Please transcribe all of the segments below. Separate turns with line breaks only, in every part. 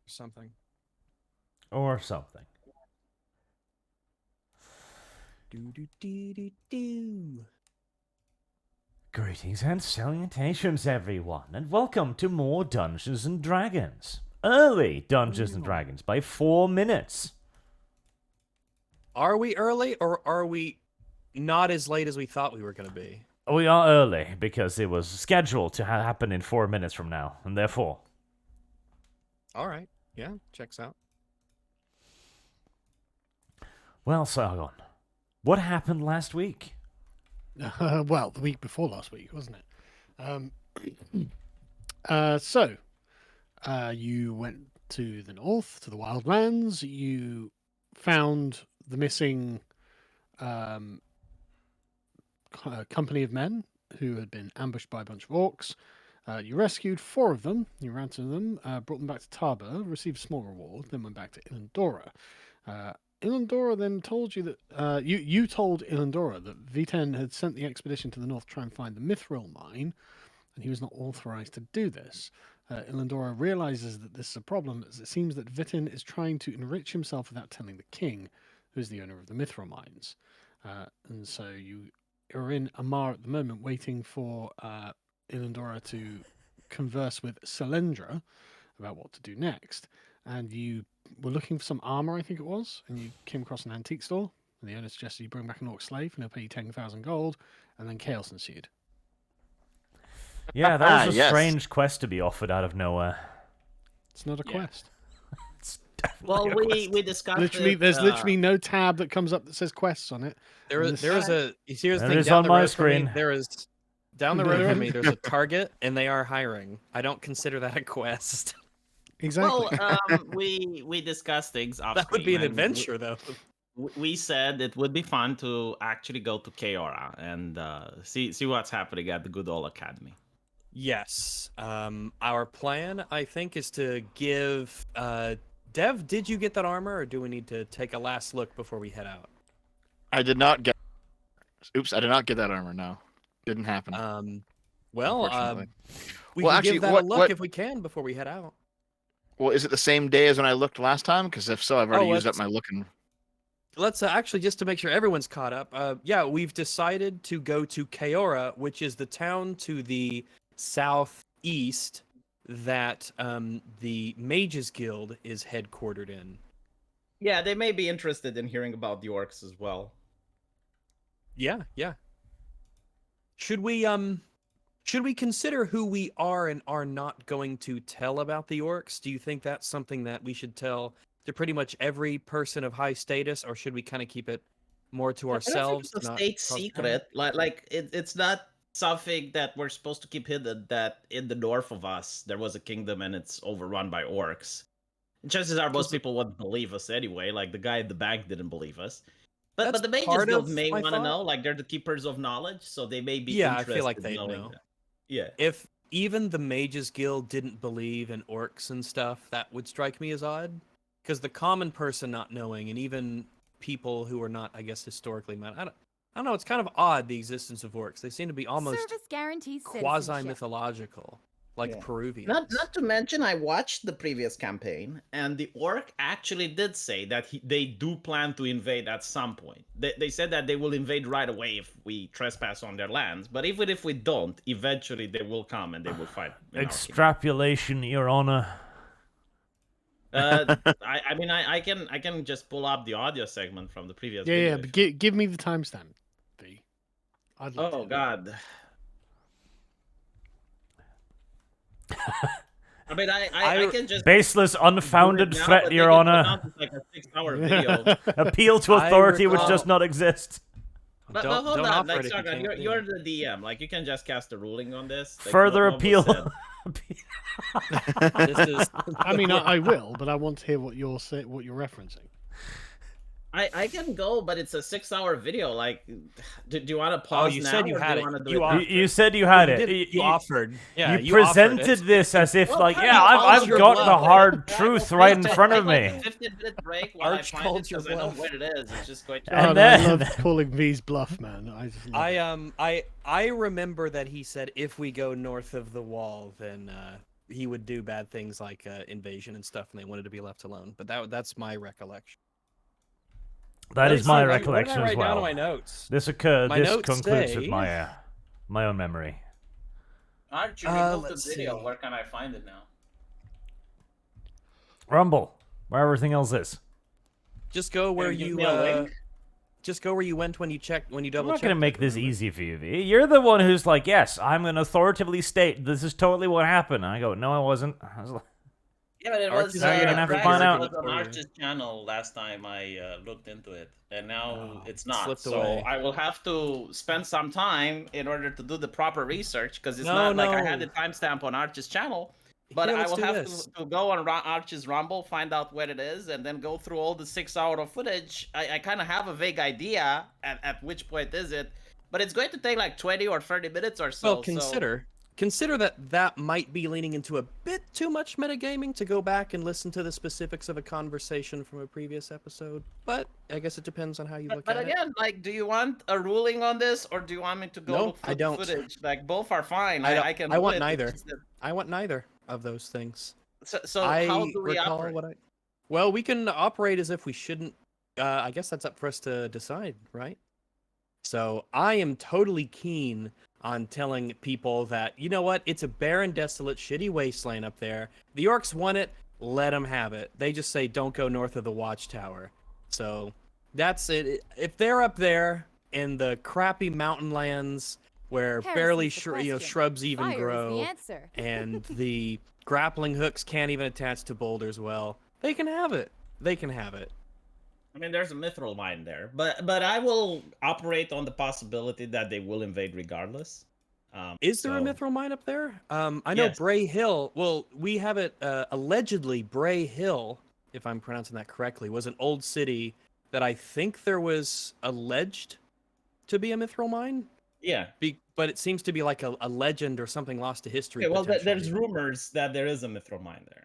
something.
Or something.
Do.
Greetings and salutations, everyone, and welcome to more Dungeons and Dragons. Early Dungeons and Dragons by 4 minutes.
Are we early, or are we not as late as we thought we were going to be?
We are early because it was scheduled to happen in 4 minutes from now, and therefore.
All right. Yeah, checks out.
Well, Sargon, what happened last week?
Well, the week before last week, wasn't it? So, you went to the north, to the Wildlands. You found the missing company of men who had been ambushed by a bunch of orcs. You rescued 4 of them. You ransomed them, brought them back to Taba, received a small reward, then went back to Ilandora. Ilandora then told you that you told Ilandora that V10 had sent the expedition to the north to try and find the Mithril mine, and he was not authorized to do this. Ilandora realizes that this is a problem, as it seems that Vitin is trying to enrich himself without telling the king, who is the owner of the Mithril mines. And so you are in Amar at the moment, waiting for Ilandora to converse with Selendra about what to do next. And you were looking for some armor, I think it was, and you came across an antique store, and the owner suggested you bring back an orc slave, and they'll pay you 10,000 gold, and then chaos ensued.
Yeah, that was a
Yes.
strange quest to be offered out of nowhere.
It's not a quest.
It's definitely
Well,
a quest.
we discussed
Literally,
it,
there's literally no tab that comes up that says quests on it.
There is a. Here's the
There
thing.
is
Down
on
the
my
road from me,
screen.
there is. Down the road from me, there's a Target, and they are hiring. I don't consider that a quest.
Exactly.
Well, we discussed things off
That would be an
screen, and
adventure, though.
We said it would be fun to actually go to Keora and see what's happening at the good old academy.
Yes. Our plan, I think, is to give. Dev, did you get that armor, or do we need to take a last look before we head out?
I did not get. Oops, I did not get that armor. No, didn't happen.
Well,
Unfortunately.
we
Well,
can
actually,
give that
what-
a look
what-
if we can before we head out.
Well, is it the same day as when I looked last time? Because if so, I've already used up
let's-
my looking.
Let's actually, just to make sure everyone's caught up. Yeah, we've decided to go to Keora, which is the town to the southeast that the Mages Guild is headquartered in.
Yeah, they may be interested in hearing about the orcs as well.
Yeah. Should we consider who we are and are not going to tell about the orcs? Do you think that's something that we should tell to pretty much every person of high status, or should we kind of keep it more to ourselves?
I don't think it's a
not
state
cause panic?
secret. It's not something that we're supposed to keep hidden. That in the north of us there was a kingdom and it's overrun by orcs. And chances are most people wouldn't believe us anyway. Like the guy at the bank didn't believe us. But
That's
the Mages
part
Guild
of
may
my
want to
thought.
know. Like they're the keepers of knowledge, so they may be
Yeah, I
interested
feel like
in
they'd
knowing
know.
that. Yeah.
If even the Mages Guild didn't believe in orcs and stuff, that would strike me as odd. Because the common person not knowing, and even people who are not, I guess, historically mad, I don't know. It's kind of odd, the existence of orcs. They seem to be almost
Service guarantees citizenship.
quasi-mythological, like
Yeah.
Peruvians.
Not to mention, I watched the previous campaign, and the orc actually did say that they do plan to invade at some point. They said that they will invade right away if we trespass on their lands, but even if we don't, eventually they will come and they will fight. in our kingdom.
Extrapolation, Your Honor.
I mean, I can just pull up the audio segment from the previous.
Yeah,
video
yeah.
if
But
you
give me the timestamp, V. I'd like
Oh
to.
God. I mean, I can just
Baseless, unfounded
do it now,
threat,
but
Your
they can
Honor.
put out like a 6-hour video.
Appeal to
I
authority which
recall-
does not exist.
But
don't
hold on,
offer
like
it if you
Sargon,
can't do
you're
it.
the DM. Like you can just cast a ruling on this. Like,
Further
what was
appeal.
said.
This is
I mean, I will, but I want to hear what you're referencing.
I can go, but it's a 6-hour video. Like, do you want to pause
you
now?
said you
or do
had it.
wanna do
You
it
are-
after?
You said you had
you
it.
did- you offered. Yeah,
you
offered
presented
it.
this as if,
Well,
like,
Pat,
yeah,
you
I've
called your
got
bluff.
the hard
Pat,
truth
well,
right
please
in
take,
front of
like,
me.
a 15-minute break while
Arch
I find
called
it
your
because I know
bluff.
where it is. It's just going to.
And
God,
then-
I love calling V's bluff, man. I just love it.
I remember that he said if we go north of the wall, then he would do bad things like invasion and stuff, and they wanted to be left alone. But that's my recollection.
That is my
What did I
recollection as
write down
well.
on my notes?
This occurred.
My
This
notes
concludes with
say-
my own memory.
Aren't you
Uh,
removed the
let's
video?
see.
Where can I find it now?
Rumble, where everything else is.
Just go where
Can you
you
give me a link?
just go where you went when you
I'm
double
not
checked.
going to make
it,
this
remember?
easy for you, V. You're the one who's like, yes, I'm going to authoritatively state this is totally what happened. And I go, no, I wasn't. I was like,
Yeah, but it
Arch
was.
is
Now you're gonna have to
Drax,
find
it
out.
was on
For you.
Arch's channel last time I looked into it, and now
Oh,
it's not.
slipped
So
away.
I will have to spend some time in order to do the proper research because it's
No,
not like I had
no.
the timestamp on Arch's channel. But
Here,
I
let's
will
do
have
this.
to go on Arch's Rumble, find out where it is, and then go through all the 6 hour of footage. I kind of have a vague idea at which point is it, but it's going to take like 20 or 30 minutes or so.
Well, consider that might be leaning into a bit too much metagaming to go back and listen to the specifics of a conversation from a previous episode. But I guess it depends on how you look
But
at it.
again, like, do you want a ruling on this, or do you want me to go
No,
look for
I
the
don't.
footage? Like, both are fine.
I don't-
I can.
I
do
want
it. It's
neither.
just that-
I want neither of those things.
So
I
how do we
recall
operate?
what I. Well, we can operate as if we shouldn't. I guess that's up for us to decide, right? So I am totally keen on telling people that, you know what, it's a barren, desolate, shitty wasteland up there. The orcs want it, let them have it. They just say don't go north of the watchtower. So that's it. If they're up there in the crappy mountain lands where barely
Harrison's the question.
shrubs even
Fire is
grow,
the answer.
and the grappling hooks can't even attach to boulders well, they can have it. They can have it.
I mean, there's a mithril mine there, but I will operate on the possibility that they will invade regardless.
Is there a
so-
mithril mine up there? I know
Yes.
Bray Hill. Well, we have it allegedly. Bray Hill, if I'm pronouncing that correctly, was an old city that I think there was alleged to be a mithril mine.
Yeah.
But it seems to be like a legend or something lost to history.
Okay, well, there's
potentially.
rumors that there is a mithril mine there.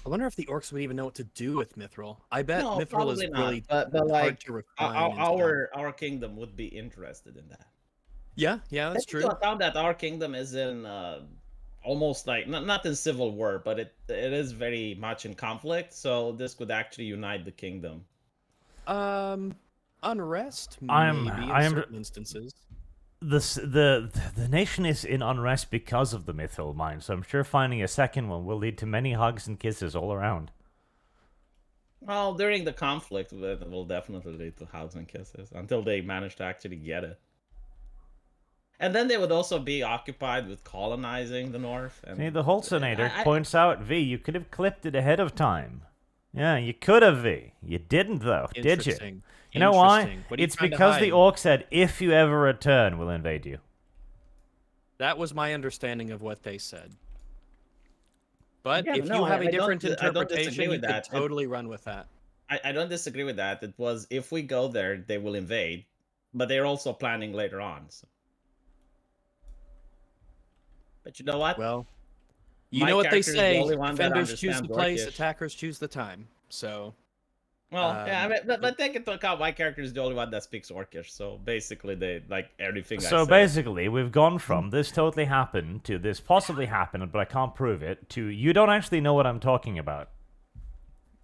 I wonder if the orcs would even know what to do with mithril. I bet
No,
mithril is
probably not,
really
but
hard
like
to refine. and stuff.
our kingdom would be interested in that.
Yeah, that's
Take
true.
into account that our kingdom is in almost like not in civil war, but it is very much in conflict. So this could actually unite the kingdom.
Unrest,
I am-
maybe
I
in
am-
certain instances.
The nation is in unrest because of the mithril mine, so I'm sure finding a second one will lead to many hugs and kisses all around.
Well, during the conflict, it will definitely lead to hugs and kisses until they manage to actually get it. And then they would also be occupied with colonizing the north. And
See, the Holsonator
I-
points out, V, you could have clipped it ahead of time. Yeah, you could have, V. You didn't, though, did you?
Interesting.
You know why?
Interesting. What are you
It's
trying to
because the
hide?
orc said, if you ever return, we'll invade you.
That was my understanding of what they said. But
Yeah,
if
no,
you have
I
a
don't
different
di- I don't
interpretation,
disagree
you
with
could
that.
totally run with that.
I don't disagree with that. It was if we go there, they will invade, but they're also planning later on. So. But you know what?
Well, you
My
know what they
character is the
say:
only one that
defenders choose the
understands
place,
Orcish.
attackers choose the time. So,
Well, yeah, I
Um,
mean, but take into account my character is the only one that speaks Orcish, so basically they like everything. I
So
say.
basically, we've gone from this totally happened to this possibly happened, but I can't prove it, to you don't actually know what I'm talking about.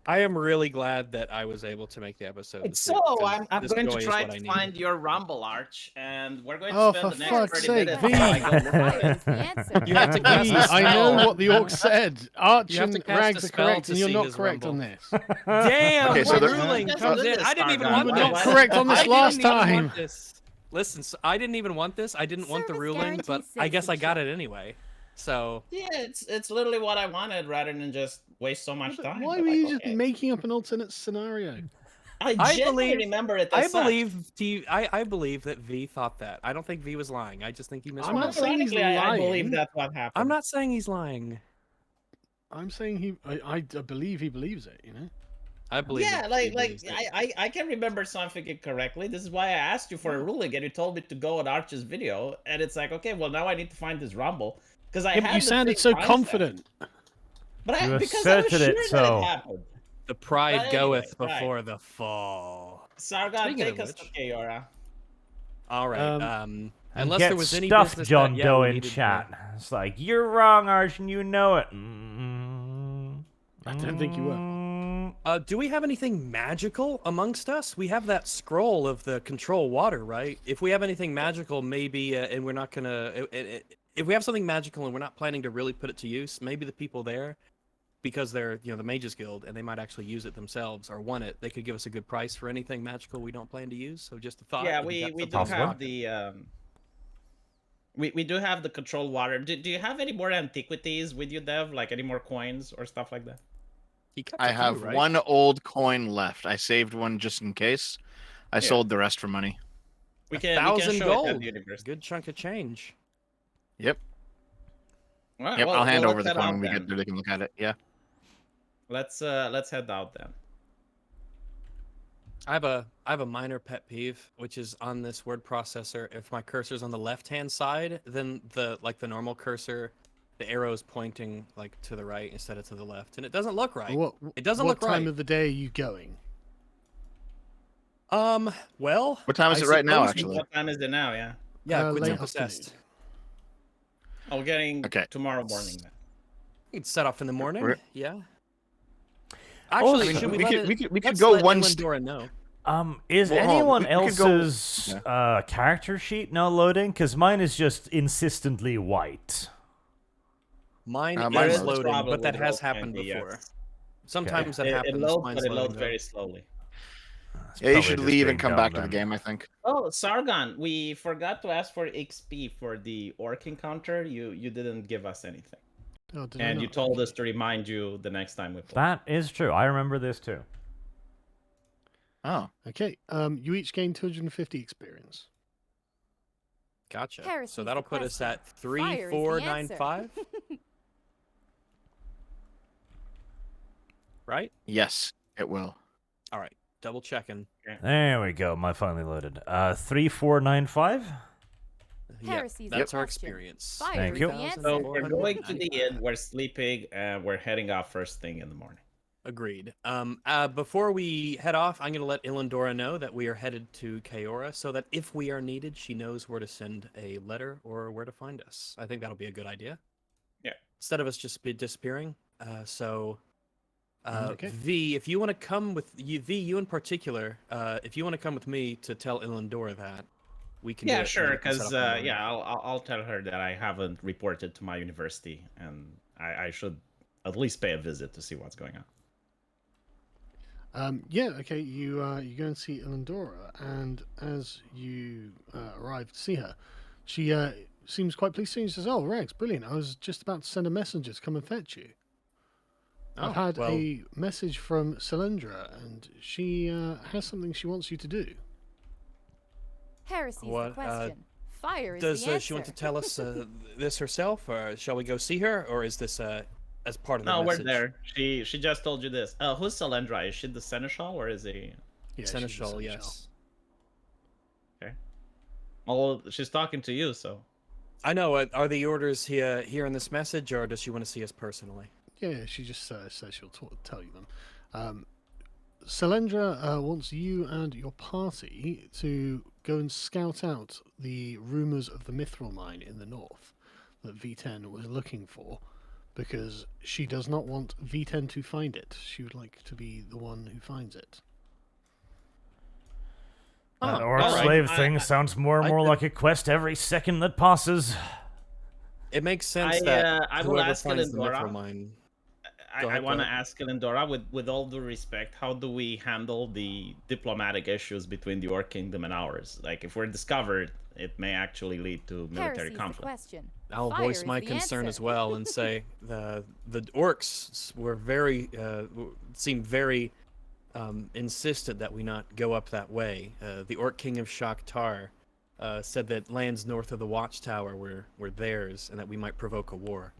I am really glad that I was able to make the episode. this week,
So
because
I'm
this
going
joy
to
is
try
what I
to
need.
find your Rumble Arch, and we're going to
Oh,
spend
for
the next
fuck's
30
sake,
minutes.
V.
while I go look
Fire
for it.
is the answer.
You have to cast a
I know
spell.
what the orc said. Arch
You have
and
to cast a
Rags are
spell
correct,
to
and you're
see
not
his
correct
rumble.
on this.
Damn,
Okay, so
what
there-
ruling
Just
comes
do
in?
this,
I didn't even
Sargon.
want
You were
this.
not correct on this
I didn't
last
even want
time.
this. Listen, I didn't even want this. I didn't want the
Service
ruling, but
guarantee
I guess I got
citizenship.
it anyway. So
Yeah, it's literally what I wanted, rather than just waste so much time.
Why
But,
were you
like,
just
okay.
making up an alternate scenario?
I
I
genuinely
believe-
remember it.
I
as such.
believe I believe that V thought that. I don't think V was lying. I just think he
I'm
misread.
not
it.
saying he's
Ironically, I
lying.
believe that's what happened.
I'm not saying he's lying.
I'm saying I believe he believes it, you know?
I believe.
Yeah,
that
like
he
like
believes it.
I can remember something incorrectly. This is why I asked you for a ruling, and you told me to go on Arch's video, and it's like, okay, well now I need to find this Rumble because I
Yeah, but
had
you
the
sounded
same
so
mindset.
confident.
But
You
because I was
asserted
sure
it
that
so.
it happened.
The pride
But anyway,
goeth
right.
before the fall.
Sargon,
Speaking
take
of
us to
which-
Keora.
All right.
Um,
And
Unless
get
there was any
stuffed
business
John
that, yeah,
Doe
we
in
needed to-
chat. It's like, you're wrong, Arjun, you know it.
I don't think you will.
Do we have anything magical amongst us? We have that scroll of the control water, right? If we have anything magical, maybe, and we're not gonna, if we have something magical and we're not planning to really put it to use, maybe the people there, because they're, the Mages Guild, and they might actually use it themselves or want it, they could give us a good price for anything magical we don't plan to use. So just a thought.
Yeah,
if you
we
got
do
something
possible.
have the we do have the control water. Do you have any more antiquities with you, Dev? Like any more coins or stuff like that?
He kept
I
a few,
have
right?
one old coin left. I saved one just in case. I sold the rest for money.
We
A
can
1,000
show it at
gold.
the universe.
Good chunk of change.
Yep.
Well,
Yep. I'll hand over
let's
the
head
coin
out
when we
then.
get there. They can look at it. Yeah.
Let's head out then.
I have a minor pet peeve, which is on this word processor. If my cursor's on the left-hand side, then the normal cursor, the arrow is pointing like to the right instead of to the left, and it doesn't look right. It doesn't
what
look
time
right.
of the day are you going?
Well,
What time is
I
it right now,
suppose-
actually?
What time is it now? Yeah.
Yeah, quit
late
some possessed.
Oh, we're getting
Okay.
tomorrow morning then.
You can set off in the morning.
We're-
Yeah.
Also,
Actually, should we,
we
let
could-
it,
we could- we could
let's
go
let
one
Elendora know.
Is
Well, hold on,
anyone
we could go-
else's character sheet not loading? Because mine is just insistently white.
Mine
mine
is
loads.
loading,
Problem
but that
with
has
Roll20,
happened before.
yes.
Sometimes that
It
happens.
loads,
Mine's
but it loads
loading, though.
very slowly.
It's
Yeah, you
probably
should
just
leave
being
and come
dumb
back to the
then.
game, I think.
Oh, Sargon, we forgot to ask for XP for the orc encounter. You didn't give us anything.
Oh, did I
And you
not?
told us to remind you the next time we play.
That is true. I remember this too.
Oh.
Okay. You each gain 250 experience.
Gotcha.
Heresy's
So
the
that'll put us
question.
at
Fire is the
3495. Right?
Yes, it will.
All right. Double checking.
There we go. My finally loaded. 3495.
Yeah,
Heresy's the
that's our
question.
experience.
Fire
Thank
is
you.
the answer.
So we're going to the inn, we're sleeping, and we're heading off first thing in the morning.
Agreed. Before we head off, I'm going to let Elendora know that we are headed to Kaora, so that if we are needed, she knows where to send a letter or where to find us. I think that'll be a good idea.
Yeah.
Instead of us just be disappearing.
Okay.
V, if you want to come with you in particular, if you want to come with me to tell Elendora that, we can. do it,
Yeah,
and
sure.
then we can set
Because
up on our own.
I'll tell her that I haven't reported to my university, and I should at least pay a visit to see what's going on.
Yeah, okay, you go and see Elendora, and as you arrive to see her, she seems quite pleased. She says, "Oh, Rex, brilliant! I was just about to send a messenger to come and fetch you. I've had
well,
a message from Cylindra, and she has something she wants you to do."
Heresy's the
What,
question. Fire is
Does
the answer.
she want to tell us this herself, or shall we go see her, or is this as part of the
No,
message?
we're there. She just told you this. Who's Salendra? Is she the seneschal or is he?
Yeah, she's the
Seneschal,
seneschal.
yes.
Okay. Well, she's talking to you, so.
I know. Are the orders here in this message, or does she want to see us personally?
Yeah, she just says she'll tell you them. Selendra wants you and your party to go and scout out the rumors of the mithril mine in the north that V10 was looking for, because she does not want V10 to find it. She would like to be the one who finds it.
That
Oh,
orc
alright.
slave thing sounds more and
I
more
could-
like a quest every second that passes.
It makes sense
I,
that
I will
whoever
ask
finds the
Elendora.
mithril mine.
I,
Go
I
ahead,
want
go
to
ahead.
ask Elendora, with all due respect, how do we handle the diplomatic issues between the Orc Kingdom and ours? Like, if we're discovered, it may actually lead to military
Heresy's the
conflict.
question.
I'll
Fire
voice
is
my
the
concern
answer.
as well and say the orcs were very seem very insistent that we not go up that way. The Orc King of Shakhtar said that lands north of the Watchtower were theirs, and that we might provoke a war.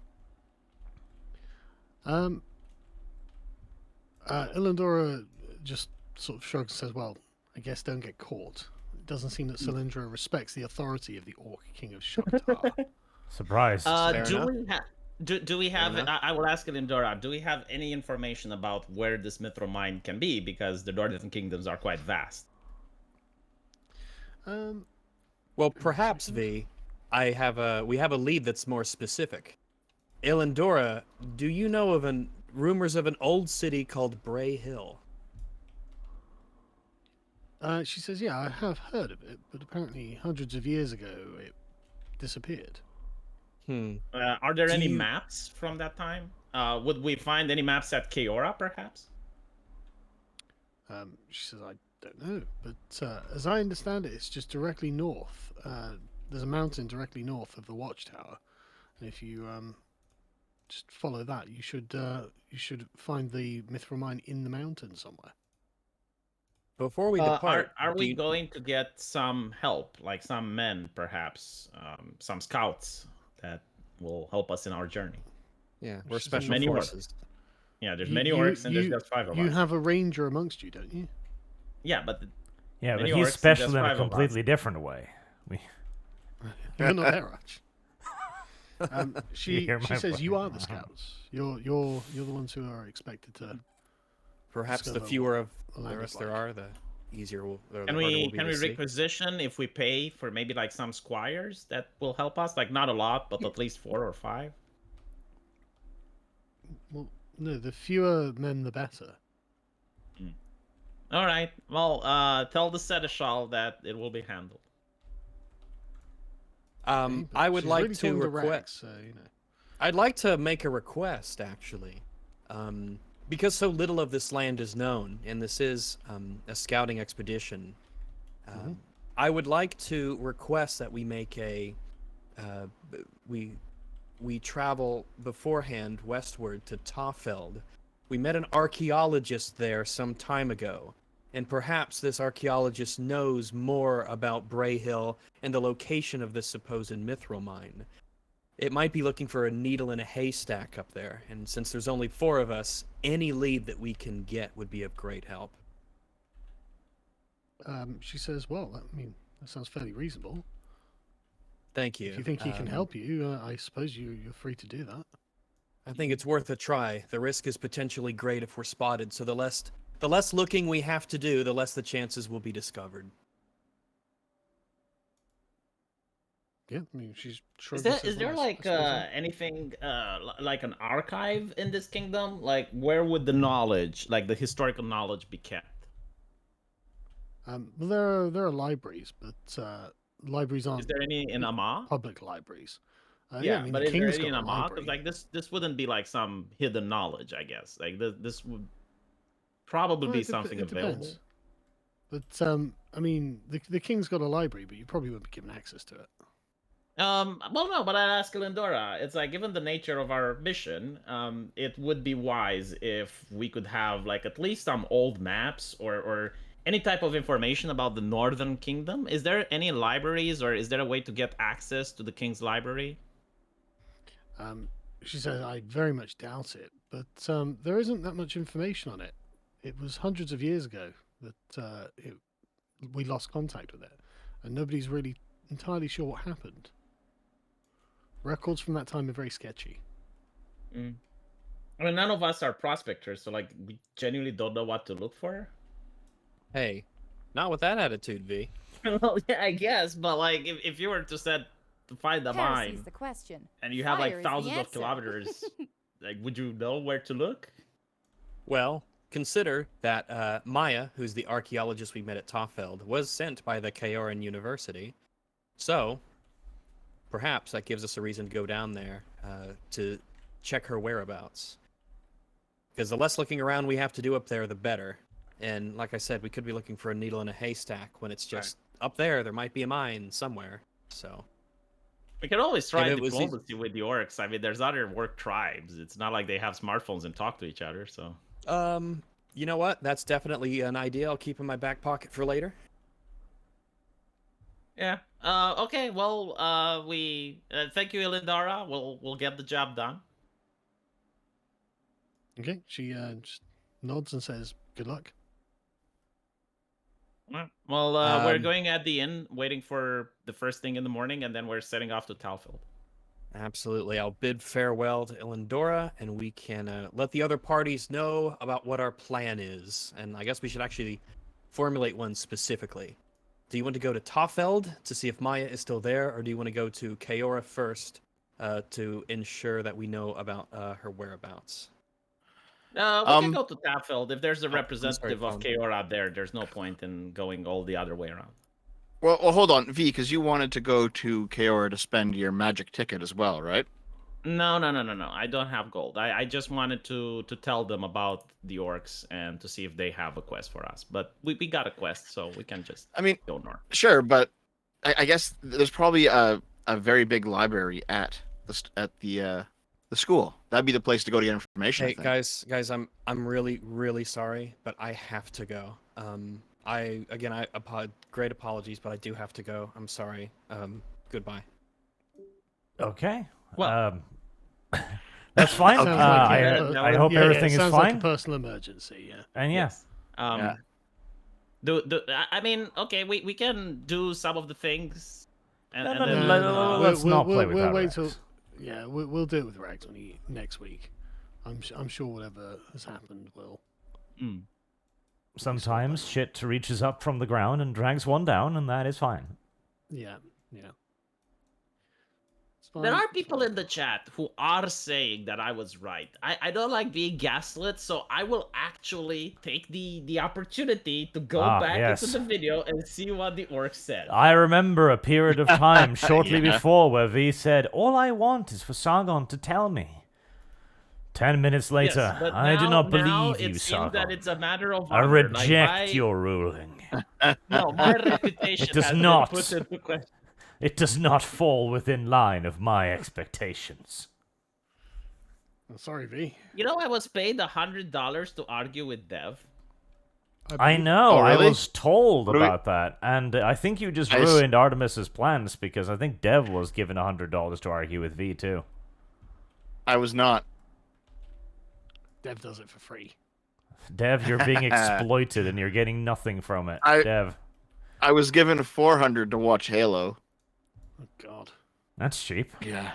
Elendora just sort of shrugs and says, "Well, I guess don't get caught." It doesn't seem that Cylindra respects the authority of the Orc King of Shakhtar.
Surprise.
Fair
Do
enough.
we have? Do we have?
enough.
I will ask Elendora. Do we have any information about where this mithril mine can be? Because the Northern Kingdoms are quite vast.
Well, perhaps V, we have a lead that's more specific. Ilendora, do you know of rumors of an old city called Bray Hill?
She says, yeah, I have heard of it, but apparently hundreds of years ago it disappeared.
Are there
Do
any
you-
maps from that time? Would we find any maps at Keora, perhaps?
She says, I don't know, but as I understand it, it's just directly north. There's a mountain directly north of the watchtower, and if you just follow that, you should find the mithril mine in the mountain somewhere.
Before we depart,
Are
do
we
you-
going to get some help, like some men, perhaps, some scouts that will help us in our journey?
Yeah, we're
She's
special
many orcs.
forces.
Yeah, there's
You-
many
you-
orcs and there's
you-
just 5 of
You
us.
have a ranger amongst you, don't you?
Yeah, but
Yeah, but
Many
he's
orcs and
special
just
in a
5 of us.
completely different way.
You're not there, Arch. She
hear my
says you
point.
are the scouts. You're the ones who are expected to.
Perhaps the
discover
fewer of
the
the
land
rest
is
there
like.
are, the easier will. Or the
can
harder
we
will be
can
to
we
see.
requisition if we pay for maybe like some squires that will help us? Like not a lot, but at least 4 or 5.
Well, no, the fewer men, the better.
All right. Well, tell the seneschal that it will be handled.
Okay, but
I would
she's
like
really
to
talking
request.
Rex, so you know.
I'd like to make a request, actually, because so little of this land is known, and this is a scouting expedition. I would like to request that we make we travel beforehand westward to Tafeld. We met an archaeologist there some time ago, and perhaps this archaeologist knows more about Bray Hill and the location of this supposed mithril mine. It might be looking for a needle in a haystack up there, and since there's only 4 of us, any lead that we can get would be of great help.
She says, "Well, I mean, that sounds fairly reasonable.
Thank you.
If you think he can help you, I suppose you're free to do that."
I think it's worth a try. The risk is potentially great if we're spotted, so the less looking we have to do, the less the chances will be discovered.
Yeah, I mean, she's
Is there like anything like an archive in this kingdom? Like where would the knowledge, like the historical knowledge, be kept?
Well, there are libraries, but libraries aren't
Is there any in Ama?
public libraries.
Yeah,
I mean,
but
the
is there
king's
any in
got a
Ama? Because
library.
like this wouldn't be like some hidden knowledge, I guess. Like this would probably
Well,
be
it dep-
something
it
available.
depends. But I mean, the king's got a library, but you probably won't be given access to it.
Well, no, but I ask Lindora. It's like, given the nature of our mission, it would be wise if we could have like at least some old maps or any type of information about the Northern Kingdom. Is there any libraries, or is there a way to get access to the King's library?
She says, I very much doubt it, but there isn't that much information on it. It was hundreds of years ago that we lost contact with it, and nobody's really entirely sure what happened. Records from that time are very sketchy.
I mean, none of us are prospectors, so like we genuinely don't know what to look for.
Hey, not with that attitude, V.
Well, yeah, I guess, but like if you were to find the
Heresy's
mine
the question.
and you have
Fire
like
is the
thousands of
answer.
kilometers, like would you know where to look?
Well, consider that Maya, who's the archaeologist we met at Tafeld, was sent by the Kaoran University. So, perhaps that gives us a reason to go down there to check her whereabouts. Because the less looking around we have to do up there, the better. And like I said, we could be looking for a needle in a haystack when it's just up there. There might be a mine somewhere. So
We could always try
If it was
diplomacy with the orcs. I mean, there's other orc tribes. It's not like they have smartphones and talk to each other. So
you know what? That's definitely an idea I'll keep in my back pocket for later.
yeah. Okay. Well, we thank you, Elindara. We'll get the job done.
Okay, she just nods and says, "Good luck."
Well, we're
Um,
going at the inn, waiting for the first thing in the morning, and then we're setting off to Talfield.
Absolutely. I'll bid farewell to Ilendora, and we can let the other parties know about what our plan is. And I guess we should actually formulate one specifically. Do you want to go to Toffeld to see if Maya is still there, or do you want to go to Kaora first to ensure that we know about her whereabouts?
We can
Um,
go to Tafeld. If there's a
I'm sorry,
representative of
Colin.
KOR out there, there's no point in going all the other way around.
well, hold on, V, because you wanted to go to Kaora to spend your magic ticket as well, right?
No. I don't have gold. I just wanted to tell them about the orcs and to see if they have a quest for us. But we got a quest, so we can just
I mean,
go north.
sure, but I guess there's probably a very big library at the school. That'd be the place to go to get information. I
Hey
think.
guys, I'm really sorry, but I have to go. Great apologies, but I do have to go. I'm sorry. Goodbye.
Okay.
Well-
That's fine.
Sounds
I hope everything is
sounds
fine.
like a personal emergency. Yeah.
And yes.
Yeah. I mean, okay, we can do some of the things. And,
No,
and
no,
then,
no, let's not play with that,
wait
Rex.
Yeah, we'll do it with Rags next week. I'm sure whatever has happened will.
Mm.
Sometimes shit reaches up from the ground and drags one down, and that is fine.
Yeah. It's
There
fine,
are
it's
people
fine.
in the chat who are saying that I was right. I don't like being gaslit, so I will actually take the opportunity to go back
yes.
into the video and see what the orc said.
I remember a period of time shortly
Yeah.
before where V said, "All I want is for Sargon to tell me." 10 minutes later,
Yes, but
I do
now
not believe
it
you,
seems
Sargon.
that it's a matter of
I
honor.
reject your ruling.
No, my reputation
It does
has
not.
been put into question.
It does not fall within line of my expectations.
I'm sorry, V.
You know, I was paid $100 to argue with Dev.
I know,
Oh,
I
really?
was told
What do we-
about that, and I think you just
I s-
ruined Artemis's plans because I think Dev was given $100 to argue with V too.
I was not.
Dev does it for free.
Dev, you're being exploited and you're getting nothing from it.
I-
Dev,
I was given 400 to watch Halo.
Oh God.
that's cheap.
Yeah.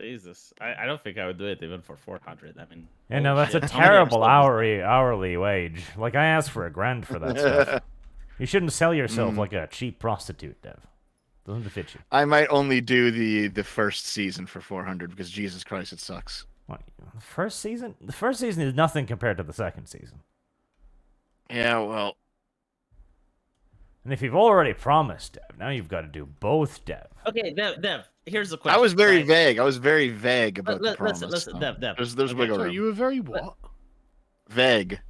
Jesus, I don't think I would do it even for 400. I mean,
Yeah, no,
holy
that's a
shit, how many
terrible
episodes is
hourly wage. Like, I asked for $1,000 for that stuff. You shouldn't sell yourself like a cheap prostitute, Dev. Doesn't fit you.
I might only do the first season for 400 because Jesus Christ, it sucks.
What, the first season? The first season is nothing compared to the second season.
Yeah, well,
And if you've already promised, Dev, now you've got to do both, Dev.
Okay, Dev, here's the question.
I was very
right?
vague. I was very vague about the
Listen,
promise.
listen,
so
Dev.
There's
Okay,
wiggle
Sorry,
room.
you were very what?
Vague.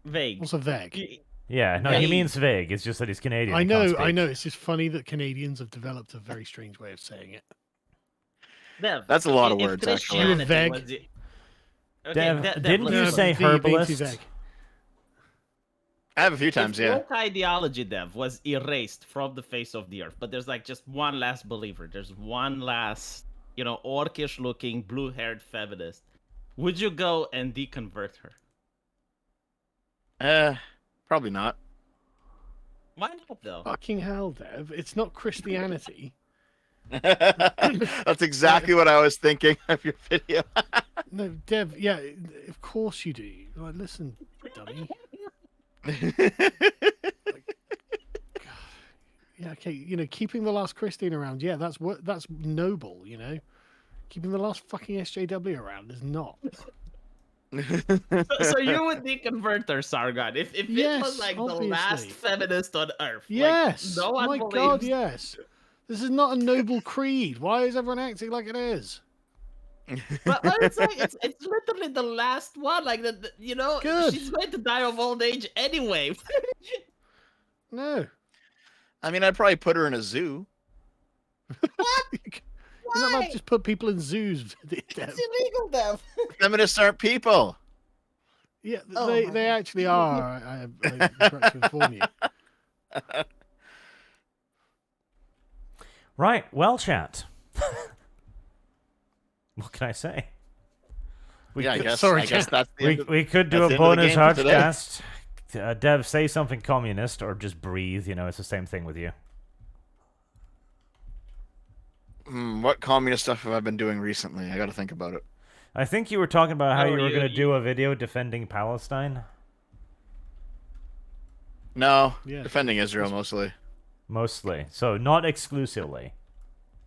Vague.
Also vague.
Yeah, no, he
Vague.
means vague. It's just that he's Canadian.
I
he can't
know.
speak.
It's just funny that Canadians have developed a very strange way of saying it.
Dev,
That's a lot of
if
words, actually.
You were
Christianity
vague.
was the- Okay,
Dev, didn't
listen,
you say
V, being too
herbalist?
vague.
I have a few times,
if
yeah.
woke ideology, Dev, was erased from the face of the earth, but there's like just one last believer. There's one last, orcish-looking, blue-haired feminist. Would you go and deconvert her?
Probably not.
Why not, though?
Fucking hell, Dev! It's not Christianity.
That's exactly what I was thinking of your video.
No, Dev. Yeah, of course you do. Like, listen, dummy. Yeah, okay. Keeping the last Christian around. Yeah, that's noble. Keeping the last fucking SJW around is not.
So you would deconvert her, Sargon, if it
Yes,
was like the last
obviously.
feminist on earth.
Yes.
Like, no one
My
believes.
God, yes. This is not a noble creed. Why is everyone acting like it is?
But it's like it's literally the last one. Like
Good.
she's going to die of old age anyway.
No.
I mean, I'd probably put her in a zoo.
You're not allowed to just put people in zoos. Dev.
It's illegal, Dev.
Feminists aren't people.
Yeah,
Oh
they
my
actually are. I regret to inform you.
Right, well, chat. What can I say?
Yeah, I guess.
sorry,
I guess
Jack.
that's the end of-
We could do
that's
a
the end of the
bonus
game for today.
hardcast. Dev, say something communist or just breathe. It's the same thing with you.
What communist stuff have I been doing recently? I got to think about it.
I think you were talking about how
Oh,
you were
you-
going to do a video defending Palestine.
No,
Yeah.
defending Israel mostly.
Mostly. So not exclusively.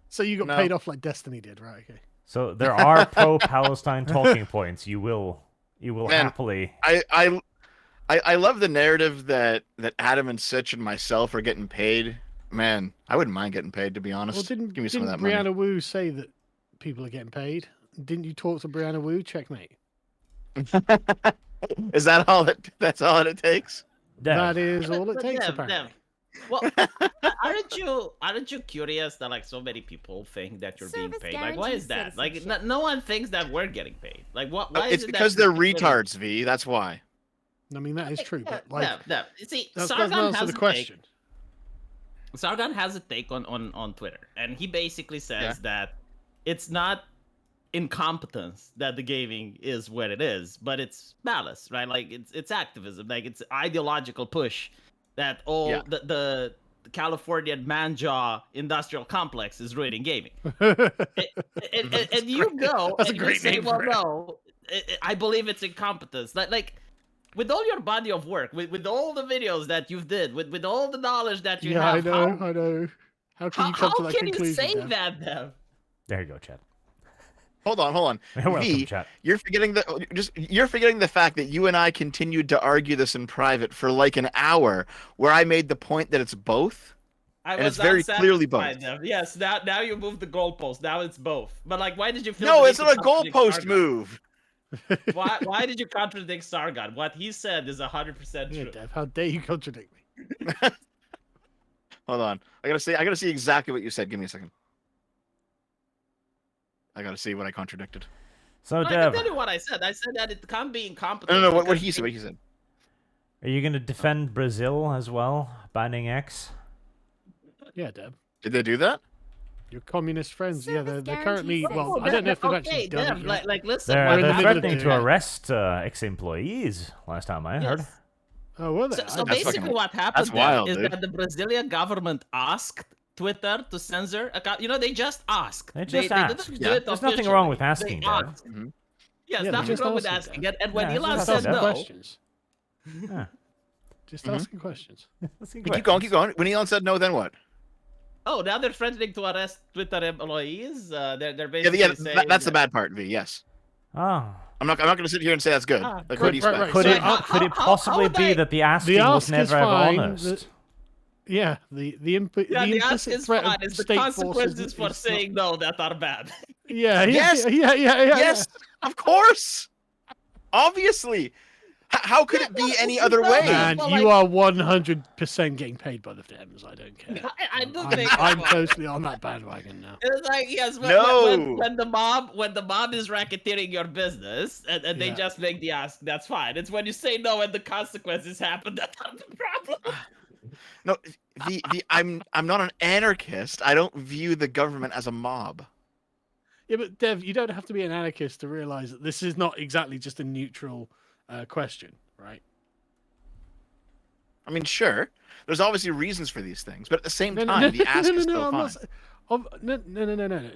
So you got
No.
paid off like Destiny did, right? Okay.
So there are pro-Palestine talking points. You will
Man,
happily.
I love the narrative that Adam and Sitch and myself are getting paid. Man, I wouldn't mind getting paid, to be honest.
Well, didn't
Give me some of that
Brianna
money.
Wu say that people are getting paid? Didn't you talk to Brianna Wu? Checkmate.
Is that all? That's all it takes.
Dev,
That is all it
But
takes,
Dev,
apparently.
Well, aren't you curious that like so many people think that you're being
Service
paid? Like, why is that? Like,
citizenship.
no one thinks that we're getting paid. Like, what? Why is
It's
it
because
that
they're
people are-
retards, V. That's why.
I mean, that is true,
Yeah,
but like,
yeah. You see,
that
Sargon
doesn't answer
has
the
a take.
question.
Sargon has a take on Twitter, and he basically says that it's not incompetence that the gaming is what it is, but it's malice, right? Like it's activism, like it's ideological push that the Californian manjaw industrial complex is ruining gaming. And you go
That's a
and you
great
say,
name
well,
for it.
no, I believe it's incompetence. Like with all your body of work, with all the videos that you've did, with all the knowledge that you
Yeah,
have,
I know. How can you come to that
can you
conclusion?
say
Dev?
that, Dev?
there you go, chat.
Hold on.
You're welcome,
V,
chat.
you're forgetting the fact that you and I continued to argue this in private for like an hour, where I made the point that it's both.
And
it's very clearly both.
Yes, now you moved the goalpost. Now it's both. But like, why did you feel?
No,
the
it's
need
not
to
a
contradict
goalpost
Sargon?
move.
Why did you contradict Sargon? What he said is 100%
Yeah,
true.
Dev, how dare you contradict me?
Hold on. I gotta see exactly what you said. Give me a second. I gotta see what I contradicted.
So,
I can
Dev,
tell you what I said. I said that it can't be incompetent.
No, what
because
he said. What he said.
are you going to defend Brazil as well, banning X?
Yeah, Dev.
Did they do that?
Your communist friends, yeah,
Service
they're currently.
guaranteed
Well,
Oh,
I don't know if they've
okay,
actually done
Dev,
it yet.
like listen.
They're,
what
in the
they're
middle of
threatening to
doing it.
arrest ex-employees, last time I heard.
Yes.
Oh, were they?
So
I
That's
basically,
fucking-
what happened
that's
there
wild,
is
dude.
that the Brazilian government asked Twitter to censor account. You know, they just asked.
They just
They
asked.
didn't
Yeah.
do it
There's nothing wrong with
officially.
asking,
They
Dev.
asked.
Mhm.
Yes,
Yeah,
nothing
just
wrong with
asking,
asking.
Dev.
And when
Yeah,
Elon
just
said
asking
no,
questions.
Yeah.
Just
Mhm.
asking questions.
Let's see
Keep going. When Elon said no, then what?
oh, now they're threatening to arrest Twitter employees. They're
Yeah,
basically
yeah.
saying
That's the
that-
bad part, V. Yes.
Oh.
I'm not gonna sit here and say that's good.
Ah,
Like
right,
what he's
right, right.
Could
So
it
how-
could it
how
possibly
would
be
I-
that the asking was
ask is
never ever
fine,
honest?
Yeah, the input.
Yeah,
the
the ask
implicit
is
threat
fine.
of
It's the
state
consequences
forces
for
is
saying no that are bad.
Yeah,
Yes!
yeah.
Yes, of course. Obviously. How could it be any other way?
Man,
Well,
you
like-
are 100% getting paid by the Dems. I don't care.
I do
I'm,
think
I'm totally on that bandwagon now.
It's like yes,
No.
when the mob is racketeering your business and they
Yeah.
just make the ask, that's fine. It's when you say no and the consequences happen that are the problem.
No, I'm not an anarchist. I don't view the government as a mob.
Yeah, but Dev, you don't have to be an anarchist to realize that this is not exactly just a neutral question, right?
I mean, sure. There's obviously reasons for these things, but at the same
No,
time, the ask is still
I'm
fine.
not.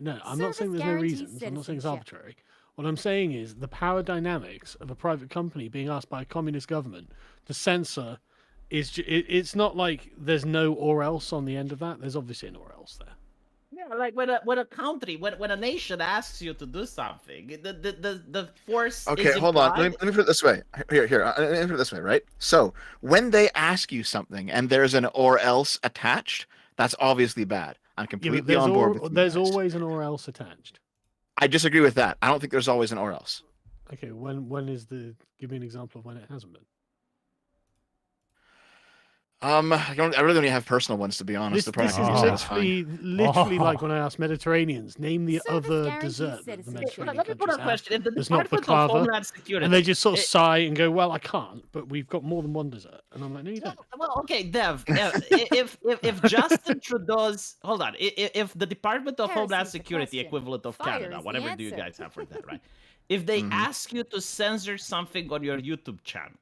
No. I'm not saying there's no
Service
reasons. I'm not saying it's
citizenship.
arbitrary. What I'm saying is the power dynamics of a private company being asked by a communist government to censor it's not like there's no or else on the end of that. There's obviously an or else there.
Yeah, like when a country, when a nation asks you to do something, the force.
Okay,
is
hold on.
implied.
Let me put it this way. Here. Let me put it this way, right? So when they ask you something and there's an or else attached, that's obviously bad. I'm
Yeah,
completely
but there's
on board with you
there's
guys.
always an or else attached.
I disagree with that. I don't think there's always an or else.
Okay, when is the? Give me an example of when it hasn't been.
I really don't even have personal ones, to be honest.
This
The
is
practice is fine.
literally like when I asked Mediterraneans, name the
Service
other
guaranteed
dessert that the
citizenship.
Mediterranean
Let me put a
countries have.
question. If the
There's not
Department of
baklava,
Homeland Security,
And they just sort of
it-
sigh and go, "Well, I can't, but we've got more than one dessert." And I'm like, "No, you don't."
Well, okay, Dev. If Justin Trudeau's hold on, if the Department of Homeland
Heresy's the
Security,
question.
equivalent of
Fire
Canada,
is the
whatever do you
answer.
guys have for that, right? If they
Mhm.
ask you to censor something on your YouTube channel,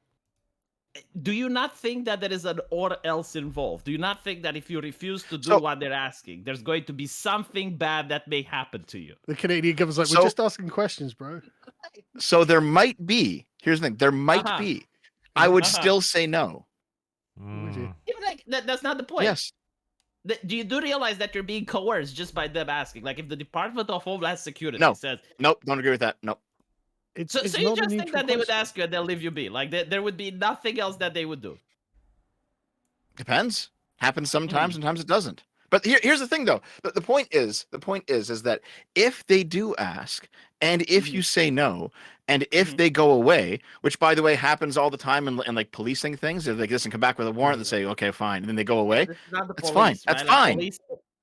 do you not think that there is an or else involved? Do you not think that if you refuse to do
So-
what they're asking, there's going to be something bad that may happen to you?
The Canadian government's like,
So-
"We're just asking questions, bro."
So there might be. Here's the thing. There might
Uh-huh.
be. I would
Uh-huh.
still say no.
Would you?
Mm.
Yeah, like, that's not the point.
Yes.
Do you do realize that you're being coerced just by them asking? Like, if the Department of Homeland Security
No.
says,
Nope, don't agree with that. Nope.
It's,
so
it's
you
not a
just think
neutral
that they would
question.
ask you and they'll leave you be? Like, there would be nothing else that they would do.
Depends. Happens sometimes,
Hmm.
sometimes it doesn't. But here's the thing, though. The point is that if they do ask, and if you say no, and if
Mhm.
they go away, which by the way happens all the time in like policing things, they're like this and come back with a warrant and say, okay, fine, and then they go
Yeah,
away.
this is not the
That's
police,
fine. That's
right? Like,
fine.
police,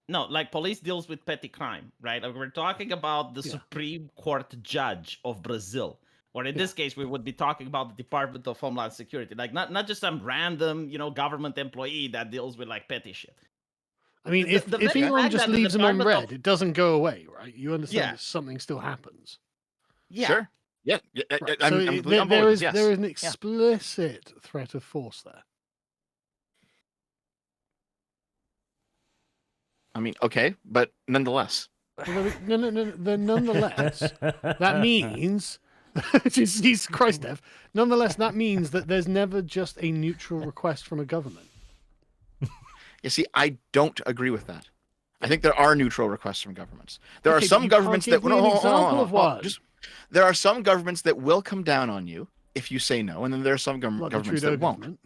no, like police deals with petty crime, right? Like, we're talking about the
Yeah.
Supreme Court judge of Brazil. Or in
Yeah.
this case, we would be talking about the Department of Homeland Security, like not just some random, government employee that deals with like petty shit.
I mean,
The-
if
the
if
very
Elon
fact
just
that the
leaves them
Department
unread,
of-
it doesn't go away, right? You understand
Yeah.
that something still happens.
Yeah,
Sure. Yeah.
Right.
I'm
So
completely on board
there
with
is
this,
there
yes.
is an explicit threat of force there.
I mean, okay, but nonetheless.
Well, no. Then nonetheless, that means Jesus Christ, Dev. Nonetheless, that means that there's never just a neutral request from a government.
You see, I don't agree with that. I think there are neutral requests from governments. There are
Okay, but
some
you
governments
can't
that
give me an
hold on,
example of
hold on,
one.
there are some governments that will come down on you if you say no, and then there are some
Like the
governments
Trudeau
that won't.
government.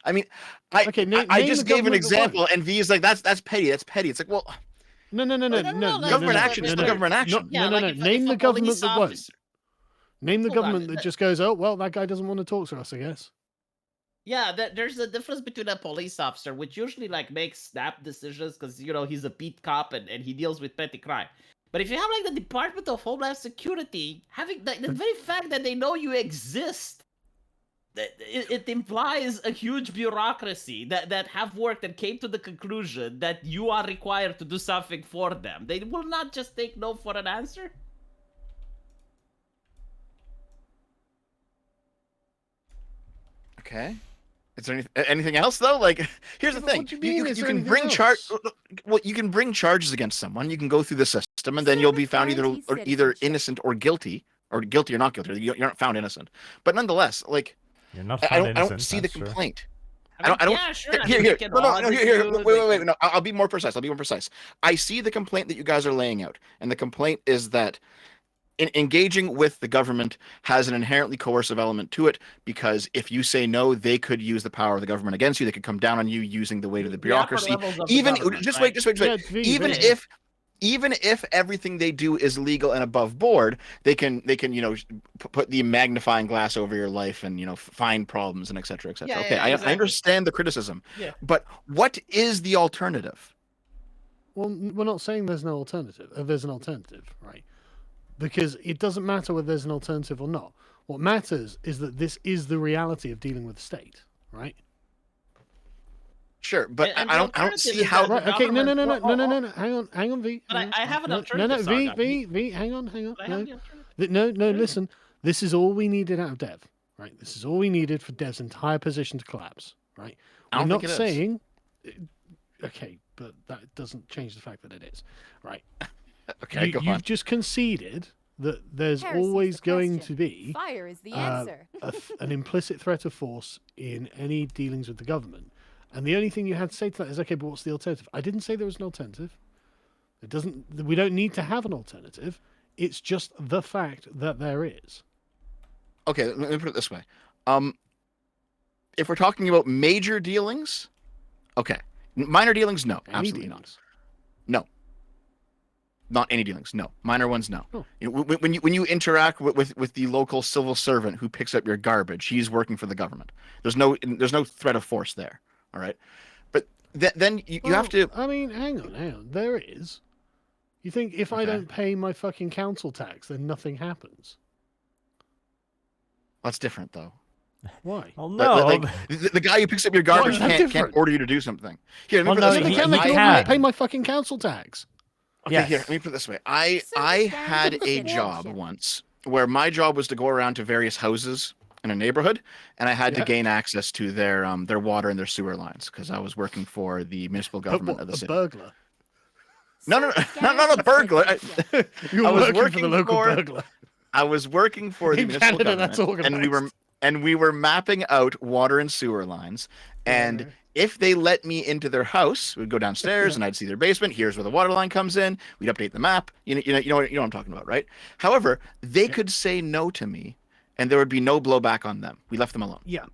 I mean, I
Okay, name
just
the
gave an
government that
example, and V is like, that's petty. That's petty. It's like, well,
No.
government action is government action.
Yeah,
No.
like if
Name
a
the government
police
that won't.
officer-
Name the
Hold on,
government that just goes, oh well, that guy doesn't want to talk to us. I guess.
Yeah, there's a difference between a police officer, which usually like makes snap decisions because he's a beat cop and he deals with petty crime. But if you have like the Department of Homeland Security, having the very fact that they know you exist, it implies a huge bureaucracy that have worked and came to the conclusion that you are required to do something for them. They will not just take no for an answer.
Okay. Is there anything else though? Like, here's the
Yeah, but
thing:
what do you mean? Is
you
there
can
anything
bring charge.
else?
Well, you can bring charges against someone. You can go through the system, and then you'll be found either
Certified
either
citizenship.
innocent or guilty or not guilty. You're not found innocent. But nonetheless, like,
You're not
I
found
don't
innocent.
see the
that's true.
complaint.
I mean,
I don't.
yeah, sure. I
Here,
mean,
here.
they can
No,
audit
here.
you,
Wait.
they can-
No, I'll be more precise. I see the complaint that you guys are laying out, and the complaint is that engaging with the government has an inherently coercive element to it, because if you say no, they could use the power of the government against you. They could come down on you using the weight of the
The upper
bureaucracy.
levels of the
Even
government,
just
right?
wait.
Yeah, V,
Even
V.
if everything they do is legal and above board, they can put the magnifying glass over your life and find problems and etc. etc.
Yeah,
Okay,
yeah,
I
exactly.
understand the criticism.
Yeah.
But what is the alternative?
Well, we're not saying there's no alternative. There's an alternative, right? Because it doesn't matter whether there's an alternative or not. What matters is that this is the reality of dealing with the state, right?
Sure, but
And
I
the
don't
alternative
see
is
how.
that-
Right.
The
Okay. No.
government-
Hang on, V.
But I have an
No,
alternative,
V.
Sargon.
Hang on.
But I have
No.
the alternative.
No.
Yeah.
Listen. This is all we needed out of Dev, right? This is all we needed for Dev's entire position to collapse, right?
I
We're
don't
not
think it is.
saying. Okay, but that doesn't change the fact that it is, right?
Okay, go on.
You've just conceded that there's
Heresy's
always
the
going
question.
to be
Fire is the
uh,
answer.
an implicit threat of force in any dealings with the government. And the only thing you had to say to that is, okay, but what's the alternative? I didn't say there was an alternative. It doesn't. We don't need to have an alternative. It's just the fact that there is.
Okay, let me put it this way. If we're talking about major dealings, okay. Minor dealings, no,
Any
absolutely
dealings.
not. Not any dealings, no. Minor ones, no.
Oh.
When you interact with the local civil servant who picks up your garbage, he's working for the government. There's no threat of force there. All right, but then you have to.
I mean, hang on. There is. You think if I
Okay.
don't pay my fucking council tax, then nothing happens?
That's different though.
Why?
Well,
Like-
no.
like, the guy who picks up your garbage
is that
can't
different?
order you to do something. Here, let me
Well,
put
no,
it
They
this
he-
way.
can't
he
make
can.
pay my fucking council tax.
Okay,
Yes.
here, let me put it this way. I
Service
had
and
a job
citizenship.
once where my job was to go around to various houses in a neighborhood, and I had to
Yeah.
gain access to their water and their sewer lines because I was working for the municipal government of the
A
city.
burglar.
No,
Service
not a
and
burglar.
citizenship.
You're
I was
working for
working
the local
for-
burglar.
I was working for the
In
municipal
Canada, that's
government, and we were mapping out water and sewer lines, and If they let me into their house, we'd go downstairs and I'd see their basement. Here's where the water line comes in. We'd update the map. You know what I'm talking about, right? However, they could say no to me, and there would be no blowback on them. We left them alone.
Yeah,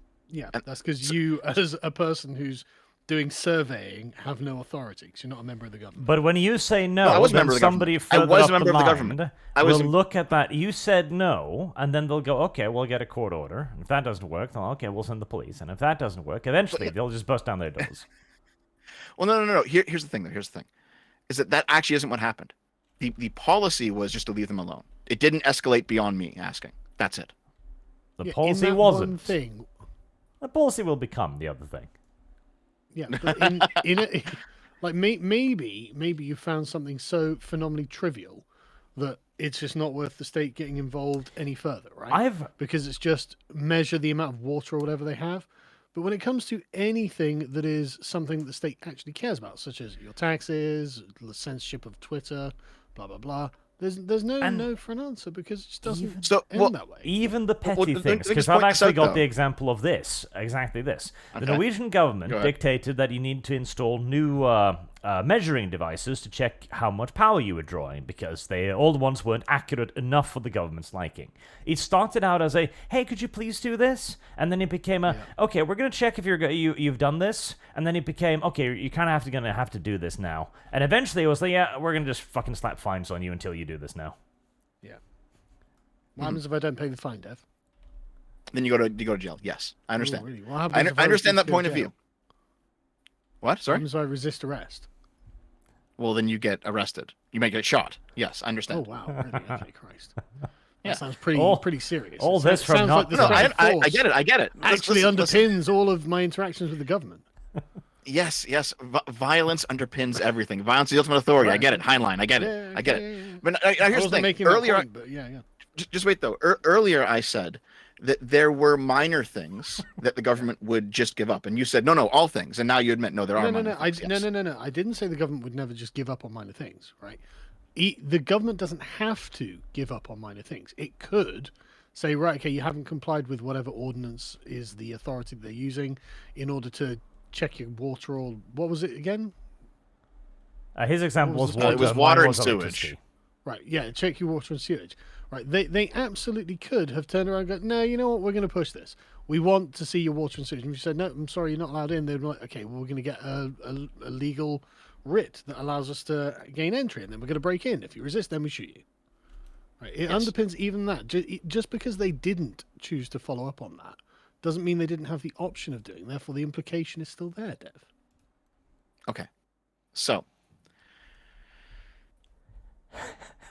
And
that's because you, as a person who's doing surveying, have no authority because you're not a member of the government.
But when you say no,
I was a
then
member of the
somebody
government. I
further
was
up
a member
the
of the
line
government. I was
will
in-
look at that. You said no, and then they'll go, okay, we'll get a court order. If that doesn't work, then okay, we'll send the police. And if that doesn't work, eventually they'll just bust down their doors.
Well, no. Here's the thing, though. Here's the thing, is that actually isn't what happened. The policy was just to leave them alone. It didn't escalate beyond me asking. That's it.
The
in
policy
that
wasn't.
one thing.
The policy will become the other thing.
Yeah, but in it, like maybe you found something so phenomenally trivial that it's just not worth the state getting involved any further, right? Because it's just measure the amount of water or whatever they have. But when it comes to anything that is something that the state actually cares about, such as your taxes, the censorship of Twitter, blah blah blah, there's no for an answer because it just doesn't end that way.
Even the petty
let me
things,
just
because
point
I've
this
actually
out,
got
though.
the example of this, exactly this. The
Okay.
Norwegian government
Go ahead.
dictated that you need to install new measuring devices to check how much power you were drawing, because the old ones weren't accurate enough for the government's liking. It started out as a, hey, could you please do this? And then it became a, okay, we're going to check if you've done this. And then it became, okay, you're kind of going to have to do this now. And eventually it was like, yeah, we're going to just fucking slap fines on you until you do this now.
Yeah. What happens if I don't pay the fine, Dev?
Then you go to jail. Yes, I understand.
Oh, really? What happens if
I understand
refuse
that
to go
point
to
of view.
jail?
What?
What
Sorry.
happens if I resist arrest?
Well, then you get arrested. You may get shot. Yes, I
Oh
understand.
wow! Really? Okay, Christ.
Yeah.
That sounds pretty serious.
all
It
this from
sounds
not-
like the
No,
threat of
I
force
get it. I get it.
actually
Listen.
underpins all of my interactions with the government.
Yes. Violence underpins everything. Violence is the ultimate authority. I get it. Heinlein. I get it. I get it.
Yeah.
But
I
here's the
wasn't
thing.
making that
Earlier,
point, but yeah.
just wait though. Earlier, I said that there were minor things that the government would just give up, and you said no, all things, and now you admit no, there are minor things. Yes.
No. I didn't say the government would never just give up on minor things, right? The government doesn't have to give up on minor things. It could say, right, okay, you haven't complied with whatever ordinance is the authority they're using in order to check your water or what was it again?
His example
What
was
was
water.
it was
mine
water and
was
sewage.
electricity.
Right, yeah, check your water and sewage. Right, they absolutely could have turned around and go, no, you know what, we're going to push this. We want to see your water and sewage. And if you said, no, I'm sorry, you're not allowed in, they'd be like, okay, well, we're going to get a legal writ that allows us to gain entry, and then we're going to break in. If you resist, then we shoot you. Right, it
Yes.
underpins even that. Just because they didn't choose to follow up on that doesn't mean they didn't have the option of doing. Therefore, the implication is still there, Dev.
Okay. So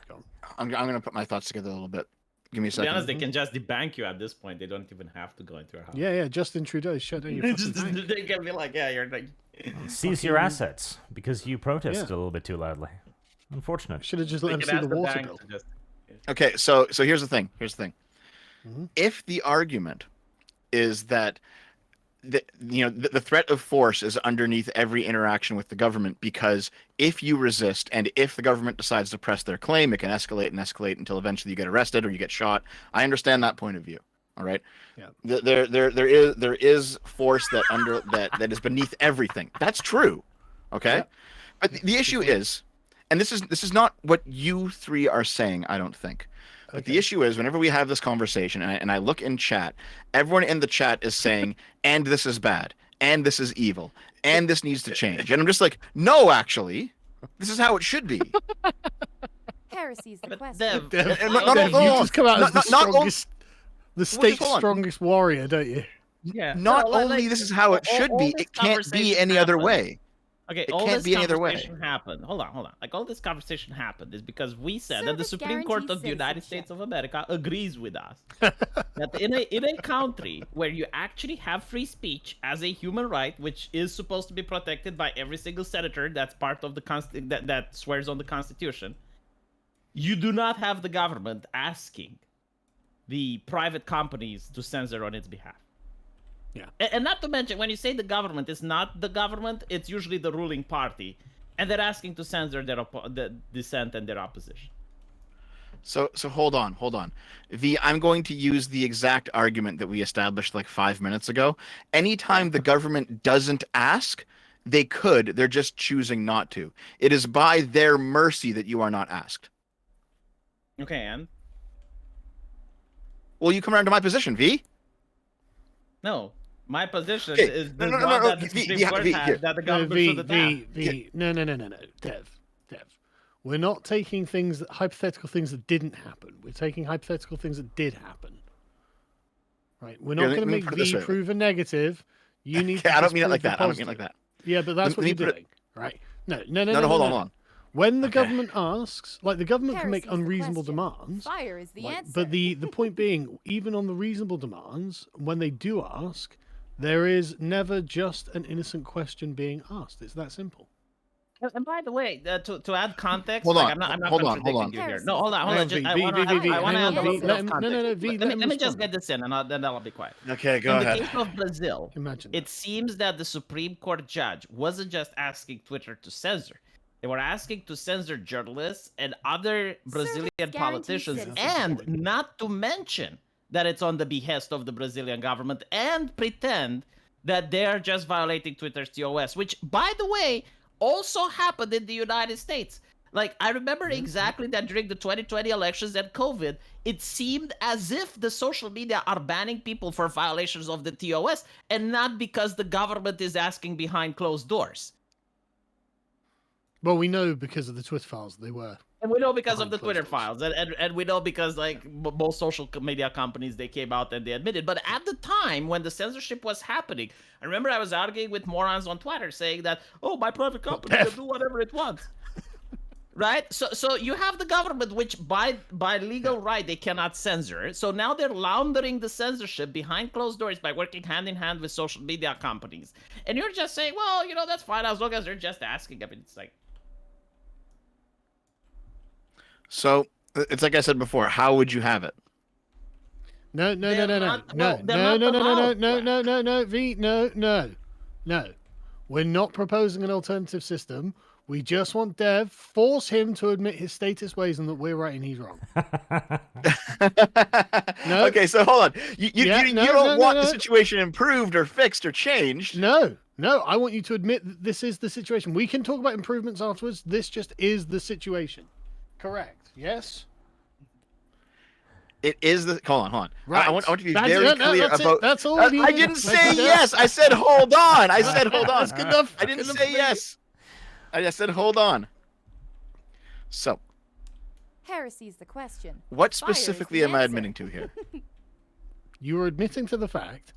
Go on.
I'm going to put my thoughts together a little bit. Give me a
To be
second.
honest, they can just debank you at this point. They don't even have to go into your house.
Yeah, Justin Trudeau shut down your fucking bank.
They can be like, yeah, you're like.
Seize your assets because you protested a little bit too loudly. Unfortunate.
Should have just
They
let him
can
see
ask
the water
bank
bill.
to just-
Okay, so here's the thing.
Mhm.
If the argument is that the threat of force is underneath every interaction with the government, because if you resist and if the government decides to press their claim, it can escalate until eventually you get arrested or you get shot. I understand that point of view. All right.
Yeah.
There is force that is beneath everything. That's true. Okay.
Yeah.
But the issue is, and this is not what you three are saying, I don't think. But the issue is, whenever we have this conversation and I look in chat, everyone in the chat is saying, and this is bad, and this is evil, and this needs to change. And I'm just like, no, actually, this is how it should be.
Heresy is the
But
question.
Dev,
And not
Dev,
all-
you just come out as the
not all-
strongest, the state's
hold on.
strongest warrior, don't you?
yeah.
Not
no,
only this is how it should be,
this
it can't be
conversation
any other
happened.
way.
Okay,
It
all
can't
this
be any other way.
conversation happened. Hold on. Like all this conversation happened is because we said that the
Service
Supreme Court
guarantees
of the United
citizenship.
States of America agrees with us that in a country where you actually have free speech as a human right, which is supposed to be protected by every single senator that's part of the that swears on the Constitution, you do not have the government asking the private companies to censor on its behalf.
Yeah.
And not to mention, when you say the government, it's not the government, it's usually the ruling party. And they're asking to censor the dissent and their opposition.
So hold on. I'm going to use the exact argument that we established like 5 minutes ago. Anytime the government doesn't ask, they could. They're just choosing not to. It is by their mercy that you are not asked.
Okay, and
Well, you come around to my position, V.
no, my position
Okay.
is
No,
the
no, no,
one
no,
that the
V,
Supreme
V,
Court
V,
had
here.
that the
No,
government shouldn't have.
No. Dev. We're not taking things hypothetical things that didn't happen. We're taking hypothetical things that did happen. Right? We're not
Here,
going to
let me
make
put it this
V
way.
prove a negative. You need
Okay,
to
I don't mean it
disprove
like
the
that. I don't mean it like
positive.
that.
Yeah, but that's
Let
what
me
you're
put it-
doing, right? No.
No, hold on.
When the
Okay.
government asks, like the government can make
Heresy's the
unreasonable
question.
demands.
Fire is the
Like,
answer.
but the point being, even on the reasonable demands, when they do ask, there is never just an innocent question being asked. It's that simple.
And by the way, to add context,
Hold
like
on,
I'm not
hold on.
contradicting you here. No, hold on.
Hang on,
Just,
V,
I
V,
want
V, V,
to
V,
I want to
hang
add
on,
a
V,
little bit
let
of
him-
context.
no, V,
let
let
me
him
just
respond.
get this in, and then I'll be quiet.
Okay, go
In
ahead.
the case of Brazil,
Imagine that.
it seems that the Supreme Court judge wasn't just asking Twitter to censor. They were asking to censor journalists and other Brazilian
guarantees
politicians,
citizens.
and not to mention that it's on the behest of the Brazilian government, and pretend that they're just violating Twitter's TOS, which, by the way, also happened in the United States. Like, I remember exactly that during the 2020 elections and COVID, it seemed as if the social media are banning people for violations of the TOS, and not because the government is asking behind closed doors.
Well, we know because of the Twitter files they were.
And we know because
Behind
of the
closed
Twitter
doors.
files, and we know because like most social media companies, they came out and they admitted. But at the time when the censorship was happening, I remember I was arguing with morons on Twitter saying that, oh, my private company can do whatever it wants. Right? So you have the government, which by legal right they cannot censor. So now they're laundering the censorship behind closed doors by working hand in hand with social media companies. And you're just saying, well, that's fine as long as they're just asking. I mean, it's like,
So it's like I said before. How would you have it?
No,
They're not- well, they're not allowed.
No, V, no. We're not proposing an alternative system. We just want Dev, force him to admit his status ways and that we're right and he's wrong. No.
Okay, so hold on. You
Yeah,
you
no,
don't
no,
want the
no.
situation improved or fixed or changed.
No, I want you to admit that this is the situation. We can talk about improvements afterwards. This just is the situation. Correct. Yes?
It is the. Hold on.
Right.
I want to be
That's
very
it. No,
clear
that's it.
about.
That's all we
I
needed.
didn't
That's
say
enough.
yes. I said hold on. I said hold on.
That's good enough.
I didn't
Good
say
enough.
yes. I just said hold on. So,
Heresy's the question.
what
Fire is
specifically
the
am I
answer.
admitting to here?
You are admitting to the fact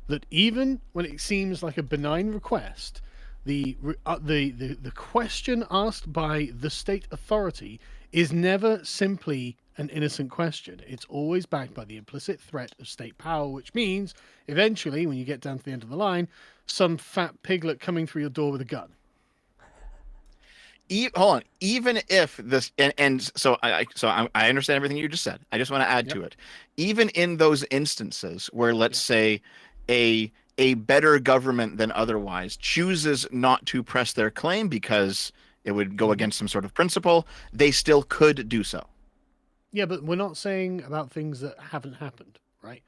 that even when it seems like a benign request, the question asked by the state authority is never simply an innocent question. It's always backed by the implicit threat of state power, which means eventually, when you get down to the end of the line, some fat piglet coming through your door with a gun.
Hold on. Even if this and so I understand everything you just said. I just want to add to it. Even in those instances where, let's say, a better government than otherwise chooses not to press their claim because it would go against some sort of principle, they still could do so.
Yeah, but we're not saying about things that haven't happened, right?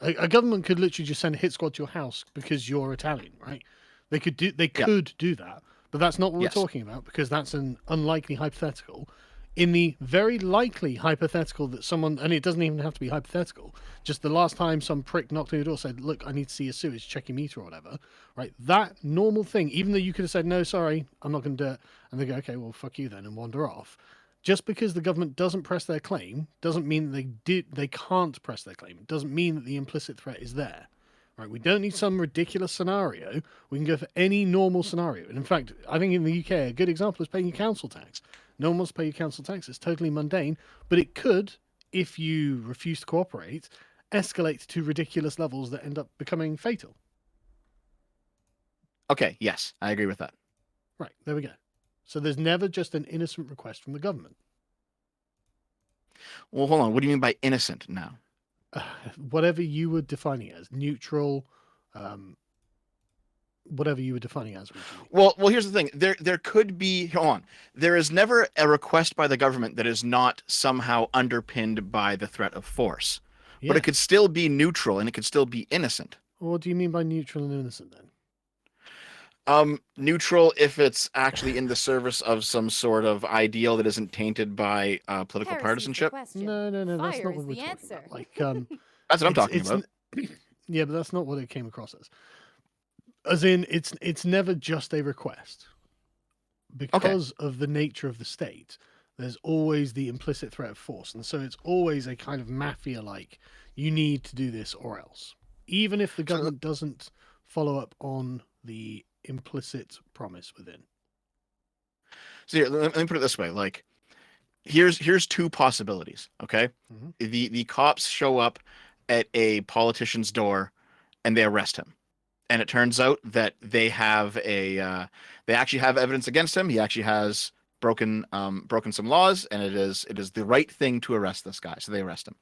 A government could literally just send a hit squad to your house because you're Italian, right? They could do that, but that's not what
Yes.
we're talking about because that's an unlikely hypothetical. In the very likely hypothetical that someone, and it doesn't even have to be hypothetical, just the last time some prick knocked on your door said, "Look, I need to see your sewage, check your meter or whatever," right? That normal thing, even though you could have said, "No, sorry, I'm not going to do it," and they go, "Okay, well, fuck you then," and wander off. Just because the government doesn't press their claim doesn't mean they can't press their claim. It doesn't mean that the implicit threat is there. Right? We don't need some ridiculous scenario. We can go for any normal scenario. And in fact, I think in the UK, a good example is paying your council tax. No one wants to pay your council tax. It's totally mundane, but it could, if you refuse to cooperate, escalate to ridiculous levels that end up becoming fatal.
Okay, yes, I agree with that.
Right, there we go. So there's never just an innocent request from the government.
Well, hold on. What do you mean by innocent now?
Whatever you were defining it as, neutral, whatever you were defining as originally.
Well, here's the thing. There could be. Hold on. There is never a request by the government that is not somehow underpinned by the threat of force. But
Yeah.
it could still be neutral and it could still be innocent.
What do you mean by neutral and innocent then?
Neutral if it's actually in the service of some sort of ideal that isn't tainted by political
Heresy's the
partisanship.
question.
No, that's
Fire
not
is
what we're
the
talking
answer.
about. Like,
That's what I'm talking about.
Yeah, but that's not what it came across as. As in, it's never just a request. Because of the nature of the state, there's always the implicit threat of force, and so it's always a kind of mafia-like. You need to do this or else, even if the government doesn't follow up on the implicit promise within.
So here, let me put it this way. Like, here's two possibilities. Okay,
Mhm.
the cops show up at a politician's door and they arrest him, and it turns out that they actually have evidence against him. He actually has broken some laws, and it is the right thing to arrest this guy. So they arrest him.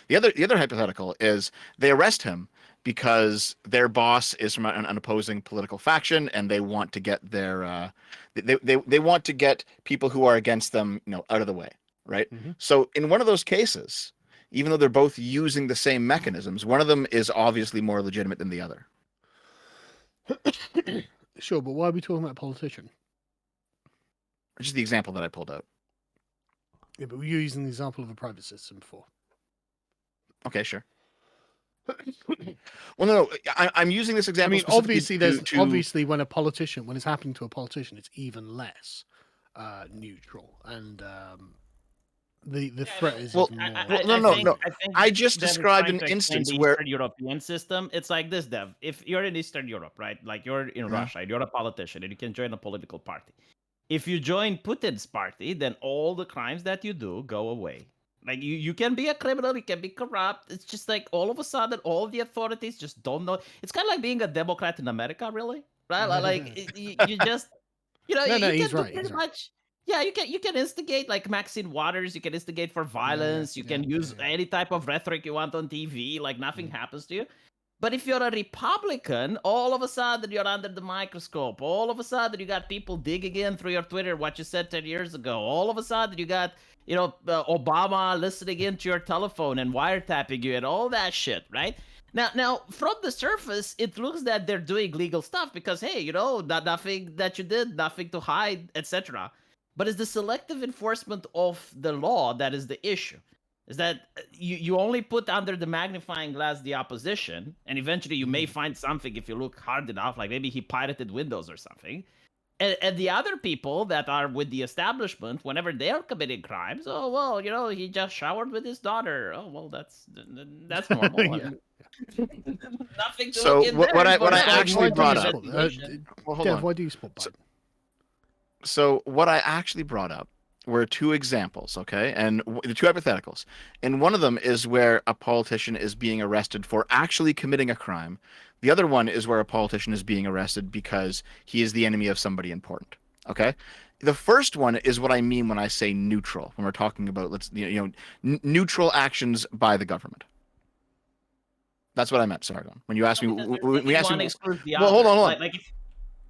The other hypothetical is they arrest him because their boss is from an opposing political faction, and they want to get their they want to get people who are against them, out of the way, right?
Mhm.
So in one of those cases, even though they're both using the same mechanisms, one of them is obviously more legitimate than the other.
Sure, but why are we talking about a politician?
Which is the example that I pulled out.
Yeah, but you're using the example of a private citizen before.
Okay, sure. Well, no, I'm using this
I
example.
mean,
specifically
obviously, there's
to-
obviously when it's happening to a politician, it's even less neutral, and the threat is
Well,
even more.
no.
I think
I just
Dev is
described
trying
an
to explain
instance
the
where-
Eastern European system. It's like this, Dev. If you're in Eastern Europe, right? Like you're in Russia, you're a politician, and you can join a political party. If you join Putin's party, then all the crimes that you do go away. Like you can be a criminal, you can be corrupt. It's just like all of a sudden, all the authorities just don't know. It's kind of like being a Democrat in America, really, right? Like you just,
No,
you
he's
can do
right,
pretty
he's right.
much. Yeah, you can instigate like Maxine Waters. You can instigate for violence. You can use any type of rhetoric you want on TV. Like nothing happens to you. But if you're a Republican, all of a sudden you're under the microscope. All of a sudden you got people digging in through your Twitter what you said 10 years ago. All of a sudden you got, Obama listening into your telephone and wiretapping you and all that shit, right? Now, from the surface, it looks that they're doing legal stuff because, hey, nothing that you did, nothing to hide, etc. But it's the selective enforcement of the law that is the issue. Is that you only put under the magnifying glass the opposition, and eventually you may find something if you look hard enough, like maybe he pirated Windows or something. And the other people that are with the establishment, whenever they're committing crimes, oh, well, he just showered with his daughter. Oh, well, that's normal.
Yeah.
Nothing to
So
look in
what
there
I
for that.
actually
Why do
brought
you
up-
support-
Investigation.
Well, hold
Dev,
on.
why do you support Biden?
So what I actually brought up were two examples, okay, and the two hypotheticals. And one of them is where a politician is being arrested for actually committing a crime. The other one is where a politician is being arrested because he is the enemy of somebody important. Okay. The first one is what I mean when I say neutral. When we're talking about neutral actions by the government. That's what I meant, Sargon. When you asked me, when you asked
One
me,
excludes the
well, hold
other.
on.
Like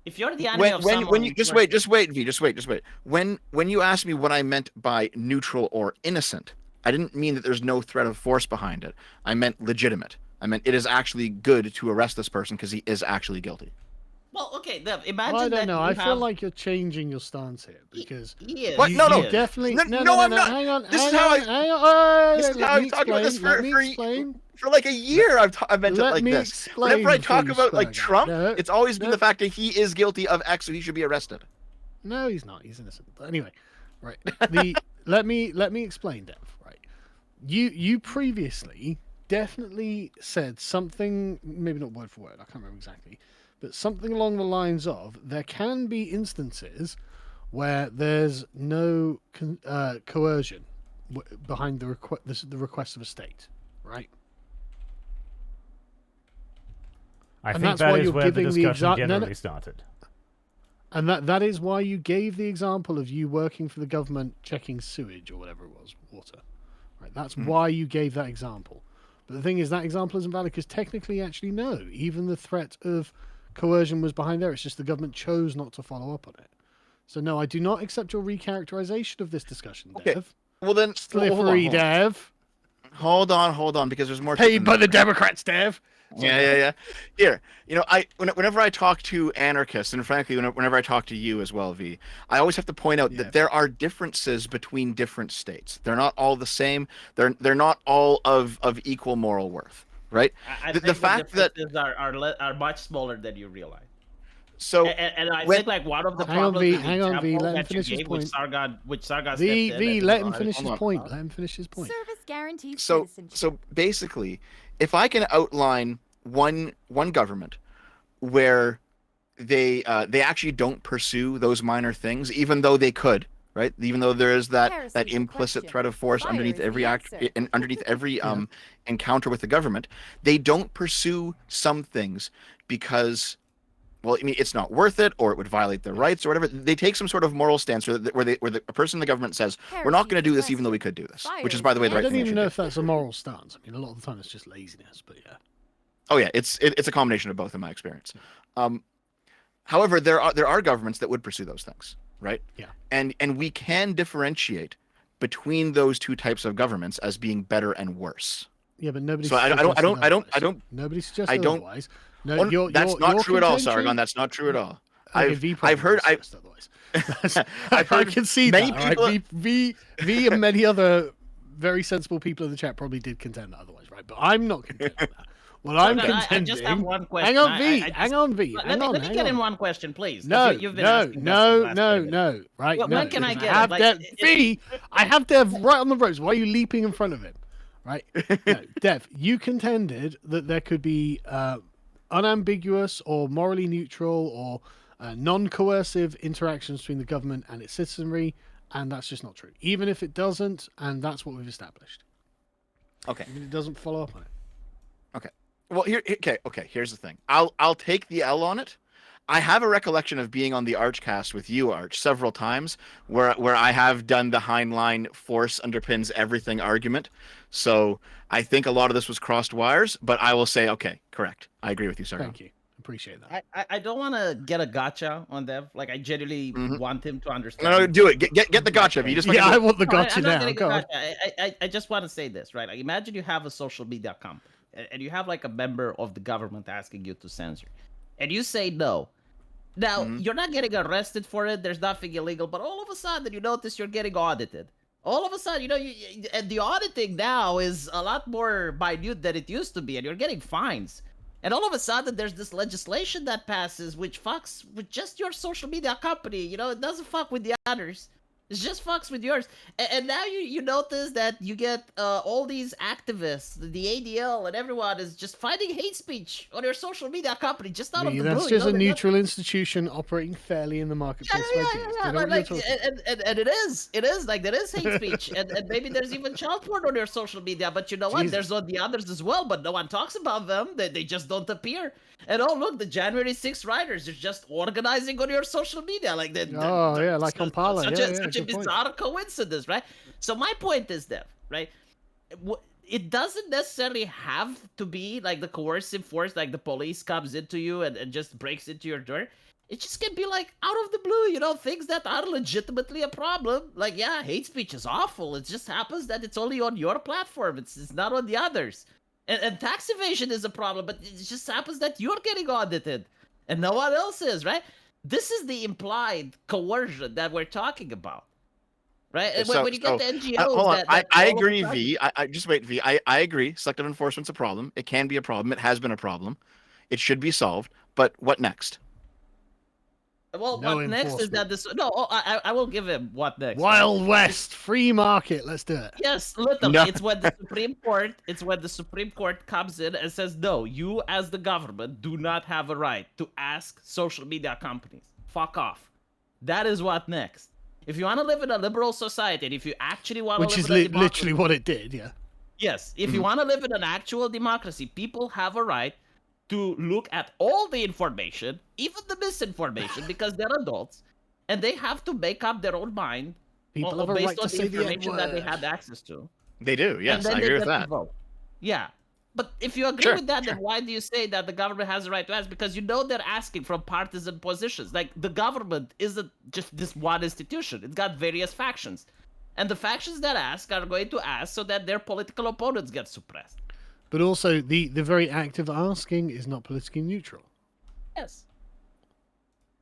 if you're the enemy of someone,
when you just wait, V, just wait. When you asked me what I meant by neutral or innocent, I didn't mean that there's no threat of force behind it. I meant legitimate. I meant it is actually good to arrest this person because he is actually guilty.
Well, okay, Dev, imagine
I
that
don't know.
you
I
have...
feel like you're changing your stance here because
He is.
What?
you,
No,
you
no.
definitely
No,
no,
I'm not.
Hang on,
This
hang
is how
on,
I-
hang on.
This is
Let
how
me
I've talked about this
explain, let me
for
explain.
for like a year. I've meant it
Let
like
me
this.
explain,
Whenever I talk
please,
about like
Sargon.
Trump,
No,
it's always been
no.
the fact that he is guilty of X, so he should be arrested.
No, he's not. He's innocent. But anyway, right. Let me explain, Dev. Right. You previously definitely said something, maybe not word for word. I can't remember exactly, but something along the lines of there can be instances where there's no coercion behind the request of a state, right?
I
And
think
that's
that
why
is
you're
where the
giving the
discussion
no, no.
generally started.
And that is why you gave the example of you working for the government checking sewage or whatever it was, water. Right. That's why you gave that example. But the thing is, that example isn't valid because technically, actually, no. Even the threat of coercion was behind there. It's just the government chose not to follow up on it. So no, I do not accept your recharacterization of this discussion,
Okay.
Dev.
Well then,
Slippery Dev.
Hold on, because there's more. to it
Paid
than
by
that.
the Democrats, Dev.
Yeah. Here, whenever I talk to anarchists, and frankly, whenever I talk to you as well, V, I always have to point out
Yeah.
that there are differences between different states. They're not all the same. They're not all of equal moral worth, right?
I
The
think
fact
the
that
differences are much smaller than you realize.
so
And I
when-
think like one of the
Hang on,
problems
V,
with the
hang on, V,
example
let him
that you
finish his
gave,
point.
which Sargon
V,
stepped in
V,
and
let
didn't
him
know
finish
how
his
to
point.
talk.
Let him finish his point.
Service guarantees
so
citizenship.
so basically, if I can outline one government where they actually don't pursue those minor things, even though they could, right? Even though there is that
Here's
that
the
implicit
question.
threat of force
Fire
underneath
is
every
the
act,
answer.
underneath every
Yeah.
encounter with the government, they don't pursue some things because, well, I mean, it's not worth it, or it would violate their rights, or whatever. They take some sort of moral stance where a person in the government says, "We're not going to do this, even though we could do this," which is, by the way, the
I
right
don't
thing.
even
they
know
should
if that's a moral stance. I mean, a lot of the time it's just laziness, but yeah.
do. Oh yeah, it's a combination of both in my experience. However, there are governments that would pursue those things, right?
Yeah.
And we can differentiate between those two types of governments as being better and worse.
Yeah, but nobody.
So I don't.
Nobody suggested
don't-
otherwise. No,
That's not true at all,
contention-
Sargon. That's not true at all.
Okay, V probably
I've heard
would suggest otherwise.
I've
I
heard
can see
many
that. All right? V and many other very sensible people in the chat probably did contend that otherwise, right? But I'm not contending that. What I'm
I
contending.
just have one question.
Hang on, V.
I just-
hang on, V.
Let me get in one question, please. 'cause
No,
you've been
no,
asking this for the last 30 minutes.
no. Right?
Well,
no.
when can I
because
get it?
have
Like,
Dev,
it-
V, I have Dev right on the ropes. Why are you leaping in front of him? Right? No, Dev, you contended that there could be unambiguous or morally neutral or non-coercive interactions between the government and its citizenry, and that's just not true. Even if it doesn't, and that's what we've established.
Okay.
Even if it doesn't follow up on it.
Well, here's the thing. I'll take the L on it. I have a recollection of being on the Archcast with you, Arch, several times, where I have done the Heinlein force underpins everything argument. So I think a lot of this was crossed wires, but I will say, okay, correct. I agree with you, Sargon.
Thank you. Appreciate that.
I don't want to get a gotcha on Dev. Like I genuinely
Mhm.
want him to understand.
No, do it. Get the gotcha. You just
Yeah,
fucking
I
do it.
want the
No,
gotcha
I'm not
now.
getting a
Go on.
gotcha. I just want to say this, right? Like, imagine you have a social media company and you have like a member of the government asking you to censor, and you say no. Now
Mhm.
you're not getting arrested for it. There's nothing illegal, but all of a sudden you notice you're getting audited. All of a sudden, and the auditing now is a lot more minute than it used to be, and you're getting fines. And all of a sudden, there's this legislation that passes which fucks with just your social media company. It doesn't fuck with the others. It just fucks with yours. And now you notice that you get all these activists, the ADL, and everyone is just fighting hate speech on your social media company just out of the
That's
blue.
just a
They're not-
neutral institution operating fairly in the marketplace.
yeah.
They know what you're
Like,
talking
and it is like there is hate speech, and maybe there's even child porn on your social media. But you know what?
Jesus.
There's on the others as well, but no one talks about them. They just don't appear. And oh look, the January 6th riders are just organizing on your social media, like that.
Oh, yeah, like on Parler.
Such
Yeah,
a
yeah,
such a
good point.
bizarre coincidence, right? So my point is that, right? It doesn't necessarily have to be like the coercive force, like the police comes into you and just breaks into your door. It just can be like out of the blue, things that are legitimately a problem. Like, yeah, hate speech is awful. It just happens that it's only on your platform. It's not on the others. And tax evasion is a problem, but it just happens that you're getting audited and no one else is, right? This is the implied coercion that we're talking about. Right? And
So-
when you get the NGOs,
Hold on.
that
I
all of a
agree,
sudden-
V. I just wait, V. I agree. Selective enforcement's a problem. It can be a problem. It has been a problem. It should be solved. But what next?
Well,
No
what next is that this? No, I will give him what next.
Wild West, free market. Let's do it.
Yes, literally,
No.
it's when the Supreme Court. It's when the Supreme Court comes in and says, "No, you as the government do not have a right to ask social media companies. Fuck off." That is what next. If you want to live in a liberal society, and if you actually want to
Which
live
is
in a democracy,
literally what it did. Yeah.
yes, if you want to live in an actual democracy, people have a right to look at all the information, even the misinformation, because they're adults, and they have to make up their own mind
People have a
based
right
on
to
the
say the
information that they
N-word.
had access to.
They do.
And
Yes,
then
I
they
agree with
get to
that.
vote. Yeah. But if you agree
Sure,
with that, then why do you say that the government has the right to ask? Because you know they're asking from partisan positions. Like, the government isn't just this one institution. It's got various factions. And the factions that ask are going to ask so that their political opponents get suppressed.
But also, the very act of asking is not politically neutral.
Yes.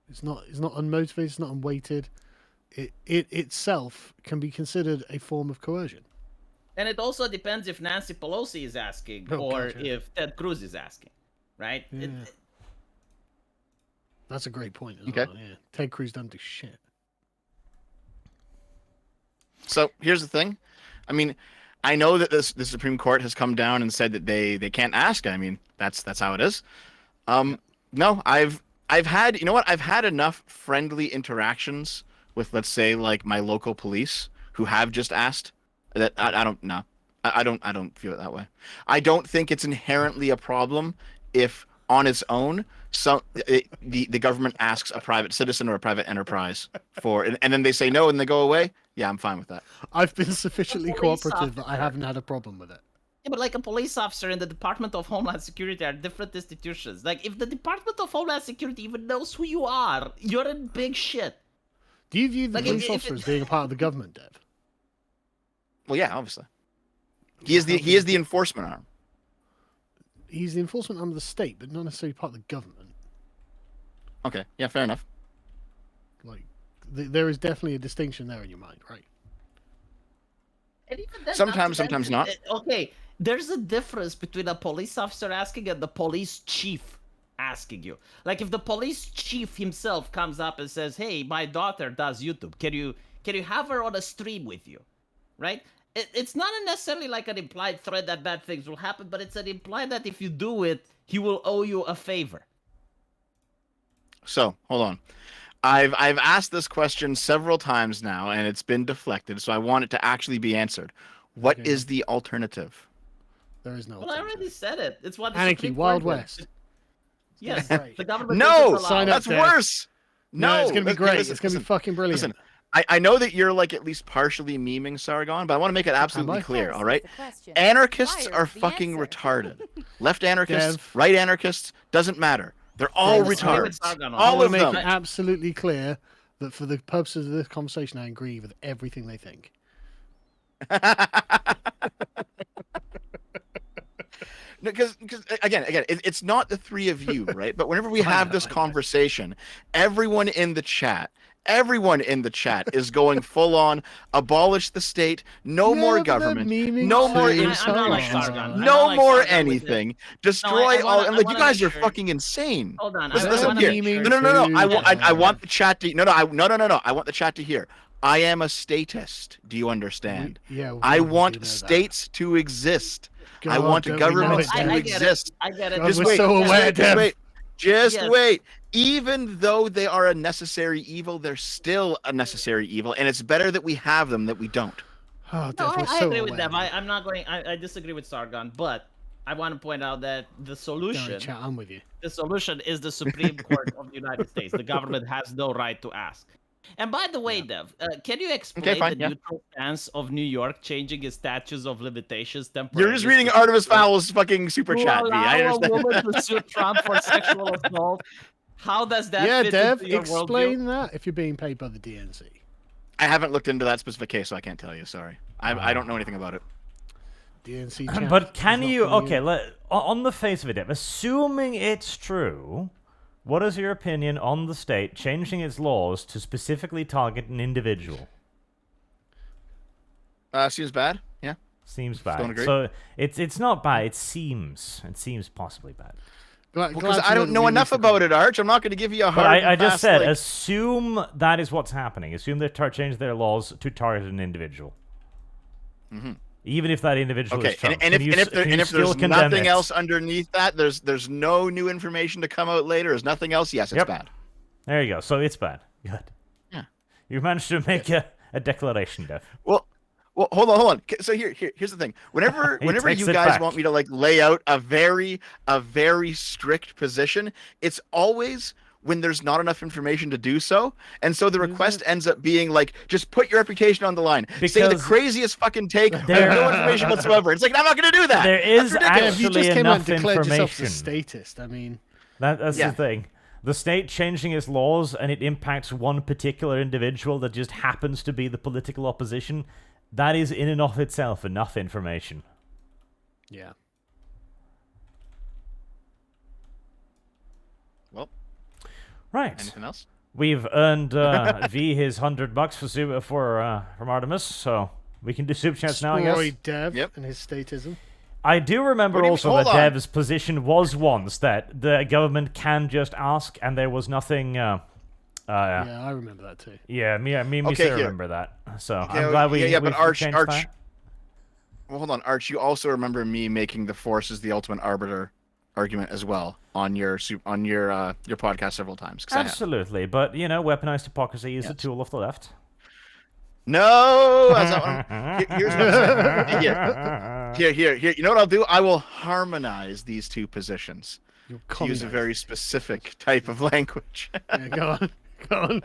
It's not unmotivated. It's not unweighted. It itself can be considered a form of coercion.
And it also depends if Nancy Pelosi is asking
Oh,
or
gotcha.
if Ted Cruz is asking, right?
Yeah. That's a great point as
Okay.
well. Yeah, Ted Cruz doesn't do shit.
So here's the thing. I mean, I know that the Supreme Court has come down and said that they can't ask. I mean, that's how it is. No, I've had, you know what? I've had enough friendly interactions with, let's say, like my local police who have just asked that I don't know. I don't feel it that way. I don't think it's inherently a problem if on its own the government asks a private citizen or a private enterprise for and then they say no and they go away. Yeah, I'm fine with that.
I've been sufficiently
police
cooperative that I
officer.
haven't had a problem with it.
Yeah, but like a police officer in the Department of Homeland Security are different institutions. Like, if the Department of Homeland Security even knows who you are, you're in big shit.
Do you view the
Like,
police
if
officer
it-
as being a part of the government, Dev?
Well, yeah, obviously. He is the enforcement arm.
He's the enforcement arm of the state, but not necessarily part of the government.
Okay, yeah, fair enough.
Like, there is definitely a distinction there in your mind, right?
And even then,
Sometimes,
to
sometimes
mention- Okay, there's a difference between a police officer asking and the police chief asking you. Like, if the police chief himself comes up and says, "Hey, my daughter does YouTube. Can you have her on a stream with you?" Right? It's not necessarily like an implied threat that bad things will happen, but it's an implied that if you do it, he will owe you a favor.
So hold on. I've asked this question several times now, and it's been deflected. So I want it to actually be answered. What
Okay.
is the alternative?
There is no.
Well, I already
alternative.
said it. It's what the
Anarchy,
Supreme
Wild
Court did.
West.
Yes,
Great.
the government
No,
doesn't allow
Sign
it.
up,
That's
Dave.
worse. No,
It's gonna be
listen,
great.
listen,
It's gonna be
listen,
fucking brilliant.
Listen, I know that you're like at least partially memeing Sargon, but I want to make it absolutely
I?
clear.
Heresy's
All right,
the question.
anarchists
Fire
are
is the
fucking
answer.
retarded. Left anarchists,
Dev.
right anarchists, doesn't matter. They're all
Dev,
I agree with
retards.
Sargon on
I
All
want
of
to make
them.
it absolutely clear that for the purposes of this conversation, I agree with everything they think.
Because again, it's not the three of you, right? But whenever we
I
have
know,
this
I know.
conversation, everyone in the chat is going full on abolish the state, no
Yeah,
more
but they're
government,
memeing
no more
too,
I'm not like
institutions,
Sargon. I'm
no
not like
more
Sargon with
anything, destroy
I
all.
wanna-
And
I
like, you
wanna
guys
make
are
sure-
fucking insane.
Hold on.
Listen,
I
listen
wanna
here.
make sure-
No. I
too,
want the chat to. No. I want the chat to hear. I am a statist. Do you understand?
Yeah,
I
we do
want
know that.
states to exist. I
God,
want
don't we know
governments
it,
to
Dev?
I get it.
exist.
I get it.
God,
Just
we're
wait.
so
just
aware,
wait,
Dev.
Just
Yes.
wait. Even though they are a necessary evil, they're still a necessary evil, and it's better that we have them than we don't.
Oh,
No,
Dev, we're
I
so
agree with
aware.
them. I'm not going. I disagree with Sargon, but I want to point out that the
Sorry,
solution,
chat, I'm with you.
the solution is the Supreme Court of the United States. The government has no right to ask. And by the way, Dev, can you explain
fine,
the
yeah.
neutral stance of New York changing its statutes of limitations temporarily?
You're just reading Artemis Foul's fucking super
to
chat, V. I
allow a
understand.
woman to sue Trump for sexual assault. How does that
Yeah,
fit
Dev,
into your
explain
worldview?
that if you're being paid by the DNC.
I haven't looked into that specific case, so I can't tell you. Sorry, I don't know anything about it.
DNC chat
But
is
can
not
you?
coming
Okay,
in.
on the face of it, Dev, assuming it's true, what is your opinion on the state changing its laws to specifically target an individual?
Seems bad. Yeah.
Seems
Don't
bad.
agree.
So it's not bad. It seems possibly bad.
Because I don't know enough about it, Arch. I'm not going to give you a
But
hard.
I
and
just
fast,
said,
like-
assume that is what's happening. Assume they change their laws to target an individual. Even if that individual
Okay,
is Trump.
and if
Can you
there's
still condemn
nothing
it?
else underneath that, there's no new information to come out later. There's nothing else. Yes, it's
Yep.
bad.
There you go. So it's bad. Good.
Yeah.
You managed to make a declaration, Dev.
Well, hold on. So here's the thing. Whenever
He takes
you
it
guys
back.
want me to like lay out a very strict position, it's always when there's not enough information to do so. And so the
What is
request
it?
ends up being like, just put your reputation on the line. Say the
Because
craziest fucking take with
there-
no information whatsoever. It's like, I'm not going to do that.
There is
That's ridiculous.
Yeah, if you
actually
just came out
enough
and declared yourself as a
information.
statist, I mean,
That's
Yeah.
the thing. The state changing its laws and it impacts one particular individual that just happens to be the political opposition, that is in and of itself enough information.
yeah.
Well,
Right.
anything else?
We've earned V his $100 from Artemis, so we can do super chats now, I guess.
Destroy Dev
Yep.
and his statism.
I do remember
What do you
also
mean?
that
Hold on.
Dev's position was once that the government can just ask, and there was nothing.
Yeah, I remember that too.
Yeah, me,
Okay,
Sarah
here.
remember that. So
Okay,
I'm glad we.
yeah, but
we've
Arch,
changed that.
well, hold on, Arch. You also remember me making the Force is the ultimate arbiter argument as well on your podcast several times. 'Cause I have.
Absolutely, but you know, weaponized hypocrisy is a
Yes.
tool of the left.
No, that's not what here's what I'm saying. Here. You know what I'll do? I will harmonize these two positions
You're
to use a very specific type of language.
Yeah, go on. Go on.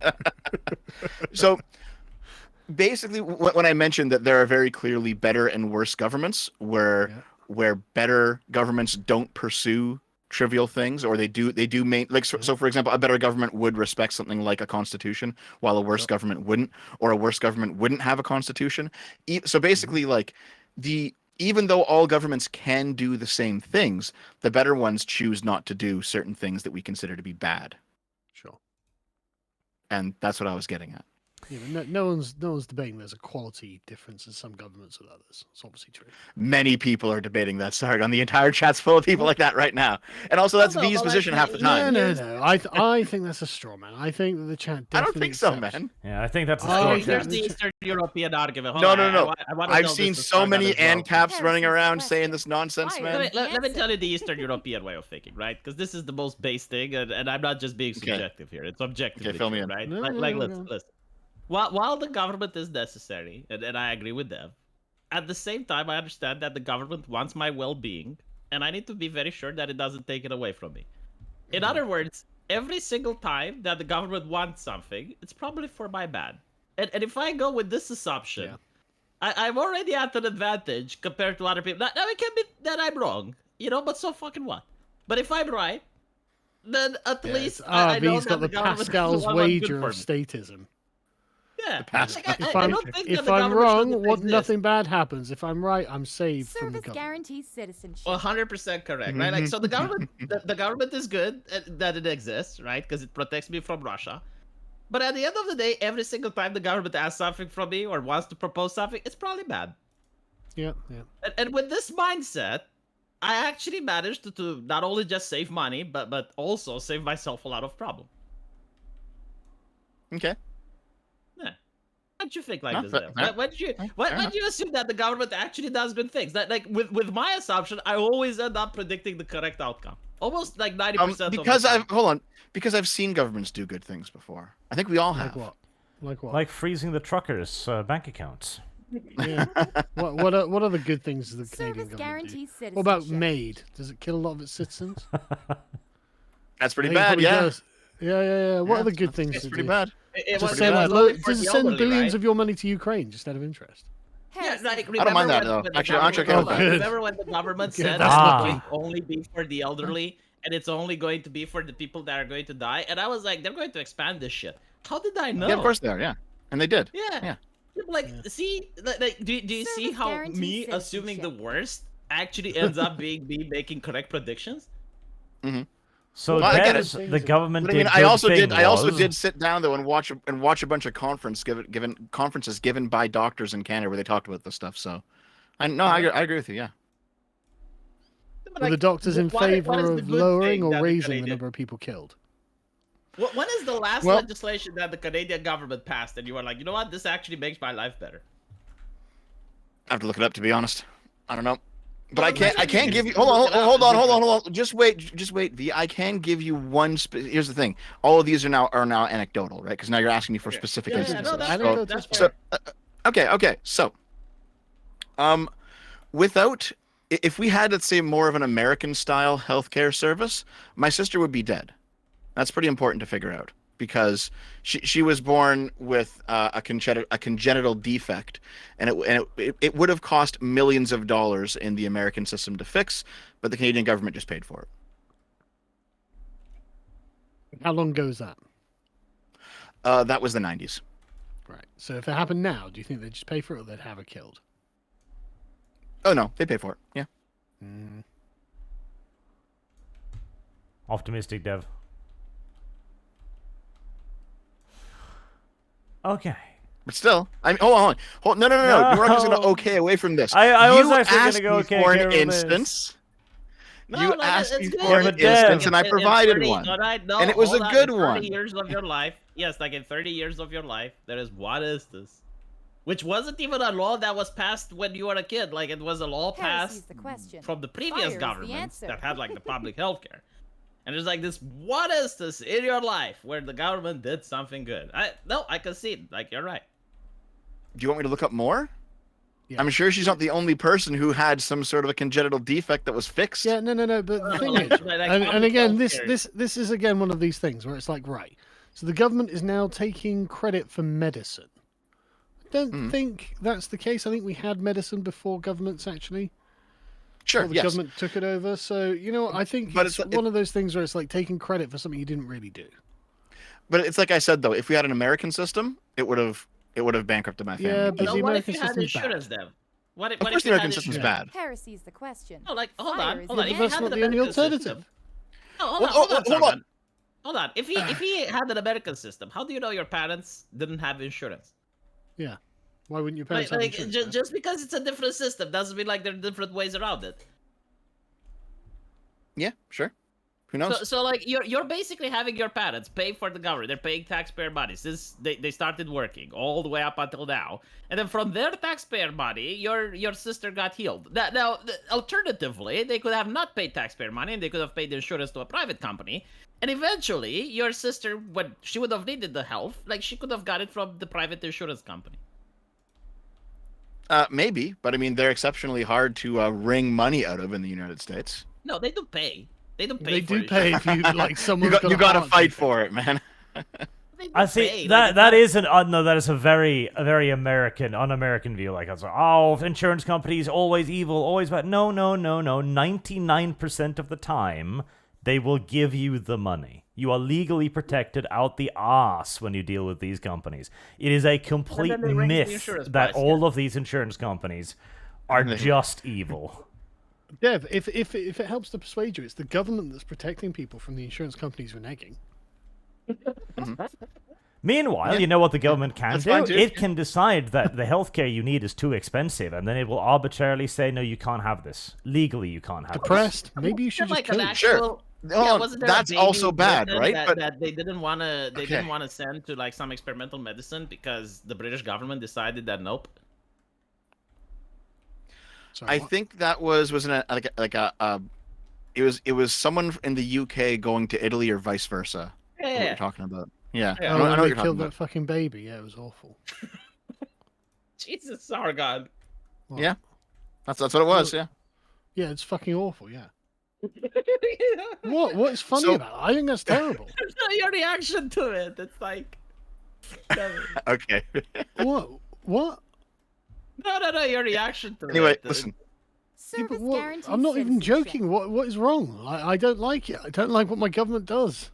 So basically, when I mentioned that there are very clearly better and worse governments, where better governments don't pursue trivial things, or they do like so for example, a better government would respect something like a constitution, while a worse government wouldn't, or a worse government wouldn't have a constitution. So basically, like even though all governments can do the same things, the better ones choose not to do certain things that we consider to be bad.
Sure.
And that's what I was getting at.
Yeah, but no one's debating there's a quality difference in some governments with others. It's obviously true.
Many people are debating that, Sargon. The entire chat's full of people like that right now. And also, that's
No,
V's
but
position half the
no,
time.
No. I think that's a straw man. I think that the chat.
I don't
definitely
think so,
accepts-
man.
Yeah, I think that's a
Oh,
straw
yeah.
Here's
chat.
the Eastern European argument. Hold
No,
on,
no.
I wanna
I've
know
seen
this to
so
Sargon
many
as well.
ANCAPs running
Here's the
around
question.
saying this nonsense,
Why?
man.
Let me tell you the Eastern European way of thinking, right? Because this is the most base thing, and I'm not just being
Okay.
subjective here. It's objective,
Okay, fill me in.
right?
No,
Like,
no,
listen,
no.
listen. While the government is necessary, and I agree with them, at the same time, I understand that the government wants my well-being, and I need to be very sure that it doesn't take it away from me. In other words, every single time that the government wants something, it's probably for my bad. And if I go with this assumption,
Yeah.
I'm already at an advantage compared to other people. Now it can be that I'm wrong, but so fucking what? But if I'm right, then at least I know
V's
that
got
the
the
government is
Pascal's
the one good
wager
for
of
me.
statism.
Yeah.
Pas-
Like,
If
I
I'm
don't think that
if
the
I'm
government
wrong,
shouldn't
what
exist.
nothing bad happens. If I'm right, I'm saved from the
Service
government.
guarantees citizenship.
100% correct, right? Like, so the government, the government is good that it exists, right? Because it protects me from Russia. But at the end of the day, every single time the government asks something from me or wants to propose something, it's probably bad.
Yeah.
And with this mindset, I actually managed to not only just save money, but also save myself a lot of problem.
Okay.
Yeah. Why'd you think like
No,
this,
fair-
Dev?
fair-
Why'd you
fair
why'd
enough.
you assume that the government actually does good things? That like with my assumption, I always end up predicting the correct outcome. Almost like 90%
Because
of the time.
because I've seen governments do good things before. I think we all have.
Like what? Like what?
Like freezing the truckers' bank accounts.
Yeah. what are the good things the Canadian
Service
government do?
guarantees citizenship.
What about MAID? Does it kill a lot of its citizens?
That's
I
pretty
think it
bad.
probably
Yeah.
does. Yeah. What
Yeah,
are the good
it's-
things
It's
to
pretty
do?
bad.
It
Just
was-
send,
it was only for
just
the
send
elderly,
billions
right?
of your money to Ukraine just out of interest.
Heresy.
Yeah, like,
I don't mind
remember
that, though.
when the
Actually, I'm
government-
okay with that.
Remember when the government
Good,
said
that's
that
lucky.
it's going to only be for the elderly and it's only going to be for the people that are going to die? And I was like, they're going to expand this shit. How did I know?
Yeah, of course they are. Yeah, and they did.
Yeah.
Yeah.
Like, see, like, do you see
Service
how
guarantees
me assuming the
citizenship.
worst actually ends up being me making correct predictions?
So
Well, I get
there's
it.
the government.
But I mean,
did
I
good
also
thing
did. I also
was-
did sit down though and watch a bunch of conferences given by doctors in Canada where they talked about this stuff. So, I agree with you. Yeah.
But,
Were the
like,
doctors in
what is
favor
the
of
good
lowering
thing
or
that the
raising the
Canadian-
number of people killed?
When is the last
Well-
legislation that the Canadian government passed and you were like, you know what, this actually makes my life better?
I have to look it up to be honest. I don't know. But
Well,
I can't
that's what you
give
do.
you. Hold on,
Look it up
hold on,
and
hold on,
look
hold on. Just wait, V. I can give you one. Here's the thing. All of these are now anecdotal, right? Because now you're asking me for specific
Yeah,
instances.
no, that's
Anecdotes
fair.
is
That's
fine.
fair.
Okay. So, if we had, let's say, more of an American style healthcare service, my sister would be dead. That's pretty important to figure out because she was born with a congenital defect, and it would have cost millions of dollars in the American system to fix, but the Canadian government just paid for it.
How long ago was that?
That was the 90s.
Right. So if it happened now, do you think they'd just pay for it or they'd have her killed?
Oh no, they pay for it. Yeah.
Mm.
Optimistic, Dev. Okay.
But still, I mean, hold on. No. We're not just going to
No.
okay away from this.
I was
You
actually going
asked
to go
me
okay
for
away
an
from this.
instance.
No,
You
like,
asked
it's
me
good.
for an
It's good.
instance, and I
In
provided
30
one.
all right, no,
And it was
hold
a
on,
good
in
one.
30 years of your life, yes, like in 30 years of your life, there is what is this? Which wasn't even a law that was passed when you were a kid. Like, it was a law
Heresy's
passed
the question.
from the
Fire
previous
is the
government
answer.
that had, like, the public health care. And there's like this, what is this in your life where the government did something good? I can see it. Like, you're right.
Do you want me to look up more?
Yeah.
I'm sure she's not the only person who had some sort of a congenital defect that was fixed.
Yeah, no. But the thing
Like,
is,
like
and
public
again,
healthcare.
this is again one of these things where it's like, right. So the government is now taking credit for medicine. I don't think that's the case. I think we had medicine before governments actually.
Sure,
Or the
yes.
government took it over. So, you know, I think
But
it's
it's-
one of those things where it's like taking credit for something you didn't really do.
But it's like I said though, if we had an American system, it would have bankrupted my family.
Yeah, but
No,
the
what if
American
you had
system's bad.
insurance then? What
Of
if
course, the
you had
American system's
insurance?
bad.
Heresy's the question.
No, like, hold
Fire
on.
is
Hold on.
the
If
But
you
that's
had
not
an
the only
American
alternative.
system. No, hold on,
Oh,
hold
oh,
on,
hold on.
Sargon. Hold on. If he had an American system, how do you know your parents didn't have insurance?
Yeah. Why wouldn't your parents
Like,
have insurance? man?
just because it's a different system doesn't mean like there are different ways around it.
Yeah, sure. Who knows?
So like you're basically having your parents pay for the government. They're paying taxpayer money since they started working all the way up until now. And then from their taxpayer money, your sister got healed. Now, alternatively, they could have not paid taxpayer money and they could have paid insurance to a private company. And eventually, your sister, when she would have needed the help, like she could have got it from the private insurance company.
Maybe, but I mean, they're exceptionally hard to wring money out of in the United States.
No, they do pay. They don't pay.
They
for
do pay if you like
You
someone's
got you got to
heart
fight
defect.
for it, man.
They do
I see
pay,
that
like,
that
it's
is that is a very American, un-American view. Like, it's like, oh, insurance companies always evil, always bad. No. 99% of the time, they will give you the money. You are legally protected out the arse when you deal with these companies. It is a complete
they raise the
myth
insurance
that
price,
all of these insurance companies are just evil.
Dev, if it helps to persuade you, it's the government that's protecting people from the insurance companies reneging.
Meanwhile, you know what the government can
That's
do?
fine, too.
It can decide that the healthcare you need is too expensive, and then it will arbitrarily say, no, you can't have this. Legally, you can't have this.
Depressed? Maybe you should just
like
kill
an
it.
Sure.
actual.
Hold on,
wasn't there a
that's
baby
also
in
bad,
Britain
right?
That,
But
that they didn't want to. They
Okay.
didn't want to send to like some experimental medicine because the British government decided that nope.
Sorry,
I
what?
think that was it was someone in the UK going to Italy or vice versa. What
Yeah.
you're talking about? Yeah,
Yeah.
I
Oh,
know
when
what
they
you're talking
killed that
about.
fucking baby. Yeah, it was awful.
Jesus, Sargon.
What?
Yeah. That's what it was. Yeah.
Yeah, it's fucking awful. Yeah. What? What's funny
So-
about it? I think that's terrible.
Your reaction to it. It's like.
Okay.
What? What?
No. Your reaction to
Anyway,
it.
listen.
Yeah, but
Service
what?
guaranteed
I'm not even
citizenship.
joking. What is wrong? I don't like it. I don't like what my government does.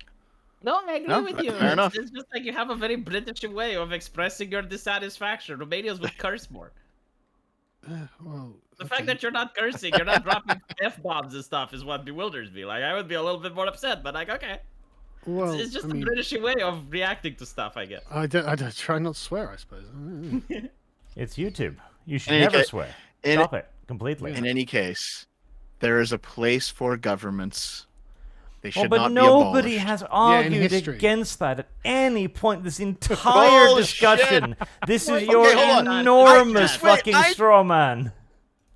No, I agree
No,
with you.
fair enough.
It's just like you have a very British way of expressing your dissatisfaction. Romanians would curse more.
Well,
The
okay.
fact that you're not cursing, you're not dropping F-bombs and stuff is what bewilders me. Like, I would be a little bit more upset, but like, okay.
Well,
It's just
I
a
mean,
British way of reacting to stuff, I guess.
I don't try not to swear. I suppose.
It's YouTube. You should
In any
never
ca-
swear.
in-
Stop it completely.
In any case, there is a place for governments. They should
but
not
nobody
be abolished.
has
in
argued
history.
against that at any point. This entire
Bullshit.
discussion. This is
Okay,
your
hold on.
enormous
Just
wait,
fucking
I-
straw man.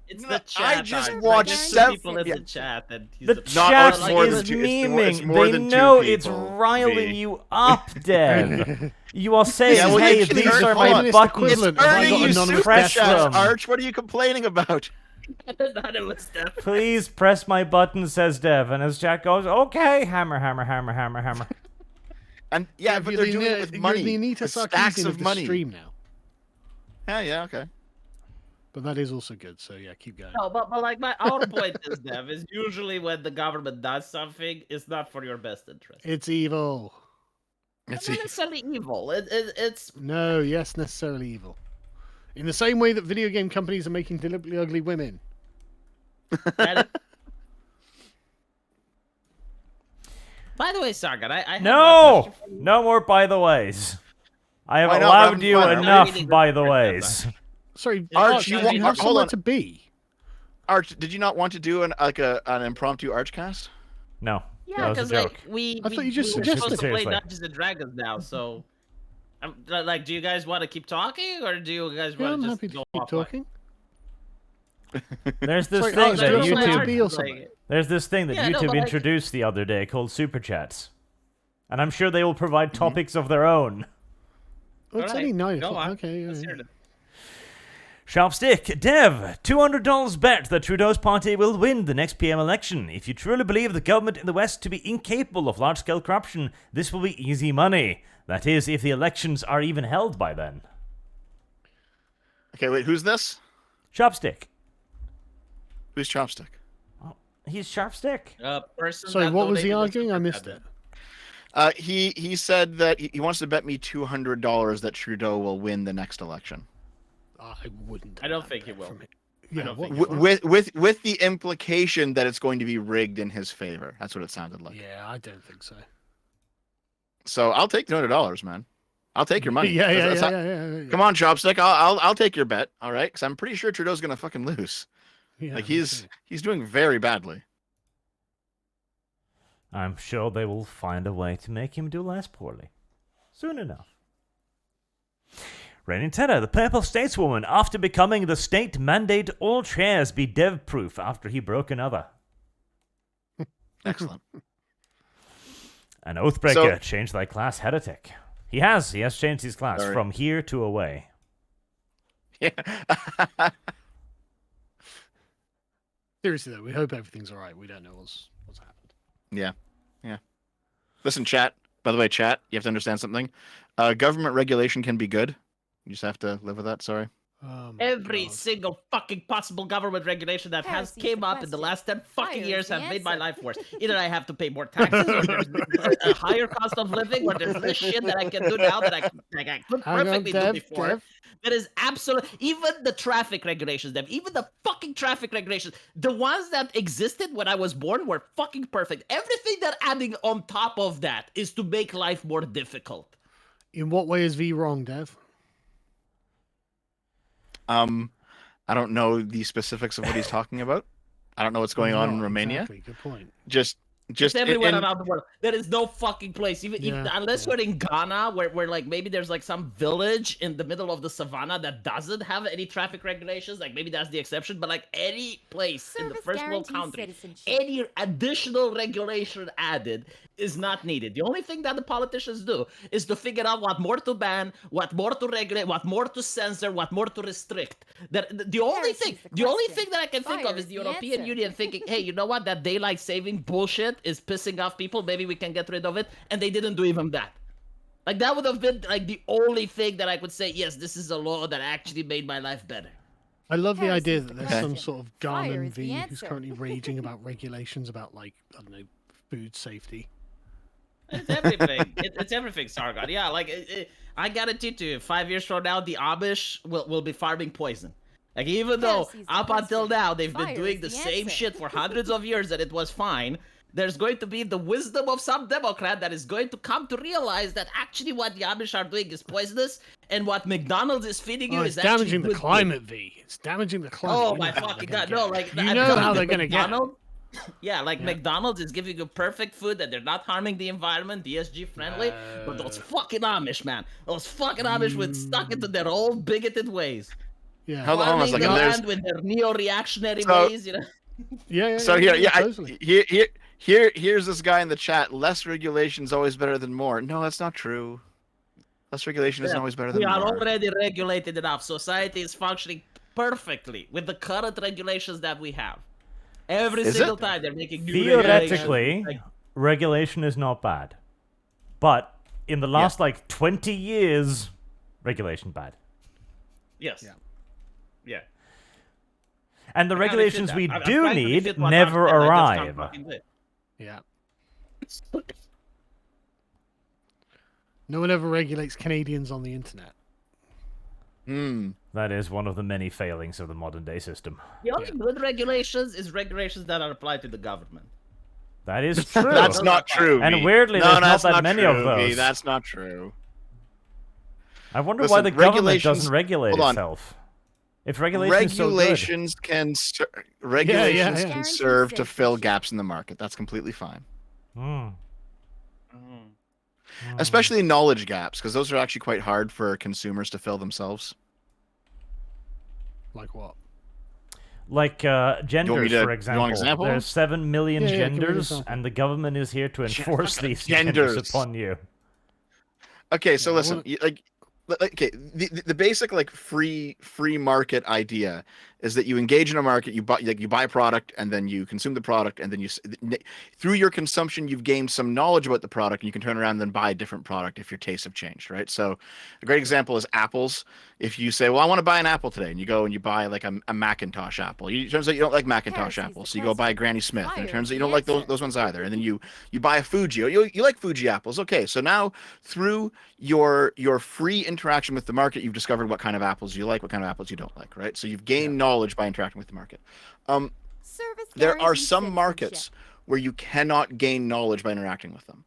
It's
No,
the
I
chat.
just
Art.
watched
Like,
sev-
people in
yeah.
the chat, and he's
The
the
chat
it's more
is
than two- it's
memeing.
more
They
than two
know it's
people,
riling
V.
you up, Dev. You are saying,
Yeah, well,
hey,
you can
these
earn
are
hold
my
on.
It's
buttons.
equivalent.
It's
Have I
earning
got
you
anonymous
super
press
chats,
them.
Arch. What are you complaining about?
anonymous stuff.
Please press my button, says Dev. And as Jack goes, okay, hammer, hammer, hammer, hammer, hammer.
And yeah, but they're doing it with money.
You're the Anita
with stacks
Sarkeesian
of
of the
money.
stream now.
Yeah, okay.
But that is also good. So yeah, keep going.
No, but like our point is, Dev, is usually when the government does something, it's not for your best interest.
It's evil.
It's not necessarily evil. It's
No, yes, necessarily evil. In the same way that video game companies are making deliberately ugly women.
By the way, Sargon, I have
No! No more by the ways. I have
Why not?
allowed
We're
you
having fun.
enough
Really
by
good
the
friend,
ways.
Sorry,
Arch,
Arch,
you
you
want-
have
hold
somewhere
on.
to be.
Arch, did you not want to do an impromptu Archcast?
No.
Yeah,
that was
because
a joke.
like we
I thought you just
we were supposed
suggested-
to play
Seriously.
Dungeons and Dragons now, so like, do you guys want to keep talking, or do you guys
Yeah,
want
I'm
to just
happy to
go
keep
offline?
talking.
There's this
Sorry,
thing
Arch, do
that
you have somewhere to
YouTube
be or something?
There's this thing that
Yeah, no,
YouTube
but, like-
introduced the other day called Super Chats. And I'm sure they will provide
Mm-hmm.
topics of their own.
Oh, it's
Alright,
only 9
go
o'clock.
on.
Okay,
Let's
yeah,
hear
yeah.
it.
Sharpstick, Dev, $200 bet that Trudeau's party will win the next PM election. If you truly believe the government in the West to be incapable of large-scale corruption, this will be easy money. That is, if the elections are even held by then.
Okay, wait, who's this?
Sharpstick.
Who's Chopstick?
He's Sharpstick.
Person
Sorry,
that
what was he
donated the
arguing? I
super
missed
chat.
it.
He said that he wants to bet me $200 that Trudeau will win the next election.
I wouldn't.
I don't
have
think
that
he will.
from it.
I
Yeah,
don't
what,
think he
what-
With the implication that it's going to be rigged in his favor. That's what it sounded like.
yeah, I don't think so.
So I'll take $200, man. I'll take your money.
Yeah, yeah,
That's-
yeah,
that's
yeah,
how-
yeah, yeah.
Come on, Chopstick. I'll take your bet. All right, because I'm pretty sure Trudeau's gonna fucking lose.
Yeah,
Like
me
he's
too.
doing very badly.
I'm sure they will find a way to make him do less poorly. Soon enough. Reigning Tenor, the Purple Stateswoman, after becoming the state mandate all chairs be dev-proof after he broke another.
Excellent.
An Oathbreaker, change thy class, heretic. He has changed his class
Sorry.
from here to away.
Yeah.
Seriously though, we hope everything's all right. We don't know what's happened.
Yeah. Listen, chat. By the way, chat, you have to understand something. Government regulation can be good. You just have to live with that. Sorry.
Oh my
Every
God.
single fucking possible government regulation that has
Heresy's
came
the
up in the
question.
last 10 fucking
Fire is
years
the
have made my
answer.
life worse. Either I have to pay more taxes, or there's a higher cost of living, or there's this shit that I can do now that I could
Hang on,
perfectly do
Dev,
before.
Dev.
That is absolute. Even the traffic regulations, Dev, even the fucking traffic regulations, the ones that existed when I was born were fucking perfect. Everything that adding on top of that is to make life more difficult.
In what way is V wrong, Dev?
I don't know the specifics of what he's talking about. I don't know what's going on in
Right,
Romania.
Exactly. Good point.
Just
It's everywhere
in-
around the world. There is no fucking place, even
Yeah,
unless
yeah.
you're in Ghana, where like maybe there's like some village in the middle of the savannah that doesn't have any traffic regulations. Like maybe that's the exception, but like any place in the
Service
first world
guarantees
country,
citizenship.
any additional regulation added is not needed. The only thing that the politicians do is to figure out what more to ban, what more to regulate, what more to censor, what more to restrict. The only
Heresy's
thing,
the
the only
question.
thing that I can think
Fire
of is
is
the
the
European
answer.
Union thinking, hey, you know what? That daylight saving bullshit is pissing off people. Maybe we can get rid of it. And they didn't do even that. Like, that would have been, like, the only thing that I could say, yes, this is a law that actually made my life better.
I love the
Heresy's
idea
the
that there's some
question.
sort of
Fire
Garmin
is the
V who's
answer.
currently raging about regulations about, like, I don't know, food safety.
It's everything. It's everything, Sargon. Yeah, like, I guarantee to you, 5 years from now, the Amish will be farming poison. Like, even though
Heresy's the
up until
question.
now they've been
Fire
doing
is
the
the
same
answer.
shit for hundreds of years and it was fine, there's going to be the wisdom of some Democrat that is going to come to realize that actually what the Amish are doing is poisonous, and what McDonald's is feeding you
Oh,
is
it's
actually
damaging the
good food.
climate, V. It's damaging the climate.
Oh
You
my
know how
fucking
they're
god!
gonna
No,
get
like
it. You
I'm
know
telling
how
you,
they're gonna get it.
McDonald's. Yeah, like
Yeah.
McDonald's is giving you perfect food that they're not harming the environment, DSG friendly. But those fucking Amish, man, those fucking Amish were stuck into their old bigoted ways.
Yeah.
Hold on a
Farming the
second. There's
land with their neo-reactionary
So-
ways, you know.
Yeah.
so here,
totally.
here's this guy in the chat. Less regulation is always better than more. No, that's not true. Less regulation isn't
Yeah,
always better than
we are
more.
already regulated enough. Society is functioning perfectly with the current regulations that we have. Every
Is
single
it?
time they're making new regulations.
Theoretically,
Like,
regulation is not bad. But in the last like 20 years, regulation bad.
Yes.
Yeah.
Yeah.
And the
I can't
regulations
refute
we
that. I'm
do
trying to
need
refute what
never
Mark said, I just can't
arrive.
fucking do it.
Yeah. No one ever regulates Canadians on the internet.
Hmm.
That is one of the many failings of the modern day system.
The only good regulations is regulations that are applied to the government.
That is true.
That's not true.
And
V.
weirdly,
no,
there's not
that's
that many
true,
of those.
V. That's not true.
I wonder why
Listen,
the government
regulations-
doesn't regulate
hold on.
itself. If regulation is so good.
Regulations can regulations
yeah.
can serve to
Guaranteed
fill
safety.
gaps in the market. That's completely fine.
Hmm.
Especially knowledge gaps, because those are actually quite hard for consumers to fill themselves.
Like what?
Like genders,
to-
for
you
example.
want an example?
There's 7 million
Yeah, give me an
genders,
example.
and the government is here to enforce these
Genders.
genders upon you.
Okay, so
Yeah, I
listen,
wanna-
okay, the basic like free market idea is that you engage in a market, you buy a product, and then you consume the product, and then through your consumption you've gained some knowledge about the product, and you can turn around and then buy a different product if your tastes have changed, right? So a great example is apples. If you say, well, I want to buy an apple today, and you go and you buy like a Macintosh apple, it turns out you don't like Macintosh
Heresy's
apples,
the
so you go buy
question.
Granny Smith, and it
Fire's
turns out
the
you don't like
answer.
those ones either, and then you buy a Fuji, you like Fuji apples. Okay, so now through your free interaction with the market, you've discovered what kind of apples you like, what kind of apples you don't like, right? So you've gained knowledge by interacting with the market.
Service
There are
guarantees
some
citizenship.
markets where you cannot gain knowledge by interacting with them,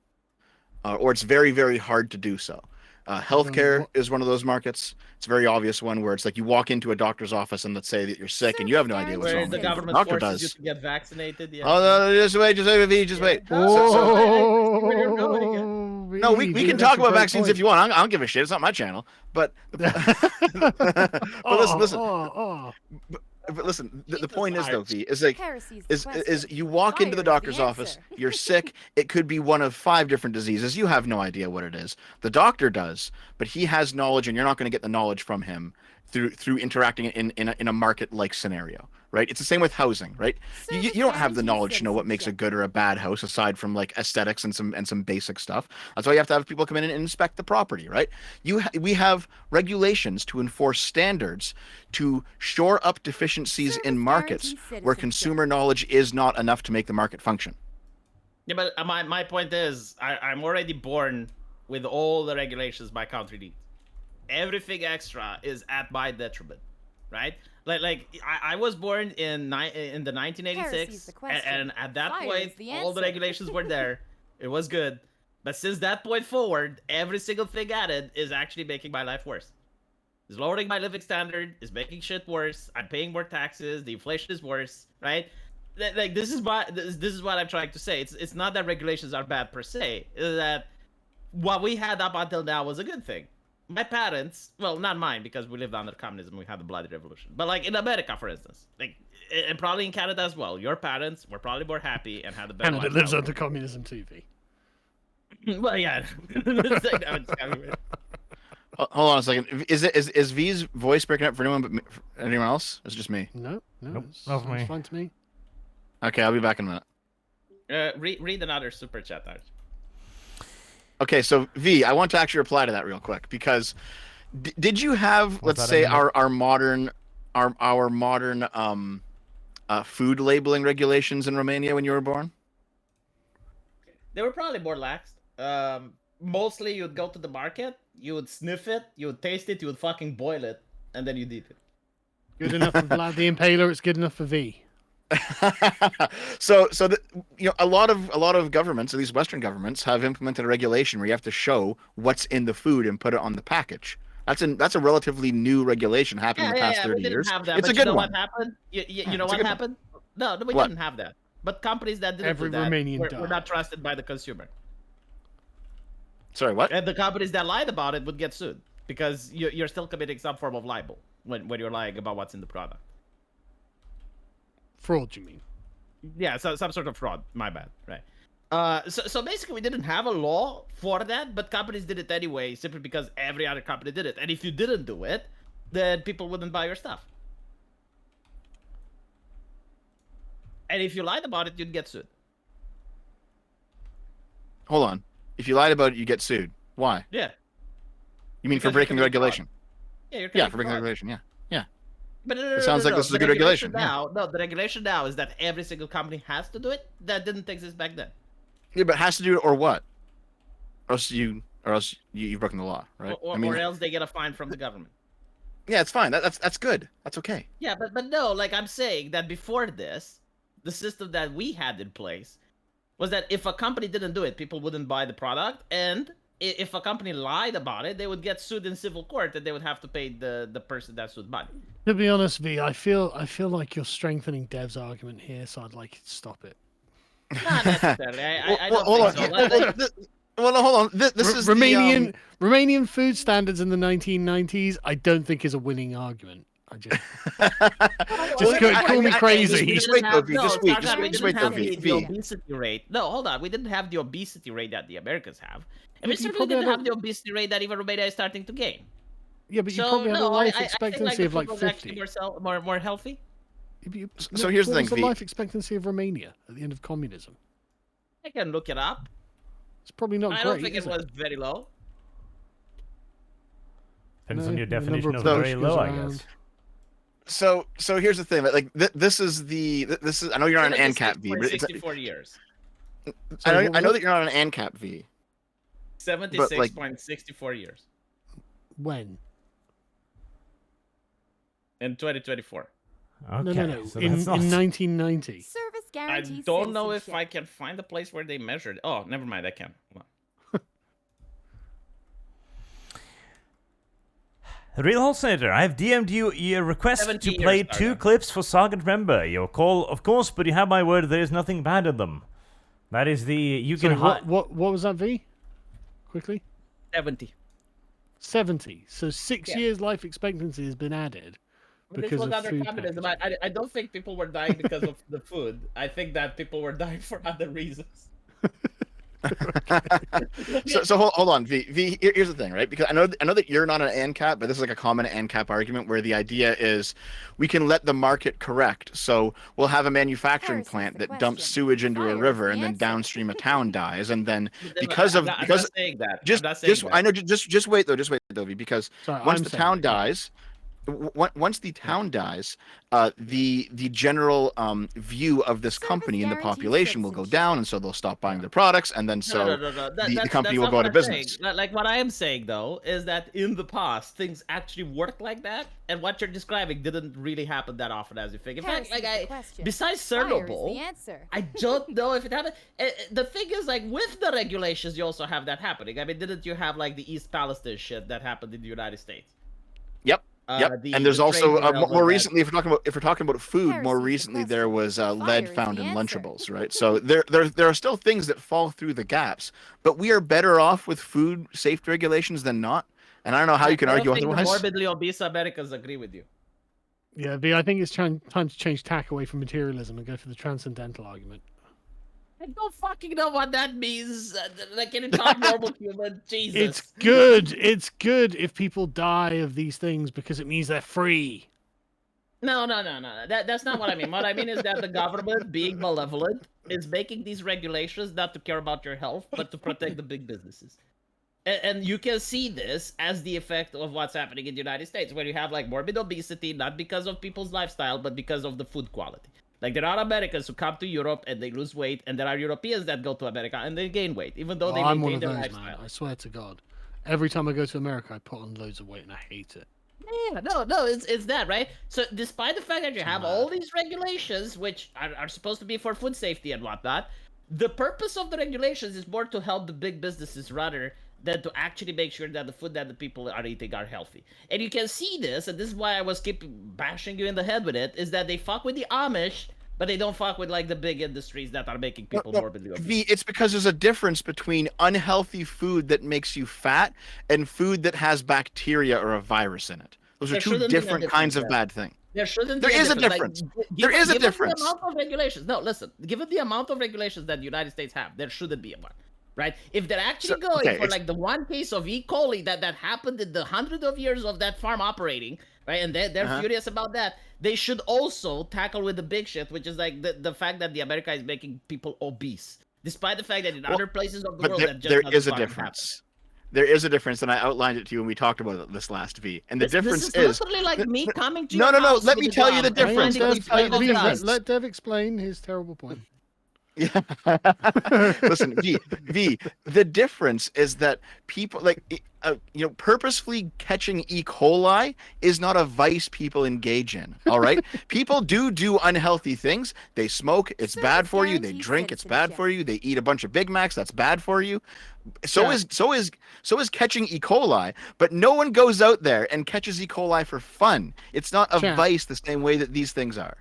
or it's very, very hard to do so. Healthcare
what-
is one of those markets. It's a very obvious one where it's like you walk into a doctor's office and let's say that you're sick and you have no idea what's
Where
wrong
the
with you.
government
Doctor
forces you
does.
to get vaccinated. Yeah.
Oh no, just wait, V, just wait.
Oh,
where you're going
No, we can talk about vaccines if you want. I don't give a shit. It's not my channel. But listen. But listen, the point is though, V, is like
Heresy's the
is
question.
you walk into the
Fire is
doctor's
the
office,
answer.
you're sick, it could be one of 5 different diseases. You have no idea what it is. The doctor does, but he has knowledge and you're not going to get the knowledge from him through interacting in a market like scenario, right? It's the same with housing, right? You don't have the
Service
knowledge to know what makes a good or a bad house aside from like aesthetics and some basic stuff. That's why you have to have people come in and inspect the property, right? We have regulations to enforce standards to shore up deficiencies in
Service
markets
guarantees
where
citizenship.
consumer knowledge is not enough to make the market function.
Yeah, but my point is, I'm already born with all the regulations my country needs. Everything extra is at my detriment, right? I was born in the
Heresy's
1986,
the question.
and at that
Fire
point,
is the
all the
answer.
regulations were there. It was good, but since that point forward, every single thing added is actually making my life worse. It's lowering my living standard. It's making shit worse. I'm paying more taxes. The inflation is worse, right? Like this is what I'm trying to say. It's not that regulations are bad per se. It's that what we had up until now was a good thing. My parents, well, not mine because we lived under communism. We had the bloody revolution. But like in America, for instance, like and probably in Canada as well, your parents were probably more happy and had a better
Canada
life.
lives under communism TV.
Well, yeah. It's like, no, it's kind of-
Hold on a second. Is V's voice breaking up for for anyone else? It's just me.
No,
Nope,
it's,
not for
it's
me.
fine to me.
Okay, I'll be back in a minute.
read another super chat, Arch.
Okay, so V, I want to actually reply to that real quick because did you have,
Was
let's
that
say,
a minute?
our modern food labeling regulations in Romania when you were born?
They were probably more lax. Mostly you'd go to the market, you would sniff it, you would taste it, you would fucking boil it, and then you'd eat it.
Good enough for Vlad the Impaler. It's good enough for V.
So a lot of governments, at least Western governments, have implemented a regulation where you have to show what's in the food and put it on the package. That's a relatively new regulation happening in the past 30
we didn't
years.
have that.
It's
but
a
you
good
know
one.
what happened? You know
It's a
what
good one.
happened? No, we
What?
didn't have that. But companies that didn't
Every
do that
Romanian
were
died.
not trusted by the consumer.
Sorry, what?
And the companies that lied about it would get sued because you're still committing some form of libel when you're lying about what's in the product.
Fraud, you mean?
Yeah, so some sort of fraud. My bad. Right. So basically, we didn't have a law for that, but companies did it anyway, simply because every other company did it. And if you didn't do it, then people wouldn't buy your stuff. And if you lied about it, you'd get sued.
Hold on. If you lied about it, you get sued. Why?
Yeah.
You mean for
Because you're
breaking the
committing fraud.
regulation?
Yeah, you're
Yeah,
committing
for breaking the
fraud.
regulation. Yeah.
But no,
It sounds like this is
The
a good regulation. Yeah.
Now, no, the regulation now is that every single company has to do it. That didn't exist back then.
Yeah, but has to do it or what? Or else you've broken the law, right?
Or else they get a fine from the government.
Yeah, it's fine. That's good. That's okay.
Yeah, but no, like I'm saying that before this, the system that we had in place was that if a company didn't do it, people wouldn't buy the product, and if a company lied about it, they would get sued in civil court, and they would have to pay the person that sued money.
To be honest, V, I feel like you're strengthening Dev's argument here, so I'd like you to stop it.
Not necessarily. I don't
hold
think
on.
so. Like,
Well, no, hold on. This is
Romanian food standards in the 1990s. I don't think is a winning argument. I just call me crazy.
Just wait, though, V. Just wait.
Sargon, we
Just
didn't
wait, though,
have
V.
the obesity rate. No, hold on. We didn't have the obesity rate that the Americans have. And we
Yeah, but you
certainly
probably
didn't
had
have the obesity rate that even Romania is starting to gain.
Yeah, but you
So,
probably had a
no,
life
I think
expectancy
the
of like
people's
50.
actually more healthy.
So here's the
what
thing,
was the
V.
life expectancy of Romania at the end of communism?
I can look it up.
It's probably not
I
great.
don't think
is
it was very low.
Depends
No,
on your
the number
definition
of
of
push
very
goes
low, I
around.
guess.
So here's the thing. Like this is. I know you're on an ANCAP V, but it's,
64 years.
Sorry,
I know that you're on an ANCAP V.
76.64 years
When?
in 2024.
Okay,
No.
so
in
that's not...
1990.
Service
I
guarantees
don't know if
citizenship.
I can find the place where they measured. Oh, never mind. I can. Hold on.
Real Hall Senator, I have DM'd you a request
70
to
years,
play
Sargon.
2 clips for Sargon Remember. Your call, of course, but you have my word there is nothing bad in them. That is the... You
Sorry,
can... hi-
what was that, V? Quickly.
70.
70. So 6
Yeah.
years life expectancy has been added
But this
because
was
of
under
food
communism.
packaging.
I don't think people were dying because of the food. I think that people were dying for other reasons.
So hold on, V. Here's the thing, right? Because I know that you're not an ANCAP, but this is like a common ANCAP argument where the idea is we can let the market correct. So we'll have a manufacturing
Heresy's
plant
the
that dumps
question.
sewage into
Fire
a
is
river,
the
and then
answer.
downstream a town dies, and then
I'm
because
not saying that. I'm not saying that.
I know just wait though, V, because
Sorry,
once
I'm
the
saying
town
that, yeah.
dies. Once the town dies, the general view of this
Service
company in the
guarantees
population will go
citizenship.
down, and so they'll stop buying their products, and then so
No.
the company will
not
go
what
out of
I'm saying.
business.
Like what I am saying though is that in the past things actually worked like that, and what you're describing didn't really happen that often as you think. In fact,
Heresy's
like
the question.
besides
Fire is the
Chernobyl,
answer.
I don't know if it happened. The thing is, like with the regulations, you also have that happening. I mean, didn't you have like the East Palestine shit that happened in the United States?
Yep. Yep, and there's
the
also
trade railroad
more
that-
recently, if we're talking about food,
Heresy's
more
the
recently there
question.
was
Fire
lead
is
found
the
in
answer.
Lunchables, right? So there are still things that fall through the gaps, but we are better off with food safety regulations than not. And I don't know how you can
I don't
argue
think the
otherwise.
morbidly obese Americans agree with you.
Yeah, V, I think it's time to change tack away from materialism and go for the transcendental argument.
I don't fucking know what that means. Like, can you talk normal human? Jesus.
It's good. It's good if people die of these things because it means they're free.
No. That's not what I mean. What I mean is that the government, being malevolent, is making these regulations not to care about your health, but to protect the big businesses. And you can see this as the effect of what's happening in the United States, where you have like morbid obesity, not because of people's lifestyle, but because of the food quality. Like there are Americans who come to Europe and they lose weight, and there are Europeans that go to America and they gain weight, even though they
I'm one
maintain
of
their
those, man.
lifestyle.
I swear to God. Every time I go to America, I put on loads of weight and I hate it.
Yeah, no, it's that, right? So despite the fact that you have all these regulations, which are supposed to be for food safety and whatnot, the purpose of the regulations is more to help the big businesses rather than to actually make sure that the food that the people are eating are healthy. And you can see this, and this is why I was keep bashing you in the head with it, is that they fuck with the Amish, but they don't fuck with like the big industries that are making people morbidly obese.
It's because there's a difference between unhealthy food that makes you fat and food that has bacteria or a virus in it. Those are
There
two
shouldn't be a
different kinds of
difference
bad things.
There shouldn't
There
be
is a
difference.
difference. There is a difference.
The amount of regulations. No, listen. Given the amount of regulations that the United States have, there shouldn't be one. Right? If they're actually going for like the one case of E. coli that happened in the hundreds of years of that farm operating, right? And they're furious about that. They should also tackle with the big shit, which is like the fact that the America is making people obese, despite the fact that in other places of the world that just
there
doesn't
is a
fucking
difference. there is a difference, and I outlined it to you when we talked about it this last V. And the difference
this is literally like me coming to
No,
your
no.
house
Let
with
me
a
tell you the
gun and
difference.
finding
Let me tell you the
these
difference.
guys.
Let Dev explain his terrible point.
Yeah. Listen, V. The difference is that people purposefully catching E. coli is not a vice people engage in. All right, people do unhealthy things. They smoke, it's bad for you. They
guarantees
drink, it's bad
citizenship.
for you. They eat a bunch of Big Macs, that's bad for you. So is catching E. coli. But no one goes out there and catches E. coli for fun. It's not a
Chat.
vice the same way that these things are.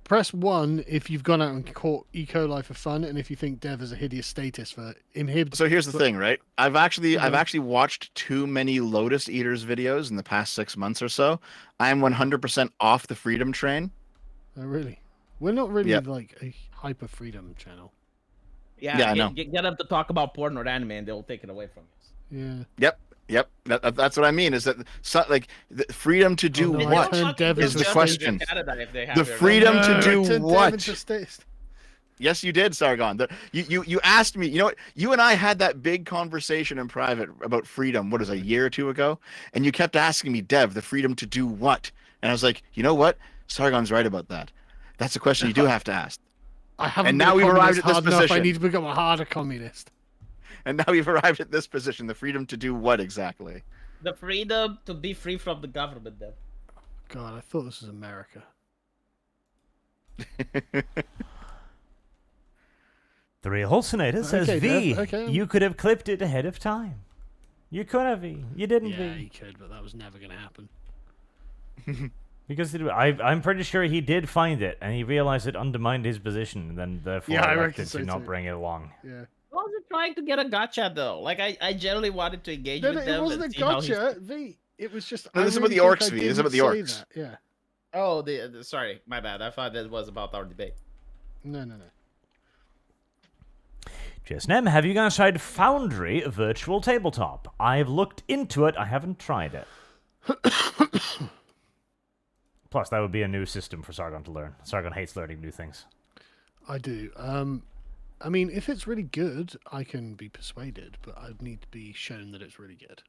Press 1 if you've gone out and caught E. coli for fun, and if you think Dev is a hideous status for inhibiting.
So here's the thing, right? I've actually
Okay.
watched too many Lotus Eaters videos in the past 6 months or so. I am 100% off the freedom train.
Oh, really? We're not really
Yep.
like a hyper freedom channel.
Yeah, I know.
Get them to talk about porn or anime, and they'll take it away from you.
Yeah.
Yep. That's what I mean. Is that the freedom to do
no, I
what?
turned Dev
is
into
the
a
question.
Canada if they have
The
their-
freedom to
I
do
turned Dev
what?
into a statist.
Yes, you did, Sargon. You asked me. You know what? You and I had that big conversation in private about freedom. What is it, a year or two ago? And you kept asking me, Dev, the freedom to do what? And I was like, you know what? Sargon's right about that. That's a question you do have to ask.
I haven't
And
been
now
a
we've arrived
communist
at this
hard enough. I
position.
need to become a harder communist.
And now we've arrived at this position. The freedom to do what exactly?
The freedom to be free from the government, then.
God, I thought this was America.
The real Halcinator says,
Okay,
V,
Dev, okay.
you could have clipped it ahead of time. You could have, V. You didn't,
Yeah,
V.
he could, but that was never going to happen.
Because I'm pretty sure he did find it, and he realized it undermined his position, and then therefore
Yeah, I
elected
reckon
to
so
not
too.
bring it along.
Yeah.
I wasn't trying to get a gotcha though. Like I generally wanted to engage
No,
with
it
them.
wasn't a
and see how he's-
gotcha, V. It was just.
No,
I
this is about
really
the
think
orcs,
I
V. This is about the
didn't say
orcs.
that. Yeah.
Oh, sorry, my bad. I thought that was about our debate.
No.
JSNM, have you guys tried Foundry Virtual Tabletop? I've looked into it, I haven't tried it. Plus, that would be a new system for Sargon to learn. Sargon hates learning new things.
I do. I mean, if it's really good, I can be persuaded, but I'd need to be shown that it's really good.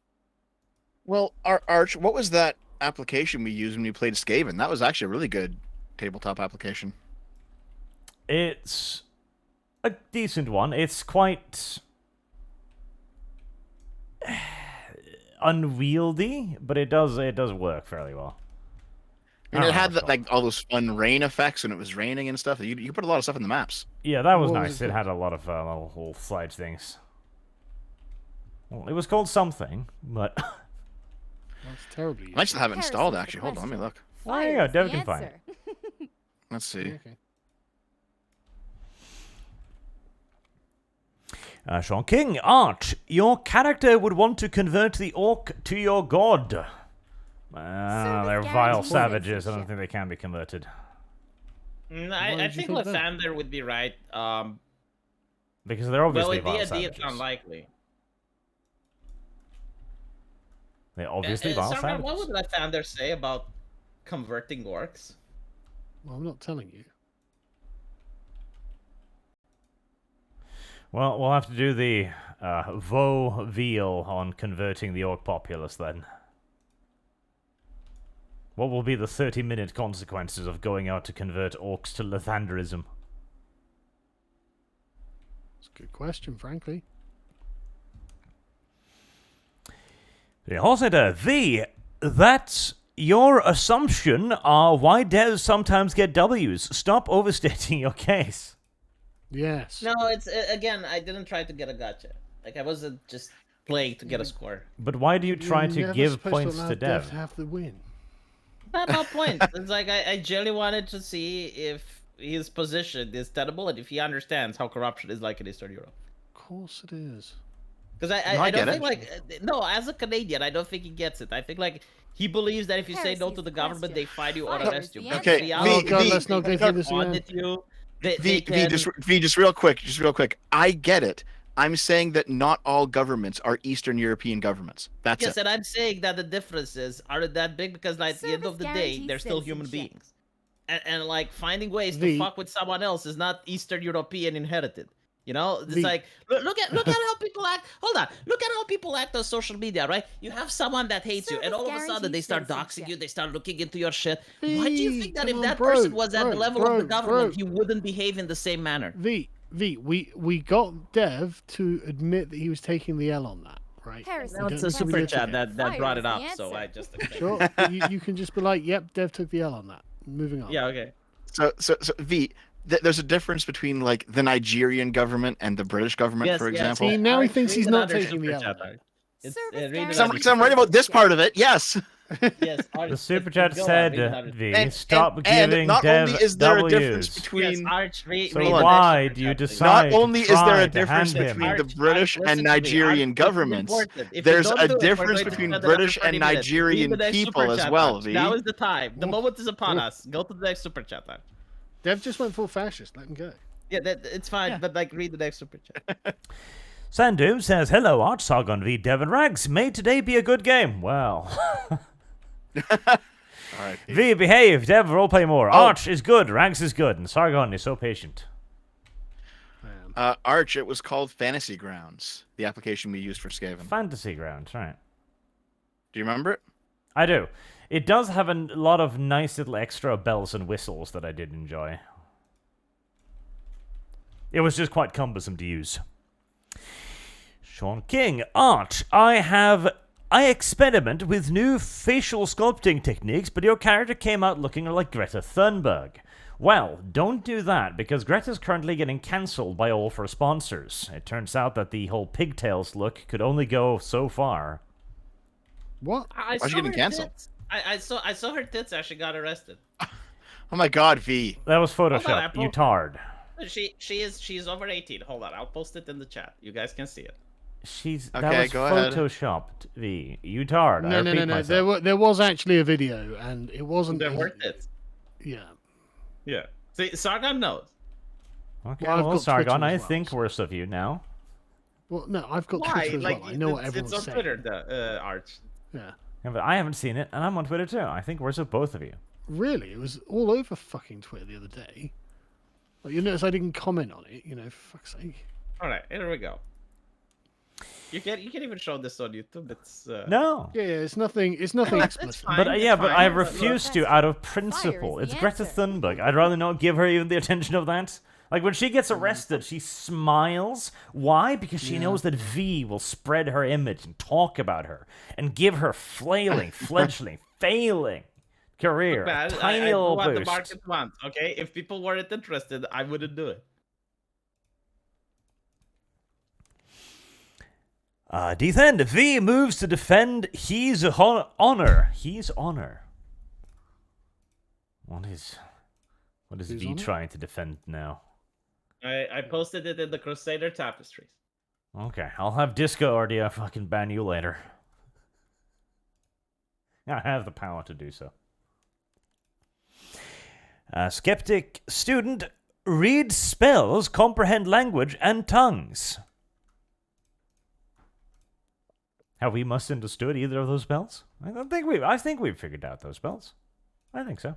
Well, Arch, what was that application we used when we played Skaven? That was actually a really good tabletop application.
It's a decent one. It's quite unwieldy, but it does work fairly well.
I mean,
I
it
don't know
had
what it's
like all those fun rain effects when it was raining and stuff. You could put a lot of stuff in the maps.
Yeah, that was
What was
nice.
it
It had a lot of little slide things. Well, it was called something, but
That's terribly.
I might still have it installed.
Harrison's the
Actually, hold on, let me
question.
look.
there you
Fire
go.
is
Dev
the
can find it.
answer.
Let's see.
Okay.
Sean King, Arch, your character would want to convert the orc to your god.
Service
They're vile
guarantees
savages. I don't
citizenship.
think they can be converted.
Why
I
would you
think
think that?
Lathander would be right.
Because they're
Well,
obviously
in
vile
D&D,
savages.
it's unlikely.
They're obviously vile
Sargon, what
savages.
would Lathander say about converting orcs?
Well, I'm not telling you.
Well, we'll have to do the Vo Veal on converting the orc populace then. What will be the 30-minute consequences of going out to convert orcs to Lathanderism?
It's a good question, frankly.
The Horseheader, that's your assumption are why devs sometimes get Ws. Stop overstating your case.
Yes.
No, it's again. I didn't try to get a gotcha. Like I wasn't just playing to get a score.
But why do you try
You're
to
never
give
supposed
points
allow
to
Dev
Dev?
to have the win.
Not about points. It's like I genuinely wanted to see if his position is tenable and if he understands how corruption is like in Eastern Europe.
Of course it is.
Because
No, I
I don't
get
think like no, as a Canadian, I don't think he gets it. I think like he believes that if you say no
Heresy's
to the
the
government,
question.
they find you or
Fire
arrest
is
you.
the
Okay,
The
V,
Oh
outcome
God,
V,
let's not go through this again.
audit you. They
V,
can...
just real quick. I get it. I'm saying that not all governments are Eastern European governments. That's
Yes,
it.
and I'm saying that the differences aren't that big because like, at the end of the
Service
day,
guarantees
they're still human
citizenship.
beings. And like finding ways to
The-
fuck with someone else is not Eastern European inherited. You know, it's
The-
like look at how people act. Hold on, look at how people act on social media, right? You have someone that hates you, and
Service
all of a sudden they
guaranteed
start doxing
citizenship.
you. They start looking into your shit. Why do you
V,
think that
come
if
on,
that
bro,
person was at the
bro,
level of the
bro,
government,
bro.
he wouldn't behave in the same manner?
We got Dev to admit that he was taking the L on that, right?
Heresy.
Now
We
it's
don't
a
need to
super
litigate
chat
it.
that
Fire
brought
is
it
the
up, so I
answer.
just accepted.
Sure, but you can just be like, "Yep, Dev took the L on that." Moving on.
Yeah, okay.
So V, there's a difference between like the Nigerian government and the British government,
Yes,
for
yes.
example.
See, now he thinks
Read
he's not
another
taking the
super
L
chat,
on it.
Art. It's,
Service
read
guaranteed
Some
another
reason I'm right about this part of it. Yes.
Yes, Art,
The super
just
chat
go on,
said,
read another-
V, stop giving
not
Dev
only is there a difference
W's.
between
Yes, Arch, read,
So
read the
why
next
do you
super chat, please.
decide
not only
to
is there
try
a
to
difference
hand him?
between the
Arch,
British
listen
and
to me.
Nigerian
Arch, this is
governments,
important. If you
there's
don't
a
do it, we're
difference
going to
between
spend another
British
30
and
minutes. Read the
Nigerian
next
people
super
as
chat,
well,
Arch.
V.
Now is the time. The
Oof.
moment is upon
Oof.
us. Go to the next super chat, Arch.
Dev just went full fascist. Let him go.
Yeah, it's fine,
Yeah.
but like read the next super chat.
Sandoom says, hello, Arch, Sargon v. Devon Rags. May today be a good game. Well.
All right.
V, behave. Dev, roleplay more.
Oh.
Arch is good. Rags is good. And Sargon is so patient.
Arch, it was called Fantasy Grounds, the application we used for Skaven.
Fantasy Grounds, right.
Do you remember it?
I do. It does have a lot of nice little extra bells and whistles that I did enjoy. It was just quite cumbersome to use. Sean King, Arch, I experiment with new facial sculpting techniques, but your character came out looking like Greta Thunberg. Well, don't do that, because Greta's currently getting cancelled by all of her sponsors. It turns out that the whole pigtails look could only go so far.
What?
I
Why's she getting
her
canceled?
tits. I saw her tits actually got arrested.
Oh my God, V.
That was
on,
Photoshop. You
Apple.
tard.
She's over 18. Hold on, I'll post it in the chat. You guys can see it.
That
Okay,
was
go ahead.
photoshopped, V. You tard. I
No,
repeat
no.
myself.
There was actually a video, and it wasn't.
There were tits.
Yeah.
Yeah. See, Sargon knows.
Okay,
Well, I've
well,
got
Sargon,
Twitter as
I
well,
think
so-
worse of you now.
Well, no, I've got
Why?
Twitter as
Like
well. I know what
it's
everyone's
on
saying.
Twitter, the Arch.
Yeah.
Yeah, but I haven't seen it, and I'm on Twitter too. I think worse of both of you.
Really, it was all over fucking Twitter the other day. Like, you notice I didn't comment on it. You know, for fuck's sake.
All right, here we go. You can't even show this on YouTube. It's
No.
Yeah, it's nothing. It's nothing
That's
explicit.
fine.
But
it's
yeah, but I
fine, but
refuse
look-
to out of
Fire
principle.
is
It's
the
Greta
answer.
Thunberg. I'd rather not give her even the attention of that. Like when she gets arrested, she smiles. Why? Because she knows that V will spread her image and talk about her and give her fledgling, failing career
Man,
a tiny
I do
little
what the
boost.
market wants. Okay, if people weren't interested, I wouldn't do it.
Defend. V moves to defend his honor. His honor. What is
Whose
V
honor?
trying to defend now?
I posted it in the Crusader Tapestries.
Okay, I'll have Discord fucking ban you later. I have the power to do so. Skeptic student, read spells, comprehend language and tongues. Have we misunderstood either of those spells? I think we've figured out those spells. I think so.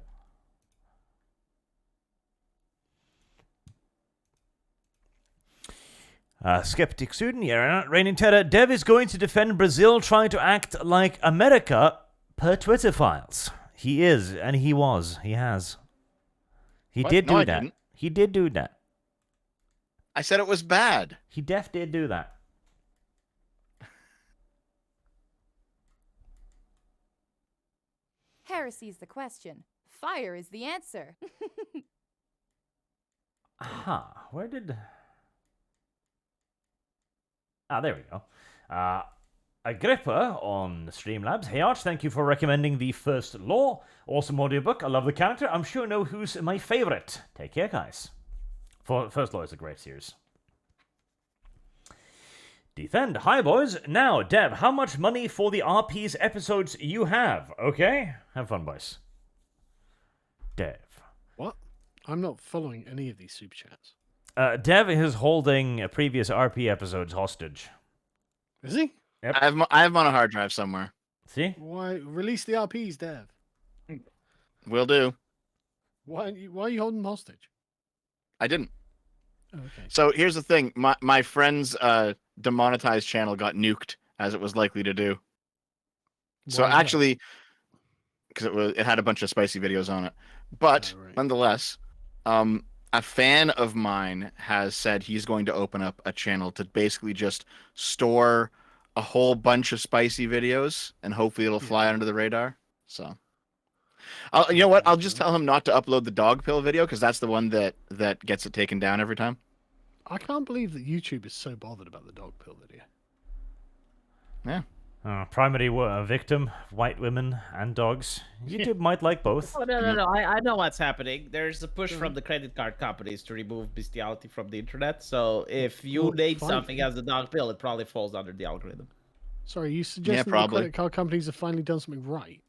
Skeptic student, yeah, Raining Terror. Dev is going to defend Brazil trying to act like America per Twitter files. He is, and he was. He has. He
What?
did
No,
do
I
that.
didn't.
He did do that.
I said it was bad.
He did do that.
Heresy's the question. Fire is the answer.
Aha. Where did... there we go. Agrippa on Streamlabs. Hey Arch, thank you for recommending the First Law. Awesome audiobook. I love the character. I'm sure know who's my favorite. Take care, guys. First Law is a great series. Defend. Hi, boys. Now, Dev, how much money for the RP's episodes you have? Okay? Have fun, boys. Dev.
What? I'm not following any of these super chats.
Dev is holding previous RP episodes hostage.
Is he?
Yep.
I have them on a hard drive somewhere.
See?
Why release the RPs, Dev?
Will do.
Why are you holding them hostage?
I didn't.
Okay.
So here's the thing: my friend's demonetized channel got nuked, as it was likely to do. So
Why is that?
actually, because it had a bunch of spicy videos on it, but
Oh, right.
nonetheless, a fan of mine has said he's going to open up a channel to basically just store a whole bunch of spicy videos, and hopefully it'll fly
Yeah.
under the radar. So, you know what? I'll just tell him not to upload the dog pill video because that's the one that gets it taken down every time.
I can't believe that YouTube is so bothered about the dog pill video.
Yeah.
Primary victim, white women and dogs. YouTube might like both.
Oh, no. I know what's happening. There's a push from the credit card companies to remove bestiality from the internet. So if you
Well,
name
fine.
something as the dog pill, it probably falls under the algorithm.
Sorry, you suggesting the
probably.
credit card companies have finally done something right?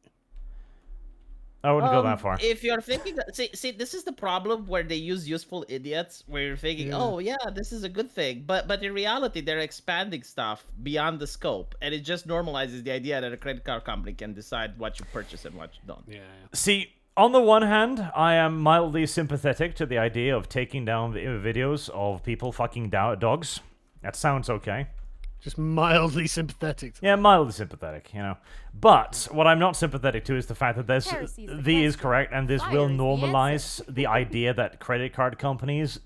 I wouldn't go that far.
If you're thinking, see, this is the problem where they use useful idiots, where you're thinking,
Yeah.
oh yeah, this is a good thing, but in reality, they're expanding stuff beyond the scope, and it just normalizes the idea that a credit card company can decide what you purchase and what you don't.
Yeah.
See, on the one hand, I am mildly sympathetic to the idea of taking down videos of people fucking dogs. That sounds okay.
Just mildly sympathetic. To
Yeah, mildly sympathetic, you know. But what I'm not sympathetic to is the fact that this
Heresy is the
V is
question.
correct, and this
Fire
will
is the
normalize the idea that credit card companies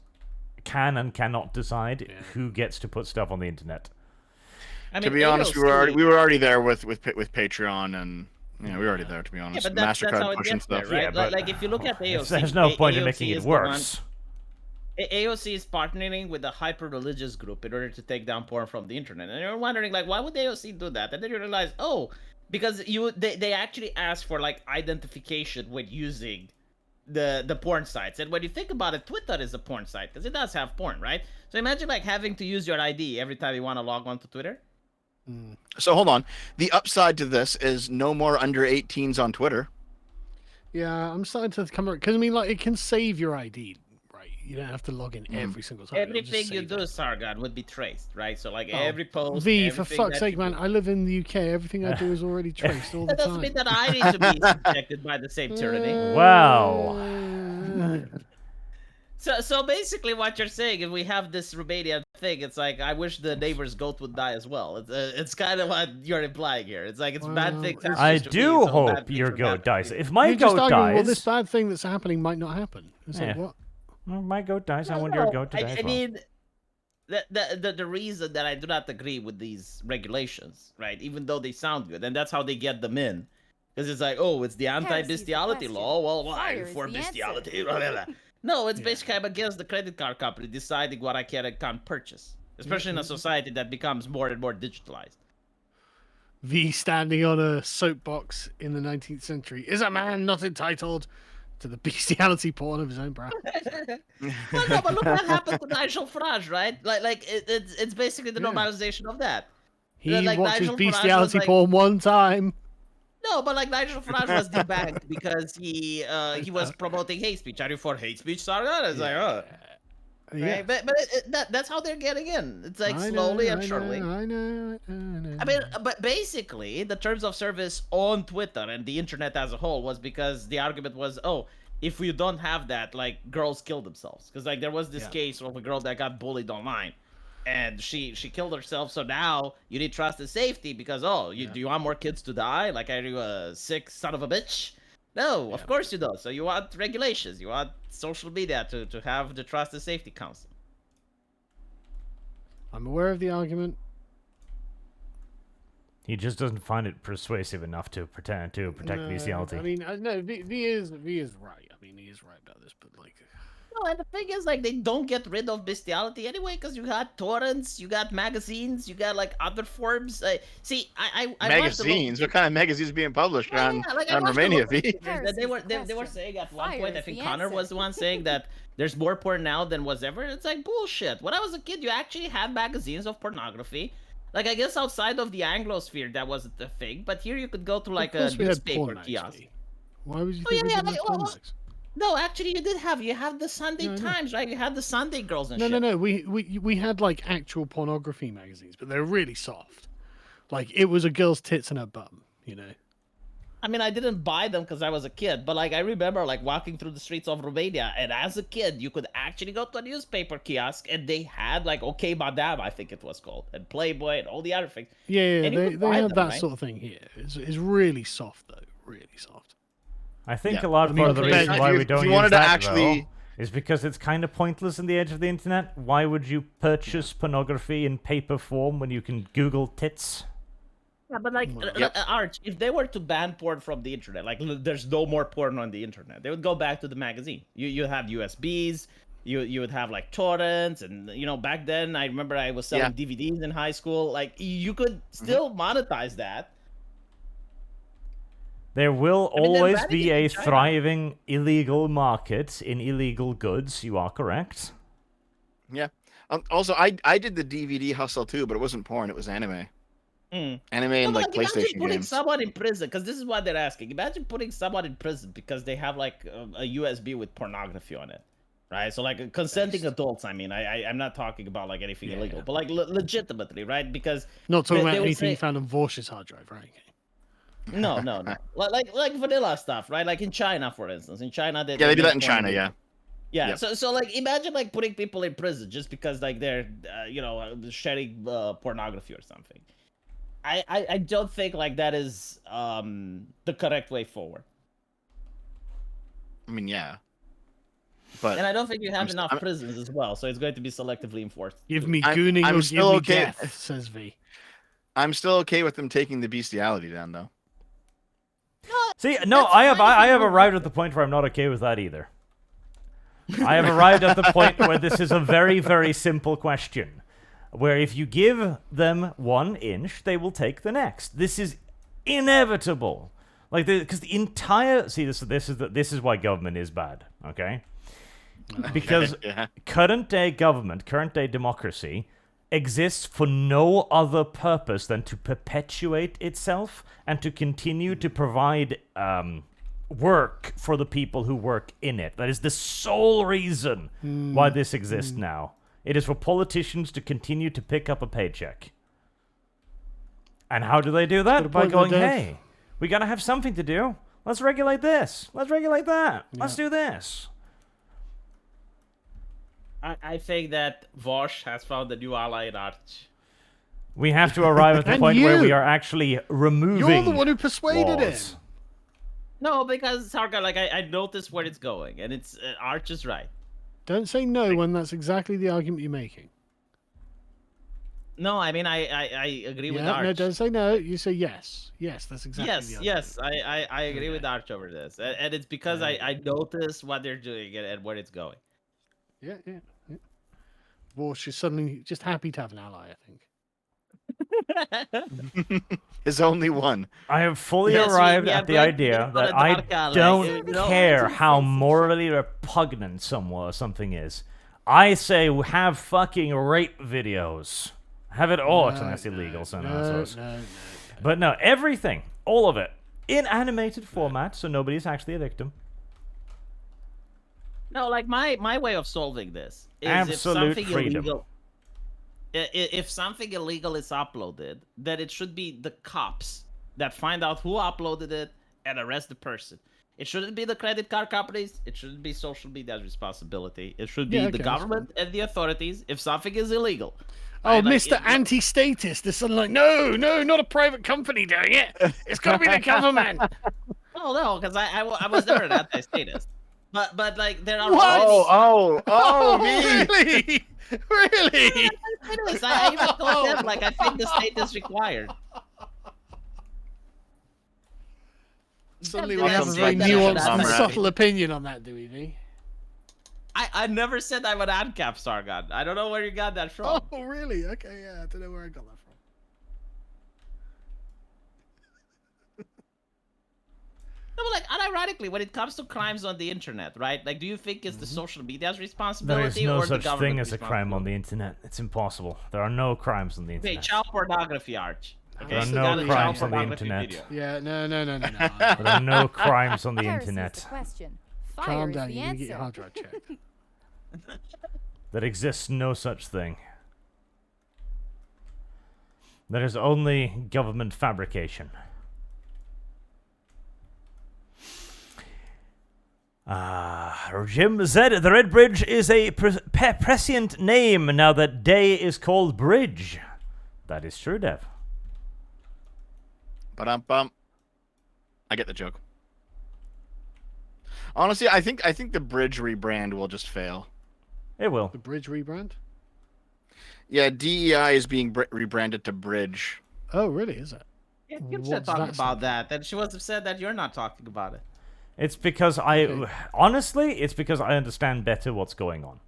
can and cannot decide
Yeah.
who gets to put stuff on the internet.
I
To
mean,
be honest,
AOC
we were already there with Patreon, and we were already there. To be
Yeah,
honest,
but that's how
Mastercard
it
pushing
gets there,
stuff.
right?
Yeah, but
like if you look at AOC,
there's no point in
AOC
making it
is the one-
worse.
AOC is partnering with a hyper-religious group in order to take down porn from the internet, and you're wondering like, why would AOC do that? And then you realize, oh, because they actually ask for like identification when using the porn sites. And when you think about it, Twitter is a porn site because it does have porn, right? So imagine like having to use your ID every time you want to log on to Twitter.
So hold on. The upside to this is no more under 18s on Twitter.
Yeah, I'm starting to come around because I mean, like, it can save your ID, right? You don't have to log in every single time. it'll just
Everything you
save
do,
it.
Sargon, would be traced, right? So like
Oh,
every post.
V, for
everything
fuck's
that
sake,
you
man!
do.
I live in the UK. Everything I do is already traced all the
That doesn't mean
time.
that I need to be subjected by the same tyranny.
Wow.
So basically, what you're saying, if we have this Romanian thing, it's like I wish the neighbor's goat would die as well. It's kind of what you're implying here. It's like it's bad
Well,
things.
it's-
I
happen to me,
do
so bad
hope
things
your
would
goat
happen to
dies.
you.
If my
You're just
goat
arguing, well,
dies,
this bad thing that's happening might not happen. It's like,
Yeah.
what?
well, my goat dies. I want
No,
your goat to die
I
as well.
mean, the reason that I do not agree with these regulations, right? Even though they sound good, and that's how they get them in, because it's like, oh, it's the anti-bestiality
question.
law. Well, why
Fire is
for
the answer.
bestiality? Blah, blah, blah. No, it's
Yeah.
basically I'm against the credit card company deciding what I can and can't purchase, especially in a society that becomes more and more digitalized.
V standing on a soapbox in the 19th century is a man not entitled to the bestiality porn of his own brow.
Well, no, but look what happened to Nigel Farage, right? Like it's basically the
Yeah.
normalization of that.
He
Like,
watches
Nigel Farage was
bestiality
like-
porn one time.
No, but like Nigel Farage was debanked because he was promoting hate speech. Are you for hate speech, Sargon? It's like, oh.
Yeah.
Right? But that's how they're getting in. It's like
I
slowly
know,
and surely.
I know.
I mean, but basically, the terms of service on Twitter and the internet as a whole was because the argument was, oh, if we don't have that, like, girls kill themselves. Because, like, there was this
Yeah.
case of a girl that got bullied online. And she killed herself, so now you need trust and safety because, do you want more kids to die? Like, are you a sick son of a bitch? No, of course you don't. So you want regulations. You want social media to have the trust and safety council.
I'm aware of the argument.
He just doesn't find it persuasive enough to pretend to protect
No,
bestiality.
I mean, no, V is right. I mean, he is right about this, but like,
No, and the thing is, like, they don't get rid of bestiality anyway because you got torrents, you got magazines, you got, like, other forms. See, I watched the
Magazines? What kind of magazines being published
Yeah,
on,
yeah, like, I
on
watched the
Romania,
local
V?
videos. They were
Heresy's the
saying at one
question.
point, I
Fire
think
is the
Connor was the one saying that there's more porn now than was ever. It's like bullshit. When I was a kid, you actually had magazines of pornography. Like, I guess outside of the Anglosphere, that wasn't the thing. But here you could go to, like,
of
a
course we had
newspaper
porn mags,
kiosk.
V. Why would you
Oh,
think
yeah,
we
yeah,
didn't
like,
have porn
well,
mags?
No, actually, you had the Sunday
No, I know.
Times, right? You had the Sunday Girls and
No,
shit.
no. We had like actual pornography magazines, but they're really soft. Like it was a girl's tits and her bum, you know.
I mean, I didn't buy them because I was a kid, but like I remember like walking through the streets of Romania, and as a kid, you could actually go to a newspaper kiosk, and they had like OK Madame, I think it was called, and Playboy, and all the other things.
Yeah,
And you
they
could buy
have
them,
that
right?
sort of thing here. It's really soft though, really soft.
I think
Yeah.
a large
I
part of
mean,
the
okay,
reason
if
why
you-
we
if
don't
you
use
wanted to
that
actually-
though, is because it's kind of pointless in the age of the internet. Why would you purchase pornography in paper form when you can Google tits?
Yeah, but like
Yep.
Arch, if they were to ban porn from the internet, like there's no more porn on the internet, they would go back to the magazine. You have USBs, you would have like torrents, and you know back then I remember I was selling DVDs in high school. Like you could still monetize that.
There will
I mean, they're
always
banning
be
it in
a
China.
thriving illegal market in illegal goods. You are correct.
Yeah. Also, I did the DVD hustle too, but it wasn't porn. It was anime.
Mm.
Anime
No,
and
but,
like
imagine
PlayStation
putting
games.
someone in prison, because this is what they're asking. Imagine putting someone in prison because they have like a USB with pornography on it, right? So like consenting adults. I mean, I'm not talking about like anything illegal, but like legitimately, right? Because
Not talking
They
about
would
anything you
say-
found on Vorsh's hard drive, right?
no, like vanilla stuff, right? Like in China, for instance. In China,
Yeah, they do
make
that in
porn
China.
illegal.
Yeah.
Yeah,
Yep.
so like imagine like putting people in prison just because like they're sharing pornography or something. I don't think like that is the correct way forward,
I mean, yeah. But
and I don't think you have
I'm st-
enough
I'm-
prisons as well, so it's going to be selectively enforced.
Give
too.
me
I'm-
gooning
I'm
or
still
give me
okay-
death, says V.
I'm still okay with them taking the bestiality down, though.
See, no,
That's
I have
fine if you
arrived at the point where I'm not okay with that either. I have arrived at the point where this is a very, very simple question. Where if you give them 1 inch, they will take the next. This is inevitable. Like, because the entire this is why government is bad. Okay, because
Yeah.
current day government, current day democracy exists for no other purpose than to perpetuate itself and to continue to provide work for the people who work in it. That is the sole reason why this exists now. It is for politicians to continue to pick up a paycheck. And how do they do that?
Good
By
point,
going,
Dev.
hey, we gotta have something to do. Let's regulate this. Let's regulate that. Let's do this.
I think that Vosh has found a new ally in Arch.
We have to arrive at the
And
point where we
you.
are actually removing
You're the one who persuaded
laws.
him.
No, because Sargon, like I noticed where it's going, and it's Arch is right.
Don't say no when that's exactly the argument you're making.
No, I mean I agree with
Yeah,
Arch.
no, don't say no. You say yes. Yes, that's exactly
Yes,
the argument.
yes, I agree with Arch over this, and it's because I noticed what they're doing and where it's going.
Yeah, yeah. Vorsh is suddenly just happy to have an ally, I think.
His only one.
I have fully
Yes, we
arrived
are
at the
going to
idea
be
that
on a
I
dark alley,
don't
you know?
care how morally repugnant something is. I say have fucking rape videos. Have it all. Actually, that's illegal, so no, that's
No.
But no, everything, all of it, in animated format, so nobody's actually a victim.
No, like my way of solving this is
Absolute
if something
freedom.
illegal. If something illegal is uploaded, then it should be the cops that find out who uploaded it and arrest the person. It shouldn't be the credit card companies. It shouldn't be social media's responsibility. It should be
Yeah,
the
okay, that's
government and the authorities if something is illegal.
Oh,
Right, like,
Mr. Anti-Statist is suddenly like, no, not a private company doing it. It's got to be the government.
No, because I was never an anti-statist. But like there are
What?
Oh, me.
really? Really?
Anyways, I even told them like I think the state is required.
Suddenly
Yeah,
we have a
that's
very
like that,
nuanced and
comrade.
subtle opinion on that, do we, V?
I never said I'm an ANCAP, Sargon. I don't know where you got that from.
Oh, really? Okay, yeah, I don't know where I got that from.
No, but like unironically, when it comes to crimes on the internet, right? Like, do you think it's the social media's
There
responsibility
is no
or the
such
government
thing as a crime on the internet. It's impossible. There are no crimes on the
Okay,
internet.
child pornography, Arch. Okay,
There are
That's
you
no
got a child
crimes on the
pornography
internet.
video.
Yeah, no.
There are no crimes on the
Heresy is
internet
the question. Fire
Calm
is
down,
the
you're going to get your
answer.
hard drive checked.
There exists no such thing. There is only government fabrication. Jim said the Red Bridge is a prescient name now that day is called Bridge. That is true, Dev.
Ba-dum-bum. I get the joke. Honestly, I think the bridge rebrand will just fail.
It will.
The bridge rebrand?
Yeah, DEI is being rebranded to Bridge.
Oh, really? Is it?
Yeah,
What
Kim
does
should talk
that
about
stand
that. And she was upset that you're not talking about it.
It's because honestly, it's because I understand better what's going on.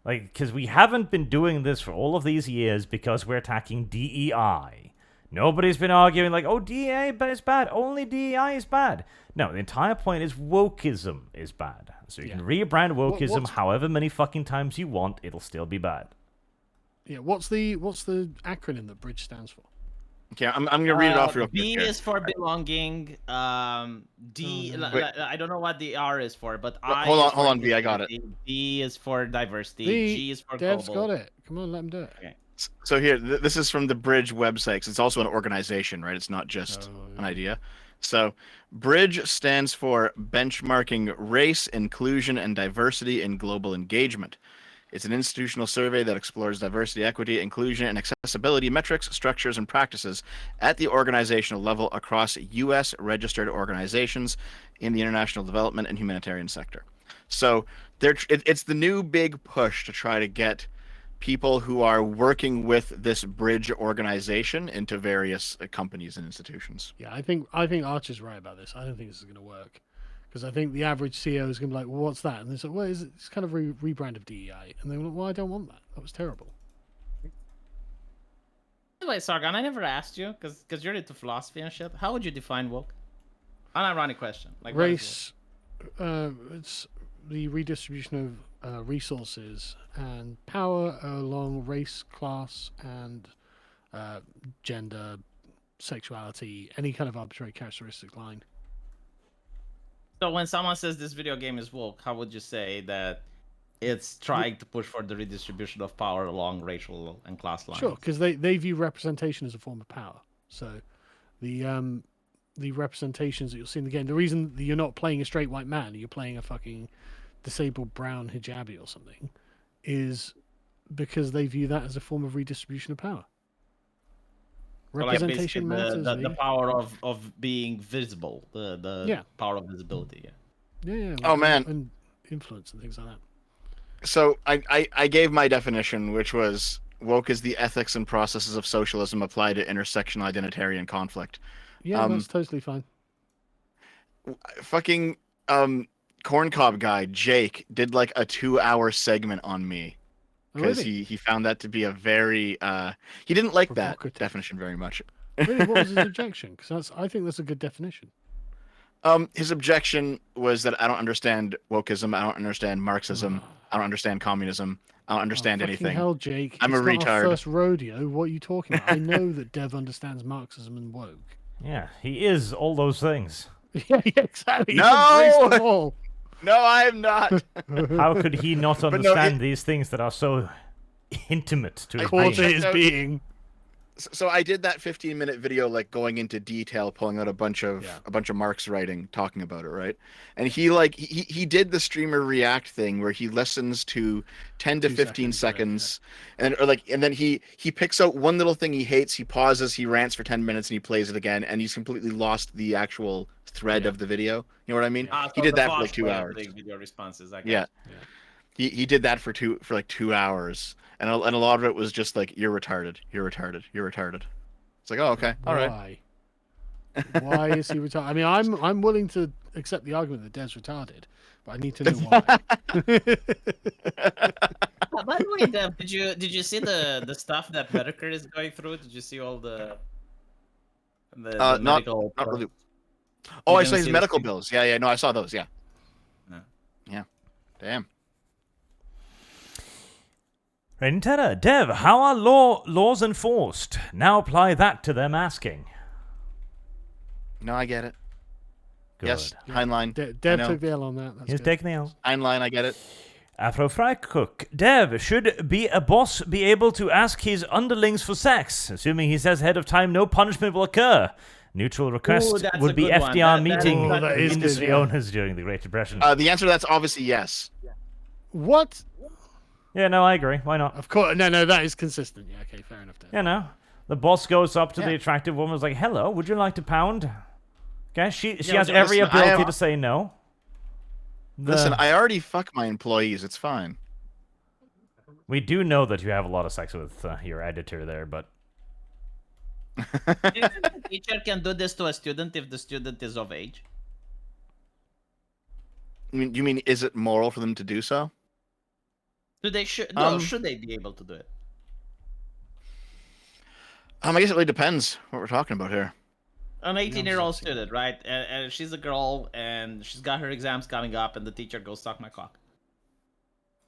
Like, because we haven't been doing this for all of these years because we're attacking DEI. Nobody's been arguing like, oh, DEI is bad, only DEI is bad. No, the entire point is wokeism is bad. So you can rebrand wokeism however many fucking times you want, it'll still be bad.
Yeah, what's the acronym that Bridge stands for?
Okay, I'm gonna read it off real quick.
B
here.
is for belonging. D, I don't know what the R is for, but I.
Hold on, V, I got it.
D is for diversity.
V,
G is for
Dev's
global.
got it. Come on, let him do it.
Okay.
So here, this is from the Bridge website. 'Cause it's also an organization, right? It's not just an idea. So, Bridge stands for Benchmarking Race, Inclusion, and Diversity in Global Engagement. It's an institutional survey that explores diversity, equity, inclusion, and accessibility metrics, structures, and practices at the organizational level across U.S. registered organizations in the international development and humanitarian sector. So, it's the new big push to try to get people who are working with this Bridge organization into various companies and institutions.
Yeah, I think Archer's right about this. I don't think this is going to work. Because I think the average CEO is going to be like, well, what's that? And they say, well, it's kind of a rebrand of DEI. And they're like, well, I don't want that. That was terrible.
By the way, Sargon, I never asked you, because you're into philosophy and shit. How would you define woke? An ironic question. Like
Race, it's the redistribution of resources and power along race, class, and gender, sexuality, any kind of arbitrary characteristic line.
So when someone says this video game is woke, how would you say that it's trying to push for the redistribution of power along racial and class lines?
Sure, because they view representation as a form of power. So the representations that you'll see in the game, the reason that you're not playing a straight white man, you're playing a fucking disabled brown hijabi or something, is because they view that as a form of redistribution of power. Representation matters.
The power of being visible, the power of visibility.
Yeah.
Oh, man.
And influence and things like that.
So I gave my definition, which was woke is the ethics and processes of socialism applied to intersectional identitarian conflict.
Yeah, that's totally fine.
Fucking corncob guy Jake did like a 2-hour segment on me because he found that to be a very he didn't like that definition very much.
Really, what was his objection? Because I think that's a good definition.
His objection was that I don't understand wokeism, I don't understand Marxism, I don't understand communism, I don't understand anything.
Hell, Jake,
I'm
it's
a
not
retard.
Our first rodeo. What are you talking about? I know that Dev understands Marxism and woke.
Yeah, he is all those things.
Yeah, exactly.
No!
He's embraced them all.
No, I am not.
How could he not understand these things that are so intimate to his
Core
being?
to his being.
So I did that 15-minute video, like going into detail, pulling out a bunch of Marx writing, talking about it, right? And he did the streamer react thing where he listens to 10 to 15 seconds, and then he picks out one little thing he hates, he pauses, he rants for 10 minutes, and he plays it again, and he's completely lost the actual thread of the video. You know what I mean? He did that for like 2 hours.
Video responses.
He did that for 2 hours. And a lot of it was just like, you're retarded, you're retarded, you're retarded. It's like, oh, okay, all right.
Why is he retarded? I mean, I'm willing to accept the argument that Dev's retarded, but I need to know why.
By the way, Dev, did you see the stuff that Medicare is going through? Did you see all the medical?
Not really. Oh, I saw his medical bills. Yeah. No, I saw those. Yeah. Damn.
Rentera, Dev, how are laws enforced? Now apply that to them asking.
No, I get it.
Good.
Yes, Heinlein.
Dev took the L on that.
He's taking the L.
Heinlein, I get it.
Afro Fry Cook, Dev, should a boss be able to ask his underlings for sex, assuming he says ahead of time no punishment will occur? Neutral request
that's
would
a
be
good one.
FDR
That
meeting
is
Oh, that is good,
industry
yeah.
owners during the Great Depression.
The answer to that's obviously yes.
What?
Yeah, no, I agree. Why not?
Of course. No, that is consistent. Yeah, okay, fair enough. Dave.
You know, the boss goes up to the
Yeah.
attractive woman, is like, "Hello, would you like to pound?" Okay, she
Yeah,
has
listen,
every
I
ability
am-
to say no.
Listen, I already fuck my employees. It's fine.
We do know that you have a lot of sex with your editor there, but
Do you think the teacher can do this to a student if the student is of age?
You mean is it moral for them to do so?
Should they be able to do it?
I guess it really depends what we're talking about here.
An 18-year-old student, right? And she's a girl, and she's got her exams coming up, and the teacher goes, "Suck my cock."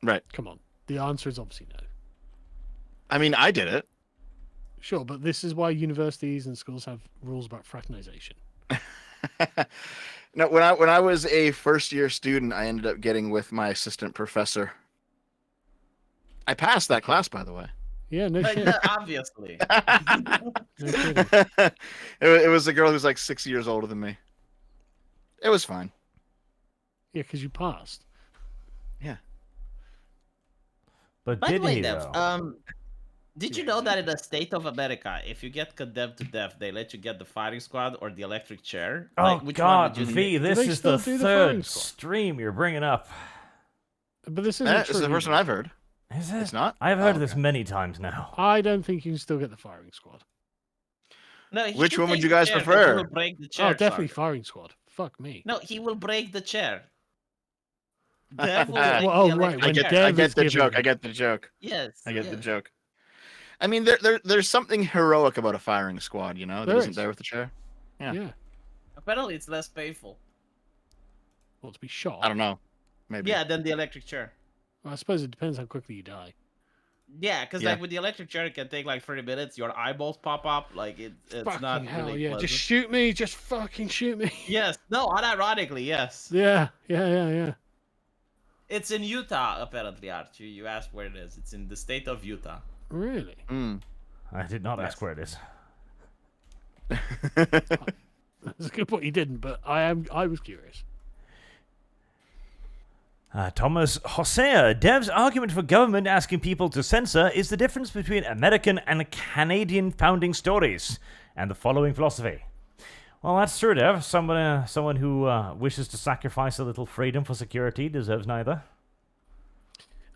Right.
Come on. The answer is obviously no.
I mean, I did it.
Sure, but this is why universities and schools have rules about fraternization.
No, when I was a first year student, I ended up getting with my assistant professor. I passed that class, by the way.
Yeah, no shit.
Obviously.
No kidding.
It was a girl who was like 6 years older than me. It was fine.
Yeah, because you passed.
but
By the
did
way,
he
Dev,
though?
did you know that in the state of America, if you get condemned to death, they let you get the firing squad or the electric chair?
Oh
Like, which one
God,
would you
V,
take?
this
they
is
still
the
do the firing
third
squad?
stream you're bringing up.
But this isn't
This
true.
is the first one I've heard.
Is it?
It's not?
I've heard
Oh,
this
okay.
many times now.
I don't think you can still get the firing squad.
No, he
Which
should
one would
take
you
the
guys
chair, but
prefer?
He will break the chair.
Oh, definitely
Sargon.
firing squad. Fuck me.
No, he will break the chair. Dev will
Well,
break
oh,
the
right,
electric
when
chair.
I
Dev
get
is
the
giving
joke.
it.
I get the joke.
Yes.
I get the
yes.
joke. I mean, there's something heroic about a firing squad, you know, that
There
isn't
is.
there with the chair. Yeah.
Yeah.
Apparently, it's less painful.
Well, to be shot.
I don't know. Maybe.
Yeah, than the electric chair.
Well, I suppose it depends how quickly you die.
Yeah, because
Yeah.
like with the electric chair, it can take like 30 minutes. Your eyeballs pop up. Like it's
Fucking
not
hell,
really
yeah.
pleasant.
Just shoot me. Just fucking shoot me.
Yes. No, unironically, yes.
Yeah.
It's in Utah, apparently, Archie. You asked where it is. It's in the state of Utah.
Really?
Mm.
I did not
Yes.
ask where it is.
That's a good point. You didn't, but I was curious.
Thomas Hosea, Dev's argument for government asking people to censor is the difference between American and Canadian founding stories and the following philosophy. Well, that's true, Dev. Someone who wishes to sacrifice a little freedom for security deserves neither.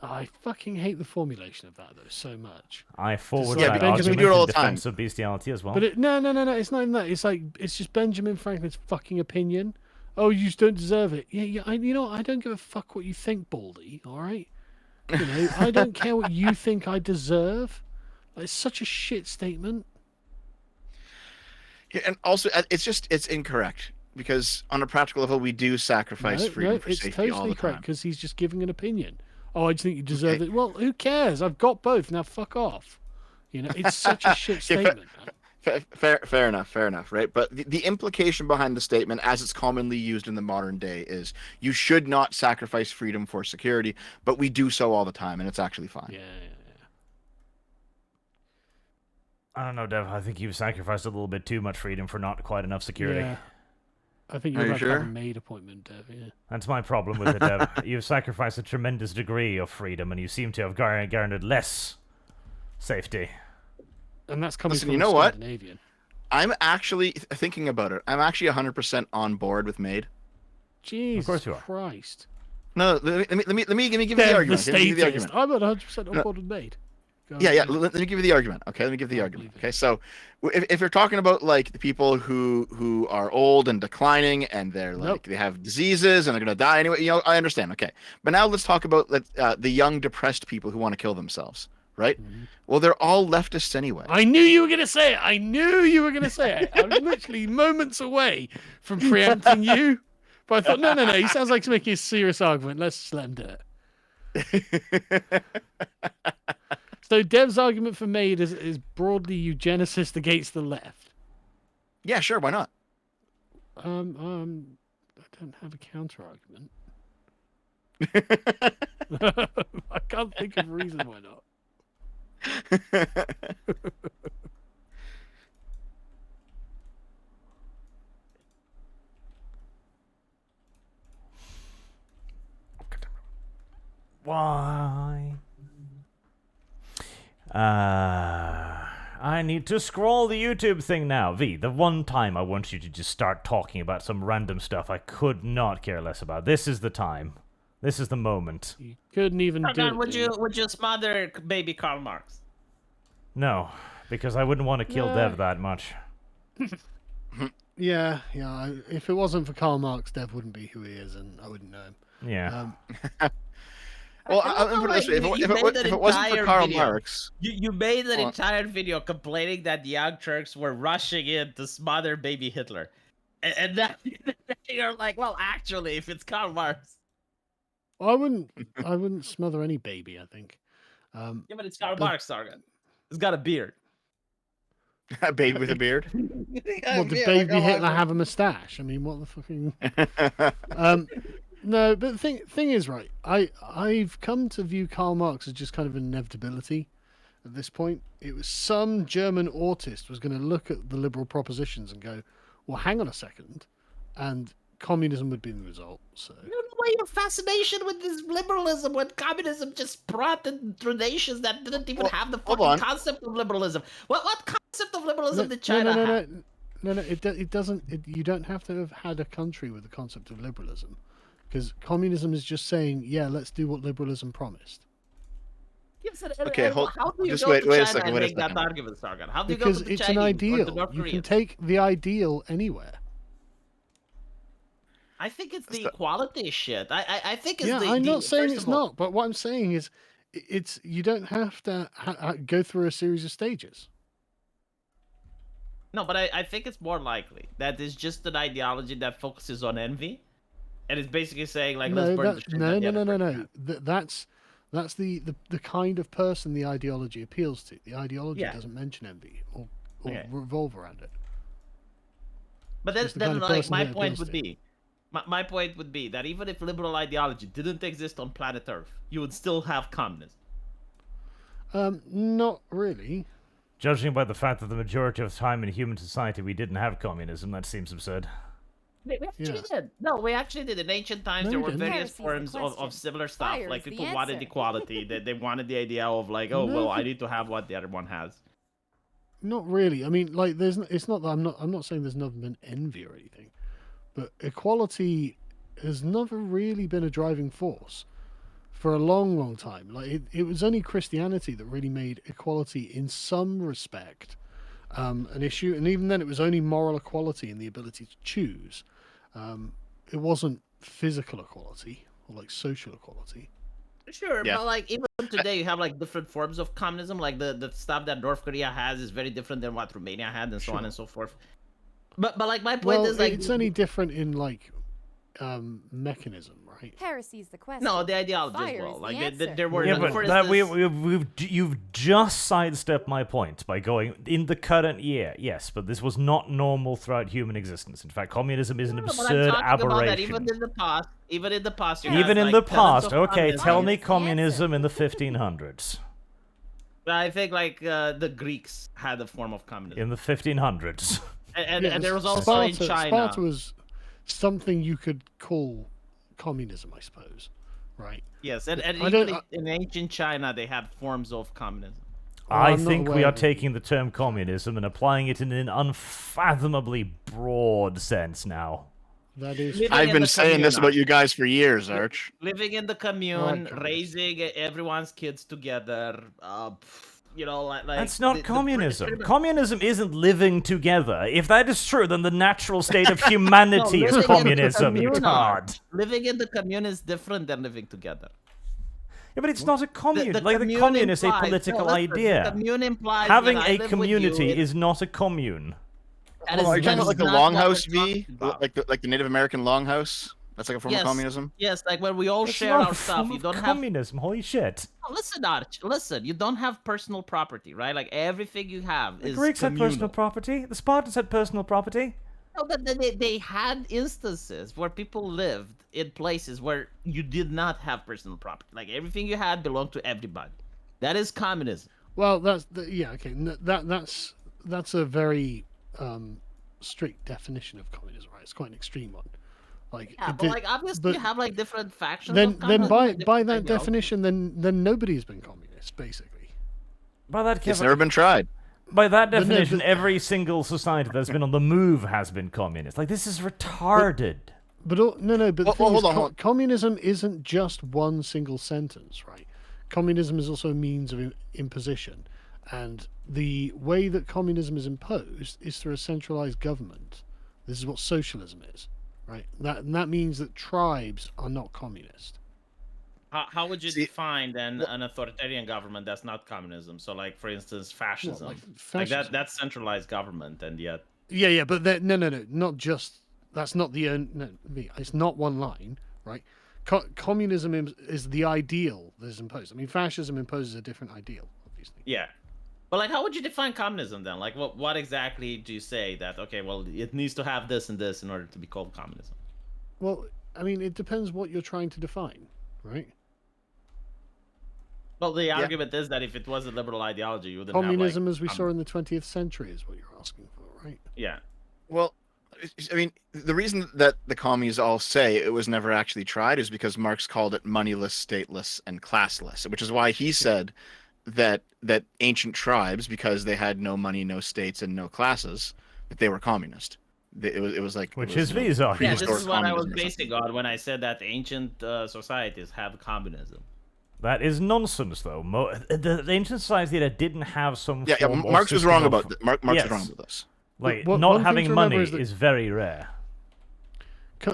I fucking hate the formulation of that though so much.
I forward
Yeah,
that
because we
argument
do it all
in
the time.
defense of bestiality as well.
But no. It's not even that. It's like it's just Benjamin Franklin's fucking opinion. Oh, you just don't deserve it. Yeah. You know, I don't give a fuck what you think, Baldy. All right. You know, I don't care what you think I deserve. It's such a shit statement.
Yeah, and also, it's incorrect because on a practical level, we do sacrifice freedom for
it's
safety all
totally
the
correct
time.
because he's just giving an opinion. Oh, I just think you deserve
Okay.
it. Well, who cares? I've got both. Now fuck off. You know, it's such a shit
Yeah,
statement. Man.
Fair enough, right? But the implication behind the statement, as it's commonly used in the modern day, is you should not sacrifice freedom for security, but we do so all the time, and it's actually fine.
Yeah.
I don't know, Dev. I think you've sacrificed a little bit too much freedom for not quite enough security.
Yeah. I think
Are
you're
you
about to have a
sure?
maid appointment, Dev. Yeah.
That's my problem with it, Dev. You've sacrificed a tremendous degree of freedom, and you seem to have garnered less safety.
And that's coming
Listen,
from
you
a
know what?
Scandinavian.
I'm actually thinking about it. I'm actually 100% on board with Maid.
Jesus
course you are.
Christ.
No, let me give you the
Dev,
argument. Let me give you the
statist.
argument.
I'm at 100% on
No.
board with maid. Go
Yeah.
on.
Let me give you the argument. Okay, let me give the
I
argument.
believe it.
Okay, so if you're talking about like the people who are old and declining and they're like
Nope.
they have diseases and they're gonna die anyway, you know, I understand. Okay, but now let's talk about the young depressed people who want to kill themselves, right?
Mhm.
Well, they're all leftists anyway.
I knew you were going to say it. I knew you were going to say it. I was literally moments away from preempting you. But I thought, no. He sounds like he's making a serious argument. Let's just let him do it. So Dev's argument for maid is broadly eugenicist against the left.
Yeah, sure, why not?
I don't have a counter argument. I can't think of a reason why not.
Why? I need to scroll the YouTube thing now. V, the one time I want you to just start talking about some random stuff I could not care less about. This is the time. This is the moment.
You couldn't even do
Sargon,
it.
would you smother baby Karl Marx?
No, because I wouldn't want to kill
No.
Dev that much.
Yeah. If it wasn't for Karl Marx, Dev wouldn't be who he is, and I wouldn't know him.
Yeah.
Well,
I
I'll
don't
put
know,
it this way:
like,
if
you
it
made an
wasn't for
entire
Karl
video.
Marx,
You made an
Hold on.
entire video complaining that the Young Turks were rushing in to smother baby Hitler. And then you're like, well, actually, if it's Karl Marx.
I wouldn't smother any baby. I think.
Yeah, but it's Karl
But-
Marx, Sargon. He's got a beard.
a baby with a beard.
Well, did baby Hitler have a mustache? I mean, what the fucking? No, but the thing is, right? I've come to view Karl Marx as just kind of an inevitability. At this point, it was some German autist was going to look at the liberal propositions and go, "Well, hang on a second," and communism would be the result. So.
I don't know why your fascination with this liberalism when communism just brought in through nations that didn't even
Well,
have the
hold
fucking
on.
concept of liberalism. What concept of liberalism did China have?
No. It doesn't. You don't have to have had a country with the concept of liberalism, because communism is just saying, yeah, let's do what liberalism promised.
Yes,
Okay,
and
hold-
how do you
just
go
wait
to
a
China
second,
and
wait a
make that
second.
argument, Sargon? How do you go
Because
to the
it's
Chinese
an
or the
ideal.
North
You can
Koreans?
take the ideal anywhere.
I think it's the
That's the-
equality shit. I think it's
Yeah,
the.
I'm not saying
first
it's
of all-
not, but what I'm saying is, it's you don't have to go through a series of stages.
No, but I think it's more likely that it's just an ideology that focuses on envy, and it's basically saying like, let's burn the shit
No.
that the other person has.
That's the kind of person the ideology appeals to. The ideology
Yeah.
doesn't mention envy or
Okay.
revolve around it.
But then,
It's the kind of
like
person
my
that
point
appeals
would
to.
be, my point would be that even if liberal ideology didn't exist on planet Earth, you would still have communism.
Not really.
Judging by the fact that the majority of the time in human society we didn't have communism, that seems absurd.
We actually
Yeah.
did. No, we actually did. In ancient times,
No,
there
we
were
didn't.
various
Heresy's the
forms of
question.
similar stuff.
Fire
Like
is the
people wanted
answer.
equality. They wanted the idea of like, oh
No,
well, I
but-
need to have what the other one has.
Not really. I mean, like, it's not that I'm not saying there's never been envy or anything, but equality has never really been a driving force for a long time. Like, it was only Christianity that really made equality in some respect an issue, and even then, it was only moral equality and the ability to choose. It wasn't physical equality or like social equality.
Sure,
Yeah.
but like even today, you have like different forms of communism. Like the stuff that North Korea has is very different than what Romania had, and so on
Sure.
and so forth. But like my point
Well,
is like
it's only different in like mechanism, right?
Heresy's the question.
no, the ideology as
Fire
well.
is
Like
the answer.
there were
Yeah,
like,
but
for
that
instance,
you've just sidestepped my point by going in the current year. Yes, but this was not normal throughout human existence. In fact, communism is an
No, but I'm
absurd
talking about that
aberration.
even in the past, you
Even
had,
in
like,
the
tenets
past,
of
okay,
communism.
tell
Fire
me
is the
communism in the 1500s.
I think like the Greeks had a form of communism,
In the 1500s.
and there was also in China.
Sparta was something you could call communism, I suppose, right?
Yes, and
I
even
don't-
in ancient China, they had forms of communism.
I
I'm not
think we
aware
are
of it.
taking the term communism and applying it in an unfathomably broad sense now.
That is.
Living
I've
in
been
the
saying this
commune,
about you guys for years, Arch.
Living in the commune,
communism.
raising everyone's kids together. You know, like
That's
the-
not
the
communism.
pretty much-
Communism isn't living together. If that is true, then the natural state of humanity
No,
is
living in the
communism, you
commune,
tard.
Living in the commune is different than living together.
Yeah, but it's not a commune.
The
like the
commune
commune is a
implies- no,
political
listen,
idea.
The commune implies
Having
that I
a
live with
community
you,
is not a commune.
that
Oh, are you
is-
talking
that
about like
is
the
not what we're
longhouse V,
talking about.
like the Native American longhouse? That's like a form
Yes.
of communism.
Yes, like when we all
It's
share
not
our
a
stuff,
form
you
of
don't have.
communism. Holy shit.
No, listen, Arch. Listen, you don't have personal property, right? Like everything you have
The
is
Greeks had
communal.
personal property. The Spartans had personal property.
No, but they had instances where people lived in places where you did not have personal property. Like everything you had belonged to everybody. That is communism.
Well, that's yeah. Okay, that's a very strict definition of communism, right? It's quite an extreme one. Like,
Yeah,
it
but
did-
like obviously
but
you have like different factions.
then
of
then
communism
by
and
by
different
that
ideologies.
definition, then nobody's been communist, basically.
By that,
It's
Kevin,
never been tried.
by that
But no,
definition,
but-
every single society that's been on the move has been communist. Like, this is retarded.
But no. But the
Well,
thing is,
hold on, hold on.
communism isn't just one single sentence, right? Communism is also a means of imposition, and the way that communism is imposed is through a centralized government. This is what socialism is, right? That means that tribes are not communist.
How would you
See-
define then an authoritarian government that's not communism? So, like for instance, fascism.
like
Like
fascism.
that's centralized government, and yet
Yeah, but no, not just. That's not the it's not one line, right? Communism is the ideal that is imposed. I mean, fascism imposes a different ideal, obviously.
yeah. But like, how would you define communism then? Like, what exactly do you say that? Okay, well, it needs to have this and this in order to be called communism.
Well, I mean, it depends what you're trying to define, right?
Well, the argument is that if it was a liberal ideology, you wouldn't
Communism,
have,
as we saw in the 20th century, is what you're asking for, right?
Yeah.
Well, I mean, the reason that the commies all say it was never actually tried is because Marx called it moneyless, stateless, and classless, which is why he said that ancient tribes, because they had no money, no states, and no classes, that they were communist. It was like
Which
it was,
is
you know,
Visa.
Yeah,
prehistoric
this is what I was
communism or something.
basing on when I said that ancient societies have communism.
That is nonsense, though. The ancient society that didn't have some
Yeah,
form of
Marx was
system
wrong
of-
about that. Marx
Yes.
was wrong about this.
Like,
One
not
thing
having
to remember
money
is that-
is very rare.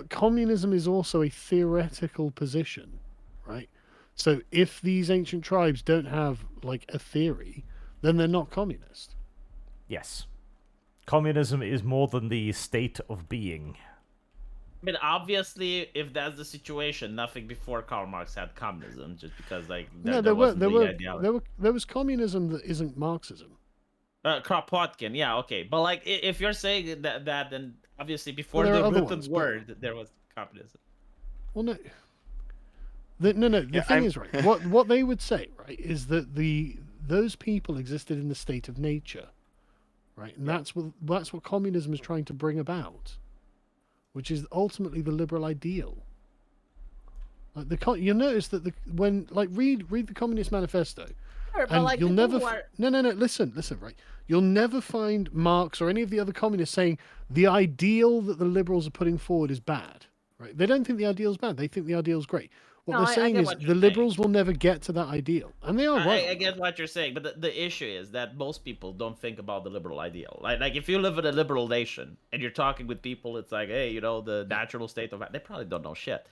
Communism is also a theoretical position, right? So if these ancient tribes don't have like a theory, then they're not communist.
Yes. Communism is more than the state of being.
I mean, obviously, if that's the situation, nothing before Karl Marx had communism, just because like
No,
there wasn't the ideology.
there was communism that isn't Marxism.
Kropotkin, yeah, okay, but like if you're saying that, then obviously before
there are
the
other
written
ones, but-
word there was communism.
Well, no. The
Yeah,
thing
I'm-
is, right, what they would say, right, is that those people existed in the state of nature, right, and that's what communism is trying to bring about, which is ultimately the liberal ideal. Like you notice that when read the Communist Manifesto,
But
and
like
you'll
people
never
who are-
no listen, right, you'll never find Marx or any of the other communists saying the ideal that the liberals are putting forward is bad, right? They don't think the ideal is bad, they think the ideal is great. What
No,
they're
I
saying
get
is
what
the
you're
liberals will never get to that ideal, and they are right.
I get what you're saying, but the issue is that most people don't think about the liberal ideal. Like if you live in a liberal nation and you're talking with people, it's like, hey, the natural state of they probably don't know shit.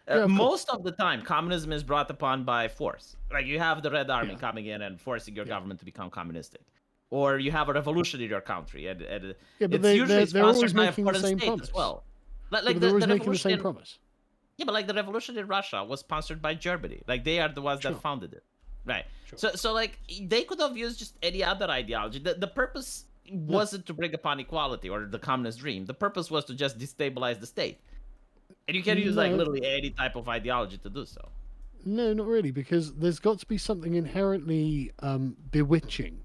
Yeah, of course.
Most of the time, communism is brought upon by force. Like you have the Red Army
Yeah.
coming in and forcing your government to become communistic, or you have a revolution in your country, and
Yeah, but
it's
they're
usually
always
sponsored by a
making the
foreign
same
state
promise.
as well. Like
But they're always making the
revolution
same
in-
promise.
Yeah, but like the revolution in Russia was sponsored by Germany. Like they are the ones
Sure.
that founded it, right?
Sure.
So like they could have used just any other ideology. The purpose wasn't to bring upon equality or the communist dream. The purpose was to just destabilize the state, and you can use like
No.
literally any type of ideology to do so.
No, not really, because there's got to be something inherently bewitching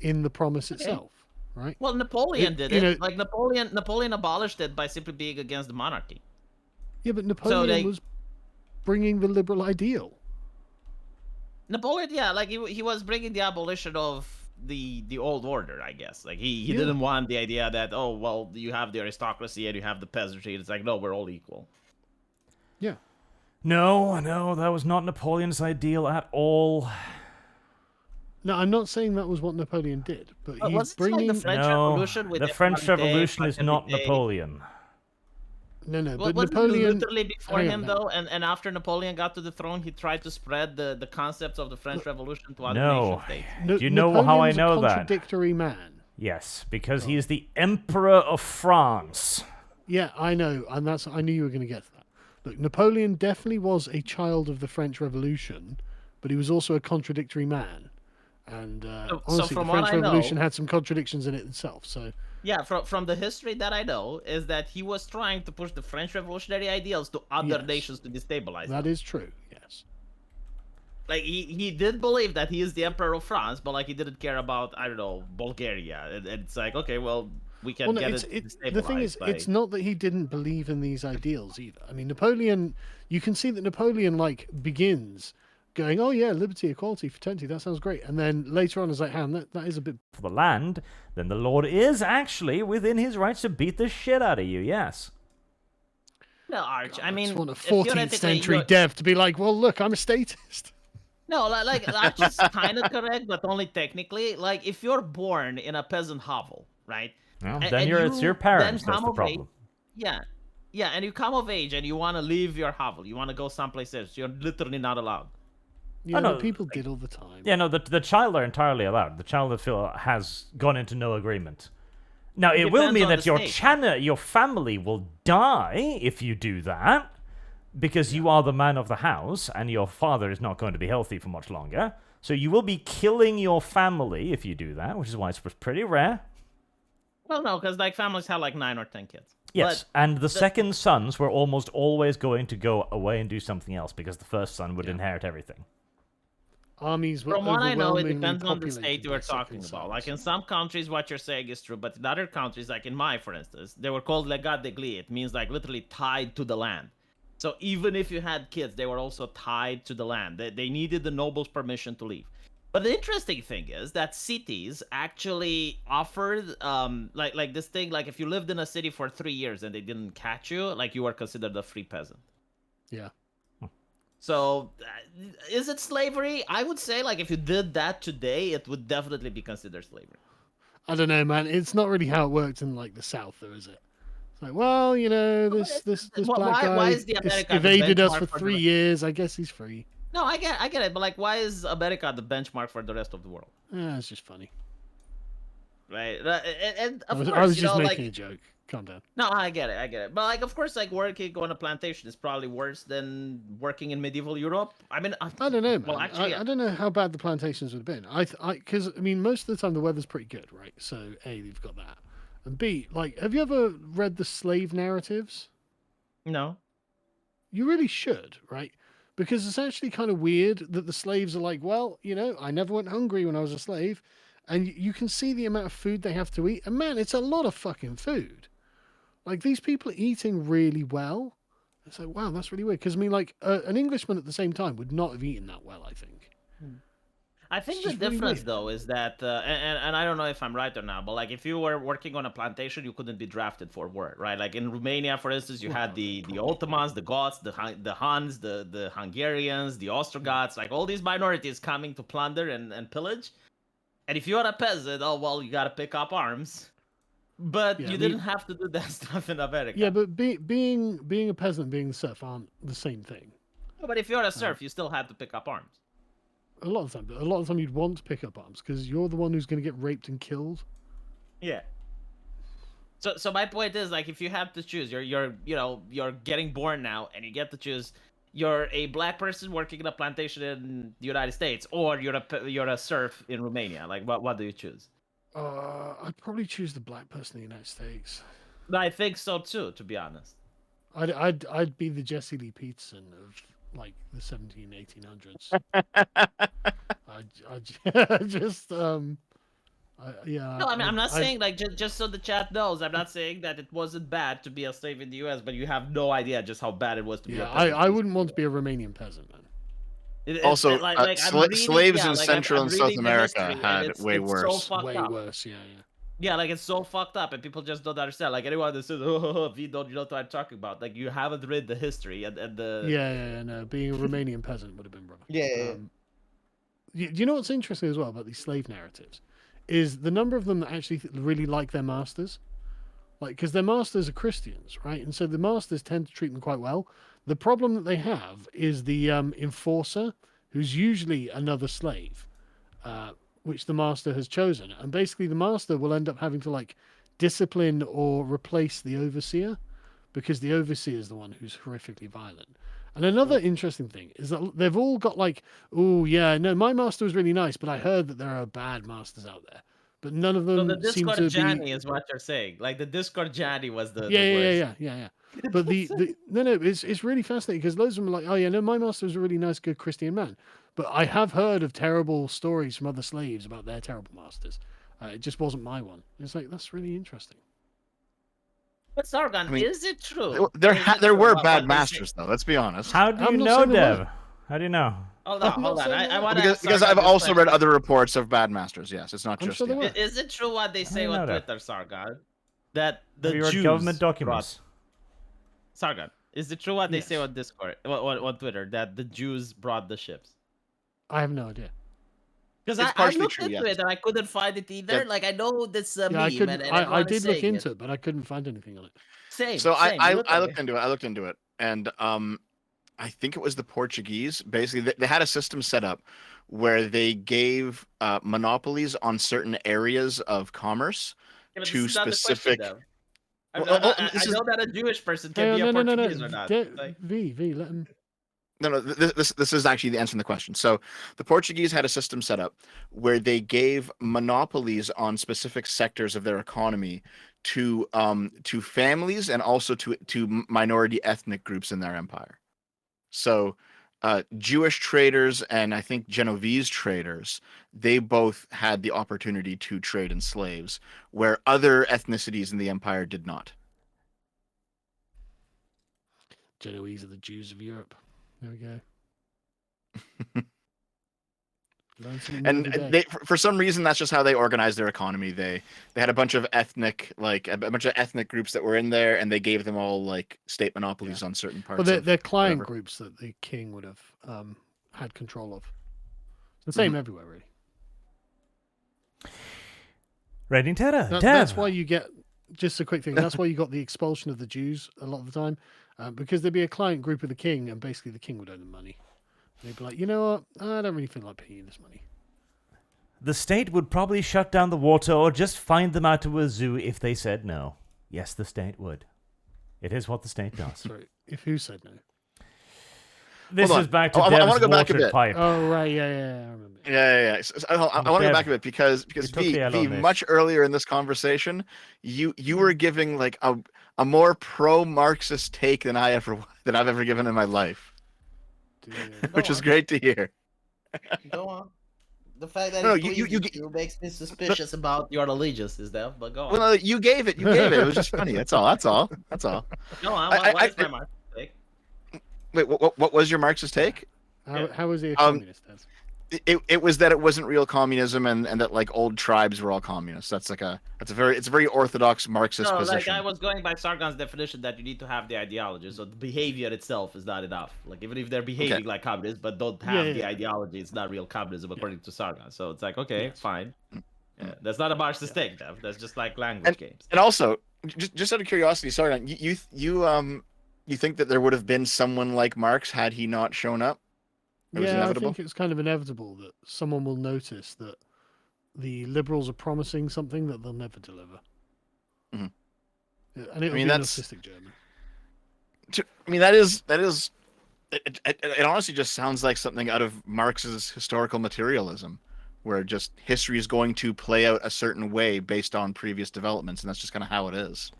in the promise itself, right?
Well, Napoleon
It-
did
you
it.
know-
Like Napoleon abolished it by simply being against the monarchy.
Yeah, but Napoleon
they-
was bringing the liberal ideal.
Napoleon, yeah, like he was bringing the abolition of the old order, I guess. Like he
Yeah.
didn't want the idea that, oh well, you have the aristocracy and you have the peasantry. It's like, no, we're all equal.
Yeah.
No, that was not Napoleon's ideal at all.
No, I'm not saying that was what Napoleon did, but he's
Wasn't it like
bringing
the French
No,
Revolution with
the French
every day,
Revolution is
every
not
day?
Napoleon.
no,
Well,
but
wasn't
Napoleon.
it literally before
hang on,
him
hang on.
though, and after Napoleon got to the throne, he tried to spread the concepts of the French Revolution to other
No.
nation states.
Do you know how I
Napoleon's
know
a
that?
contradictory man.
Yes, because he is the Emperor of France.
Yeah, I know, and I knew you were going to get to that. Look, Napoleon definitely was a child of the French Revolution, but he was also a contradictory man. And
So
honestly,
from
the
what
French
I know-
Revolution had some contradictions in it itself. So
Yeah, from the history that I know is that he was trying to push the French revolutionary ideals to other
Yes.
nations to destabilize them.
that is true. Yes.
Like he did believe that he is the emperor of France, but like he didn't care about, I don't know, Bulgaria. And it's like, okay, well, we can
Well, no,
get
it's,
it
the thing is,
destabilized.
it's not that he didn't believe in these ideals either. I mean, Napoleon, you can see that Napoleon like begins going, "Oh yeah, liberty, equality, fraternity, that sounds great," and then later on is like, "Han, that is a bit."
For the land, then the Lord is actually within his rights to beat the shit out of you, yes.
No, Arch. I
I just
mean,
want a 14th
theoretically,
century
you're-
dev to be like, "Well, look, I'm a statist."
No, like Arch is kind of correct, but only technically. Like, if you're born in a peasant hovel, right?
Well,
a-
then
and
it's
you
your
then
parents that's
come
the
of
problem.
age- Yeah, yeah, and you come of age and you want to leave your hovel. You want to go someplace else. You're literally not allowed.
Yeah,
no,
but people did all the time.
Yeah, no, the child are entirely allowed. The child that has gone into no agreement. Now, it will
depends
mean
on
that
the
your family will die if you do that, because you are the man of the house, and your father is not going to be healthy for much longer. So you will be killing your family if you do that, which is why it's pretty rare.
Well, no, because like families have like 9 or 10 kids.
Yes,
But
and the second sons were almost always going to go away and do something else, because the first son would inherit everything.
Armies were
from what I know, it
overwhelmingly
depends on the
populated
state you
by
are talking
second
about. Like
sons.
in some countries, what you're saying is true, but in other countries, like in my, for instance, they were called legat degli. It means like literally tied to the land. So even if you had kids, they were also tied to the land. They needed the noble's permission to leave. But the interesting thing is that cities actually offered like this thing, like if you lived in a city for 3 years and they didn't catch you, like you were considered a free peasant.
Yeah.
So, is it slavery? I would say, like, if you did that today, it would definitely be considered slavery.
I don't know, man. It's not really how it works in like the South, though, is it? It's like, well, you know, this black guy
why is the America the
evaded us
benchmark
for
for
3
the-
years. I guess he's free.
No, I get it, but like, why is America the benchmark for the rest of the world?
It's just funny.
Right? And
I
of
was,
course,
I was
you
just
know,
making
like,
a joke. Calm down.
no, I get it. But like, of course, like working on a plantation is probably worse than working in medieval Europe. I mean,
I don't know, man.
Well, actually,
I don't know how bad the plantations would have been. Because I mean, most of the time the weather's pretty good, right? So A, you've got that, and B, like, have you ever read the slave narratives?
no.
You really should, right? Because it's actually kind of weird that the slaves are like, well, you know, I never went hungry when I was a slave, and you can see the amount of food they have to eat, and man, it's a lot of fucking food. Like, these people are eating really well. It's like, wow, that's really weird. Because I mean, like, an Englishman at the same time would not have eaten that well, I think.
I think
It's
the
just really
difference
weird.
though is that, and I don't know if I'm right or not, but like if you were working on a plantation, you couldn't be drafted for war, right? Like in Romania, for instance, you had the Ottomans, the Goths, the Huns, the Hungarians, the Ostrogoths, like all these minorities coming to plunder and pillage. And if you're a peasant, oh well, you gotta pick up arms. But
Yeah,
you
I mean-
didn't have to do that stuff in America.
Yeah, but being a peasant, being a serf aren't the same thing.
But if you're a serf, you still had to pick up arms.
A lot of the time you'd want to pick up arms because you're the one who's going to get raped and killed.
Yeah. So my point is, like, if you have to choose, you're getting born now, and you get to choose. You're a black person working in a plantation in the United States, or you're a serf in Romania. Like, what do you choose?
I'd probably choose the black person in the United States.
I think so too, to be honest.
I'd be the Jesse Lee Peterson of like the 1800s. I just yeah.
No, I mean, I'm not
I'd-
saying like just so the chat knows. I'm not saying that it wasn't bad to be a slave in the U.S., but you have no idea just how bad it was to be.
Yeah,
a peasant
I
in
wouldn't want to
US.
be a Romanian peasant, man.
Also,
I'm reading,
slaves in
like,
Central
I'm
and South
reading the
America
history, and
had
it's
way
so
worse.
fucked
Way
up.
worse. Yeah.
Yeah, like it's so fucked up, and people just don't understand. Like anyone that says, "Oh, we don't, you know what I'm talking about," like you haven't read the history and the.
Yeah. No, being a Romanian peasant would have been rough.
Yeah.
Do you know what's interesting as well about these slave narratives? Is the number of them that actually really like their masters. Like, because their masters are Christians, right? And so the masters tend to treat them quite well. The problem that they have is the enforcer, who's usually another slave, which the master has chosen. And basically, the master will end up having to, like, discipline or replace the overseer because the overseer is the one who's horrifically violent. And another interesting thing is that they've all got like, oh yeah, no, my master was really nice, but I heard that there are bad masters out there. But none of
So
them
the
seem
Discord
to
Johnny
be.
is what you're saying. Like the Discord Johnny was the
Yeah.
worst.
But no, it's really fascinating because loads of them are like, oh yeah, no, my master was a really nice, good Christian man. But I have heard of terrible stories from other slaves about their terrible masters. It just wasn't my one. It's like that's really interesting.
But Sargon,
I mean,
is it true?
There
Is it
there
true
were
what
bad
they say?
masters, though. Let's be honest.
How do you
I'm not
know,
saying there
Dev?
weren't.
How do you know?
Hold
I'm
on,
not
hold on.
saying
I
there
want to
Because
ask Sargon
I've
this
also read
question.
other reports of bad masters. Yes, it's not
I'm
just
sure there
him.
were.
Is it true what they say
you know
on
that?
Twitter, Sargon? That the
Have you read
Jews
government
brought
documents?
Sargon. Is it true what they say
Yes.
on Discord, on Twitter, that the Jews brought the ships?
I have no idea.
Because
It's
I
partially
looked
true,
into
yes.
it and I couldn't find it either.
Yeah.
Like I know this
Yeah, I
meme
couldn't.
and
I
everyone is
did look
saying
into
it.
it, but I couldn't find anything on it.
Same,
So
same.
I
Literally.
looked into it. I looked into it, and I think it was the Portuguese. Basically, they had a system set up where they gave monopolies on certain areas of commerce
Yeah, but
to
this is not the question,
specific.
though.
This
I
is
know that a Jewish person can
Hey,
be a
no, no, no, no.
Portuguese or not. Like,
V, let him.
no. This is actually the answer to the question. So the Portuguese had a system set up where they gave monopolies on specific sectors of their economy to families and also to minority ethnic groups in their empire. So, Jewish traders and I think Genovese traders, they both had the opportunity to trade in slaves, where other ethnicities in the empire did not.
Genoese are the Jews of Europe. There we go. Learn something new
And
every day.
they, for some reason, that's just how they organized their economy. They had a bunch of ethnic, like a bunch of ethnic groups that were in there, and they gave them all like state monopolies on certain parts.
Well,
of
they're client
whatever.
groups that the king would have had control of. It's the same everywhere, really.
Raiding Terror.
That's
Dev.
why you get, just a quick thing, that's why you got the expulsion of the Jews a lot of the time, because there'd be a client group of the king, and basically the king would owe them money. And they'd be like, you know what, I don't really feel like paying you this money.
The state would probably shut down the water or just find them out to a zoo if they said no. Yes, the state would. It is what the state does.
Sorry, if who said no?
This
Hold on.
is back to
I wanna
Dev's
go back a
watered
bit.
pipe.
Oh, right, yeah, I remember.
Yeah. So, I want to go
Dev,
back a bit because
took
V,
the L on this.
much earlier in this conversation, you were giving like a more pro-Marxist take than I've ever given in my life, which is great to hear.
Go on. The fact that
No,
it
you
pleases you makes me suspicious about your allegiance, is that? But go on.
Well, no, you gave it. It was just funny. That's all.
No,
I-
what is
I-
my mark? Like,
Wait, what was your Marxist take?
How was he a
Um,
communist? Des?
It was that it wasn't real communism and that like old tribes were all communists. That's a very orthodox Marxist
no,
position.
like I was going by Sargon's definition that you need to have the ideology, so the behavior itself is not enough. Like even if they're behaving like communists but don't have the ideology, it's not real communism according to Sargon. So it's like okay, fine. Yeah, that's not a Marxist thing, Dev. That's just like language games.
And also, just out of curiosity, sorry, you think that there would have been someone like Marx had he not shown up? It was
Yeah, I
inevitable.
think it's kind of inevitable that someone will notice that the liberals are promising something that they'll never deliver.
Mhm.
Yeah, and it'll
mean,
be an
that's-
autistic German.
I mean, that is. It honestly just sounds like something out of Marx's historical materialism, where just history is going to play out a certain way based on previous developments, and that's just kind of how it is.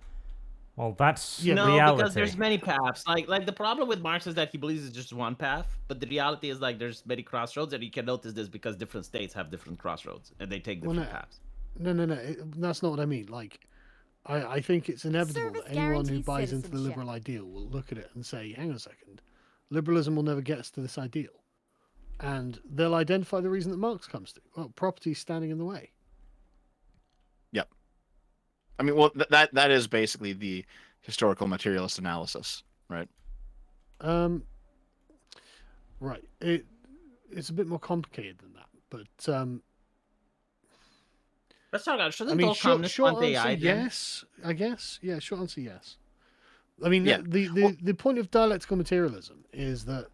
Well, that's
Yeah,
No,
reality.
because there's many paths. Like the problem with Marx is that he believes it's just one path, but the reality is like there's many crossroads, and you can notice this because different states have different crossroads, and they take
Well,
different
no.
paths.
No, that's not what I mean. Like, I think it's inevitable
Service
that anyone who
guarantees
buys into the
citizenship.
liberal ideal will look at it and say, hang on a second, liberalism will never get us to this ideal. And they'll identify the reason that Marx comes to. Well, property is standing in the way.
Yep. I mean, well, that is basically the historical materialist analysis, right?
Right. It's a bit more complicated than that, but
But Sargon,
I
shouldn't
mean,
all communists
short
want
answer,
AI? Then?
yes, I guess. Yeah, short answer, yes. I mean,
Yeah.
the point of dialectical materialism is that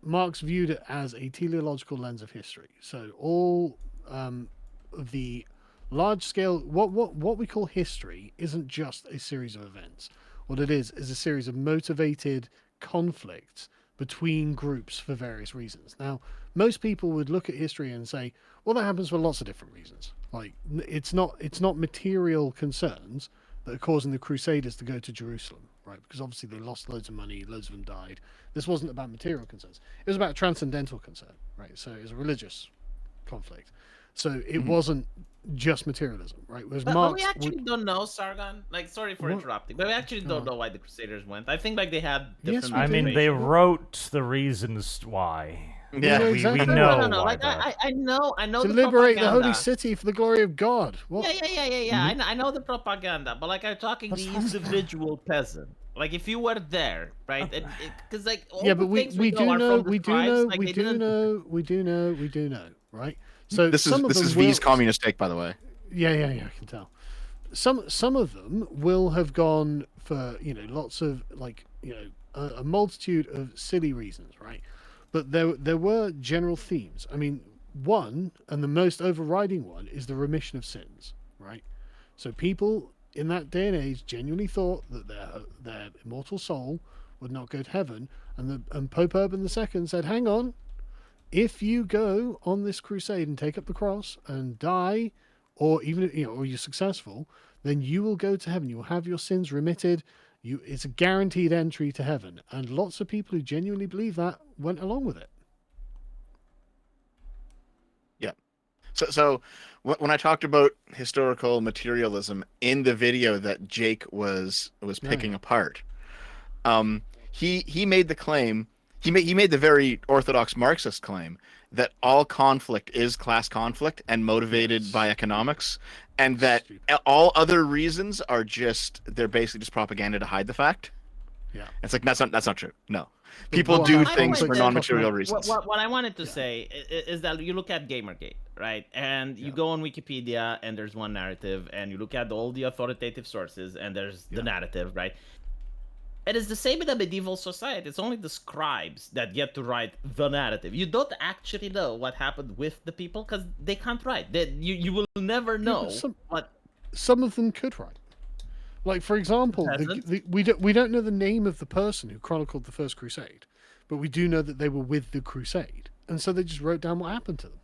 Marx viewed it as a teleological lens of history. So all of the large scale, what we call history, isn't just a series of events. What it is a series of motivated conflicts between groups for various reasons. Now, most people would look at history and say, well, that happens for lots of different reasons. Like it's not material concerns that are causing the Crusaders to go to Jerusalem, right? Because obviously they lost loads of money, loads of them died. This wasn't about material concerns. It was about transcendental concern, right? So it was a religious conflict. So it wasn't just materialism, right? Whereas
But
Marx
we actually don't know, Sargon. Like, sorry for
What?
interrupting, but we actually don't know why the Crusaders went. I think like they had
Yes,
different.
we
I
do.
mean, they
motivation.
wrote the reasons why.
Yeah.
know
we
exactly.
know
No.
why.
Like
but-
I know
to
the
liberate the holy
propaganda.
city for the glory of God. What?
Yeah. I know the propaganda, but like I'm talking
That's
the
fine.
individual peasant. Like if you were there, right? Because like all
Yeah,
the
but we
things
we
know
do
are
know
from the
we do
scribes,
know
like,
we
they
do
didn't-
know, right? So
This
some of
is
them
V's
will,
communist take, by the way.
Yeah, I can tell. Some of them will have gone for lots of a multitude of silly reasons, right? But there were general themes. I mean, one and the most overriding one is the remission of sins, right? So people in that day and age genuinely thought that their immortal soul would not go to heaven, and Pope Urban II said, "Hang on, if you go on this crusade and take up the cross and die, or even or you're successful, then you will go to heaven. You will have your sins remitted. It's a guaranteed entry to heaven." And lots of people who genuinely believe that went along with it.
So when I talked about historical materialism in the video that Jake was picking apart, he made the claim, he made the very orthodox Marxist claim that all conflict is class conflict and motivated by economics, and that all other reasons are they're basically just propaganda to hide the fact.
Yeah.
It's like that's not true. No. People
what
do
about
things for
conflict?
non-material reasons.
What I wanted to say is that you look at Gamergate, right? And you go on Wikipedia and there's one narrative, and you look at all the authoritative sources and there's the narrative, right? It is the same in a medieval society. It's only the scribes that get to write the narrative. You don't actually know what happened with the people because they can't write. You will never know what.
Some of them could write. Like, for example, we don't know the name of the person who chronicled the First Crusade, but we do know that they were with the Crusade, and so they just wrote down what happened to them.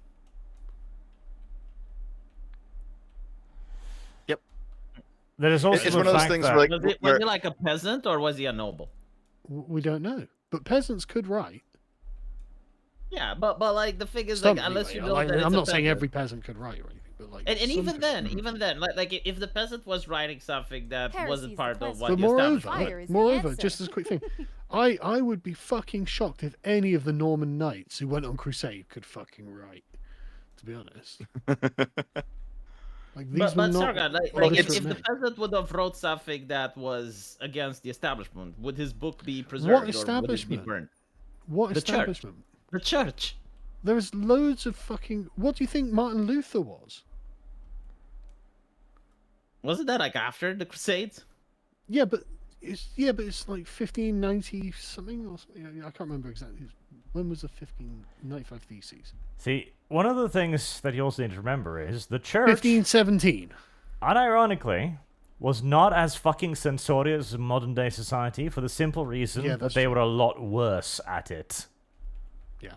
Yep.
There is also
It's
the
one of those
fact
things
that
where,
Was he like a peasant or was he a noble?
We don't know, but peasants could write.
Yeah, but like the thing is,
Some
like unless
anyway.
you know
Like,
that it's
I'm
a
not saying
peasant.
every peasant could write or anything, but like,
And
some
even
could.
then, like if the peasant was writing something that
Heresy's
wasn't
the
part of
question.
what
But
the establishment.
Fire is the
moreover,
answer.
just as a quick thing, I would be fucking shocked if any of the Norman knights who went on crusade could fucking write. To be honest, like these were
But
not.
Sargon, like
illiterate
if the
men.
peasant would have wrote something that was against the establishment, would his book be preserved
What
or would it be
establishment?
burned?
What
the church.
establishment?
The church.
There's loads of fucking. What do you think Martin Luther was?
Wasn't that like after the Crusades?
Yeah, but it's like 1590 something or something. I can't remember exactly. When was the 1595 theses?
See, one of the things that you also need to remember is the church,
1517.
unironically, was not as fucking censorious as modern day society for the simple reason
Yeah,
that
that's
they
true.
were a lot worse at it.
Yeah.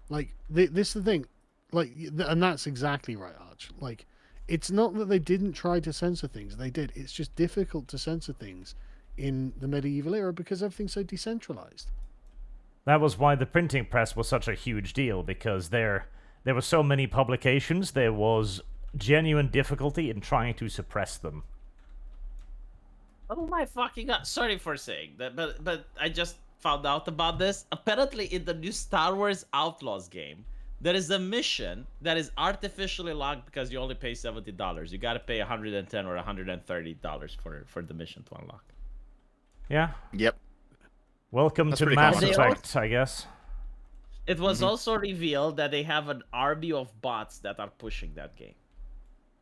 Like this is the thing, and that's exactly right, Arch. Like, it's not that they didn't try to censor things; they did. It's just difficult to censor things in the medieval era because everything's so decentralized.
That was why the printing press was such a huge deal, because there were so many publications, there was genuine difficulty in trying to suppress them.
Oh my fucking god! Sorry for saying that, but I just found out about this. Apparently, in the new Star Wars Outlaws game, there is a mission that is artificially locked because you only pay $70. You gotta pay $110 or $130 for the mission to unlock.
Yeah.
Yep.
Welcome
That's
to
pretty
Mass
common.
Effect, I guess.
It was also revealed that they have an army of bots that are pushing that game.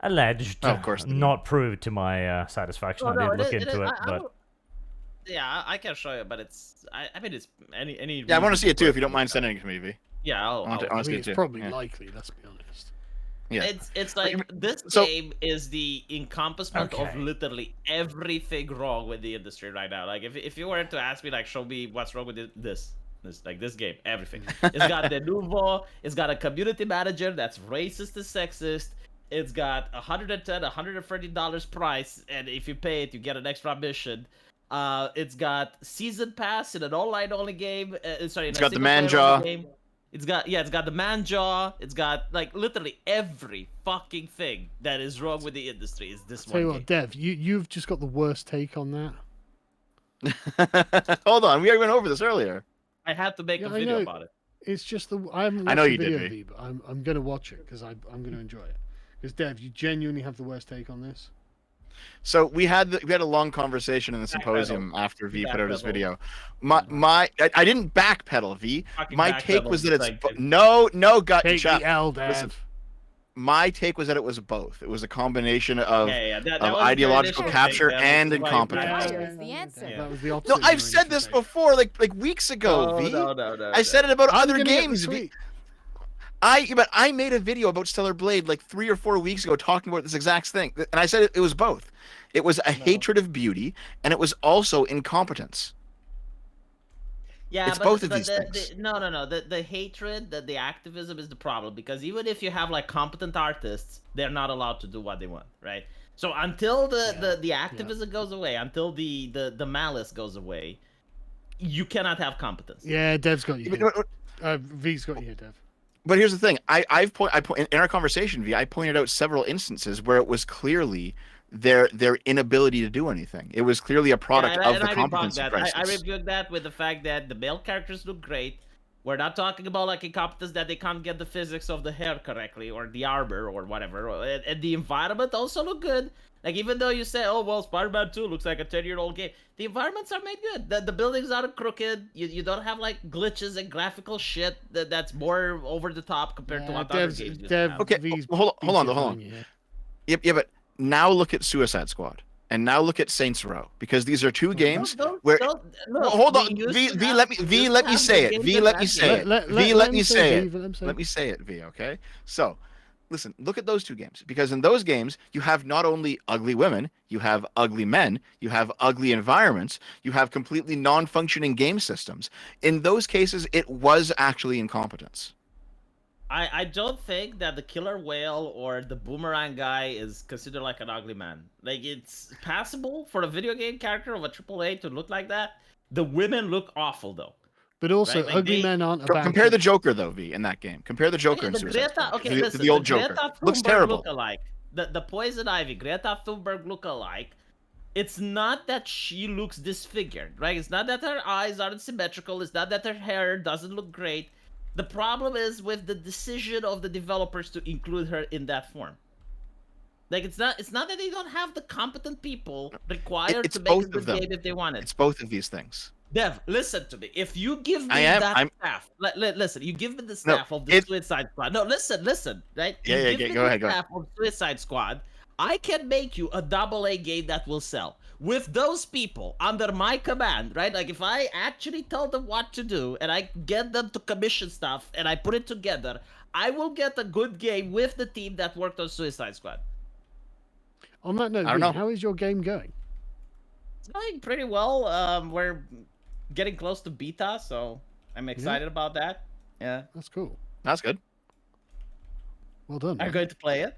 Alleged.
Oh, of course they do.
Not proved to my satisfaction. I did look into it, but...
Yeah, I can show you, but it's. I mean, it's any.
Yeah, I want to see it too. If you don't
reasonable
mind
person-
sending it to me, V.
Yeah,
I want to
I
see
mean,
it
it's
too.
probably
Yeah.
likely. Let's be honest.
Yeah.
It's like this
So-
game is the encompassment of
Okay.
literally everything wrong with the industry right now. Like if you were to ask me, like, show me what's wrong with this game, everything. It's got the nouveau. It's got a community manager that's racist and sexist. It's got $110, $130 price, and if you pay it, you get an extra mission. It's got season pass in an online only game. Sorry,
It's
in a
got the
single player
Manjaw.
only game. It's got the man jaw. It's got like literally every fucking thing that is wrong with the industry is this
Tell you
one
what,
game.
Dev, you've just got the worst take on that.
Hold on, we already went over this earlier.
I had to make
Yeah,
a
I
video
know.
about it.
It's just I haven't
I
watched
know
the
you did,
video,
V.
V, but I'm gonna watch it because I'm gonna enjoy it. Because Dev, you genuinely have the worst take on this.
So we had a long conversation in the
Backpedal.
symposium after V put out his
Backpedal.
video. I didn't backpedal, V.
Fucking
My take was
backpedal,
that it's
like,
no gut
Take
chap.
the L, Dev.
Listen, my take was that it was both. It was a combination of
That
of
was your
ideological
initial
capture
take, that
and
was why-
incompetence.
Fire is the answer.
Yeah.
That was the opposite.
No,
of your
I've said
initial
this
take.
before, like weeks ago, V.
No.
I said it about
I'm
other
gonna get the
games. V.
tweet.
But I made a video about Stellar Blade like 3 or 4 weeks ago talking about this exact thing, and I said it was both. It was a hatred of beauty, and it was also incompetence.
Yeah,
It's
but,
both of
but
these
the,
things.
no. The hatred, the activism is the problem because even if you have like competent artists, they're not allowed to do what they want, right? So until the activism goes away, until the malice goes away, you cannot have competence.
Yeah, Dev's got you
But-
here. V's got you here, Dev.
But here's the thing: in our conversation, V, I pointed out several instances where it was clearly their inability to do anything. It was clearly a product
Yeah,
of the
I rebuke
competency
that.
crisis.
I rebuke that with the fact that the male characters look great. We're not talking about like incompetence that they can't get the physics of the hair correctly or the armor or whatever. And the environment also look good. Like even though you say, oh well, Spider-Man 2 looks like a 10-year-old game, the environments are made good. The buildings aren't crooked. You don't have like glitches and graphical shit that's more over the top compared to what other games used to
Dev,
have.
Okay,
V's
hold on.
beating you here.
Yeah, but now look at Suicide Squad, and now look at Saints Row, because these are two games
Don't-
where.
don't-
Well,
look,
hold
we
on,
used
V.
to
V.
have-
Let
we
me
used
let
to
me
have
say
good
it.
games
V.
and
Let me
bad
say
games.
it.
Let
V. Let
him
me
say
say
V,
it.
let him say
Let me say it, V. Okay. So, listen. Look at those two games, because in those games you have not only ugly women, you have ugly men, you have ugly environments, you have completely non-functioning game systems. In those cases, it was actually incompetence.
I don't think that the killer whale or the boomerang guy is considered like an ugly man. Like it's passable for a video game character of a AAA to look like that. The women look awful though.
But also,
Right, like
ugly
they-
men aren't about
Compare
it.
the Joker though, V, in that game. Compare the Joker
Okay,
in
the
Suicide
Greta,
Squad
okay,
to the,
listen,
to the old
the
Joker.
Greta
Looks
Thunberg
terrible.
Look-alike, the Poison Ivy, Greta Thunberg look-alike. It's not that she looks disfigured, right? It's not that her eyes aren't symmetrical. It's not that her hair doesn't look great. The problem is with the decision of the developers to include her in that form. Like it's not that they don't have the competent people required
It's
to make a
both of
good
them.
game if they want it.
It's both of these things.
Dev, listen to me. If you give me
I'm-
staff, listen, you give me the staff of the
it-
Suicide Squad. No, listen, right?
Yeah,
you
yeah,
give
yeah,
me
go
the
ahead, go
staff of Suicide Squad. I can make you a AA game that will sell. With those people under my command, right? Like if I actually tell them what to do and I get them to commission stuff and I put it together, I will get a good game with the team that worked on Suicide Squad.
On that note,
I don't
V,
know.
how is your game going?
It's going pretty well. We're getting close to beta, so I'm excited about that. Yeah.
That's cool.
That's good.
Well done.
Are you
man.
going to play it?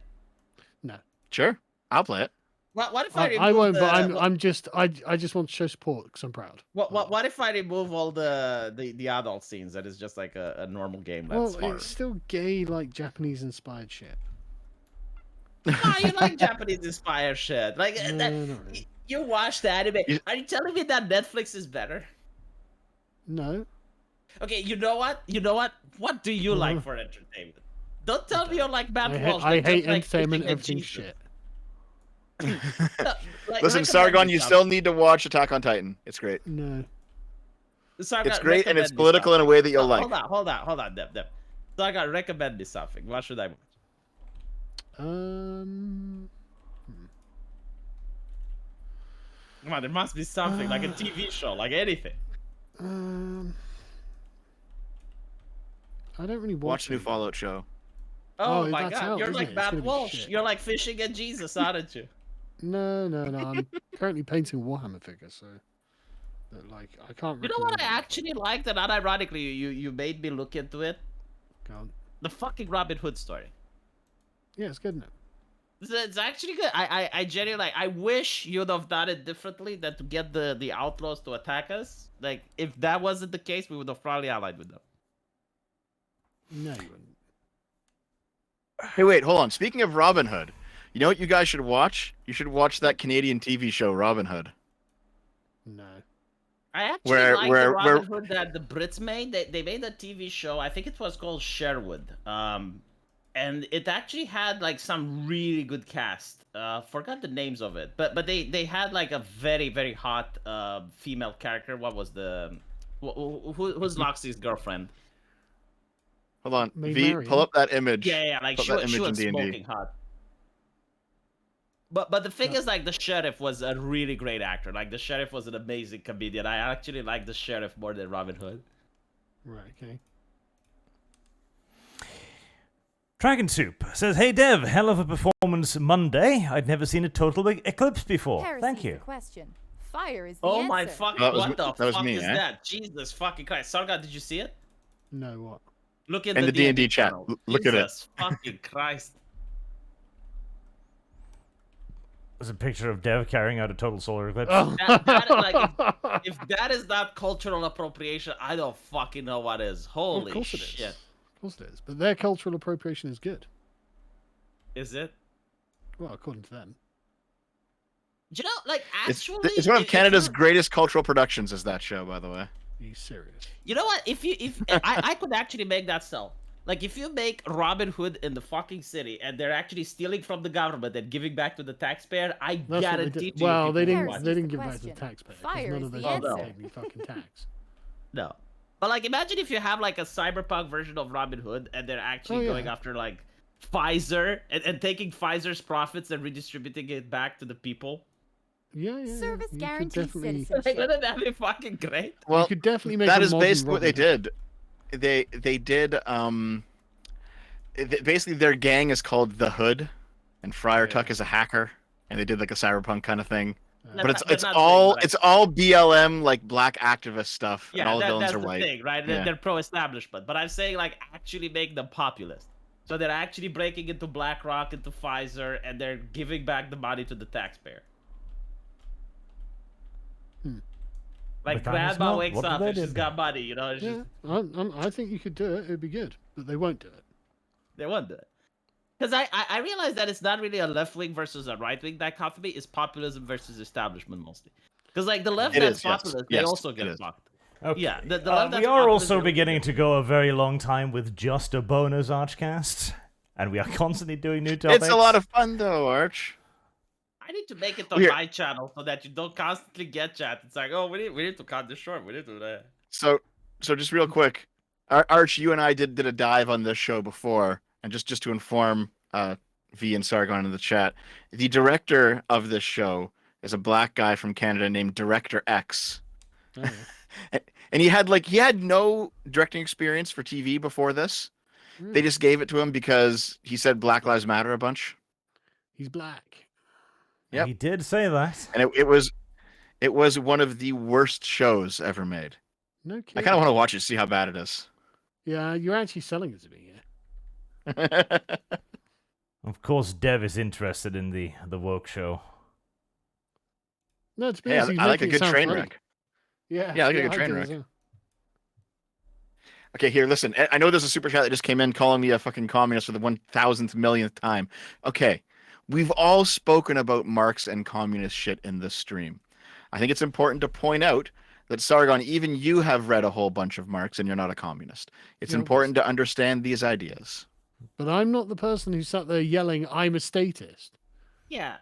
No,
Sure, I'll play it.
What if I
I
remove
won't. But
the-
I'm just. I just want to show support because I'm proud.
What if I remove all the adult scenes? That is just like a normal game. That's
Well,
horror.
it's still gay, like Japanese inspired shit.
Ah, you like Japanese inspired shit? Like
No,
that,
not really.
you watch the anime.
You-
Are you telling me that Netflix is better?
No.
Okay, you know what? You know what? What do you like for entertainment? Don't tell me you're like Matt Walsh.
I
that just
hate
like
entertainment.
fishing and
Everything's
Jesus.
shit.
Like,
Listen,
recommend
Sargon,
me
you
something.
still need to watch Attack on Titan. It's great.
No.
Sargon,
It's great, and it's
recommend me
political in a
something.
way that you'll
No,
like.
Hold on, Deb. Sargon, recommend me something. What should I watch?
Um.
Come on, there must be something like a TV show, like anything.
Um. I don't really
Watch the new
it.
Fallout show.
Oh,
Oh,
my
that's
god,
out,
you're
isn't
like
it? It's
Matt
gonna be
Walsh.
shit.
You're like fishing and Jesus, aren't you?
No. I'm currently painting a Warhammer figure, so. But, like, I can't.
You know what I
recommend it.
actually liked, and unironically, you made me look into it.
Go on.
The fucking Robin Hood story.
Yeah, it's good, isn't it?
It's actually good. I genuinely like. I wish you'd have done it differently than to get the outlaws to attack us. Like if that wasn't the case, we would have probably allied with them.
No, you wouldn't.
Hey, wait, hold on. Speaking of Robin Hood, you know what you guys should watch? You should watch that Canadian TV show Robin Hood.
No.
I actually
Where-
like
where-
the
where-
Robin Hood that the Brits made. They made a TV show. I think it was called Sherwood. And it actually had like some really good cast. Forgot the names of it, but they had like a very very hot female character. What was the who's Loxley's girlfriend?
Hold on,
Maid
V,
Marian?
pull up that image.
Yeah, like
Put
she
that
was, she
image in
was
D&D.
smoking hot. But the thing is, like, the sheriff was a really great actor. Like, the sheriff was an amazing comedian. I actually like the sheriff more than Robin Hood.
Right, okay.
Dragon Soup says, "Hey Dev, hell of a performance Monday. I'd never seen a total eclipse before.
Heresy's
Thank
the
you."
question. Fire is the
Oh
answer.
my fuck!
That was
What the
that was
fuck
me,
is
eh?
that? Jesus fucking Christ! Sargon, did you see it?
No, what?
Look at
In the D&D chat.
channel.
Look at it.
Jesus fucking Christ!
There's a picture of Dev carrying out a total solar eclipse.
If that is not cultural appropriation, I don't fucking know what is.
Well,
Holy
of course
shit!
it is. Of course it is. But their cultural appropriation is good.
Is it?
Well, according to them.
Do you know, like,
It's,
actually,
it's one of
if
Canada's
you're-
greatest cultural productions. Is that show, by the way?
Are you serious?
You know what? If I could actually make that sell. Like, if you make Robin Hood in the fucking city and they're actually stealing from the government and giving back to the taxpayer, I
That's what they
guarantee
did.
you.
Well, they
people
didn't.
would
Here's
watch
They
it.
didn't
the
give back to the
question.
taxpayer. 'Cause
Fire
none
is
of
the
those
answer.
didn't pay any fucking tax.
No. But, like, imagine if you have, like, a cyberpunk version of Robin Hood and they're actually
yeah.
going after, like, Pfizer and taking Pfizer's profits and redistributing it back to the people.
Yeah, yeah.
Service
You could
guaranteed
definitely-
citizenship.
Like, wouldn't that be fucking great?
Well,
you could definitely make
that
a
is
modern
basically what they
Robin Hood.
did. They did basically their gang is called the Hood, and Friar Tuck
Yeah.
is a hacker, and they did like a cyberpunk kind of thing.
Uh,
But it's
They're
it's
not
all
saying, but
it's all BLM like black activist stuff, and
Yeah,
all the villains
that's
are
the
white.
thing, right?
Yeah.
They're pro-establishment, but I'm saying like actually make them populist. So they're actually breaking into BlackRock, into Pfizer, and they're giving back the money to the taxpayer. Like
But that is
grandma
not
wakes
what
up
they
and she's
did.
got money, you know. It's
Yeah,
just,
I think you could do it. It'd be good, but they won't do it.
they won't do it. Because I realize that it's not really a left wing versus a right wing dichotomy. It's populism versus establishment mostly. Because like the left
It
that's
is, yes.
populist, they
Yes,
also
it
get
is.
fucked.
Okay.
Yeah, the left
we
that's
are
populist,
also
they
beginning
get
to go a very long time with just a bonus Archcast, and we are constantly doing new topics.
It's a lot of fun though, Arch.
I need to make it on
We're-
my channel so that you don't constantly get chat. It's like, oh, we need to cut this short. We need to.
So just real quick, Arch, you and I did a dive on this show before, and just to inform V and Sargon in the chat, the director of this show is a black guy from Canada named Director X,
Oh, yeah.
and he had no directing experience for TV before this. They just gave it to him because he said Black Lives Matter a bunch,
He's black.
Yep.
He did say that.
and it was one of the worst shows ever made.
No
I
kidding.
kind of want to watch it, see how bad it is.
Yeah, you're actually selling it to me. Yeah.
Of course, Dev is interested in the woke show.
No, to be
Hey,
honest, he's
I like a
making it
good
sound
train
funny.
wreck.
Yeah,
Yeah, I like a good
I
train
do
wreck.
as well.
Okay, here, listen. I know there's a super chat that just came in calling me a fucking communist for the 1,000th millionth time. Okay, we've all spoken about Marx and communist shit in this stream. I think it's important to point out that, Sargon, even you have read a whole bunch of Marx and you're not a communist. It's
Yeah,
important to understand these ideas.
But I'm not the person who sat there yelling, "I'm a statist."
Yeah.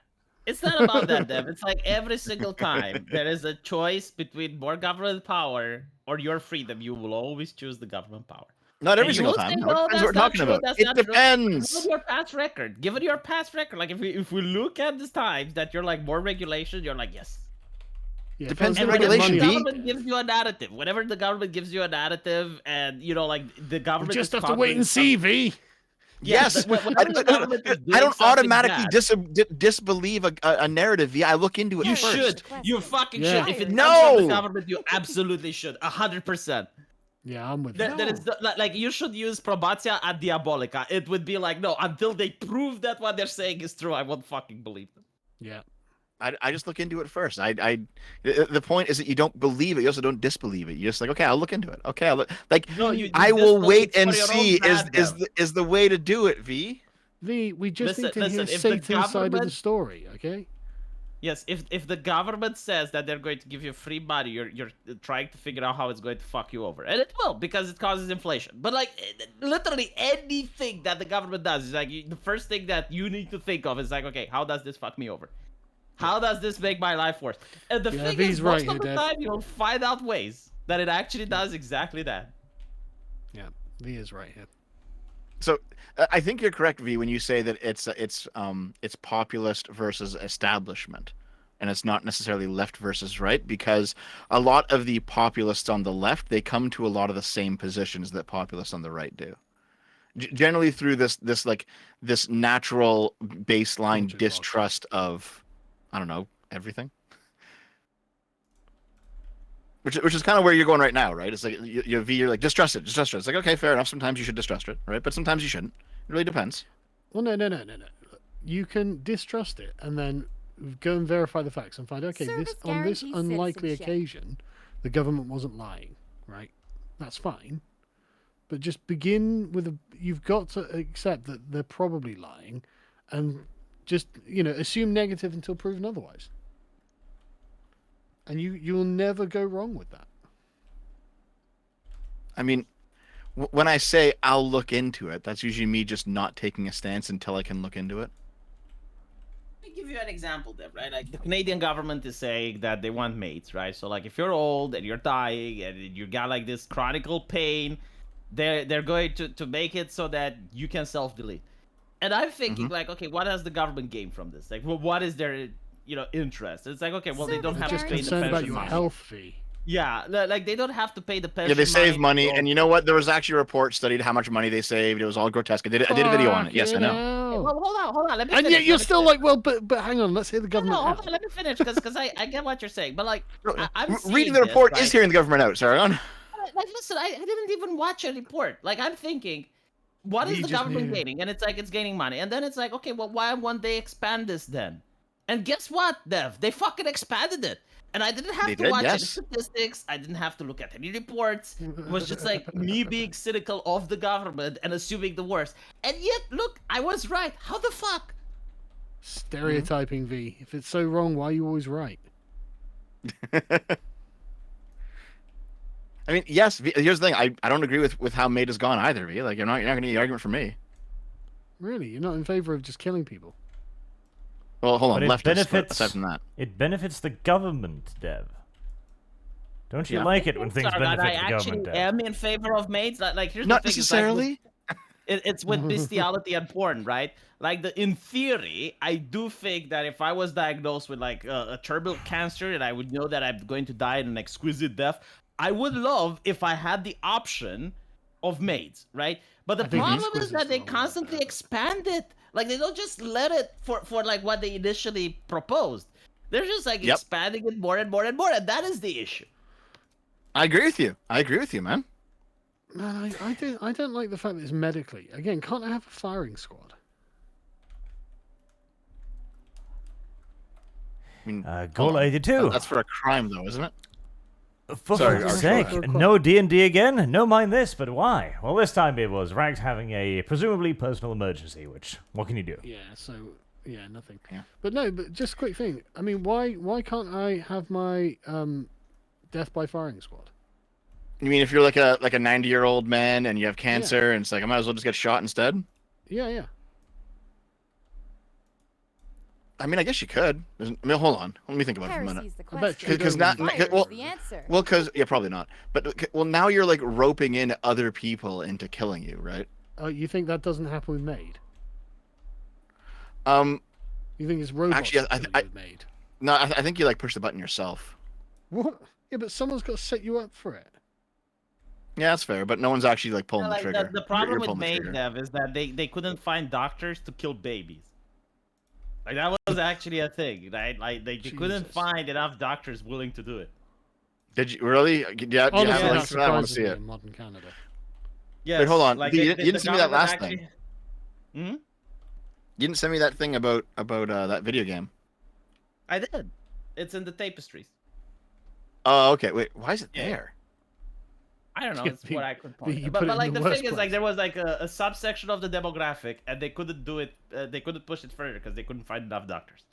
It's not about that, Dev. It's like every single time there is a choice between more government power or your freedom, you will always choose the government power.
Not every
And you
single
will
time.
say,
No,
"No,
it depends
that's
what we're
not
talking
true,
about.
that's
It
not true."
depends.
Given your past record, given your past record, like if we look at these times that you're like more regulation, you're like yes.
Yeah,
Depends
if I
on
was gonna
regulation,
get
the
money-
V.
government gives you a narrative. Whenever the government gives you a narrative, and you know, like the
We
government
just
is
have to wait
copying
and see, V.
Yeah,
Yes,
but whenever the government is
I
doing
don't
something
automatically
bad,
disbelieve a narrative. V. I look into it
You
first.
should. You
Question.
fucking
Yeah.
should. If it
Fire.
comes from the
No!
government, you absolutely should. 100%.
Yeah, I'm with
There,
you.
there is like you should use probatia ad diabolica. It would be like no, until they prove that what they're saying is true, I won't fucking believe them.
Yeah.
I just look into it first. The point is that you don't believe it. You also don't disbelieve it. You're just like, okay, I'll look into it. Okay, I'll look. Like,
No, you
I will
disbelieve
wait
for
and
your own
see
bad, Dev.
is the way to do it, V.
V, we just
Listen,
need to hear
listen, if the
Satan's side of the
government-
story, okay?
Yes, if the government says that they're going to give you free money, you're trying to figure out how it's going to fuck you over, and it will because it causes inflation. But like literally anything that the government does is like the first thing that you need to think of is like, okay, how does this fuck me over? How does this make my life worse? And the
Yeah,
thing
V's
is,
right
most of the
here, Dev.
time you'll find out ways that it actually does exactly that.
Yeah, V is right here.
So I think you're correct, V, when you say that it's populist versus establishment, and it's not necessarily left versus right, because a lot of the populists on the left, they come to a lot of the same positions that populists on the right do. Generally through this natural baseline
Logic,
distrust of, I don't know, everything. Which is kind of where you're going right now, right? It's like you're like distrust it. It's like, okay, fair enough. Sometimes you should distrust it, right? But sometimes you shouldn't. It really depends.
Well, no. You can distrust it and then go and verify the facts and find, okay,
Service
on this
guarantees
unlikely
citizenship.
occasion, the government wasn't lying, right? That's fine. But just begin with you've got to accept that they're probably lying and just, assume negative until proven otherwise. And you'll never go wrong with that.
I mean, when I say I'll look into it, that's usually me just not taking a stance until I can look into it.
Let me give you an example, Deb, right? Like the Canadian government is saying that they want mates, right? So like if you're old and you're dying and you got like this chronic pain, they're going to make it so that you can self-delete. And I'm thinking like, okay, what has the government gained from this? Like, well, what is their interest? It's like, okay, well, they don't have to
Just
pay the
concerned about
pension
your
money.
health fee.
Yeah, like they don't have to pay the pension.
Yeah, they save money,
to go-
and you know what? There was actually a report studied how much money they saved. It was all grotesque. I did a video on it. Yes, I know.
Okay, well, hold on. Let me
And
finish,
yet you're
let me
still
finish.
like, well, but hang on, let's hear the
No,
government
hold
out.
on, let me finish because I get what you're saying, but like I'm
Reading
seeing
the report
this,
is
right?
hearing the government out, Sargon.
Like, listen, I didn't even watch a report. Like, I'm thinking, what is
You
the
just
government
knew.
gaining? And it's like, it's gaining money. And then it's like, okay, well, why won't they expand this then? And guess what, Dev? They fucking expanded it. And I didn't have
They
to
did,
watch any
yes.
statistics. I didn't have to look at any reports. It was just like me being cynical of the government and assuming the worst. And yet, look, I was right. How the fuck?
Stereotyping, V. If it's so wrong, why are you always right?
I mean, yes. Here's the thing. I don't agree with how Mate has gone either. V. Like you're not gonna get any argument from me.
Really? You're not in favor of just killing people?
Well, hold on.
But it
Leftist. But
benefits.
aside from that,
It benefits the government, Dev. Don't you
Yeah.
like it when things
Sargon,
benefit
I
the
actually
government, Dev?
am in favor of maids. Like here's
not
the thing. It's like with-
necessarily.
it's with bestiality and porn, right? Like in theory, I do think that if I was diagnosed with like a terminal cancer and I would know that I'm going to die in an exquisite death, I would love if I had the option of maids, right? But the
I think
problem is
exquisite's
that they
the wrong word
constantly
there.
expand it. Like they don't just let it for like what they initially proposed. They're just like
Yep.
expanding it more and more and more, and that is the issue.
I agree with you. Man.
Man, I don't like the fact that it's medically. Again, can't I have a firing squad?
I mean,
Goal 82.
that's for a crime, though, isn't it?
For
Sorry,
fuck's
Archie.
sake,
Sure.
no D&D again? No mind this, but why? Well, this time it was Rags having a presumably personal emergency, which, what can you do?
Yeah, so yeah, nothing.
Yeah.
But no, but just a quick thing. I mean, why can't I have my death by firing squad?
You mean if you're like a 90-year-old man and you have cancer and it's like I might as well just get shot instead?
Yeah.
I mean, I guess you could. I mean, hold on. Let me think about it for a minute.
Heresy's the
I bet
question.
Because not
Fire
well,
is the answer.
well, because yeah, probably not. But well, now you're like roping in other people into killing you, right?
Oh, you think that doesn't happen with Maid? You think it's robots
Actually,
that
I-
kill you with Maid?
No, I think you like push the button yourself.
What? Yeah, but someone's got to set you up for it.
Yeah, that's fair. But no one's actually like pulling
Yeah,
the
like,
trigger.
the
You're
problem with
pulling the
Maid
trigger.
Dev is that they couldn't find doctors to kill babies. Like that was actually a thing, right? Like they couldn't
Jesus.
find enough doctors willing to do it.
Did you really? Yeah, do you have
Honestly,
a link
that
for that? I want to
surprises
see
me
it.
in modern Canada.
Yes,
hold on.
Like
You
the
didn't send me that
government
last thing.
Hmm?
You didn't send me that thing about that video game.
I did. It's in the tapestries.
Oh, okay. Wait, why is it
Yeah.
there?
I don't know.
Yeah,
It's what I could point.
you
But
put it in
like
the
the
worst
thing is, like
place.
there was like a subsection of the demographic, and they couldn't do it. They couldn't push it further because they couldn't find enough doctors.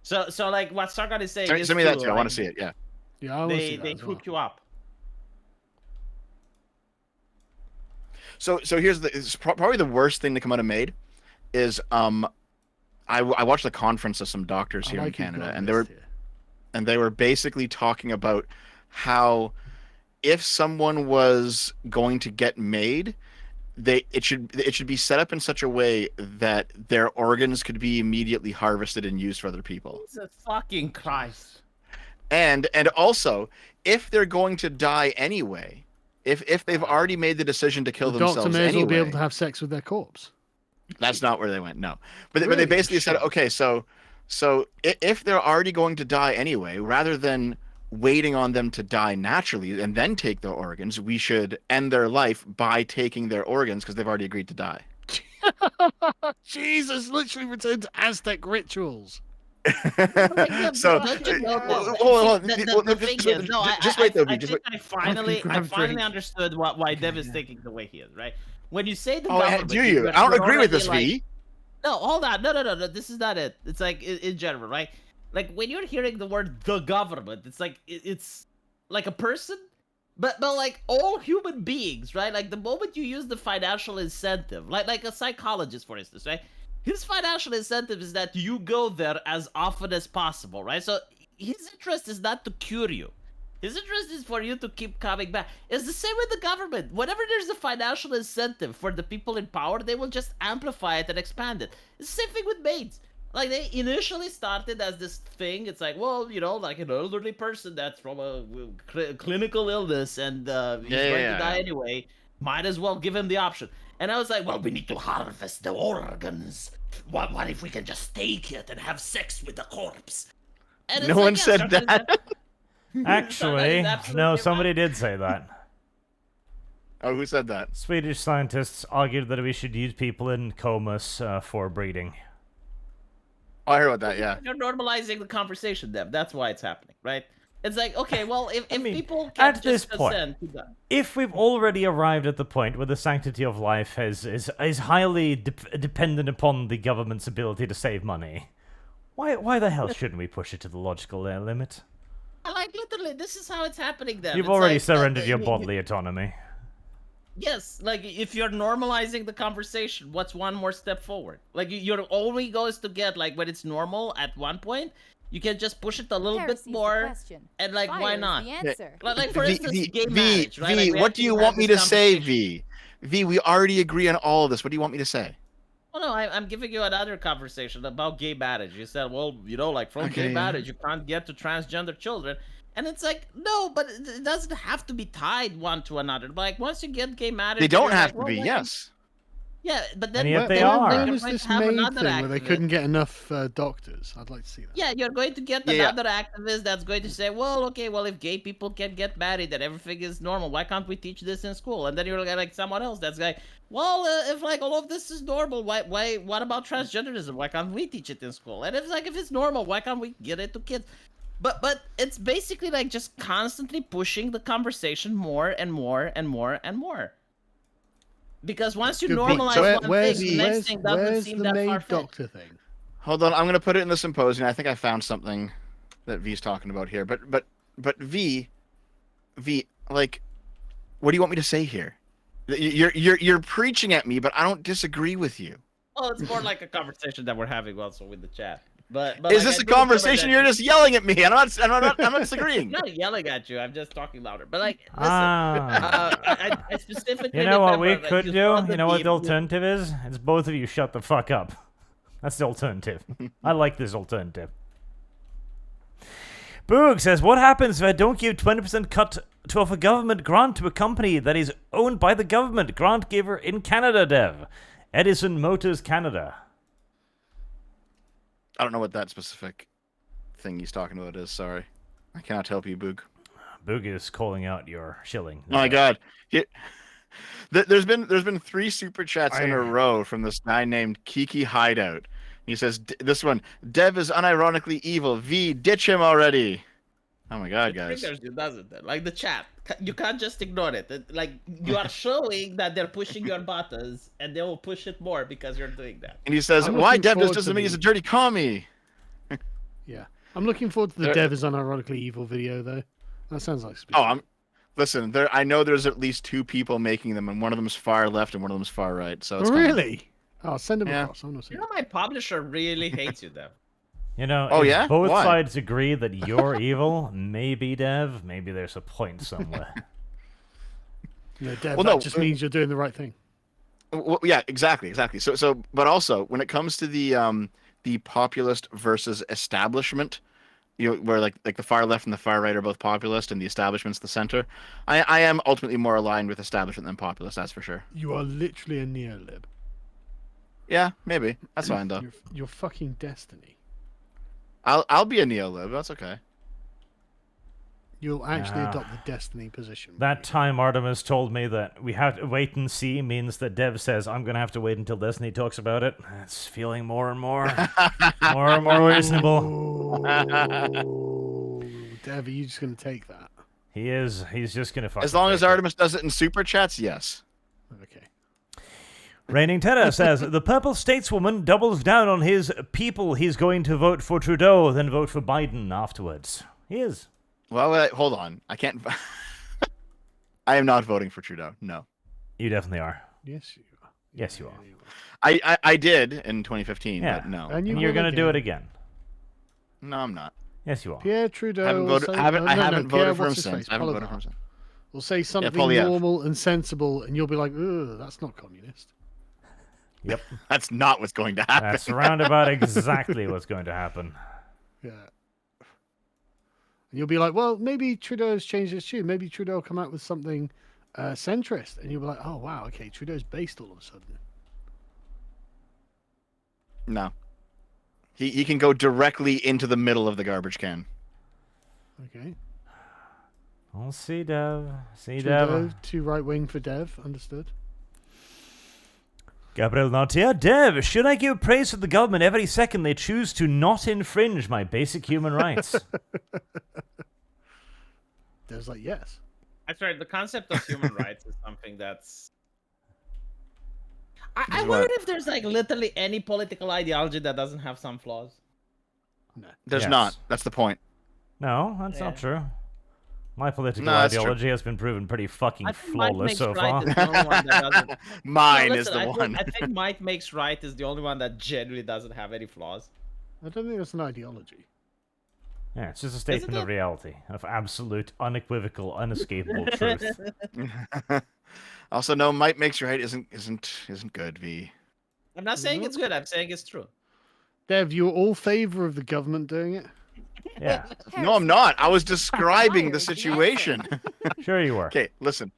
So like what Sargon is saying is
Send me that
true,
too. I want
like,
to see it. Yeah.
Yeah, I want to see that
they
as well.
hook you up.
So here's probably the worst thing to come out of Maid is I watched the conference of some doctors
I
here in
like you've
Canada,
got a
and
list here.
they were basically talking about how if someone was going to get made, it should be set up in such a way that their organs could be immediately harvested and used for other people.
Jesus fucking Christ.
And also, if they're going to die anyway, if they've already made the decision to kill
The
themselves
doctor may as well be able
anyway,
to have sex with their corpse.
that's not where they went. No, but they
Really?
basically said,
Shit.
okay, so if they're already going to die anyway, rather than waiting on them to die naturally and then take their organs, we should end their life by taking their organs because they've already agreed to die.
Jesus, literally returned to Aztec rituals.
So
Don't you know that?
hold on.
The thing is, no,
Just wait, though.
I
Just
think
wait.
I finally
grab a drink.
understood why Dev is thinking the way he is, right? When you say the
Oh,
government,
do you?
you're-
I don't
you're
agree with
already
this,
like,
V.
No, hold on. No. This is not it. It's like in general, right? Like when you're hearing the word the government, it's like it's like a person, but like all human beings, right? Like the moment you use the financial incentive, like a psychologist, for instance, right? His financial incentive is that you go there as often as possible, right? So his interest is not to cure you. His interest is for you to keep coming back. It's the same with the government. Whenever there's a financial incentive for the people in power, they will just amplify it and expand it. It's the same thing with maids. Like, they initially started as this thing. It's like, well, you know, like an elderly person that's from a clinical illness and he's going to die anyway. Might as well give him the option. And I was like, well, we need to harvest the organs. What if we can just take it and have sex with the corpse? And it's
No
like,
one
yeah,
said
Sargon is
that.
Actually,
absolutely
no,
right.
somebody did say that.
Oh, who said that?
Swedish scientists argued that we should use people in comas for breeding.
Oh, I heard about that. Yeah.
You're normalizing the conversation, Dev. That's why it's happening, right? It's like, okay, well, if
mean,
people can
at this
just
point,
consent to that.
If we've already arrived at the point where the sanctity of life is highly dependent upon the government's ability to save money, why the hell shouldn't we push it to the logical limit?
Like, literally, this is how it's happening, Dev.
You've
It's
already
like,
surrendered your bodily autonomy.
Yes, like, if you're normalizing the conversation, what's one more step forward? Like, you're only going to get, like, when it's normal at one point, you can just push it a little
Heresy
bit
is the
more,
question.
and, like,
Fire
why
is
not?
the answer.
Like for instance, gay
V,
marriage, right?
V,
Like, we
what do you
actually
want
had
me
this
to say,
conversation.
V? V, we already agree on all of this. What do you want me to say?
Well, no, I'm giving you another conversation about gay marriage. You said, well, you know, like, from
Okay,
gay
yeah.
marriage, you can't get to transgender children. And it's like, no, but it doesn't have to be tied one to another. Like, once you get gay marriage...
They don't
you're
have
like,
to
well,
be.
why
Yes.
Yeah, but then...
And yet they
then
are.
you're
When
going
was
to
this
have
maid
another
thing where they
activist.
couldn't get enough doctors? I'd like to see that.
Yeah, you're going to get
Yeah.
another activist that's going to say, well, okay, well, if gay people can get married and everything is normal, why can't we teach this in school? And then you're like someone else that's like, well, if like all of this is normal, what about transgenderism? Why can't we teach it in school? And if it's normal, why can't we get it to kids? But it's basically like just constantly pushing the conversation more and more and more and more. Because once you
Good point.
normalize
So
one thing, the next thing doesn't
where's
seem
the
that
maid
far-fetched.
doctor thing?
Hold on. I'm gonna put it in the symposium. I think I found something that V's talking about here. But V, like, what do you want me to say here? You're preaching at me, but I don't disagree with you.
Well, it's more like a conversation that we're having also with the chat. But
Is
like,
this
I
a
do remember
conversation?
that
You're just yelling at me. I'm not disagreeing.
I'm not yelling at you. I'm just talking louder. But like, listen, I specifically.
You know what we
remember that
could
you
do?
saw the
You know what the
meme.
alternative is? It's both of you shut the fuck up. That's the alternative. I like this alternative. Boog says, what happens if I don't give 20% cut to off a government grant to a company that is owned by the government? Grant giver in Canada, Dev. Edison Motors Canada.
I don't know what that specific thing he's talking about is. Sorry, I cannot help you, Boog.
Boog is calling out your shilling.
Oh my God. There's been 3 super chats in a row from this guy named Kiki Hideout, He says, this one, Dev is unironically evil. V, ditch him already. Oh my god,
It
guys.
triggers you, doesn't it? Like the chat. You can't just ignore it. Like, you are showing that they're pushing your buttons, and they will push it more because you're doing that.
And he says,
I'm
why
looking
Dev
forward
doesn't
to
mean he's a
the-
dirty commie?
Yeah. I'm looking forward to the
There-
Dev is unironically evil video, though. That sounds like
Oh, listen, I know there's at least 2 people making them, and one of them's far left and one of them's far right. So it's coming.
Really? Oh, send them
Yeah.
across. I want to see
You know, my publisher really hates you, Dev.
You know,
Oh,
if
yeah?
both
Why?
sides agree that you're evil, maybe, Dev, maybe there's a point somewhere.
No, Dev,
Well,
that
no,
just means you're doing the right thing.
Well, yeah, exactly. So, but also when it comes to the populist versus establishment, where like the far left and the far right are both populist and the establishment's the center, I am ultimately more aligned with establishment than populist. That's for sure.
You are literally a neolib.
Yeah, maybe that's fine though.
You're fucking destiny.
I'll be a neolib. That's okay.
You'll actually
Ah.
adopt the destiny position.
That time Artemis told me that we have to wait and see means that Dev says I'm going to have to wait until Destiny talks about it. It's feeling more and more, more and more reasonable.
Oh, Dev, are you just going to take that?
He is. He's just going to fucking
As long as
take it.
Artemis does it in super chats, yes.
Okay.
Reigning Terror says, the purple stateswoman doubles down on his people. He's going to vote for Trudeau, then vote for Biden afterwards. He is.
Well, hold on. I can't. I am not voting for Trudeau. No.
You definitely are.
Yes, you are.
Yes, you are.
I did in 2015,
Yeah.
but no.
And
And
you
you're
will
going to do it
again.
again.
No, I'm not.
Yes, you are.
Pierre Trudeau.
I haven't
will
voted.
say-
I haven't.
no,
I
no,
haven't
Pierre,
voted for him
what's his
since.
face?
I haven't voted for
Polydor.
him since.
Will say something
Polyev.
normal and sensible, and you'll be like, "Ugh, that's not communist."
Yep.
That's not what's going to happen.
That's roundabout exactly what's going to happen.
Yeah. And you'll be like, "Well, maybe Trudeau's changed his tune. Maybe Trudeau will come out with something centrist," and you'll be like, "Oh wow, okay, Trudeau's based all of a sudden."
No. He can go directly into the middle of the garbage can.
Okay.
We'll see, Dev. See,
Trudeau,
Dev.
too right wing for Dev. Understood.
Gabriel Nautier. Dev, should I give praise to the government every second they choose to not infringe my basic human rights?
Dev's like, yes.
That's right. The concept of human rights is something that's. I
Is
wonder
what?
if there's like literally any political ideology that doesn't have some flaws.
No.
There's
Yes.
not. That's the point.
No, that's not
Yeah.
true. My political
No, that's true.
ideology has been proven pretty fucking
I think Might
flawless
Makes
so
Right
far.
is the only one that doesn't.
Mine
No,
is
listen,
the one.
I think Might Makes Right is the only one that genuinely doesn't have any flaws.
I don't think that's an ideology.
Yeah, it's just a statement
it?
of reality, of absolute, unequivocal, unescapable truth.
Also, no, might makes right isn't good. V.
I'm not saying it's good. I'm saying it's true.
Dev, you're all favor of the government doing it?
Yeah,
No, I'm not. I was
Fire
describing the
is the
situation.
sure you were.
Okay, listen.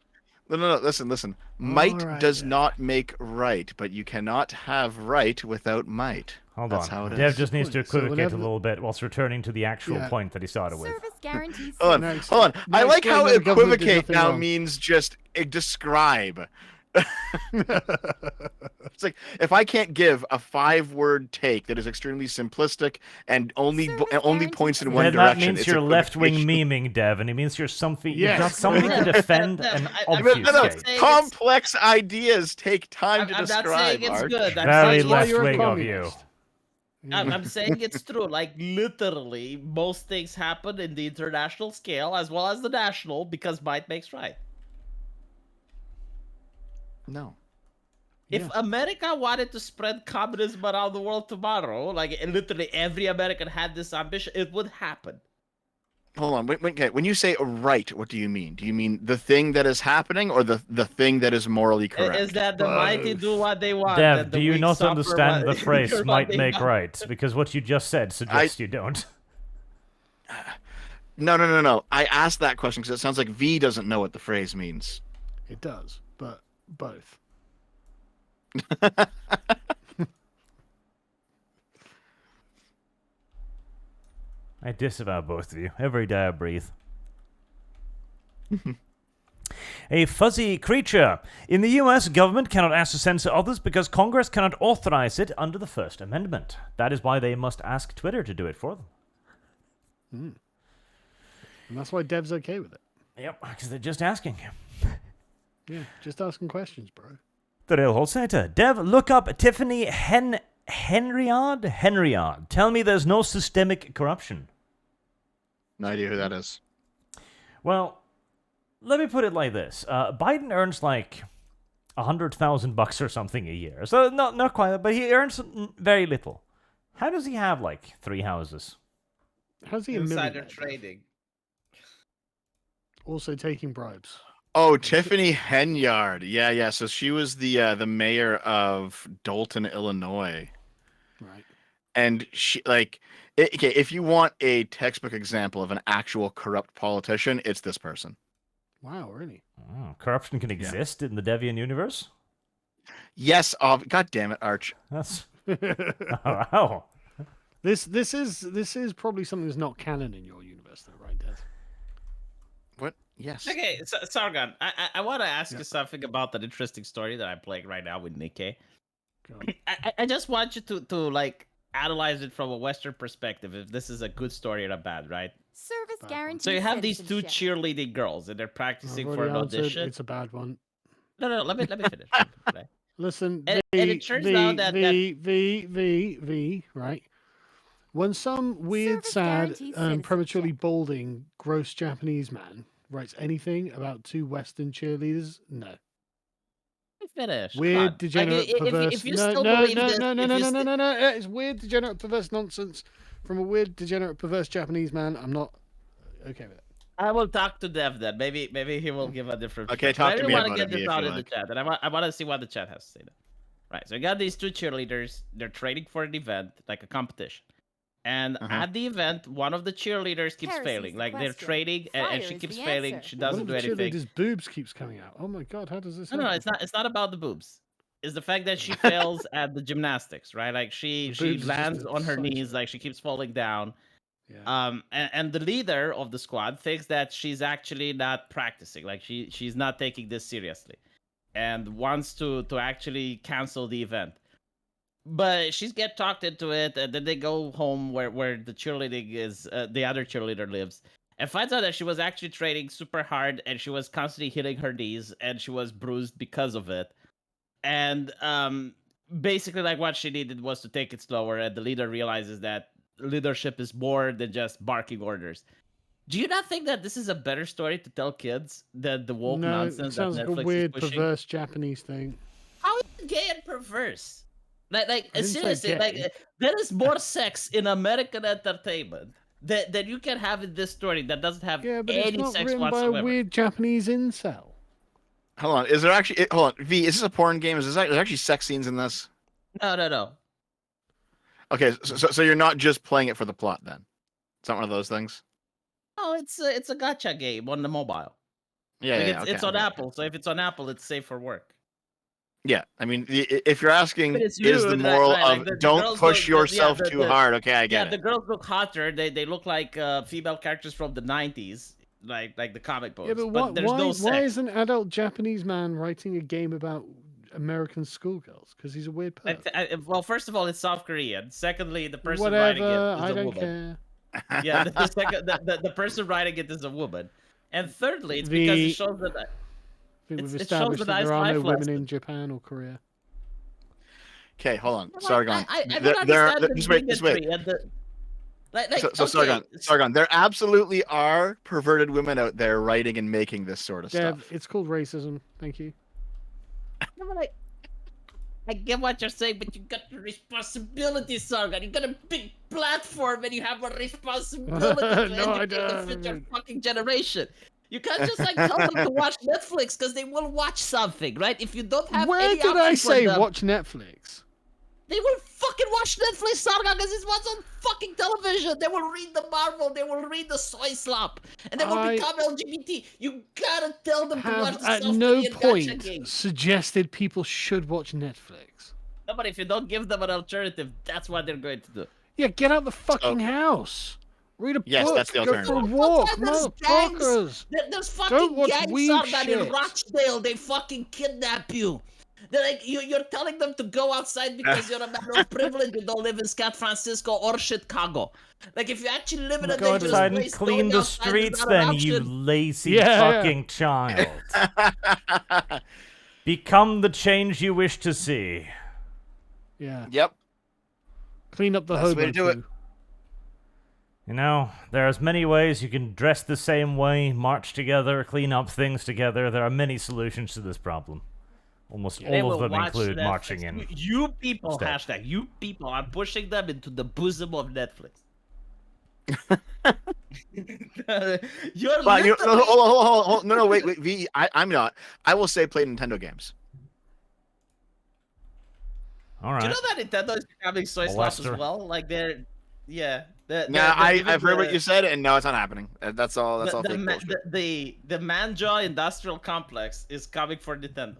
No, listen. Might
Alright
does
then.
not make right, but you cannot have right without might.
Hold
That's
on.
how it
Dev
is.
just needs to
So
equivocate
whenever
a
the-
little bit whilst returning to the actual
Yeah.
point that he started with.
Service guarantees.
Hold on,
Next-
hold on. I
next
like how
one, the government did
equivocate
nothing
now
wrong.
means just describe. It's like if I can't give a 5-word take that is extremely simplistic and only
Service
points in
guarantees.
one
Then that
direction,
means
it's
you're left-wing
equivocation.
memeing, Dev, and it means you're something. You've
Yes.
got something to defend and
I'm
No,
not
obfuscate.
saying
complex ideas take time to
I'm not
describe.
saying it's
Arch.
good. I'm
Very
saying
why you're a
left-wing of you.
communist.
I'm saying it's true. Like literally, most things happen in the international scale as well as the national because might makes right.
No.
If
Yeah.
America wanted to spread communism around the world tomorrow, like literally every American had this ambition, it would happen.
Hold on. Wait, okay. When you say right, what do you mean? Do you mean the thing that is happening or the thing that is morally correct?
Is that the mighty do what they want?
Dev,
and the
do you
weak
not
suffer
understand
what-
the phrase
what
might
they
make
want?
right? Because what you just said suggests you don't.
No. I asked that question because it sounds like V doesn't know what the phrase means.
It does, but both.
I disavow both of you every day I breathe. A fuzzy creature. In the US, government cannot ask to censor others because Congress cannot authorize it under the First Amendment. That is why they must ask Twitter to do it for them.
And that's why Dev's okay with it.
Yep, because they're just asking.
Yeah, just asking questions, bro.
The Real Wholesaler. Dev, look up Tiffany Henriard? Henriard. Tell me there's no systemic corruption.
No idea who that is.
Well, let me put it like this. Biden earns like $100,000 or something a year. So not quite, but he earns very little. How does he have like 3 houses?
How's he a
Insider
millionaire?
trading.
Also taking bribes.
Oh, Tiffany Henyard. Yeah. So she was the mayor of Dalton, Illinois.
Right.
And she okay, if you want a textbook example of an actual corrupt politician, it's this person.
Wow, really?
Oh, corruption can exist in the Deviant universe?
Yes, God damn it, Arch.
That's wow.
This is probably something that's not canon in your universe, though, right, Dev?
What? Yes.
Okay, so, Sargon, I want to ask you something about that interesting story that I'm playing right now with Nikkei.
Go on.
I just want you to like analyze it from a Western perspective, if this is a good story or a bad, right?
Service
Bad one.
guarantee.
So you have these 2
citizenship.
cheerleading girls, and they're
I've
practicing for
already
an
answered,
audition.
it's a bad one.
No, let me finish. Right?
Listen,
And it turns out that-
right? When some weird,
Service
sad,
guarantees
prematurely
citizenship.
balding, gross Japanese man writes anything about 2 Western cheerleaders, no.
Let me finish. Come
Weird,
on.
degenerate,
Like,
perverse.
if you
No,
still
no,
believe
no,
this,
no, no,
if
no,
you
no,
sti-
no, no. It's weird, degenerate, perverse nonsense from a weird, degenerate, perverse Japanese man. I'm not okay with it.
I will talk to Dev then. Maybe he will give a different.
Okay,
perspective.
talk
I
to
really
me
want to
about
get
it,
this
V, if
out
you
in the
like.
chat, and I want to see what the chat has to say. Then. Right, so we got these 2 cheerleaders. They're training for an event, like a competition. And at the event, one of the cheerleaders keeps
Harrison's
failing.
the
Like they're
question.
training, and
Fire
she
is
keeps
the
failing.
answer.
She
One
doesn't
of
do
the
anything.
cheerleaders' boobs keeps coming out. Oh my god, how does this
No,
happen?
it's not about the boobs. It's the fact that she fails at the gymnastics, right? Like she
The boobs is just
lands
a
on her
side
knees,
show.
like she keeps falling down.
Yeah.
And the leader of the squad thinks that she's actually not practicing, like she's not taking this seriously, and wants to actually cancel the event. But she's get talked into it, and then they go home where the cheerleading is, the other cheerleader lives, and finds out that she was actually training super hard, and she was constantly hitting her knees, and she was bruised because of it. And basically, like what she needed was to take it slower, and the leader realizes that leadership is more than just barking orders. Do you not think that this is a better story to tell kids than the woke
No, it
nonsense that
sounds like a
Netflix
weird,
is pushing?
perverse Japanese thing.
How is it gay and perverse?
I didn't say
Seriously, like
gay.
there is more sex in American entertainment that you can have in this story that doesn't have
Yeah, but it's
any
not
sex
written by
whatsoever.
a weird Japanese incel.
Hold on. Is there actually? Hold on. V, is this a porn game? There's actually sex scenes in this?
No.
Okay, so you're not just playing it for the plot then? It's not one of those things.
Oh, it's a gacha game on the mobile.
Yeah,
Like,
yeah.
it's on Apple, so if it's on Apple, it's safe for work.
Yeah, I mean, if you're asking,
But it's
is the
nude,
moral
right, like
of
the
don't
girls
push
look-
yourself too hard? Okay, I
Yeah,
get
the
it.
girls look hotter. They look like female characters from the 90s, like the comic books.
Yeah, but
there's no
why
sex.
is an adult Japanese man writing a game about American schoolgirls? Because he's a weird perv.
Well, first of all, it's South Korean. Secondly, the person
Whatever,
writing it is
I
a
don't
woman.
care.
Yeah, the person writing it is a woman. And thirdly, it's because it shows that
I think we've
it shows
established
a
that
nice
there are no
life
women
lesson.
in Japan or Korea.
Okay, hold on.
Well,
Sargon.
I
There-
don't
there-
understand the
just wait, just wait.
bigotry and the like.
So
okay,
Sargon, there absolutely are perverted women out there writing and making this sort of
Dev,
stuff.
it's called racism. Thank you.
No, but I get what you're saying, but you got the responsibility, Sargon. You got a big platform, and you have a responsibility to
No, I
educate the future
don't.
fucking generation. You can't just like tell them to watch Netflix because they will watch something, right? If you don't have
Where
any
did I
option for
say
them,
watch Netflix?
they will fucking watch Netflix, Sargon, because it's what's on fucking television. They will read the Marvel, they will read the soy slop, and they will
I
become LGBT. You gotta tell them to watch
Have
the
at
South
no
Korean gacha
point
games.
suggested people should watch Netflix.
No, but if you don't give them an alternative, that's what they're going to do.
Yeah, get out the fucking house. Read a
Yes,
book.
that's the
Go for a
alternative.
walk,
There's gangs.
motherfuckers.
There's
Don't
fucking
watch
gangs
weeb
Sargon in
shit.
Rochdale. They fucking kidnap you. They're like, you're telling them to go outside because you're a man of privilege. You don't live in San Francisco or Chicago. Like, if you actually live in a
Go
dangerous
outside and
place,
clean
going
the
outside is
streets,
not an
then, you
option.
lazy
Yeah.
fucking child. Become the change you wish to see.
Yeah.
Yep.
Clean up the
That's the way
hobo
to do it.
poo.
You know, there's many ways you can dress the same way, march together, clean up things together. There are many solutions to this problem. Almost
They
all of
will
them
watch
include
Netflix.
marching in.
You people,
Step.
hashtag, you people are pushing them into the bosom of Netflix. You're
But you,
literally...
hold on. No, wait, V. I'm not. I will say play Nintendo games.
All
Do you
right.
know that Nintendo is becoming soy sauce as
Molester.
well? Like they're, yeah.
Now I've heard what you said, and no, it's not happening. That's all. That's all fake bullshit.
The Manjaw Industrial Complex is coming for Nintendo.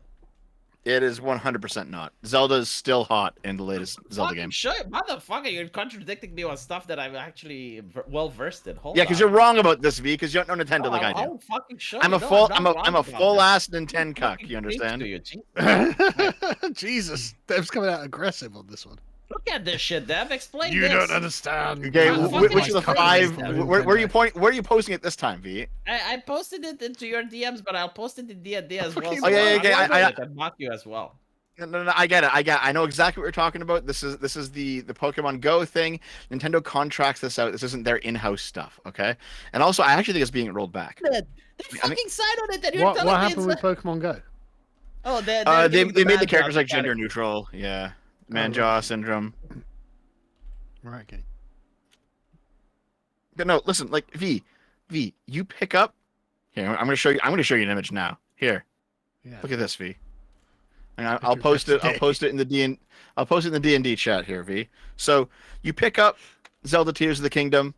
It is 100% not. Zelda is still hot in the latest Zelda game.
Sure, motherfucker, you're contradicting me on stuff that I'm actually well versed in. Hold
Yeah,
on.
because you're wrong about this, V. Because you don't know Nintendo like I do.
I'll fucking show
I'm
you.
a
No,
full.
I'm not
I'm
wrong
a
about
full
this.
ass Nintendo cuck.
Fucking
You
preach
understand?
to you, Chief.
Jesus, Dev's coming out aggressive on this one.
Look at this shit, Dev. Explain
You
this.
don't understand.
Okay,
I'm
which
fucking
of the
crazy.
5? Where are you pointing? Where are you posting it this time, V?
I posted it into your DMs, but I'll post it in D&D as well.
Fucking-
So
Oh, yeah,
I'm
I-
gonna mock you as well.
No, I get it. I know exactly what you're talking about. This is the Pokemon Go thing. Nintendo contracts this out. This isn't their in-house stuff, okay? And also, I actually think it's being rolled back.
They
think-
fucking signed on it, and you're
What
telling me
happened
it's
with Pokemon Go?
Oh,
They
giving
made the
bad
characters
jobs
like
to
gender
characters.
neutral. Yeah,
Oh,
Manjaw
right.
syndrome.
Right, okay.
But no, listen, like V, you pick up. Here, I'm gonna show you. I'm gonna show you an image now. Here,
Yeah.
look at this, V. And I'll
Picture of
post it. I'll
Jeff's
post it in the I'll post it in the D&D chat here, V. So you pick up Zelda Tears of the Kingdom,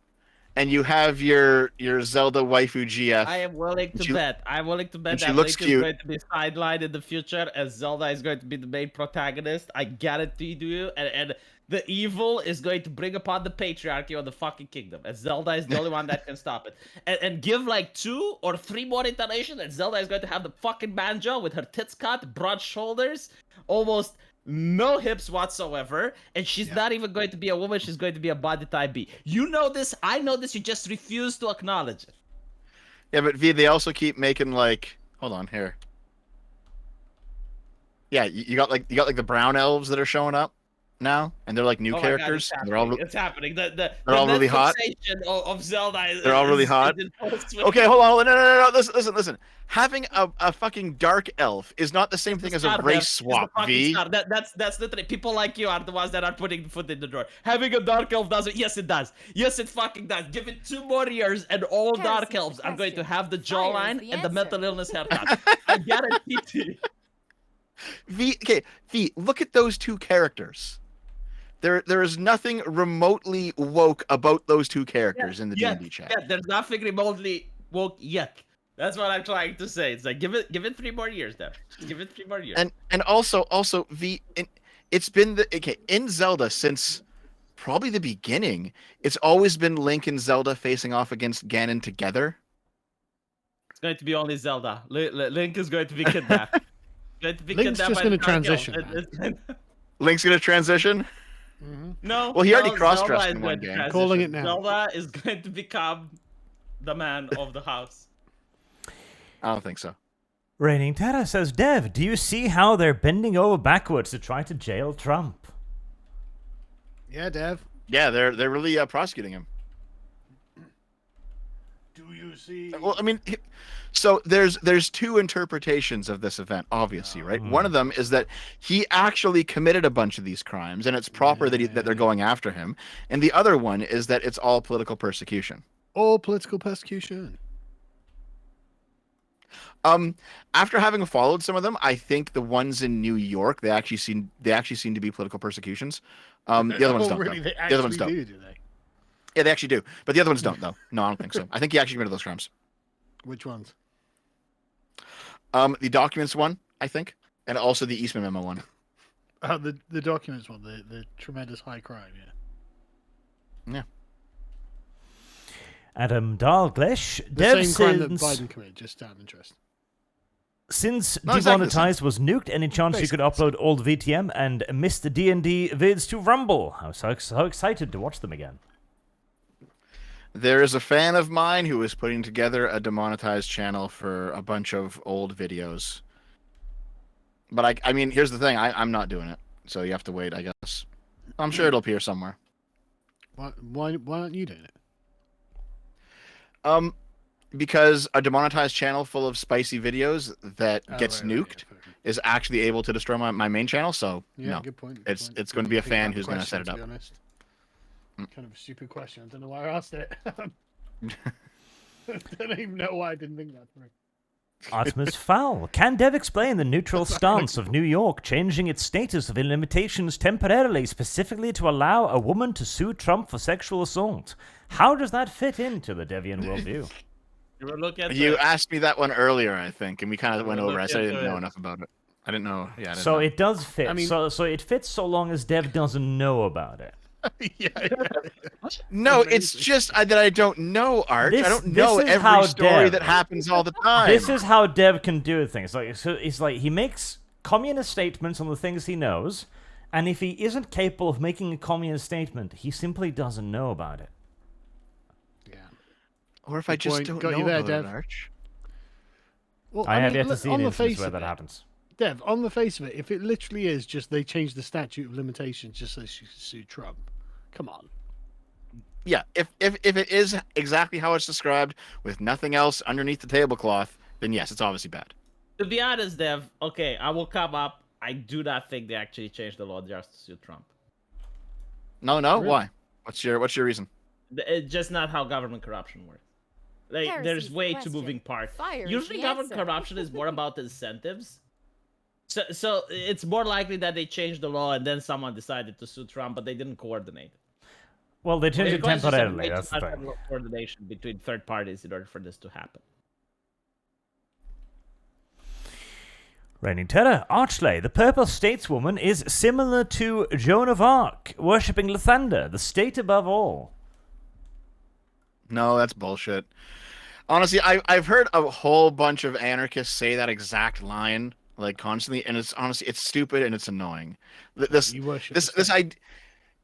and you have your Zelda waifu GF.
I am willing to bet. I'm willing to bet
and she
that
looks
Link is
cute.
going to be sidelined in the future, and Zelda is going to be the main protagonist. I guarantee you. And the evil is going to bring upon the patriarchy of the fucking kingdom, and Zelda is the only one that can stop it. And give like 2 or 3 more iterations, and Zelda is going to have the fucking banjo with her tits cut, broad shoulders, almost no hips whatsoever, and she's not even going to be a woman. She's going to be a body type B. You know this. I know this. You just refuse to acknowledge it.
Yeah, but V, they also keep making like. Hold on here. Yeah, you got like the brown elves that are showing up now, and they're like new
Oh my God,
characters.
it's
and they're all
happening. It's happening. The
they're all really hot.
Netflixation of Zelda.
They're all really hot.
in full swing.
Okay, hold on. No. Listen. Having a fucking dark elf is not the same thing as a
Star,
race
Dev. It's the
swap,
fucking
V.
star. That's literally people like you are the ones that are putting the foot in the door. Having a dark elf doesn't. Yes, it does. Yes, it fucking does. Give it 2 more years, and all
Yes,
dark
it's the
elves are going to
question.
have the
Fire is
jawline
the
and the
answer.
mental illness haircut. I guarantee to you.
V, look at those 2 characters. There is nothing remotely woke about those 2 characters in the D&D chat.
Yeah, there's nothing remotely woke yet. That's what I'm trying to say. It's like give it 3 more years there. Just give it 3 more years.
And also V, it's been in Zelda since probably the beginning. It's always been Link and Zelda facing off against Ganon together.
It's going to be only Zelda. Link is going to be kidnapped. Going to be
Link's
kidnapped
just
by the
gonna
dark elf.
transition,
Link's gonna transition.
No.
Well, he already
no,
cross-dressed
Zelda
in
is
one
going to
game.
transition.
Calling it now.
Zelda is going to become the man of the house.
I don't think so.
Raining Terra says, Dev, do you see how they're bending over backwards to try to jail Trump?
Yeah, Dev.
Yeah, they're really prosecuting him.
Do you see?
Well, I mean, so there's 2 interpretations of this event, obviously, right? One of them is that he actually committed a bunch of these crimes, and it's proper that they're going after him. And the other one is that it's all political persecution.
All political persecution.
After having followed some of them, I think the ones in New York they actually seem to be political persecutions. The other ones don't.
Really,
Though.
they
The other ones
actually
don't.
do they?
Yeah, they actually do, but the other ones don't, though. No, I don't think so. I think he actually committed those crimes.
Which ones?
The documents one, I think, and also the Eastman memo one.
The documents one, the tremendous high crime, yeah.
Adam Dalglesh,
The
Dev
same crime that
since,
Biden committed, just out of interest.
since
Not exactly the
Demonetized was nuked, any chance you could upload old VTM and miss the D&D vids to Rumble? I'm so excited to watch them again.
There is a fan of mine who is putting together a demonetized channel for a bunch of old videos. But I mean, here's the thing. I'm not doing it. So you have to wait, I guess. I'm sure it'll appear somewhere.
Why aren't you doing it?
Because a demonetized channel full of spicy videos that
Oh,
gets
right, right,
nuked
yeah, fair.
is actually able to destroy my main channel. So
Yeah,
no,
good point.
it's
point.
it's going to
Didn't
be a
think
fan
about the
who's going to set
question,
it up.
be honest. Kind of a stupid question. I don't know why I asked it. I don't even know why I didn't think that through.
Artemis Fowl. Can Dev explain the neutral stance of New York changing its status of limitations temporarily, specifically to allow a woman to sue Trump for sexual assault? How does that fit into the Devian worldview?
You were looking at
You asked me that one earlier, I think, and we kind of went
We'll
over. I
look
said I didn't
into
know
it.
enough about it. I didn't know. Yeah, I didn't
So
know.
it does fit.
I mean-
so it fits so long as Dev doesn't know about it.
Yeah.
No, it's
Amazing.
just that I don't know, Arch.
This-
I don't
this
know
is
every
how
story
Dev-
that happens all the time.
This is how Dev can do things. Like so it's like he makes communist statements on the things he knows, and if he isn't capable of making a communist statement, he simply doesn't know about it.
Yeah.
Or if I
Good
just
point.
don't
Got
know
you there,
about
Dev.
it, Arch.
Well,
I have
mean,
yet to
look,
see
on
an
the
instance
face
where
of
that
it,
happens.
Dev, on the face of it, if it literally is just they changed the statute of limitations just so she could sue Trump, come on.
Yeah, if it is exactly how it's described, with nothing else underneath the tablecloth, then yes, it's obviously bad.
To be honest, Dev, okay, I will come up. I do not think they actually changed the law just to suit Trump.
No,
Really?
why? What's your reason?
It's just not how government corruption works. Like,
Heresy's
there's
the
way too
question.
moving parts.
Fire is
Usually,
the
government
answer.
corruption is more about incentives. So it's more likely that they changed the law and then someone decided to sue Trump, but they didn't coordinate.
Well, they changed it
Requires just
temporarily.
way too
That's the
much
thing.
coordination between third parties in order for this to happen.
Reigning Terror, Archley, the purple stateswoman is similar to Joan of Arc, worshipping Lathander, the state above all.
No, that's bullshit. Honestly, I've heard a whole bunch of anarchists say that exact line like constantly, and it's stupid and it's annoying. This
You worship
this
the
this
state.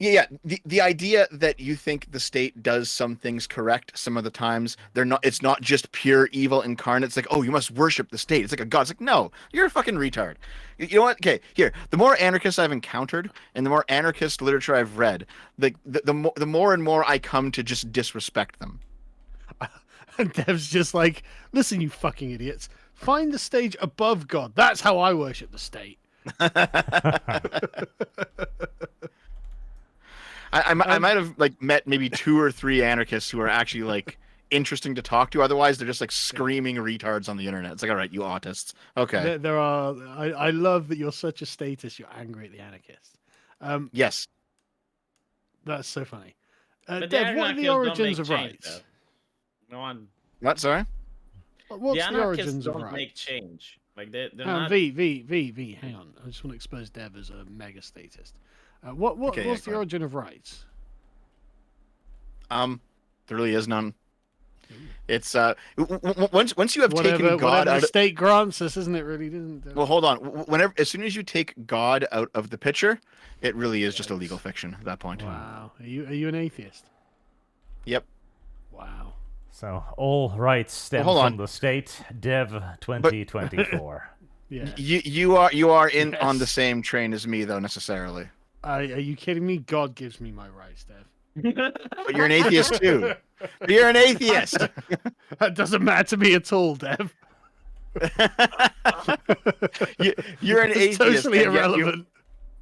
Yeah, the idea that you think the state does some things correct some of the times, it's not just pure evil incarnate. It's like, oh, you must worship the state. It's like a god. It's like, no, you're a fucking retard. You know what? Okay, here. The more anarchists I've encountered and the more anarchist literature I've read, the more and more I come to just disrespect them.
And Dev's just like, listen, you fucking idiots. Find the stage above God. That's how I worship the state.
I might have like met maybe 2 or 3 anarchists who are actually like interesting to talk to. Otherwise, they're just like screaming retards on the internet. It's like, all right, you autists. Okay.
There are. I love that you're such a statist. You're angry at the anarchists.
Yes.
That's so funny.
But
Dev, what are the
anarchists don't
origins
make
of
change,
rights?
though. No one.
What? Sorry.
What's
The
the
anarchists
origins of
don't
rights?
make change. Like they're
Hang
not.
on, V. Hang on. I just want to expose Dev as a mega statist. What's
Okay, yeah,
the
go ahead.
origin of rights?
There really is none. It's once you have taken God
Whatever
out
the state grants us, isn't it? Really, doesn't.
well, hold on. As soon as you take God out of the picture, it really is just a legal fiction at that point.
Wow. Are you an atheist?
Yep.
Wow.
So, all rights stem
Hold on.
from the state, Dev 2024.
Yeah.
You are in on the
Yes.
same train as me though necessarily.
Are you kidding me? God gives me my rights, Dev.
But you're an atheist too. You're an atheist.
That doesn't matter to me at all, Dev.
You're an
It's
atheist.
totally
and yet you-
irrelevant.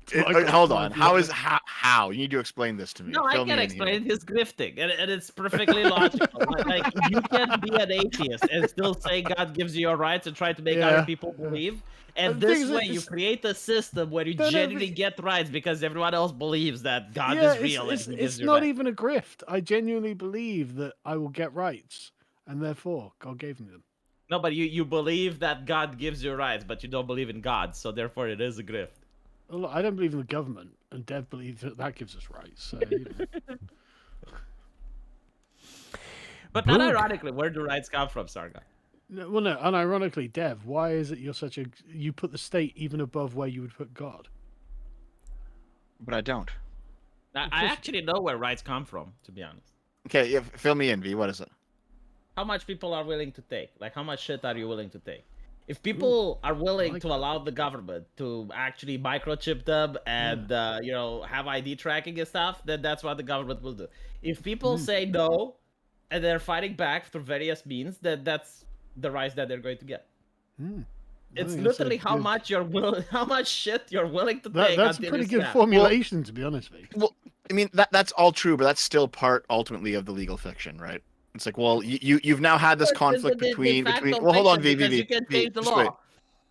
to my
Hold
God
on.
view.
How? You need to explain this to me.
No, I
Fill me
can
in
explain
here.
it. He's grifting, and it's perfectly logical. Like you can be an atheist and still say God gives you your rights and try to make
Yeah.
other people believe. And
But the thing
this
is,
way, you
it's-
create a system where you
No, no,
genuinely
but-
get rights because everyone else believes that God
Yeah,
is real
it's,
and He
it's
gives you
not
rights.
even a grift. I genuinely believe that I will get rights, and therefore God gave me them.
No, but you believe that God gives you rights, but you don't believe in God, so therefore it is a grift.
Well, look, I don't believe in the government, and Dev believes that gives us rights. So, you know.
But
Boog.
unironically, where do rights come from, Sargon?
No, well, no, unironically, Dev, why is it you put the state even above where you would put God?
But I don't.
I actually know where rights come from, to be honest.
Okay, yeah, fill me in, V. What is it?
How much people are willing to take? Like, how much shit are you willing to take? If people are willing
like
to allow the government to actually microchip them and have ID tracking and stuff, then that's what the government will do. If people say no and they're fighting back through various means, then that's the rights that they're going to get. It's
think that's a
literally how
good-
much shit you're willing to take.
That's a
until
pretty
you
good
snap.
formulation, to be honest with you.
Well, I mean that's all true, but that's still part ultimately of the legal fiction, right? It's like, well, you've now had this
But
conflict
the
between.
facto
Well, hold on,
fiction,
V.
because you can change the
just
law.
wait.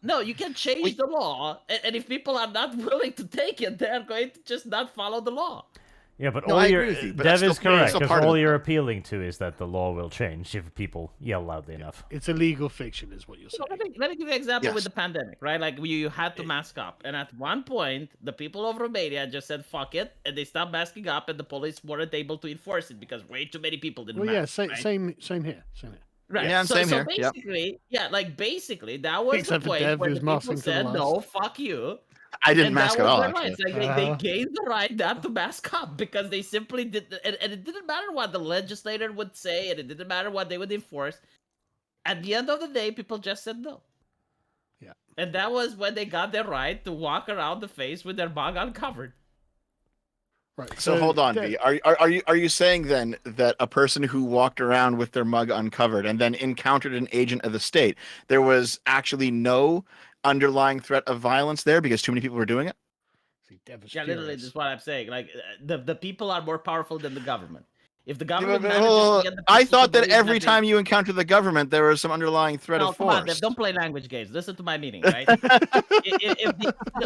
No, you can change
Wait.
the law, and if people are not willing to take it, they're going to just not follow the law.
Yeah, but
No,
all
I
you're
agree with you, but
Dev
that's
is
still-
correct
still
because
part of
all
it.
you're appealing to is that the law will change if people yell loudly enough.
It's a legal fiction, is what you're
So
saying.
let me give you an example with
Yes.
the pandemic, right? Like you had to mask up, and at one point, the people of Romania just said "fuck it," and they stopped masking up, and the police weren't able to enforce it because way too many people didn't
Well, yeah,
mask. Right?
same here.
Right.
Yeah,
so,
same
so
here. Yep.
basically, that was
Except
the
for
point
Dev,
where
who's
the people
masking to the
said,
last.
"No, fuck you."
I didn't
And
mask
that
at
was
all,
their
actually.
rights. Like they gained the right not to mask up because they simply did, and it didn't matter what the legislator would say, and it didn't matter what they would enforce. At the end of the day, people just said no.
Yeah.
And that was when they got their right to walk around the face with their mug uncovered.
Right.
So hold on,
Dev,
V. Are you saying then that a person who walked around with their mug uncovered and then encountered an agent of the state, there was actually no underlying threat of violence there because too many people were doing it?
See, Dev is
Yeah, literally,
furious.
that's what I'm saying. Like the people are more powerful than the government. If the
Yeah,
government
but,
manages to get the
I
people
thought
to
that
believe
every
they-
time you encounter the government, there was some underlying threat
No,
of
come
force.
on, Dev, don't play language games. Listen to my meaning, right?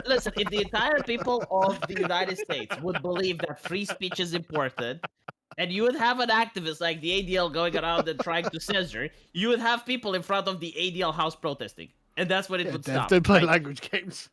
Listen, if the entire people of the United States would believe that free speech is important, and you would have an activist like the ADL going around and trying to censor, you would have people in front of the ADL house protesting, and that's when it
Yeah,
would
Dev,
stop.
don't play
right?
language games.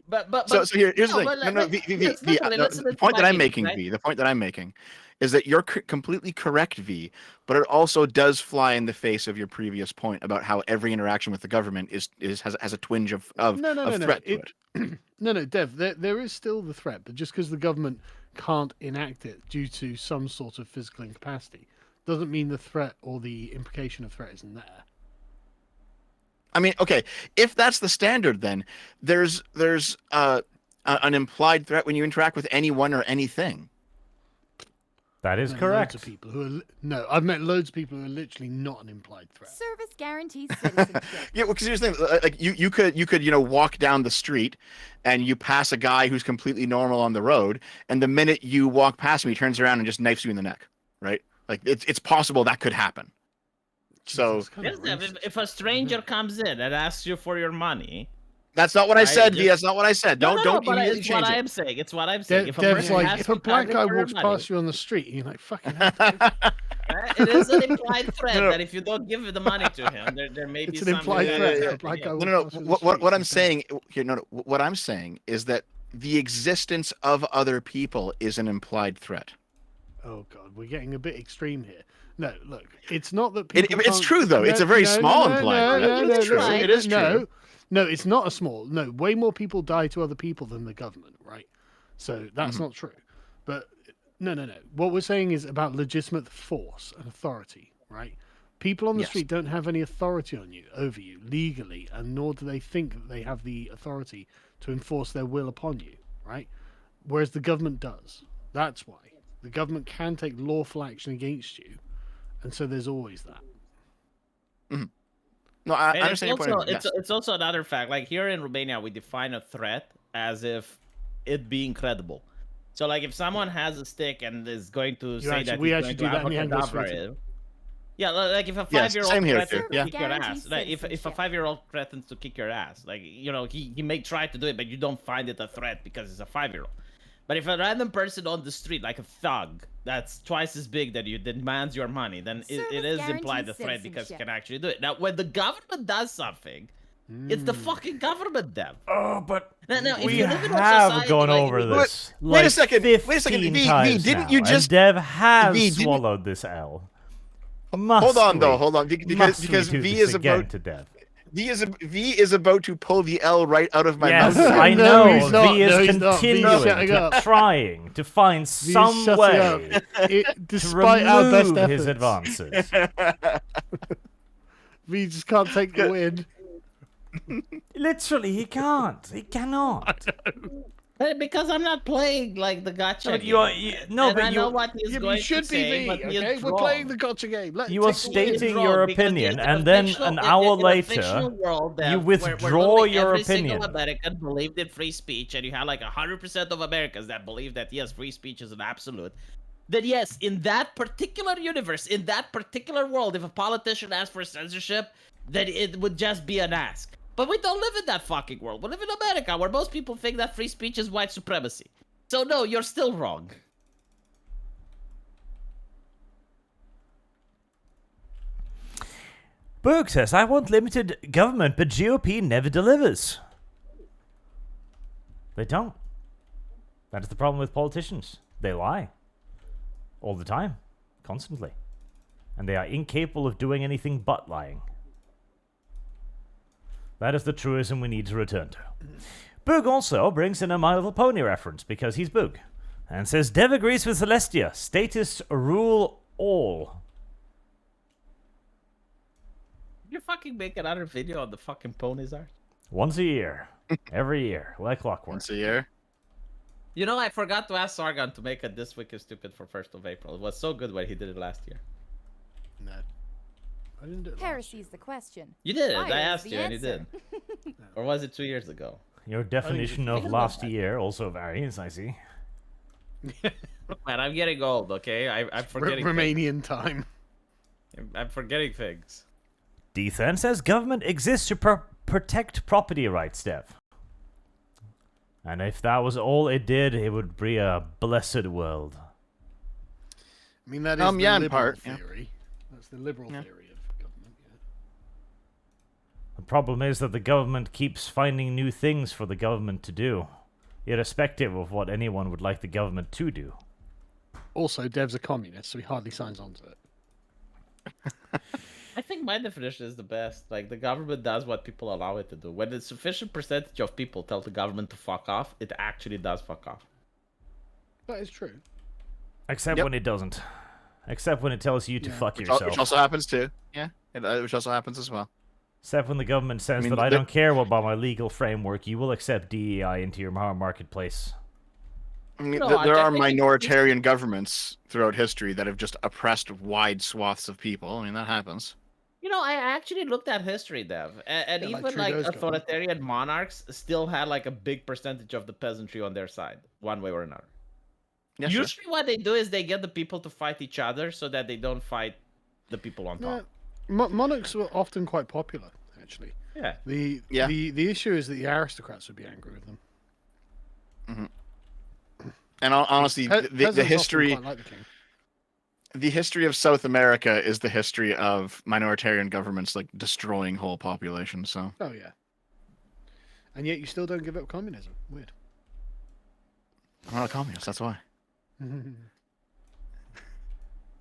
But
So here's the thing.
but
No,
like,
V,
yes, literally,
no,
listen
the
to
point
my
that I'm
meaning,
making,
right?
V, the point that I'm making is that you're completely correct, V, but it also does fly in the face of your previous point about how every interaction with the government has a twinge of threat to it.
No, Dev, there is still the threat, but just because the government can't enact it due to some sort of physical incapacity doesn't mean the threat or the implication of threat isn't there.
I mean, okay, if that's the standard, then there's an implied threat when you interact with anyone or anything.
That is
I've met
correct.
Loads of people who are, no, I've met loads of people who are literally not an implied threat.
Service guarantees citizenship.
Yeah, well, because here's the thing, like you could walk down the street, and you pass a guy who's completely normal on the road, and the minute you walk past him, he turns around and just knifes you in the neck, right? Like it's possible that could happen. So
Jesus, kind
Yes,
of
Dev,
racist.
if a stranger comes in and asks you for your money,
that's not what I
Right,
said, V.
just-
That's not what I said. Don't
but
immediately
it's
change
what I
it.
am saying. It's what I'm saying.
Dev,
If a
Dev's
person
like,
asks
if a
you
black
kindly
guy
for your
walks
money,
past you on the street, you're like, fucking hell.
right, it is an implied threat
No.
that if you don't give the money to him, there may be
It's an
some
implied
bad
threat.
thing
If a black
again.
guy
No.
walks past you on the
What
street,
I'm
he's
saying here, what I'm saying is that the existence of other people is an implied threat.
Oh god, we're getting a bit extreme here. No, look, it's not that
It's
people. can't-
true, though. It's a very small implied threat.
It's true.
It is true.
No, it's not a small. No, way more people die to other people than the government, right? So that's
Mm-hmm.
not true. But no. What we're saying is about legitimate force and authority, right? People on the
Yes.
street don't have any authority on you, over you, legally, and nor do they think that they have the authority to enforce their will upon you, right? Whereas the government does. That's why. The government can take lawful action against you, and so there's always that.
No, I
And it's
understand your point.
also,
of view, yes.
it's also another fact. Like here in Romania, we define a threat as if it being credible. So like if someone has a stick and is going to say
actually-
that
we
he's
actually
going
do
to
that in the
abracadabra
Anglo-Swiss.
him. Yeah, like if a
Yes,
5-year-old
same here,
threatens
too.
to
Yeah.
kick your ass,
Guarantees
like if a
citizenship.
5-year-old threatens to kick your ass, like he may try to do it, but you don't find it a threat because it's a 5-year-old. But if a random person on the street, like a thug, that's twice as big that you demands your money, then it
Service
is implied a
guarantees
threat because you
citizenship.
can actually do it. Now, when the government does something, it's the fucking government, Dev.
Oh, but
Now, if
we
you live in a
have
society
gone
like-
over
Wait-
this.
wait a
like
second,
15
V,
times
didn't
now,
you
and
just-
Dev has
V, didn't-
swallowed this L. Must
Hold on, though.
we?
Hold on, because
Must we
because
do
V
this
is
again
about
to death.
V is about to pull the L right out of my
Yes,
mouth.
I
No,
know.
he's not.
V is
No, he's not. V's
continuing
shutting
to
up.
trying to find some
shutting
way
It,
to
despite our best
remove
efforts,
his advances.
we just can't take the win.
Literally, he can't. He cannot.
Because I'm not playing like the gotcha.
But you are-
game.
no,
And
but
I
you-
know what he's
Yeah, but
going
you should
to
be
say,
V,
but he
okay?
is
We're
wrong.
playing the gotcha game. Let
You are
take the win.
stating
Wrong,
your
because
opinion,
in a
and then
fictional-
an hour
in a
later,
fictional world
you
where
withdraw
literally
your
every
opinion.
single American believed in free speech, and you had like 100% of Americans that believe that yes, free speech is an absolute. Then yes, in that particular universe, in that particular world, if a politician asked for censorship, then it would just be an ask. But we don't live in that fucking world. We live in America, where most people think that free speech is white supremacy. So no, you're still wrong.
Berg says, I want limited government, but GOP never delivers. They don't. That is the problem with politicians. They lie. All the time. Constantly. And they are incapable of doing anything but lying. That is the truism we need to return to. Boog also brings in a My Little Pony reference because he's Boog. And says, Dev agrees with Celestia. Status rule all.
You fucking make another video on the fucking ponies art?
Once a year. Every year. Like clockwork.
Once a year.
You know, I forgot to ask Sargon to make a This Week is Stupid for 1st of April. It was so good when he did it last year.
No. I didn't do it last
Heresy's the question.
You did it.
Fire
I
is
asked
the
you and you
answer.
did. Or was it 2 years ago?
Your definition of
about
last
that.
year also varies, I see.
Man, I'm getting old, okay? I'm forgetting things.
Romanian time.
I'm forgetting things.
Dethan says government exists to protect property rights, Dev. And if that was all it did, it would be a blessed world.
I mean, that is the
yeah, in
liberal
part, yeah.
theory. That's the liberal
Yeah.
theory of government, yeah.
The problem is that the government keeps finding new things for the government to do, irrespective of what anyone would like the government to do.
Also, Dev's a communist, so he hardly signs on to it.
I think my definition is the best. Like, the government does what people allow it to do. When a sufficient percentage of people tell the government to fuck off, it actually does fuck off.
That is true.
Except
Yep.
when it doesn't. Except when it tells you to
Yeah.
fuck
Which
yourself.
also happens too. Yeah, which also happens as well.
Except when the government says
I mean,
that I
the-
don't care about my legal framework, you will accept DEI into your marketplace.
I mean,
No,
there
I
are
think
minoritarian governments throughout history that have just oppressed wide swaths of people. I mean, that happens.
You know, I actually looked at history, Dev, and
Yeah, like
even like
Trudeau's government.
authoritarian monarchs still had like a big percentage of the peasantry on their side, one way or another.
Yeah, sure.
Usually, what they do is they get the people to fight each other so that they don't fight the people on
Yeah.
top.
Monarchs were often quite popular, actually.
Yeah.
The issue is that the aristocrats would be angry with them.
And honestly,
Pe-
the
peasants often
history
quite like the king.
the history of South America is the history of minoritarian governments like destroying whole populations. So
Oh yeah. And yet you still don't give up communism. Weird.
I'm not a communist. That's why.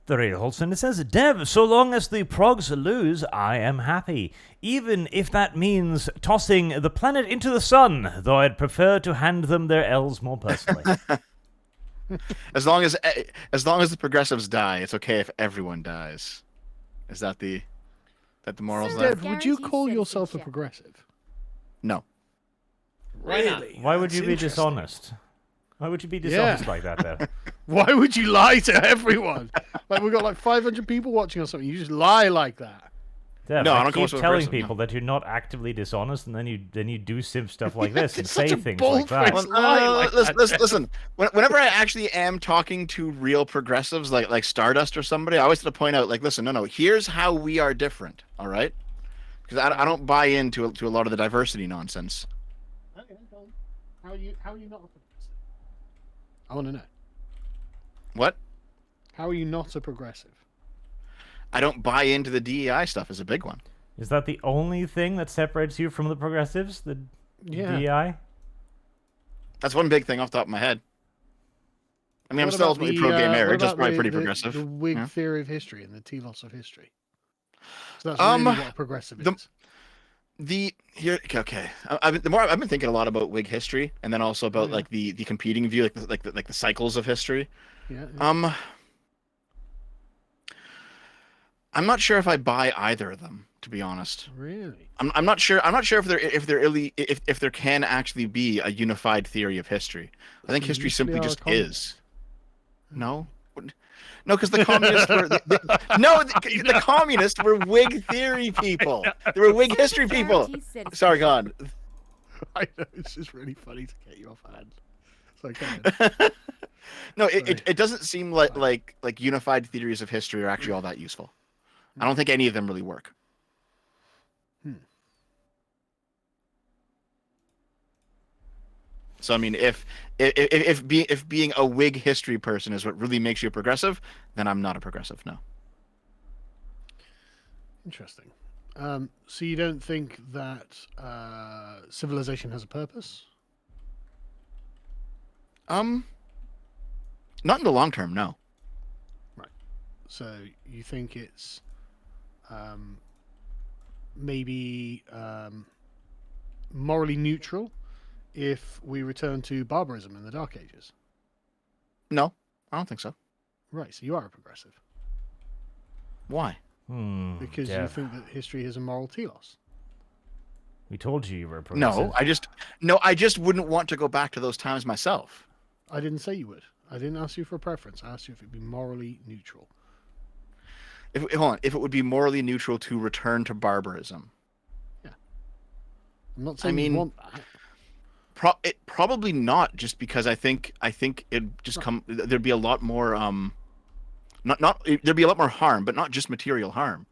The real Holson says, Dev, so long as the progs lose, I am happy. Even if that means tossing the planet into the sun, though I'd prefer to hand them their L's more personally.
As long as the progressives die, it's okay if everyone dies. Is that the morals
Sir,
there?
Dev, would you
Guaranteed
call yourself a
citizenship.
progressive?
No.
Why not?
Why would
That's
you be
interesting.
dishonest? Why would you be dishonest like that, Dev?
Why would you lie to everyone? Like we've got like 500 people watching or something. You just lie like that.
Dev,
No, I
I
don't call
keep
myself
telling
aggressive, no.
people that you're not actively dishonest, and then you do simp stuff like this and
It's
say
such a
things like that.
bold-faced
Well,
lie like that.
listen. Whenever I actually am talking to real progressives, like Stardust or somebody, I always have to point out, like, listen, no, here's how we are different. All right, because I don't buy into a lot of the diversity nonsense.
Okay, go on. How are you not a progressive? I want to know.
What?
How are you not a progressive?
I don't buy into the DEI stuff is a big one.
Is that the only thing that separates you from the progressives? The
Yeah.
DEI?
That's one big thing off the top of my head. I mean, I'm
What
still
about
ultimately
the,
pro gay
what
marriage. That's
about
probably
the-
pretty
the-
progressive.
The Whig
Yeah.
theory of history and the telos of history. So that's
Um,
really what a progressive
the-
is.
Okay. I've been thinking a lot about Whig history, and then also about
yeah.
like the competing view, like the cycles of history.
Yeah.
I'm not sure if I buy either of them, to be honest.
Really?
I'm not sure. I'm not sure if there can actually be a unified theory of history. I think
So
history
you
simply
are a
just is.
communist.
No, no, because the communists were the communists were Whig theory people. They were Whig history people.
Guarantees citizenship.
Sargon.
I know, it's just really funny to get you off hand. So kind
No,
Sorry.
it doesn't seem like unified theories of history are actually all that useful. I don't think any of them really work. So I mean, if being a Whig history person is what really makes you a progressive, then I'm not a progressive. No.
Interesting. So you don't think that civilization has a purpose?
Not in the long term. No.
So you think it's maybe morally neutral if we return to barbarism in the Dark Ages?
No, I don't think so.
Right, so you are a progressive.
Why?
Because you
Jeff,
think that history is a moral telos.
we told you were a progressive.
No, I just wouldn't want to go back to those times myself.
I didn't say you would. I didn't ask you for a preference. I asked you if it'd be morally neutral.
Hold on, if it would be morally neutral to return to barbarism.
I'm not saying
mean,
you want that.
Probably not, just because I think it just there'd be a lot more there'd be a lot more harm, but not just material harm.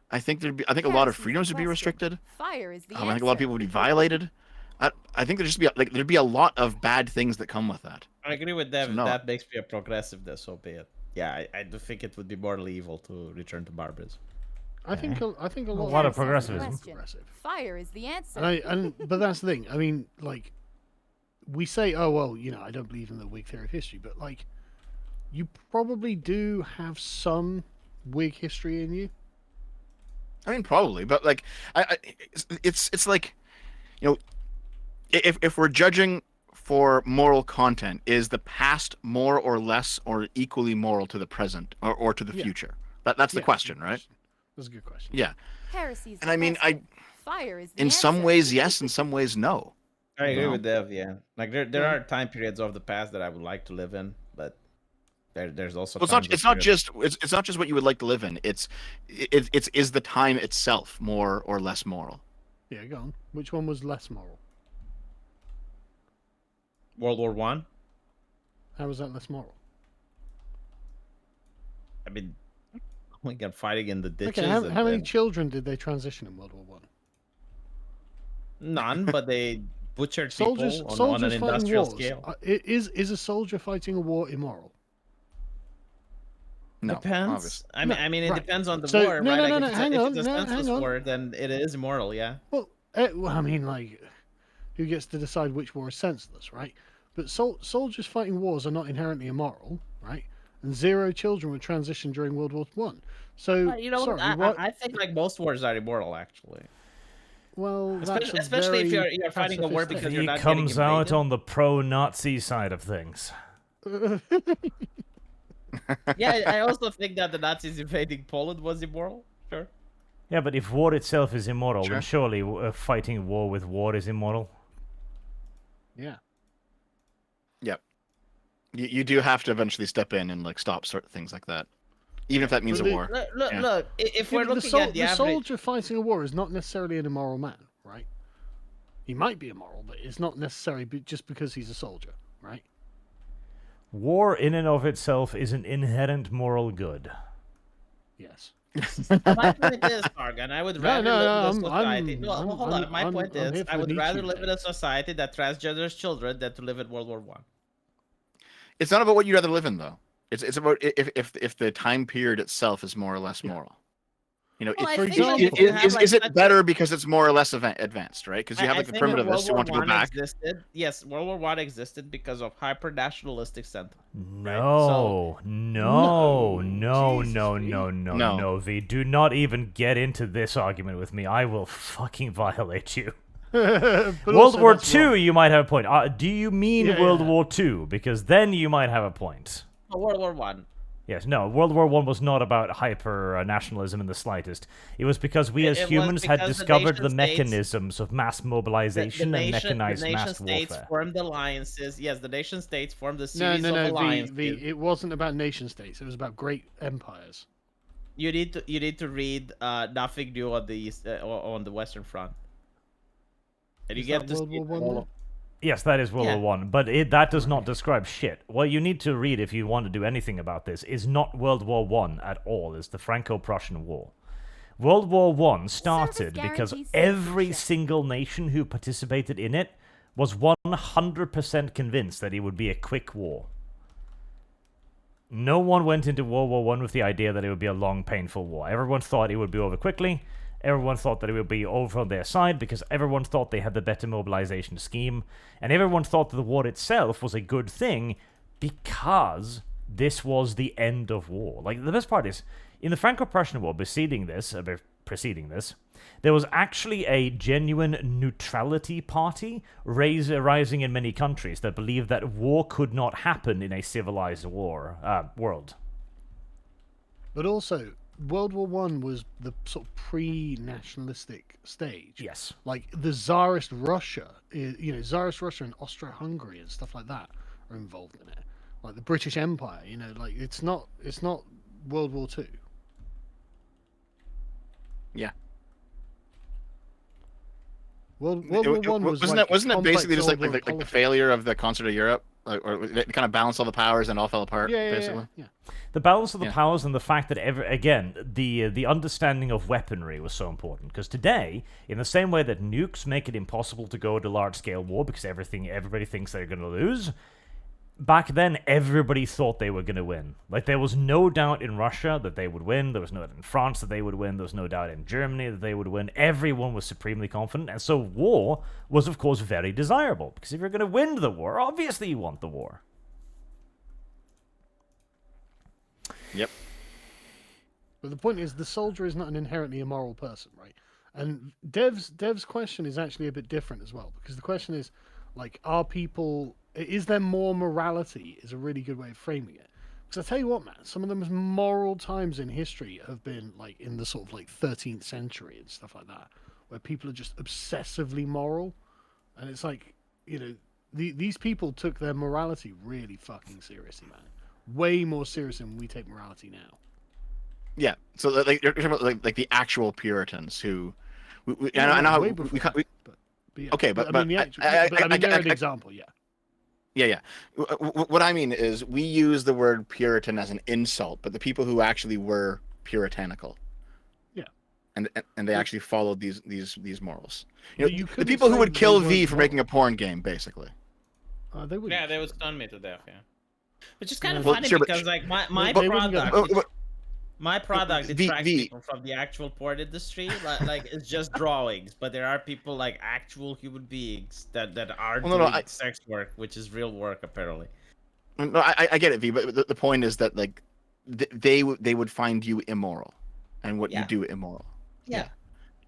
I think a lot of
Heresy's the
freedoms would be
question.
restricted.
Fire is the
I think a lot of people would be violated. I think there'd be a lot of bad things that come with that.
I agree with Dev.
So no.
That makes me a progressive, so be it. Yeah, I do think it would be morally evil to return to barbarism.
I think a lot
lot of
people are
progressivism.
progressive.
Fire is the answer.
But that's the thing. I mean, like, we say, oh well, I don't believe in the Whig theory of history, but like, you probably do have some Whig history in you.
I mean, probably, but like, it's like, if we're judging for moral content, is the past more or less or equally moral to the present or to the
Yeah.
future? That's the question, right?
That's a good question.
Yeah.
Heresy's
And
the
I mean,
question. Fire is the
in some
answer.
ways yes, in some ways no.
I agree
No.
with Dev. Yeah, like there are time periods of the past that I would like to live in, but there's also
Well, it's not just what you would like to live in. It's is the time itself more or less moral?
Yeah, go on. Which one was less moral?
World War One.
How was that less moral?
I mean, we got fighting in the ditches.
Okay, how
and
many
then-
children did they transition in World War One?
None, but they butchered
Soldiers,
people on
soldiers
an
fighting
industrial
wars.
scale.
Is a soldier fighting a war immoral?
No,
Depends.
obviously.
I mean, it
right.
depends on the
So-
war,
no,
right?
no,
Like,
no,
if
no,
it's
hang
if
on,
it's a
no,
senseless
hang on.
war, then it is immoral, yeah.
Well, I mean, like, who gets to decide which war is senseless, right? But soldiers fighting wars are not inherently immoral, right? And 0 children were transitioned during World War One. So, sorry, what?
I think like most wars are immoral, actually.
Well, that's
Especially if you're fighting a war
pacifist
because
thing.
you're
He
not
comes
getting
out
invaded.
on the pro-Nazi side of things.
Yeah, I also think that the Nazis invading Poland was immoral. Sure.
Yeah, but if war itself is immoral,
Sure.
then surely fighting war with war is immoral.
Yeah.
Yep. You do have to eventually step in and like stop certain things like that, even if that means a
But
war.
Look,
Yeah.
if
Yeah,
we're
but
looking at the
the
average,
soldier fighting a war is not necessarily an immoral man, right? He might be immoral, but it's not necessarily just because he's a soldier, right?
War in and of itself is an inherent moral good.
Yes.
my point is, Sargon, I would
No,
rather
no,
live
no,
in a society. No,
I'm-
hold on. My point
I'm
is,
here for
I
the
would
Nietzsche
rather live in
debate.
a society that transgenders children than to live in World War One.
It's not about what you'd rather live in, though. It's about if the time period itself is more or less
Yeah.
moral. You know,
Well, I
For
think like,
example-
if you have,
is
like,
it
such
better because it's more or less advanced, right? Because you have
I
like the
think that
primitivists who
World
want to
War
go back.
Existed. Yes, World War One existed because of hyper nationalistic sentiment.
No, no, no,
Jesus,
no,
V.
no, no,
No.
no, V. Do not even get into this argument with me. I will fucking violate you.
But
World
also
War
that's
II,
wrong.
you might have a point. Do you mean
Yeah,
World
yeah.
War II? Because then you might have a point.
World War One.
Yes, no, World War One was not about hyper nationalism in the slightest. It was because we as
It was
humans had
because the
discovered the
nation-states-
mechanisms of mass mobilization and mechanized
the
mass
nation states
warfare.
formed alliances. Yes, the nation states formed a
No,
series
no,
of
no,
alliances.
It wasn't about nation states. It was about great empires.
You need to read Nothing New on the East, on the Western Front, and you
Is
get
that
to
World
see
War One?
all
though?
of-
Yes, that is World
Yeah.
War One, but that does not describe shit. What you need to read if you want to do anything about this is not World War One at all. It's the Franco-Prussian War. World War One started because
guarantees
every
citizenship.
single nation who participated in it was 100% convinced that it would be a quick war. No one went into World War One with the idea that it would be a long, painful war. Everyone thought it would be over quickly. Everyone thought that it would be over on their side because everyone thought they had the better mobilization scheme. And everyone thought that the war itself was a good thing because this was the end of war. Like, the best part is, in the Franco-Prussian War preceding this, there was actually a genuine neutrality party rising in many countries that believed that war could not happen in a civilized world.
But also, World War One was the sort of pre-nationalistic stage.
Yes.
Like the Tsarist Russia, Tsarist Russia and Austro-Hungary and stuff like that are involved in it. Like the British Empire, like it's not World War Two.
Yeah.
World War One was
wasn't
like
it wasn't it
complex
basically just like
old world
the
politics.
failure of the concert of Europe, or they kind of balanced all the powers and all fell apart, basically.
Yeah.
The balance of the
Yeah.
powers and the fact that the understanding of weaponry was so important. Because today, in the same way that nukes make it impossible to go to large-scale war because everybody thinks they're going to lose, back then everybody thought they were going to win. Like, there was no doubt in Russia that they would win. There was no doubt in France that they would win. There was no doubt in Germany that they would win. Everyone was supremely confident. And so war was, of course, very desirable. Because if you're going to win the war, obviously you want the war.
Yep.
But the point is, the soldier is not an inherently immoral person, right? And Dev's question is actually a bit different as well, because the question is, like, is there more morality? Is a really good way of framing it. Because I tell you what, man, some of the most moral times in history have been like in the sort of like 13th century and stuff like that, where people are just obsessively moral, and it's like, these people took their morality really fucking seriously, man. Way more seriously than we take morality now.
Yeah. So like you're talking about like the actual Puritans who, I
Yeah,
know how
way
we
before
can't.
that, but yeah.
Okay,
I mean, they're an example, yeah.
Yeah. What I mean is, we use the word Puritan as an insult, but the people who actually were puritanical,
Yeah.
and they actually followed these morals.
But
The
couldn't
people who
say
would
they
kill
weren't
V for
moral.
making a porn game, basically.
They would.
Yeah, they would stun me to death. Yeah, which is kind of
Well,
funny
sure, but-
because like my
They wouldn't
product.
go-
My product
V-
distracts
V-
people from the actual porn industry. Like it's just drawings, but there are people like actual human beings that are
Well, no,
doing sex work, which is real work apparently.
No, I get it, V, but the point is that like they would find you immoral, and what you
Yeah.
do immoral.
Yeah.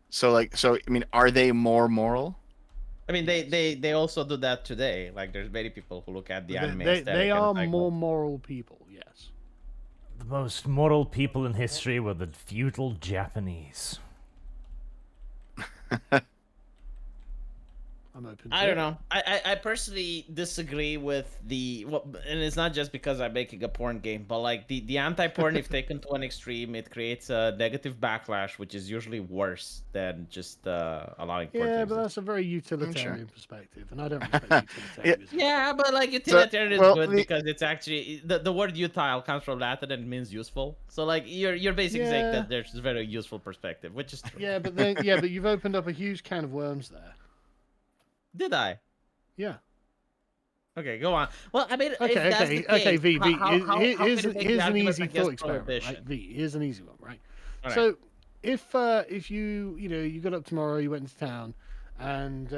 So I mean, are they more moral?
I mean, they also do that today. Like, there's many people who look at the anime
They
aesthetic and
are
it's like,
more moral people, yes.
The most moral people in history were the feudal Japanese.
I'm open to
I don't
it.
know. I personally disagree with and it's not just because I'm making a porn game, but like the anti-porn, if taken to an extreme, it creates a negative backlash, which is usually worse than just allowing porn to
Yeah, but
exist.
that's a very utilitarian perspective, and I don't respect utilitarianism.
Yeah, but like utilitarian
well,
is good
the-
because it's actually the word utile comes from Latin and means useful. So like you're basically saying
Yeah.
that there's a very useful perspective, which is true.
Yeah, but you've opened up a huge can of worms there.
Did I?
Yeah.
Okay, go on. Well, I mean, if
Okay,
that's the
okay,
case,
V.
how can
Here's
you make the
an
argument
easy
against
thought experiment,
prohibition?
right? V. Here's an easy one, right?
All right.
So, if you got up tomorrow, you went into town, and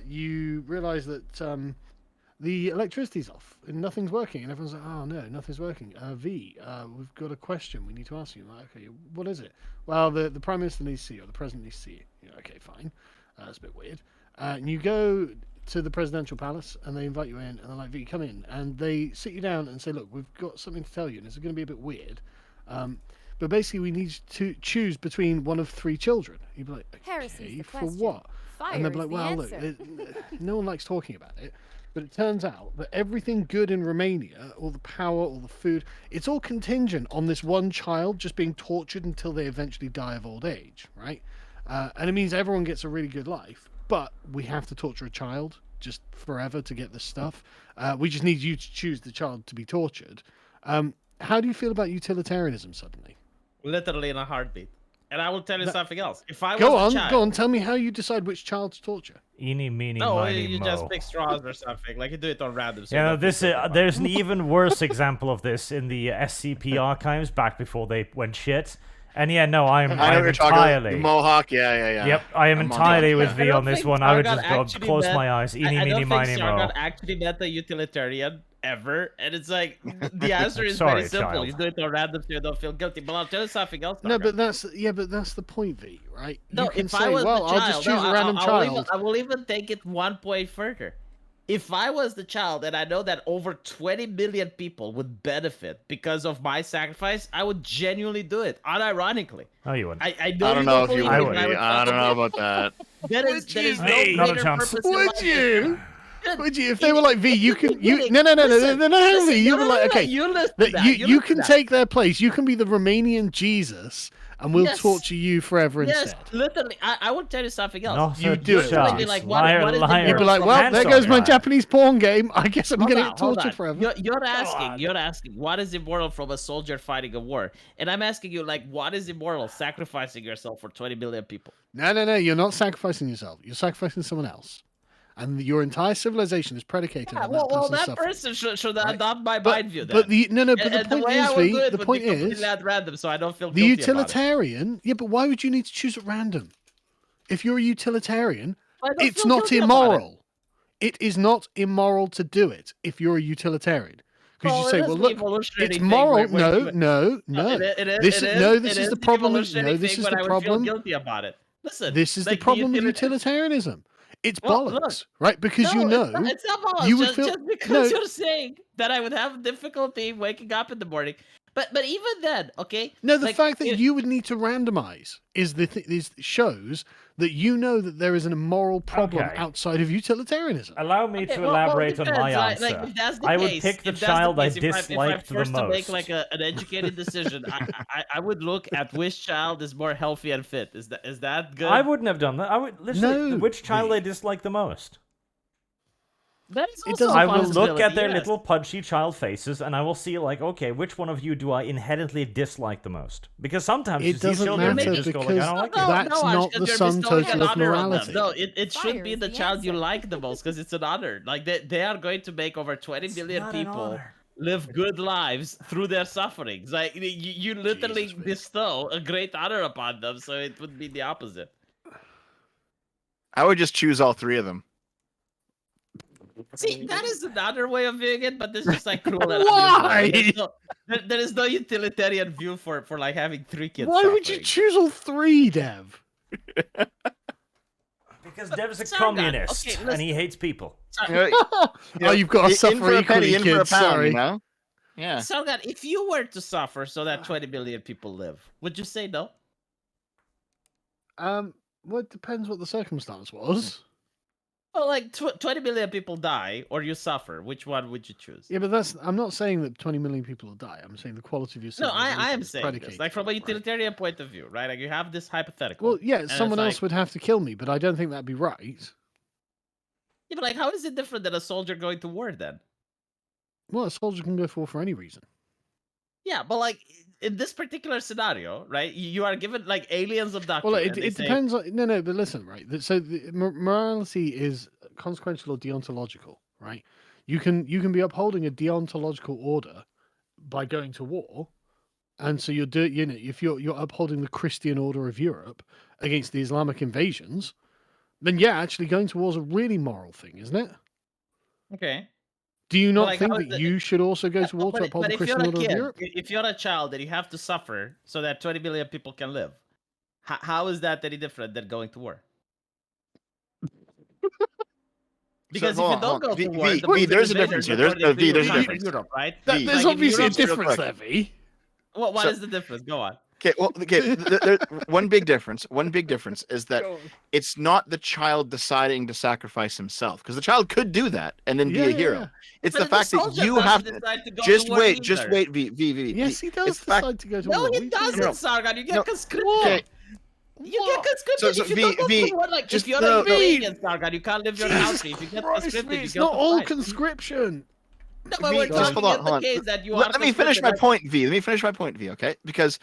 you realise that the electricity's off and nothing's working, and everyone's like, "Oh no, nothing's working." V, we've got a question we need to ask you. I'm like, okay, what is it? Well, the Prime Minister needs to see you, or the President needs to see you. You're like, okay, fine. That's a bit weird. And you go to the presidential palace, and they invite you in, and they're like, "V, come in," and they sit you down and say, "Look, we've got something to tell you, and it's going to be a bit weird." But basically, we need to choose between one of 3 children. You'd be like,
Heresy's
okay,
the
for
question.
what?
Fire
And they'd
is
be like,
the
well, look,
answer.
no one likes talking about it. But it turns out that everything good in Romania, all the power, all the food, it's all contingent on this one child just being tortured until they eventually die of old age, right? And it means everyone gets a really good life, but we have to torture a child just forever to get this stuff. We just need you to choose the child to be tortured. How do you feel about utilitarianism suddenly?
Literally in a heartbeat. And I will tell you something else. If I was
Go
a
on,
child,
go on. Tell me how you decide which child to torture.
Eeny, meeny,
no,
miny,
you
mo.
just pick straws or something. Like you do it on random. So
You
you
know,
don't feel
this
guilty about it.
there's an even worse example of this in the SCP archives back before they went shit. And yeah, no,
I know what
I'm
you're talking about.
entirely.
Mohawk, yeah.
Yep, I am
I'm on
entirely
board,
with
yeah.
V on this one. I would just go close my eyes. Eeny,
I
meeny,
don't think
miny,
Sargon
mo.
actually met a utilitarian ever, and it's like the answer is
Sorry,
very simple.
child.
You do it on random, so you don't feel guilty. But I'll tell you something else.
No,
Sargon.
but that's the point, V. Right?
No,
You can
if
say,
I was
well,
the
I'll
child,
just choose
no,
a random child.
I will even take it 1 point further. If I was the child and I know that over 20 million people would benefit because of my sacrifice, I would genuinely do it, unironically.
No, you wouldn't.
I know
I
you
don't know if you
believe
I
me,
would.
but
would. I don't know about that.
There is no
Hey, not a
greater
chance.
purpose in
Would
life.
you?
Dude,
Would you? If they were like, V, you can.
Listen,
No,
listen,
V. You were like,
no,
okay,
you listen
that
to that.
you
listen
can
to that.
take their place. You can be the Romanian Jesus, and we'll
Yes.
torture you forever
Yes,
instead.
literally. I will tell you something else.
Not
You
a
do it,
chance.
would you?
Like,
Liar,
what is the
liar.
You'd be like,
from
well,
Hands
there
on
goes my
guy.
Japanese porn game. I guess I'm
Hold
gonna
on,
get
hold
tortured
on.
forever.
You're asking, what is immoral from a soldier fighting a war? And I'm asking you, like, what is immoral? Sacrificing yourself for 20 million people.
No. You're not sacrificing yourself. You're sacrificing someone else, and your entire civilization is predicated
Yeah,
on
well,
that person's
that
suffering.
person should
Right.
adopt my
But
mind view then.
but the no. But
And
the
the
point
way
is,
I would
V.
do it
The
would
point
be completely
is,
at random, so I don't feel
the
guilty about it.
utilitarian. Yeah, but why would you need to choose at random? If you're a utilitarian,
I don't
it's
feel
not
guilty about it.
immoral. It is not immoral to do it if you're a utilitarian. Because you
Well,
say,
it is
well,
the
look,
evolutionary
it's
thing
moral.
where
No. This is the problem. No, this is the
I would feel
problem.
guilty about it. Listen,
This is the
like
problem with
utilitarian.
utilitarianism. It's
Well, look,
bollocks, right? Because
no,
you know,
it's not bollocks.
you would
just,
feel
just because
no.
you're saying that I would have difficulty waking up in the morning. But even then, okay?
No, the
like,
fact that
if-
you would need to randomize is shows that you know that there is an immoral problem
Okay.
outside of utilitarianism.
Allow me
Okay,
to
well,
elaborate
it
on my
depends.
answer.
Like, if that's the
I would
case,
pick the
if that's
child I
case, if I'm
disliked the
forced to make
most.
like an educated decision, I would look at which child is more healthy and fit. Is that good?
I wouldn't have done that. I would literally.
No,
Which child
V.
I dislike the most?
That is
It
also
doesn't-
a
I will look at
possibility,
their
yes.
little punchy child faces, and I will see like, okay, which one of you do I inherently dislike the most? Because sometimes
It
you see
doesn't
children, and
matter
you just go like, I
because
don't like
No,
it.
that's
Ash,
not
'cause
the
you're
sum
bestowing
total
an
of
honor on them.
morality.
No, it
Fire
should be
is
the
the
child you
answer.
like the most because it's an honor. Like they are going to make over 20 million
not an
people
honor.
live good lives through their sufferings. Like you literally
Jesus, Vic.
bestow a great honor upon them, so it would be the opposite.
I would just choose all 3 of them.
See, that is another way of viewing it, but this is just like cruel and
Why?
unusual. There is no utilitarian view for like having 3 kids.
Why would you
suffering.
choose all 3, Dev?
Because Dev's a
Sargon,
communist,
okay,
and he hates people.
Oh, you've got to
In
suffer
for a penny,
equally,
in for a
kids.
pound,
Sorry.
you know? Yeah.
Sargon, if you were to suffer so that 20 million people live, would you say no?
Well, it depends what the circumstance was.
Well, like 20 million people die or you suffer. Which one would you choose?
Yeah, but I'm not saying that 20 million people will die. I'm saying the quality of your
No,
civilization
I am
is
saying
predicated
this, like from a
on it, right?
utilitarian point of view, right? Like you have this hypothetical.
Well, yeah,
and
someone
it's
else
like,
would have to kill me, but I don't think that'd be right.
Yeah, but like, how is it different than a soldier going to war then?
Well, a soldier can go to war for any reason.
Yeah, but like in this particular scenario, right? You are given like aliens abduct you.
Well,
and they
it
say,
depends on... No, but listen, right? So morality is consequential or deontological, right? You can be upholding a deontological order by going to war, And so if you're upholding the Christian order of Europe against the Islamic invasions, then yeah, actually going to war is a really moral thing, isn't it?
Okay.
Do you not
like,
think
how
that
is it-
you should also go to war to uphold
But
the
if you're
Christian
a
order of
kid,
Europe?
if you're a child, and you have to suffer so that 20 million people can live, how is that any different than going to war? Because if you don't go to war, the
V, there's a
invaders,
difference here.
according to you,
There's a
conquer
difference.
Europe, right?
That,
V,
there's
like in
obviously a
Europe-
real
difference
quick.
there, V.
What
So-
is the difference? Go on.
Okay. One big difference is that
Go on.
it's not the child deciding to sacrifice himself, because the child could do that and then be a hero. It's the
But
fact that
soldier
you
doesn't
have to
decide to go
just
to war
wait. Just
either.
wait. V.
Yes, he does
It's the fact.
decide to go to
No,
war.
he doesn't,
No.
Sargon. You get
No.
conscripted.
Okay.
You
What?
get conscripted
So
if you
V-
don't go
V,
to war. Like,
just
if you're
no,
a
no.
Ukrainian, Sargon, you can't live your country. If you get
Christ,
conscripted,
V,
you
it's
get
not
to
all
fight.
conscription.
No, but
V,
we're
just
talking
hold on,
in
hold on.
the case that you are
Let me finish my
conscripted,
point, V. Let me finish my point, V. Okay, because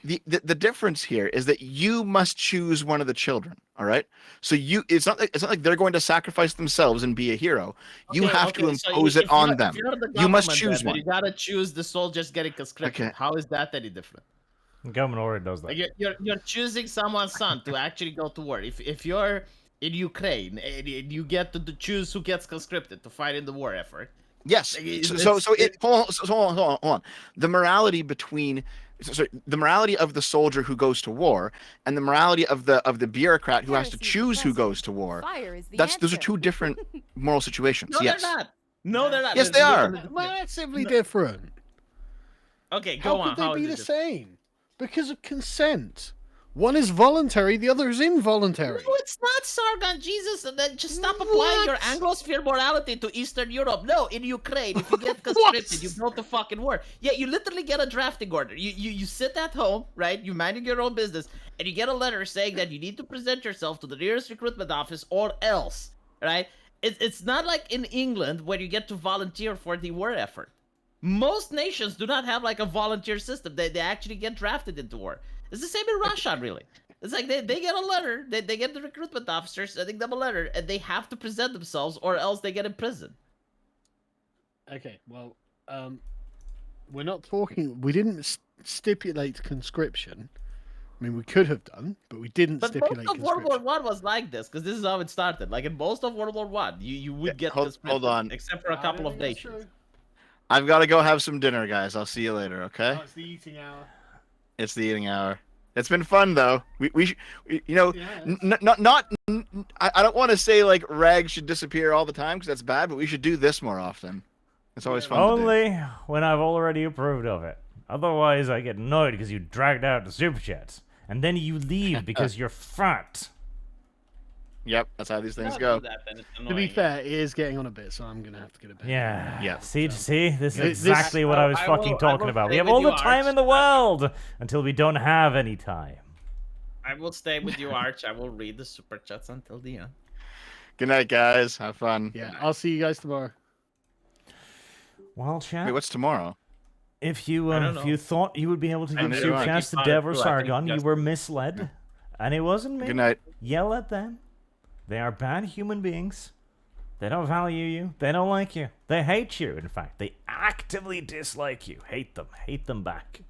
the difference here is that you must choose one of the children. All right, so it's not like they're going to sacrifice themselves and be a hero. You
Okay,
have to
okay, so
impose
if
it on
you're-
them.
if you're the
You must
government,
choose
then
one.
You gotta choose the soldiers getting conscripted.
Okay.
How is that any different?
The government already does that.
Like you're choosing someone's son to actually go to war. If you're in Ukraine and you get to choose who gets conscripted to fight in the war effort.
Yes.
Like, it's-
Hold on. The morality the morality of the soldier who goes to war and the morality of the bureaucrat who has to
Heresy is
choose who
oppressive.
goes to war.
Fire is the
Those are
answer.
two different moral situations.
No,
yes.
they're not. No, they're not.
Yes,
They're
they are.
literally-
Massively different.
Okay, go
How
on.
could
How
they be
is
the
it different?
same? Because of consent. One is voluntary, the other is involuntary.
No, it's not, Sargon. Jesus, and then just stop applying your
What?
Anglosphere morality to Eastern Europe. No, in Ukraine, if you get conscripted, you go to fucking war. Yeah, you literally get a drafting order. You sit at home, right? You minding your own business, and you get a letter saying that you need to present yourself to the nearest recruitment office or else, right? It's not like in England where you get to volunteer for the war effort. Most nations do not have like a volunteer system. They actually get drafted into war. It's the same in Russia, really. It's like they get a letter, they get the recruitment officer sending them a letter, and they have to present themselves or else they get imprisoned.
Okay, well, we're not talking. We didn't stipulate conscription. I mean, we could have done, but we didn't
But
stipulate
most of World
conscription.
War One was like this, because this is how it started. Like in most of World War One, you would get
hold
conscripted,
on.
except for a couple of nations.
I've got to go have some dinner, guys. I'll see you later. Okay.
It's the eating hour.
It's the eating hour. It's been fun though. I don't want to say like rags should disappear all the time because that's bad, but we should do this more often. It's always fun to do.
Only when I've already approved of it. Otherwise, I get annoyed because you dragged out the super chats. And then you leave because you're fat.
Yep, that's how these things
Don't
go.
do that, then it's
To be
annoying.
fair, it is getting on a bit, so I'm gonna have to get a bit.
Yeah.
Yeah.
See, this is
This-
exactly what I was
I
fucking
will
talking about. We
stay
have
with
all the
you,
time
Arch.
in the world until we don't have any time.
I will stay with you, Arch. I will read the super chats until the end.
Good night, guys. Have fun.
Yeah, I'll see you guys tomorrow.
Well, chat.
Wait, what's tomorrow?
If you
I don't
if
know.
you thought you would be able to
I
give
know.
super
I
chats to
keep
Dev or
I think
Sargon, you
that's-
were misled. And it wasn't me.
Good night.
Yell at them. They are bad human beings. They don't value you. They don't like you. They hate you, in fact. They actively dislike you. Hate them. Hate them back.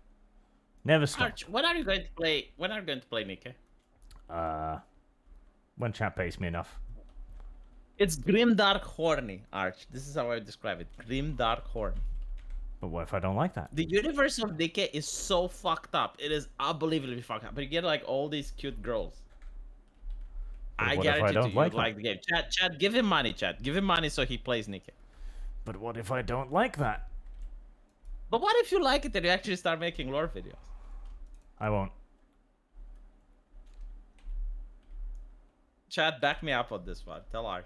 Never stop.
Arch, when are you going to play? When are you going to play, Nikke?
When chat pays me enough.
It's grimdark horny, Arch. This is how I describe it. Grimdark horny.
But what if I don't like that?
The universe of Nikke is so fucked up. It is unbelievably fucked up. But you get like all these cute girls.
But
I
what if I
guarantee
don't
to you
like
would like the game. Chat, give him money, chat. Give him money so he plays Nikke.
But what if I don't like that?
But what if you like it and you actually start making lore videos?
I won't.
Chat, back me up on this one. Tell Arch.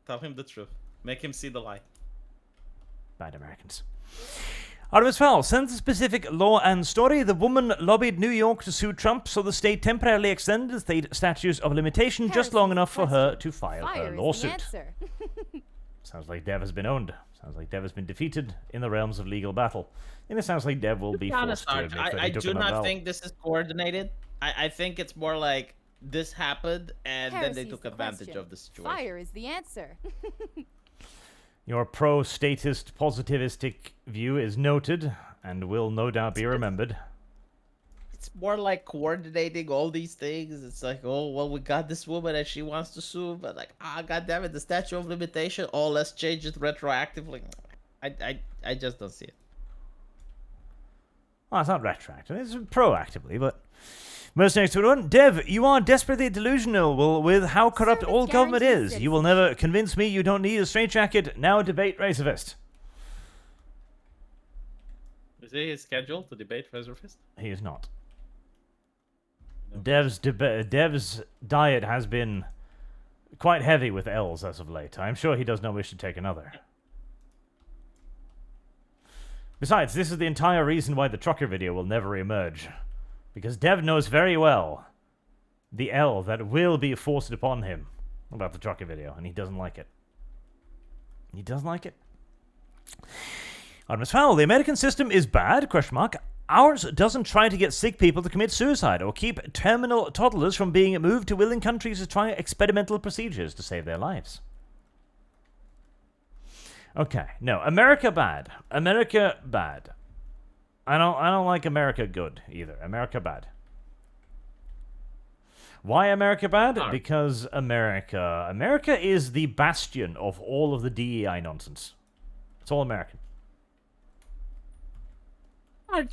Tell him the truth. Make him see the light.
Bad Americans. Artemis Fowl sends a specific law and story. The woman lobbied New York to sue Trump, so the state temporarily extended the state statutes of limitation just long enough for her to file
Fire
her
is the
lawsuit.
answer.
Sounds like Dev has been owned. Sounds like Dev has been defeated in the realms of legal battle. And it sounds like Dev will be
To be honest,
forced to
Arch,
admit that
I
he took
do
an
not
umbrella.
think this is coordinated. I think it's more like this happened and then they
Heresy's
took
the
advantage
question.
of the situation.
Fire is the answer.
Your pro-statist positivistic view is noted and will no doubt be remembered.
it's more like coordinating all these things. It's like, oh well, we got this woman and she wants to sue, but like, god damn it, the statute of limitation. Oh, let's change it retroactively. I just don't see it.
Well, it's not retroactive. It's proactively, but... Most next one, Dev, you are desperately delusional with how corrupt
Service
all government
guarantees
is. You will never convince me you don't need a straitjacket. Now debate Razorfist.
Is he scheduled to debate Razorfist?
He is not.
No.
Dev's diet has been quite heavy with L's as of late. I'm sure he does not wish to take another. Besides, this is the entire reason why the trucker video will never emerge. Because Dev knows very well the L that will be forced upon him about the trucker video, and he doesn't like it. He doesn't like it. Artemis Fowl, the American system is bad, question mark. Ours doesn't try to get sick people to commit suicide or keep terminal toddlers from being moved to willing countries to try experimental procedures to save their lives. Okay, no, America bad. America bad. I don't like America good either. America bad. Why America bad?
Alright.
Because America is the bastion of all of the DEI nonsense. It's all American.
What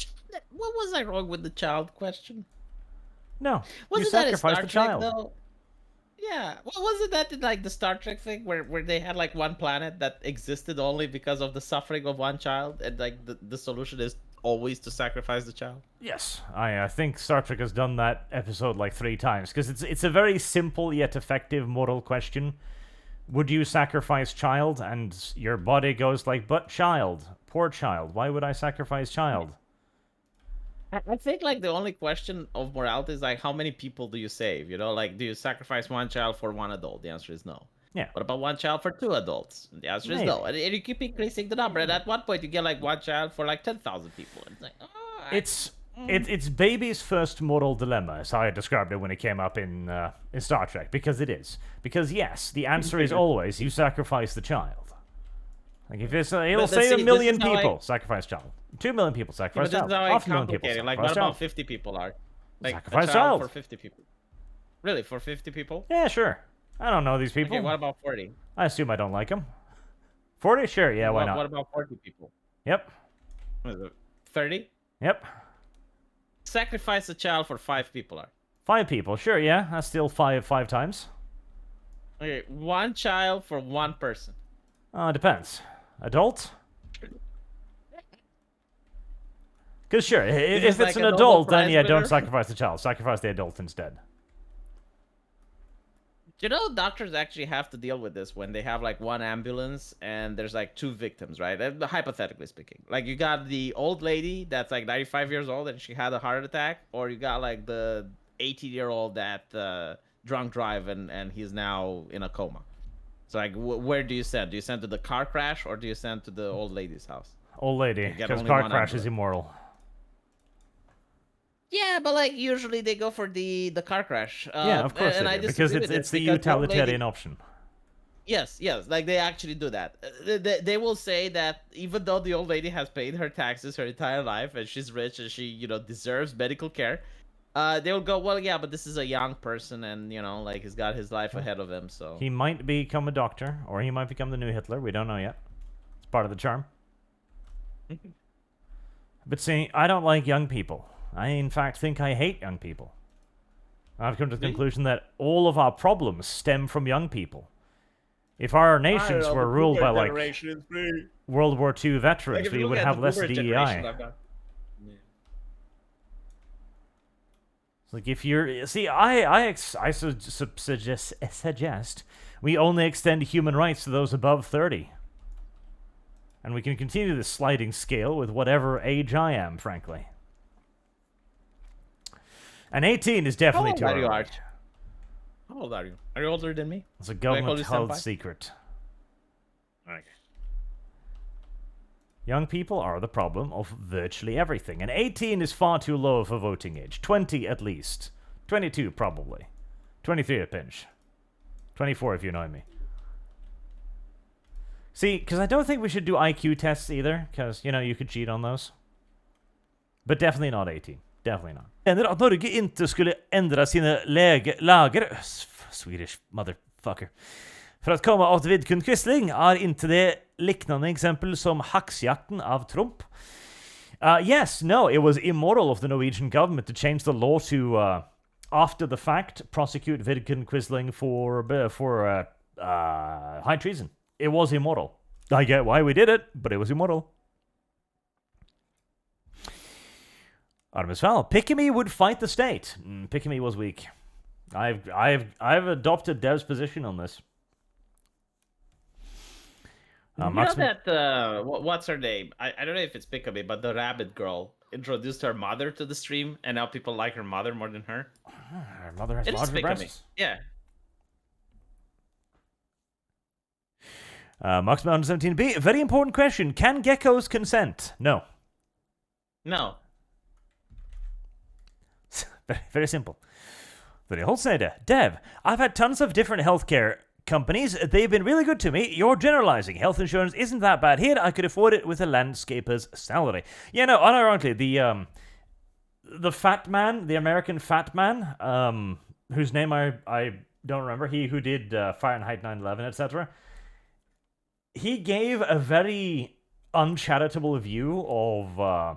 was I wrong with the child question?
No,
Wasn't
you
that in
sacrifice
Star
the
Trek
child.
though? Yeah, well, wasn't that in like the Star Trek thing where they had like one planet that existed only because of the suffering of one child, and like the solution is always to sacrifice the child?
Yes, I think Star Trek has done that episode like 3 times because it's a very simple yet effective moral question. Would you sacrifice child? And your body goes like, but child, poor child. Why would I sacrifice child?
I think like the only question of morality is like how many people do you save? You know, like do you sacrifice one child for one adult? The answer is no.
Yeah.
What about one child for 2 adults? The answer is no. And you keep increasing the number, and at one point you get like one child for like 10,000 people. And it's like,
It's baby's first moral dilemma, as I described it when it came up in Star Trek, because it is. Because yes, the answer is always you sacrifice the child. Like if it's it'll
But
say
see,
a
this
million
is how
people sacrifice child, 2 million people
but
sacrifice
this is
child,
how I
half a million people
complicate it. Like
sacrifice
what
child.
about 50 people are? Like
Sacrifice
a
child.
for 50 people. Really, for 50 people?
Yeah, sure. I don't know these people.
Okay, what about 40?
I assume I don't like them. 40, sure, yeah, why not?
What about 40 people?
Yep,
What is it? 30?
yep.
Sacrifice a child for 5 people are.
5 people, sure, yeah. That's still five times.
Okay, 1 child for 1 person.
Depends. Adult? Because sure, if
this
it's
like
an
a Nobel
adult, then
Prize
yeah, don't
winner?
sacrifice the child. Sacrifice the adult instead.
Do you know doctors actually have to deal with this when they have like 1 ambulance and there's like 2 victims, right? Hypothetically speaking. Like you got the old lady that's like 95 years old and she had a heart attack, or you got like the 80-year-old that drunk drive and he's now in a coma. So like where do you send? Do you send to the car crash or do you send to the old lady's house?
Old lady,
You get
because
only
car
one
crash is
ambulance.
immoral.
Yeah, but like usually they go for the car crash.
Yeah, of course
and
they
I
do, because
disagree with
it's
it,
the
because the old lady-
utilitarian option.
Yes, like they actually do that. They will say that even though the old lady has paid her taxes her entire life and she's rich and she, deserves medical care, they will go, well, yeah, but this is a young person and, like he's got his life ahead of him, so.
He might become a doctor, or he might become the new Hitler. We don't know yet. It's part of the charm. But see, I don't like young people. I, in fact, think I hate young people. I've come to the conclusion that all of our problems stem from young people. If our nations were ruled by, like, World War II veterans, we would have less DEI. It's like if you're... See, I suggest we only extend human rights to those above 30. And we can continue this sliding scale with whatever age I am, frankly. And 18 is definitely too
How old are you,
early.
Arch? How old are you? Are you older than me?
It's a
I call
government
you
held
senpai?
secret.
Okay.
Young people are the problem of virtually everything, and 18 is far too low for voting age. 20 at least. 22 probably. 23 a pinch. 24 if you know me. See, because I don't think we should do IQ tests either, because, you could cheat on those. But definitely not 18. Definitely not. Menar att Norge inte skulle ändra sina lager, Swedish motherfucker, för att komma åt vidkund quisling är inte det liknande exempel som hacksjakten av Trump? Yes, no, it was immoral of the Norwegian government to change the law to, after the fact, prosecute vidkund quisling for high treason. It was immoral. I get why we did it, but it was immoral. Artemis Val, Pickamy would fight the state. Pickamy was weak. I've adopted Dev's position on this.
You know that what's her name? I don't know if it's Pickamy, but the rabbit girl introduced her mother to the stream, and now people like her mother more than her.
Her mother has
It is
larger
Pickamy.
breasts.
Yeah.
Marksman 17B, very important question. Can geckos consent? No.
No.
Very, very simple. Very Holznader, Dev, I've had tons of different healthcare companies. They've been really good to me. You're generalizing. Health insurance isn't that bad here. I could afford it with a landscaper's salary. Yeah, no, unironically, the fat man, the American fat man, whose name I don't remember, he who did Fahrenheit 9/11, etc., he gave a very uncharitable view of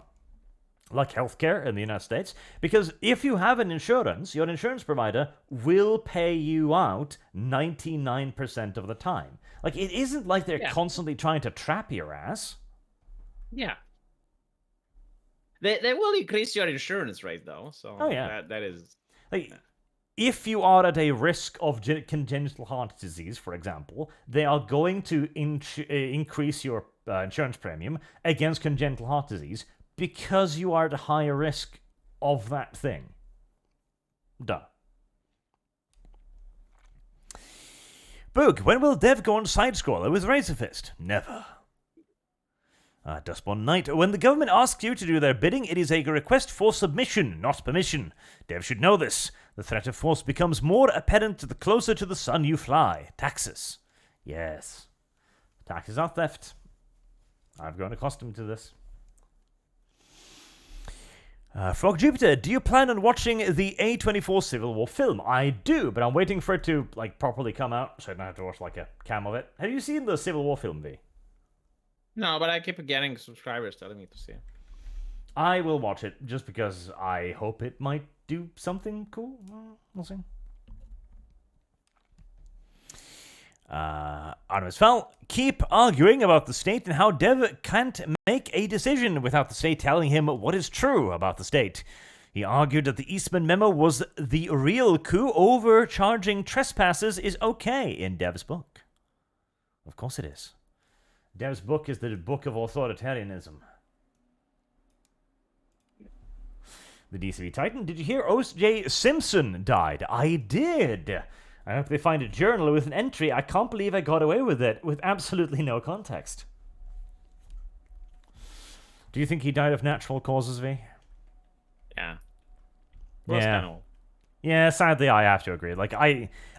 like healthcare in the United States, because if you have an insurance, your insurance provider will pay you out 99% of the time. Like, it isn't like they're constantly trying to trap your ass.
Yeah. They will increase your insurance rate though, so that is
like if you are at a risk of congenital heart disease, for example, they are going to increase your insurance premium against congenital heart disease because you are at a higher risk of that thing. Duh. Boog, when will Dev go on side-scroller with Razor Fist? Never. Dustborn Knight, when the government asks you to do their bidding, it is a request for submission, not permission. Dev should know this. The threat of force becomes more apparent the closer to the sun you fly. Taxes. Yes. Taxes are theft. I've grown accustomed to this. Frog Jupiter, do you plan on watching the A24 Civil War film? I do, but I'm waiting for it to properly come out, so I don't have to watch a cam of it. Have you seen the Civil War film, V?
No, but I keep getting subscribers telling me to see it.
I will watch it just because I hope it might do something cool. We'll see. Artemis Fell, keep arguing about the state and how Dev can't make a decision without the state telling him what is true about the state. He argued that the Eastman memo was the real coup. Overcharging trespassers is okay in Dev's book. Of course it is. Dev's book is the book of authoritarianism. The DCV Titan, did you hear O.J. Simpson died? I did. I hope they find a journal with an entry. I can't believe I got away with it with absolutely no context. Do you think he died of natural causes, V?
Yeah.
Yeah. Yeah, sadly, I have to agree.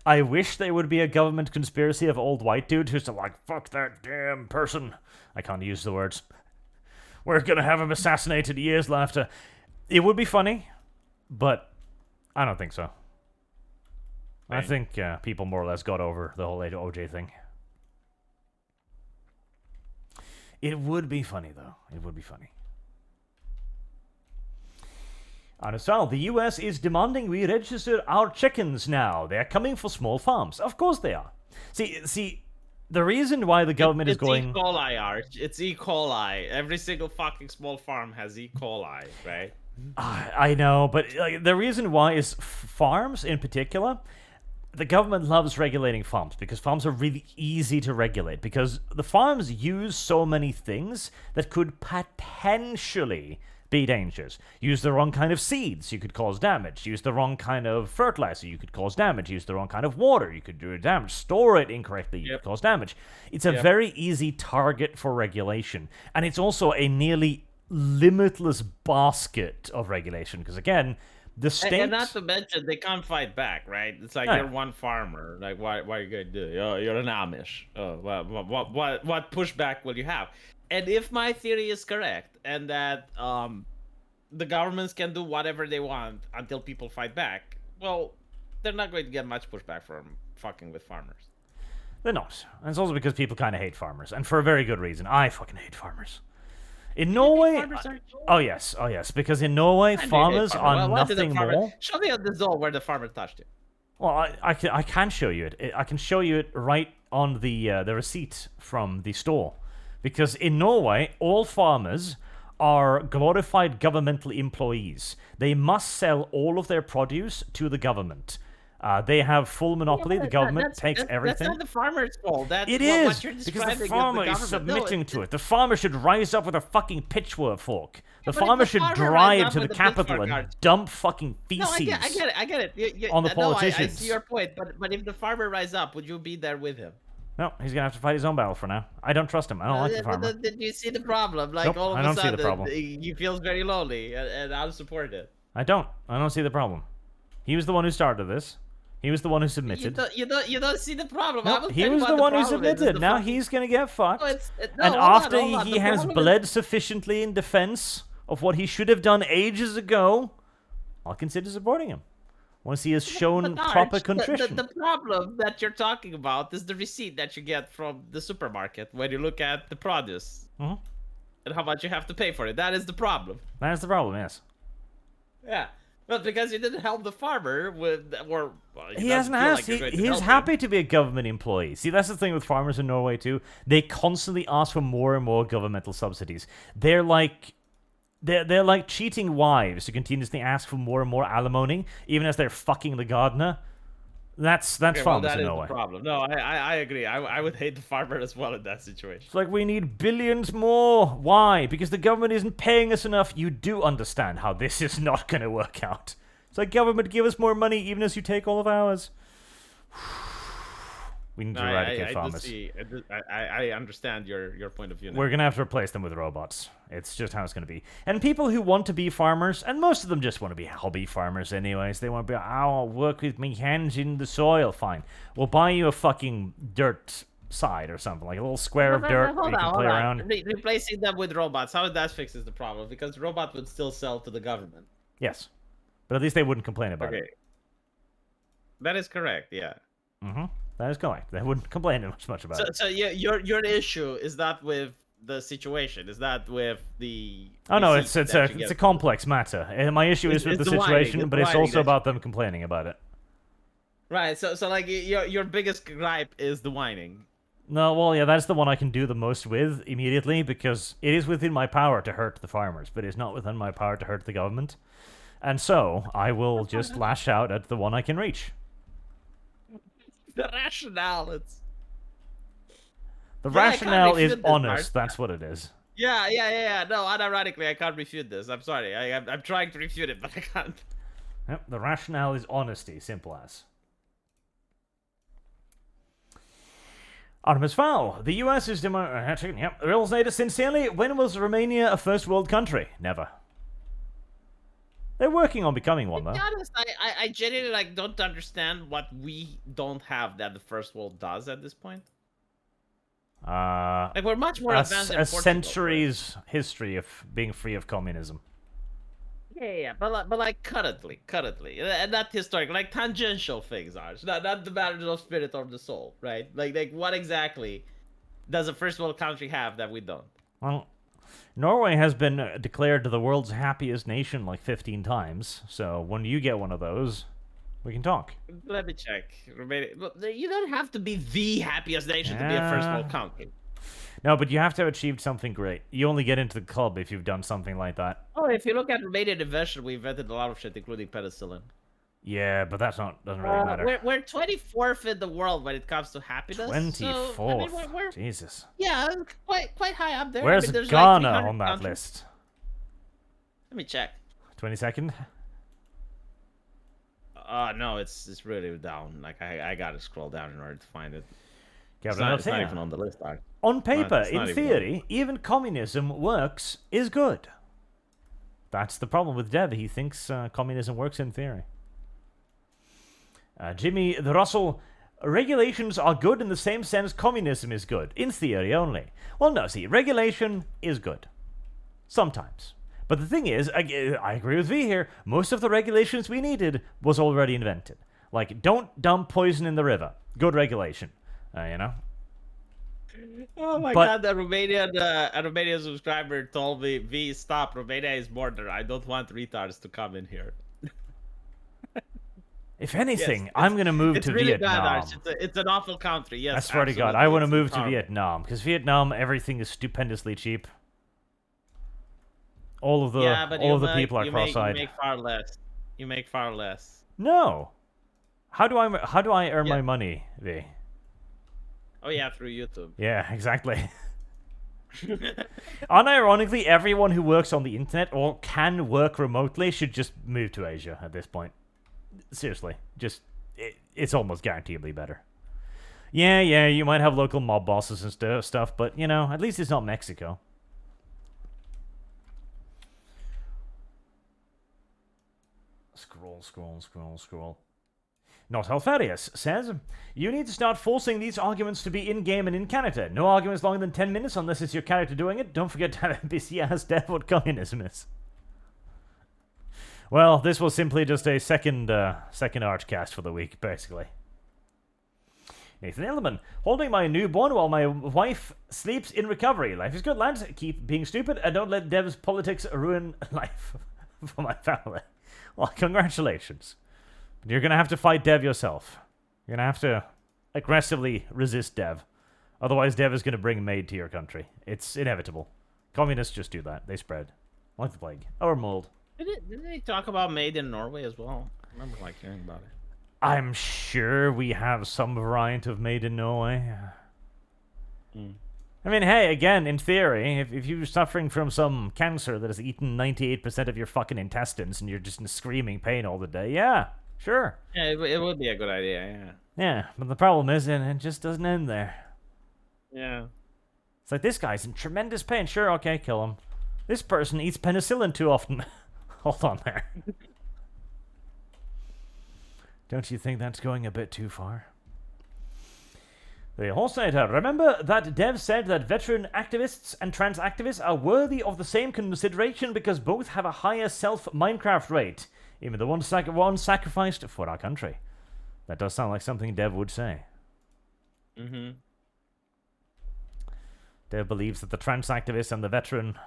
I wish there would be a government conspiracy of old white dude who's fuck that damn person. I can't use the words. We're gonna have him assassinated years after. It would be funny, but I don't think so. I think people more or less got over the whole OJ thing. It would be funny, though. It would be funny. Anasal, the US is demanding we register our chickens now. They're coming for small farms. Of course they are. See, the reason why the government is going...
It's E. coli, Arch. It's E. coli. Every single fucking small farm has E. coli, right?
I know, but the reason why is farms in particular... The government loves regulating farms because farms are really easy to regulate because the farms use so many things that could potentially be dangerous. Use the wrong kind of seeds, you could cause damage. Use the wrong kind of fertilizer, you could cause damage. Use the wrong kind of water, you could do damage. Store it incorrectly, you could cause damage. It's a very easy target for regulation. And it's also a nearly limitless basket of regulation because, again, the state...
And not to mention, they can't fight back, right? It's like you're one farmer. Like, what are you going to do? You're an Amish. What pushback will you have? And if my theory is correct, and that the governments can do whatever they want until people fight back, well, they're not going to get much pushback from fucking with farmers.
They're not. And it's also because people kind of hate farmers, and for a very good reason. I fucking hate farmers. In Norway, oh yes, because in Norway, farmers are nothing more.
Show me on the zone where the farmer touched you.
Well, I can show you it. I can show you it right on the receipt from the store, because in Norway, all farmers are glorified governmental employees. They must sell all of their produce to the government. They have full monopoly. The government takes everything.
That's not the farmer's fault.
It is, because the farmer is submitting to it. The farmer should rise up with a fucking pitchfork. The farmer should drive to the capital and dump fucking feces.
No, I get it.
On the politicians.
I see your point, but if the farmer rise up, would you be there with him?
No, he's gonna have to fight his own battle for now. I don't trust him. I don't like the farmer.
Did you see the problem? Like
Nope,
all
I
of
don't
a
see the
sudden,
problem.
he feels very lonely, and I'll support it.
I don't see the problem. He was the one who started this. He was the one who submitted.
You don't see the problem.
No, he was the one who submitted. Now he's gonna get fucked. And after he has bled sufficiently in defense of what he should have done ages ago, I'll consider supporting him. Once he has shown proper contrition.
The problem that you're talking about is the receipt that you get from the supermarket when you look at the produce and how much you have to pay for it. That is the problem.
That is the problem, yes.
Yeah. But because you didn't help the farmer with, or well,
he hasn't asked. He's happy to be a government employee. See, that's the thing with farmers in Norway too. They constantly ask for more and more governmental subsidies. They're like cheating wives who continuously ask for more and more alimony, even as they're fucking the gardener. That's farmers in Norway.
The problem. No, I agree. I would hate the farmer as well in that situation.
It's like, we need billions more. Why? Because the government isn't paying us enough. You do understand how this is not going to work out. It's like, government, give us more money even as you take all of ours. We need to eradicate farmers.
I understand your point of view now.
We're going to have to replace them with robots. It's just how it's going to be. And people who want to be farmers, and most of them just want to be hobby farmers anyways. They want to be, I'll work with my hands in the soil. Fine. We'll buy you a fucking dirt side or something, like a little square of dirt where you can play around.
Replacing them with robots, how that fixes the problem? Because the robot would still sell to the government.
Yes. But at least they wouldn't complain about it.
That is correct, yeah.
Mm-hmm. That is correct. They wouldn't complain much about it.
So your issue is not with the situation. Is that with the?
Oh no, it's a complex matter. And my issue is with the situation, but it's also about them complaining about it.
Right. So like your biggest gripe is the whining.
No, well, yeah, that's the one I can do the most with immediately, because it is within my power to hurt the farmers, but it's not within my power to hurt the government. And so I will just lash out at the one I can reach.
The rationale, it's...
The rationale is honest, that's what it is.
Yeah. No, unironically, I can't refute this. I'm sorry. I'm trying to refute it, but I can't.
Yep, the rationale is honesty, simple as. Artemis Fowl. The US is related sincerely. When was Romania a first world country? Never. They're working on becoming one, though.
To be honest, I genuinely don't understand what we don't have that the first world does at this point. We're much more advanced than Portugal,
centuries history of being free of communism.
Yeah, but currently, and not historic, like tangential things are. So not the matter of spirit or the soul, right? Like what exactly does a first world country have that we don't?
Well, Norway has been declared the world's happiest nation like 15 times, so when you get one of those, we can talk.
Let me check. You don't have to be the happiest nation to be a first world country.
No, but you have to have achieved something great. You only get into the club if you've done something like that.
Oh, if you look at Romanian invention, we invented a lot of shit, including penicillin.
Yeah, but doesn't really matter.
We're 24th in the world when it comes to happiness.
24th?
So, we're,
Jesus.
Yeah, quite high up there.
Where's Ghana on that list?
Let me check.
22nd?
No, it's really down. Like I gotta scroll down in order to find it.
It's
not even on the list.
On paper, in theory, even communism works is good. That's the problem with Dev. He thinks communism works in theory. Jimmy the Russell, regulations are good in the same sense communism is good. In theory only. Well, no, see, regulation is good. Sometimes. But the thing is, I agree with V here, most of the regulations we needed was already invented. Like, don't dump poison in the river. Good regulation. You know?
Oh my god, a Romanian subscriber told me, V, stop, Romania is border. I don't want retards to come in here.
If anything,
Yes,
I'm going to move
it's
to
really
Vietnam.
bad, Arch. It's an awful country, yes.
I swear to God,
absolutely.
I want to
It's
move to
horrible.
Vietnam, because Vietnam, everything is stupendously cheap. All of the people are cross-eyed.
You make far less. You make far less.
No. How do I earn
Yeah.
my money, V?
Oh yeah, through YouTube.
Yeah, exactly. Unironically, everyone who works on the internet or can work remotely should just move to Asia at this point. Seriously, it's almost guaranteedly better. Yeah, you might have local mob bosses and stuff, but, you know, at least it's not Mexico. Scroll. Not Alfarius says, you need to start forcing these arguments to be in-game and in character. No arguments longer than 10 minutes unless it's your character doing it. Don't forget to have NPC as death what communism is. Well, this was simply just a second Archcast for the week, basically. Nathan Ellerman, holding my newborn while my wife sleeps in recovery. Life is good, lads. Keep being stupid and don't let Dev's politics ruin life for my family. Well, congratulations. You're going to have to fight Dev yourself. You're going to have to aggressively resist Dev. Otherwise, Dev is going to bring Maid to your country. It's inevitable. Communists just do that. They spread. Like the plague. Or mold.
Didn't they talk about Maid in Norway as well? I remember like hearing about it.
I'm sure we have some variant of Maid in Norway. I mean, hey, again, in theory, if you're suffering from some cancer that has eaten 98% of your fucking intestines and you're just in screaming pain all the day, yeah, sure.
Yeah, it would be a good idea, yeah.
Yeah, but the problem is, it just doesn't end there.
Yeah.
It's like, this guy's in tremendous pain. Sure, okay, kill him. This person eats penicillin too often. Hold on there. Don't you think that's going a bit too far? The Horsenator, remember that Dev said that veteran activists and trans activists are worthy of the same consideration because both have a higher self-Minecraft rate, even the one sacrificed for our country. That does sound like something Dev would say.
Mm-hmm.
Dev believes that the trans activist and the veteran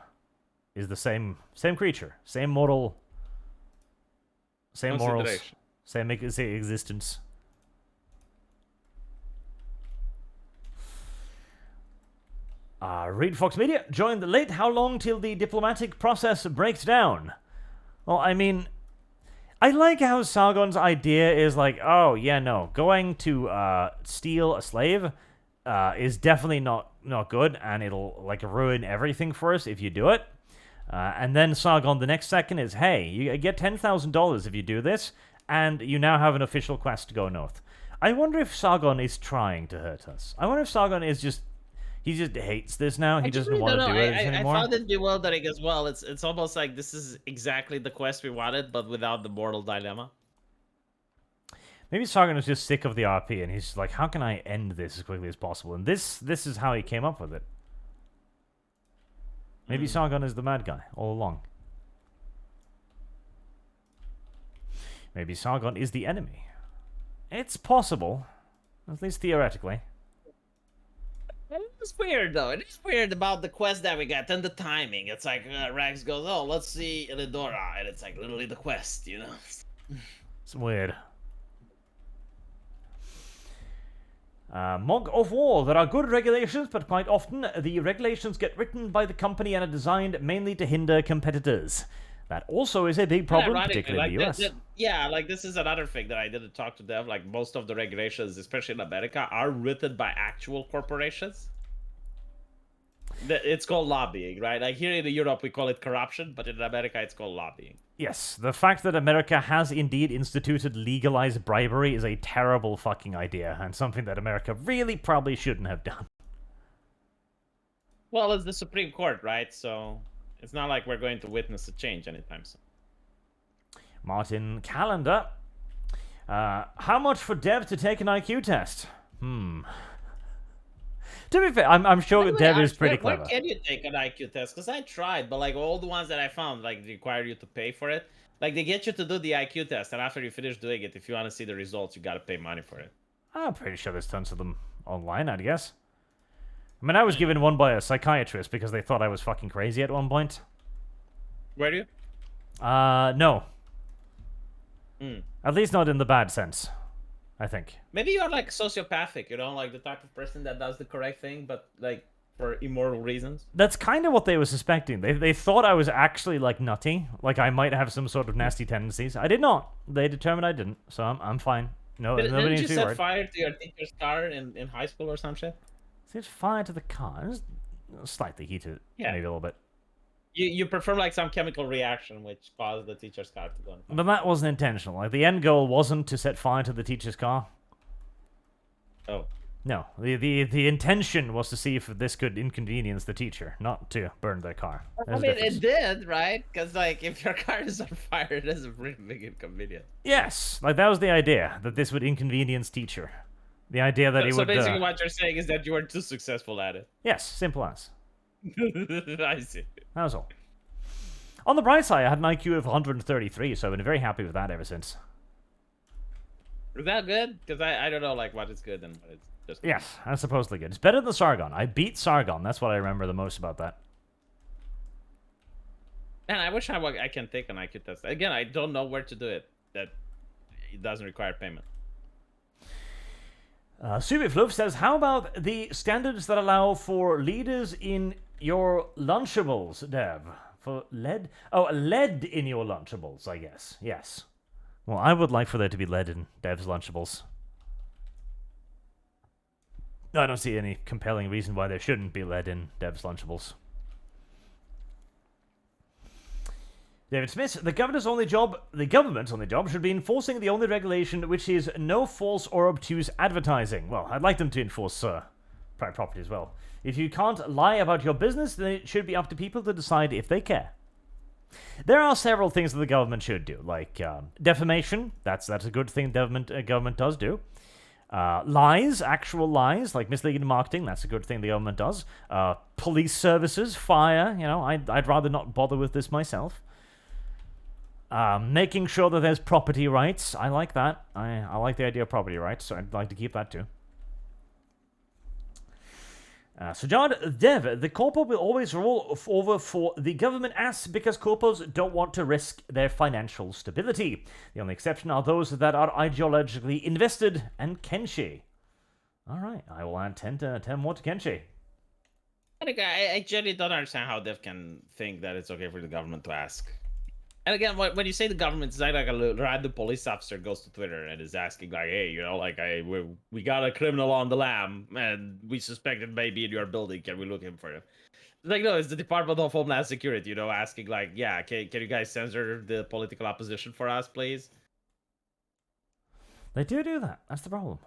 is the same creature, same moral, same morals, same existence. Reed Fox Media joined late. How long till the diplomatic process breaks down? Well, I mean, I like how Sargon's idea is like, oh, yeah, no, going to steal a slave is definitely not good, and it'll, like, ruin everything for us if you do it. And then Sargon the next second is, hey, you get $10,000 if you do this, and you now have an official quest to go north. I wonder if Sargon is trying to hurt us. I wonder if Sargon is just... He just hates this now. He doesn't want to do it anymore.
I found it bewildering as well. It's almost like this is exactly the quest we wanted, but without the mortal dilemma.
Maybe Sargon is just sick of the RP, and he's like, how can I end this as quickly as possible? And this is how he came up with it. Maybe Sargon is the mad guy all along. Maybe Sargon is the enemy. It's possible, at least theoretically.
It's weird, though. It is weird about the quest that we got and the timing. It's like Rax goes, oh, let's see Elidora, and it's like literally the quest, you know?
It's weird. Mog of War. There are good regulations, but quite often the regulations get written by the company and are designed mainly to hinder competitors. That also is a big problem, particularly in the US.
Yeah, like this is another thing that I didn't talk to Dev. Like most of the regulations, especially in America, are written by actual corporations. It's called lobbying, right? Like here in Europe, we call it corruption, but in America, it's called lobbying.
Yes, the fact that America has indeed instituted legalized bribery is a terrible fucking idea, and something that America really probably shouldn't have done.
Well, it's the Supreme Court, right? So it's not like we're going to witness a change anytime soon.
Martin Calendar. How much for Dev to take an IQ test? To To be fair, I'm sure
By the way,
Dev is pretty
where
clever.
can you take an IQ test? Because I tried, but like all the ones that I found, like require you to pay for it. Like they get you to do the IQ test, and after you finish doing it, if you want to see the results, you gotta pay money for it.
I'm pretty sure there's tons of them online, I'd guess. I mean, I was given one by a psychiatrist because they thought I was fucking crazy at one point.
Were you?
No.
Hmm.
At least not in the bad sense, I think.
Maybe you're like sociopathic, you know, like the type of person that does the correct thing, but like for immoral reasons.
That's kind of what they were suspecting. They thought I was actually, like, nutty. Like, I might have some sort of nasty tendencies. I did not. They determined I didn't, so I'm fine. No, nobody
Didn't
needs
you
to be
set
worried.
fire to your teacher's car in high school or some shit?
Set fire to the car. It was slightly heated,
Yeah.
maybe a little bit.
You perform like some chemical reaction which caused the teacher's car to go on fire.
But that wasn't intentional. Like, the end goal wasn't to set fire to the teacher's car.
Oh.
No, the intention was to see if this could inconvenience the teacher, not to burn their car.
I
There's a
mean,
difference.
it did, right? Because, like, if your car is on fire, it is a pretty big inconvenience.
Yes, like that was the idea, that this would inconvenience teacher. The idea that he
So
would...
basically what you're saying is that you were too successful at it.
Yes, simple as.
I see.
That was all. On the bright side, I had an IQ of 133, so I've been very happy with that ever since.
Is that good? Because I don't know, like, what is good and what is just good.
Yes, that's supposedly good. It's better than Sargon. I beat Sargon. That's what I remember the most about that.
Man, I wish I can take an IQ test. Again, I don't know where to do it. That it doesn't require payment.
Subifluff says, how about the standards that allow for leaders in your Lunchables, Dev? For lead? Oh, lead in your Lunchables, I guess. Yes. Well, I would like for there to be lead in Dev's Lunchables. I don't see any compelling reason why there shouldn't be lead in Dev's Lunchables. David Smith, the government's only job should be enforcing the only regulation, which is no false or obtuse advertising. Well, I'd like them to enforce private property as well. If you can't lie about your business, then it should be up to people to decide if they care. There are several things that the government should do, like defamation. That's a good thing government does do. Lies, actual lies, like misleading marketing. That's a good thing the government does. Police services, fire. You know, I'd rather not bother with this myself. Making sure that there's property rights. I like that. I like the idea of property rights, so I'd like to keep that too. So John, Dev, the corpo will always roll over for the government ass because corpos don't want to risk their financial stability. The only exception are those that are ideologically invested, and Kenshi. Alright, I will add 10 more to Kenshi.
I genuinely don't understand how Dev can think that it's okay for the government to ask. And again, when you say the government, it's like a random police officer goes to Twitter and is asking, like, hey, you know, like, we got a criminal on the lam, and we suspect it may be in your building. Can we look him for him? It's like, no, it's the Department of Homeland Security, you know, asking, like, yeah, can you guys censor the political opposition for us, please?
They do that. That's the problem.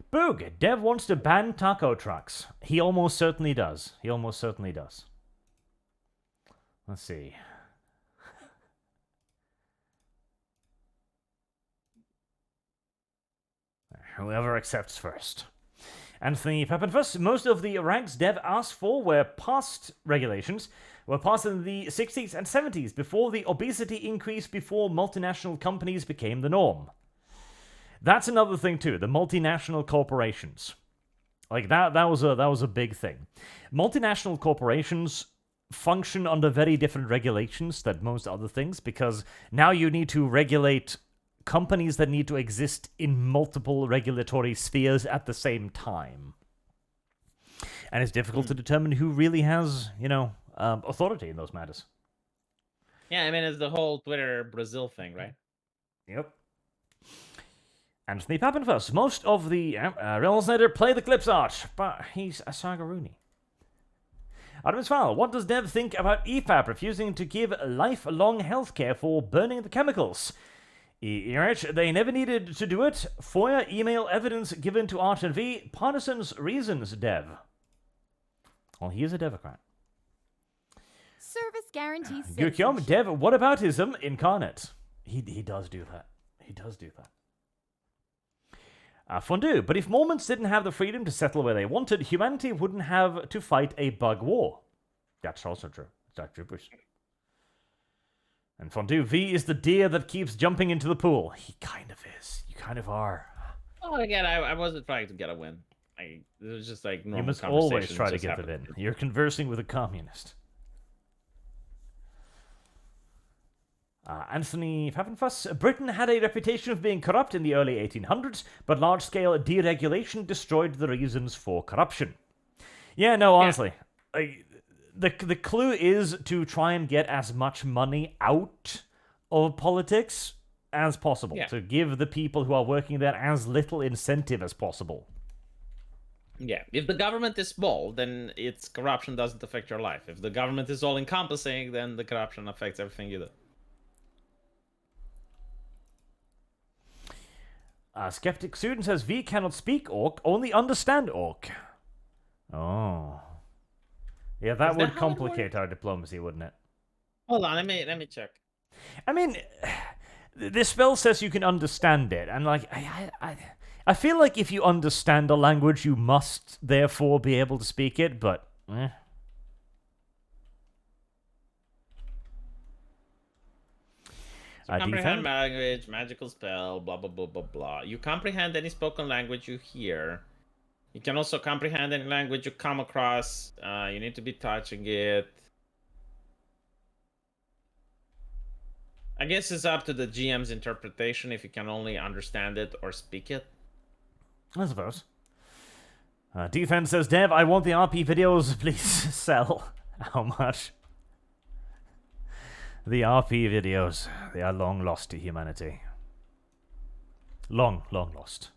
Boog, Dev wants to ban taco trucks. He almost certainly does. He almost certainly does. Let's see. Whoever accepts first. Anthony Peppenfuss, most of the ranks Dev asked for were past regulations, were passed in the 60s and 70s before the obesity increase, before multinational companies became the norm. That's another thing too, the multinational corporations. Like that was a big thing. Multinational corporations function under very different regulations than most other things, because now you need to regulate companies that need to exist in multiple regulatory spheres at the same time. And it's difficult to determine who really has, you know, authority in those matters.
Yeah, I mean, it's the whole Twitter Brazil thing, right?
Yep. Anthony Pappenfuss. Most of the Reynolds Snyder play the clips art, but he's a Sargaruni. Artemis Fowl. What does Dev think about EFAP refusing to give lifelong healthcare for burning the chemicals? They never needed to do it. FOIA email evidence given to Art and V. Partisans reasons, Dev. Well, he is a Democrat.
Service guarantee
Gukyom, Dev, whataboutism incarnate. He does do that. He does do that. Fondue. But if Mormons didn't have the freedom to settle where they wanted, humanity wouldn't have to fight a bug war. That's also true. Dark Troopers. And Fondue, V is the deer that keeps jumping into the pool. He kind of is. You kind of are.
Well, again, I wasn't trying to get a win. It was just like normal
You must
conversation
always try to
just
get the
happened.
win. You're conversing with a communist. Anthony Pfaffenfuss. Britain had a reputation of being corrupt in the early 1800s, but large-scale deregulation destroyed the reasons for corruption. Yeah, no, honestly. The clue is to try and get as much money out of politics as possible.
Yeah.
To give the people who are working there as little incentive as possible.
Yeah, if the government is small, then its corruption doesn't affect your life. If the government is all-encompassing, then the corruption affects everything you do.
Skeptic Student says, V cannot speak Orc, only understand Orc. Oh. Yeah, that
Is
would
that how it
complicate our diplomacy, wouldn't it?
Hold on, let me check.
I mean, this spell says you can understand it, and like, I feel like if you understand a language, you must therefore be able to speak it, but
Comprehend language, magical spell, blah blah blah blah blah. You comprehend any spoken language you hear. You can also comprehend any language you come across. You need to be touching it. I guess it's up to the GM's interpretation if you can only understand it or speak it.
I suppose. Defense says, Dev, I want the RP videos, please sell. How much? The RP videos, they are long lost to humanity. Long, long lost.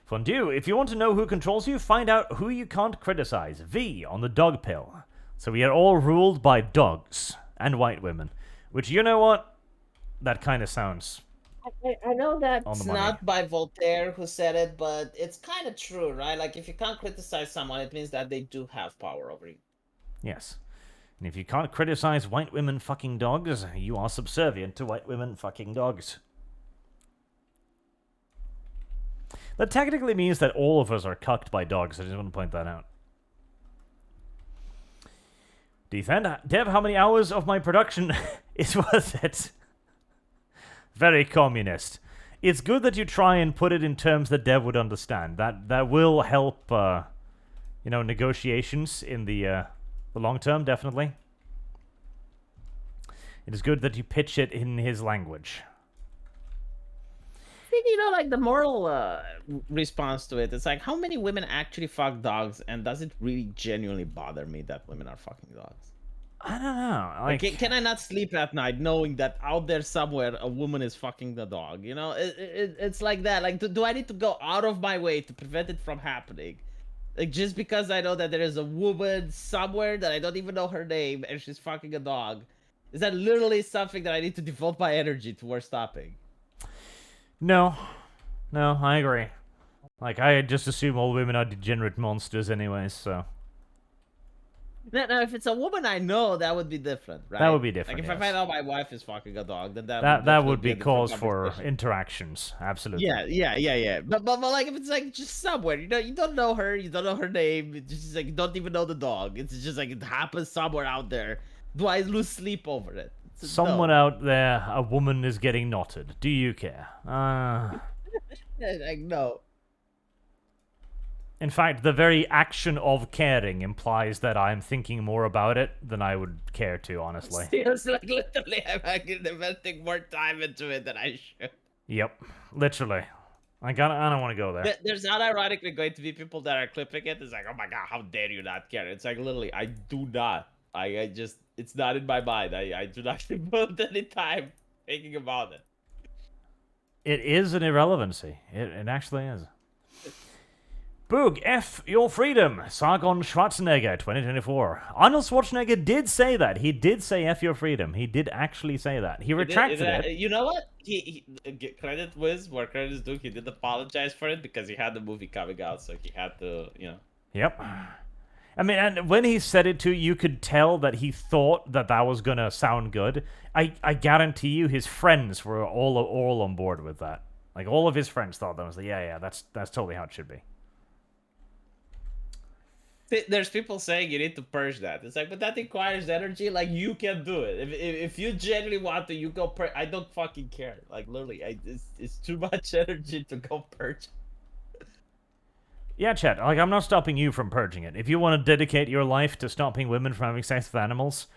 Fondue, if you want to know who controls you, find out who you can't criticize. V on the dog pill. So we are all ruled by dogs and white women. Which, you know what? That kind of sounds...
I know that's
on the money.
not by Voltaire who said it, but it's kind of true, right? Like, if you can't criticize someone, it means that they do have power over you.
Yes. And if you can't criticize white women fucking dogs, you are subservient to white women fucking dogs. That technically means that all of us are cucked by dogs. I just want to point that out. Defend. Dev, how many hours of my production is worth it? Very communist. It's good that you try and put it in terms that Dev would understand. That will help, negotiations in the long term, definitely. It is good that you pitch it in his language.
I think, like the moral response to it, it's like, how many women actually fuck dogs, and does it really genuinely bother me that women are fucking dogs?
I don't know.
Like, can I not sleep at night knowing that out there somewhere a woman is fucking the dog? It's like that. Like, do I need to go out of my way to prevent it from happening? Like, just because I know that there is a woman somewhere that I don't even know her name and she's fucking a dog, is that literally something that I need to devote my energy towards stopping?
No, I agree. Like, I just assume all women are degenerate monsters anyways, so...
Now, if it's a woman I know, that would be different, right?
That would be different,
Like, if
yes.
I find out my wife is fucking a dog, then
That would be
a different
cause for
conversation.
interactions, absolutely.
Yeah. But like, if it's like just somewhere, you don't know her, you don't know her name, it's just like you don't even know the dog. It's just like it happens somewhere out there. Do I lose sleep over it?
Someone
no.
out there, a woman is getting knotted. Do you care?
Like, no.
In fact, the very action of caring implies that I'm thinking more about it than I would care to, honestly.
Feels like literally I'm investing more time into it than I should.
Yep, literally. I don't want to go there.
There's not ironically going to be people that are clipping it. It's like, oh my god, how dare you not care? It's like, literally, I do not. I just, it's not in my mind. I do not devote any time thinking about it.
It is an irrelevancy. It actually is. Boog, F your freedom. Sargon Schwarzenegger, 2024. Arnold Schwarzenegger did say that. He did say F your freedom. He did actually say that. He retracted it.
You know what? He credit Wiz where credit is due. He did apologize for it because he had the movie coming out, so he had to,
Yep. I mean, and when he said it to you, could tell that he thought that was gonna sound good. I guarantee you his friends were all on board with that. Like, all of his friends thought that. I was like, yeah, that's totally how it should be.
There's people saying you need to purge that. It's like, but that requires energy. Like, you can do it. If you genuinely want to, you go purge. I don't fucking care. Like, literally, it's too much energy to go purge.
Yeah, Chet, like, I'm not stopping you from purging it. If you want to dedicate your life to stopping women from having sex with animals,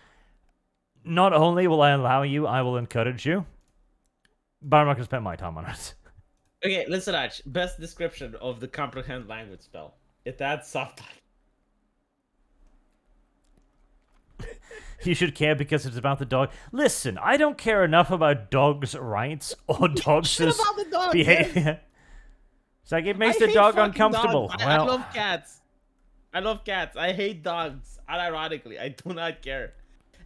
not only will I allow you, I will encourage you, but I'm not going to spend my time on it.
Okay, listen, Arch. Best description of the comprehend language spell. It adds subtitles.
You should care because it's about the dog. Listen, I don't care enough about dogs' rights or dogs' behavior. It's like, it makes the dog uncomfortable.
Dogs.
Well,
I love cats. I love cats. I hate dogs. Unironically, I do not care.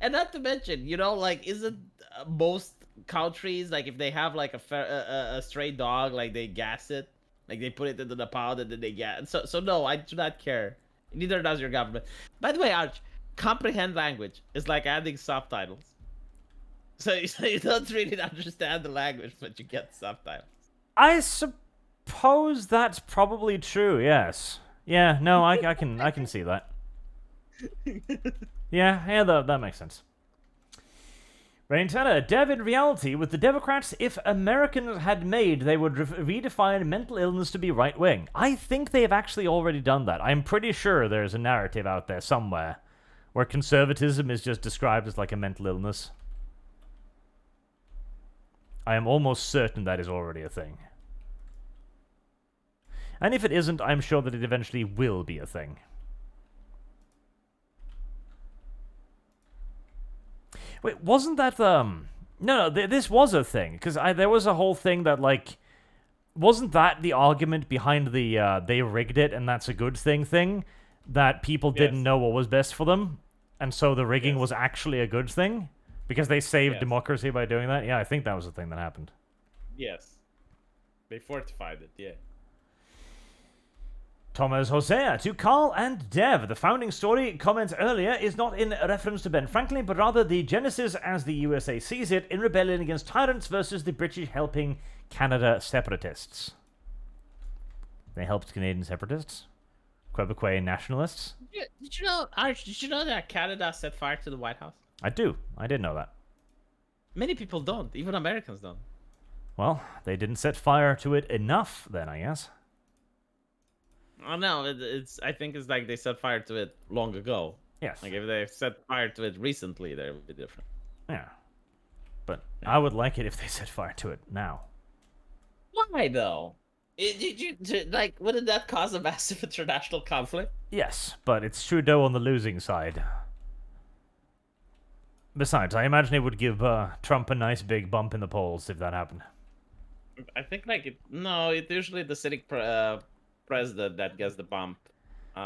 And not to mention, like, isn't most countries, like, if they have, like, a stray dog, like, they gas it? Like, they put it into the pound and then they gas it. So no, I do not care. Neither does your government. By the way, Arch, comprehend language is like adding subtitles. So you don't really understand the language, but you get subtitles.
I suppose that's probably true, yes. Yeah, no, I can see that. Yeah, that makes sense. Raintana, Dev, in reality, with the Democrats, if Americans had made, they would redefine mental illness to be right-wing. I think they've actually already done that. I'm pretty sure there's a narrative out there somewhere where conservatism is just described as like a mental illness. I am almost certain that is already a thing. And if it isn't, I'm sure that it eventually will be a thing. Wait, wasn't that, No, this was a thing, because there was a whole thing that, like... Wasn't that the argument behind the, they rigged it and that's a good thing? That people didn't know what was best for them? And so the rigging was actually a good thing? Because they saved democracy by doing that? Yeah, I think that was the thing that happened.
Yes. They fortified it, yeah.
Thomas Hosea, to Carl and Dev, the founding story comments earlier is not in reference to Ben Franklin, but rather the genesis as the USA sees it in rebellion against tyrants versus the British helping Canada separatists. They helped Canadian separatists? Quebecois nationalists?
Did you know, Arch, did you know that Canada set fire to the White House?
I do. I did know that.
Many people don't. Even Americans don't.
Well, they didn't set fire to it enough then, I guess.
Oh no, it's. I think it's like they set fire to it long ago.
Yes.
Like if they set fire to it recently, that would be different.
Yeah. But I would like it if they set fire to it now.
Why though? Wouldn't that cause a massive international conflict?
Yes, but it's Trudeau on the losing side. Besides, I imagine it would give Trump a nice big bump in the polls if that happened.
I think it's usually the sitting president that gets the bump.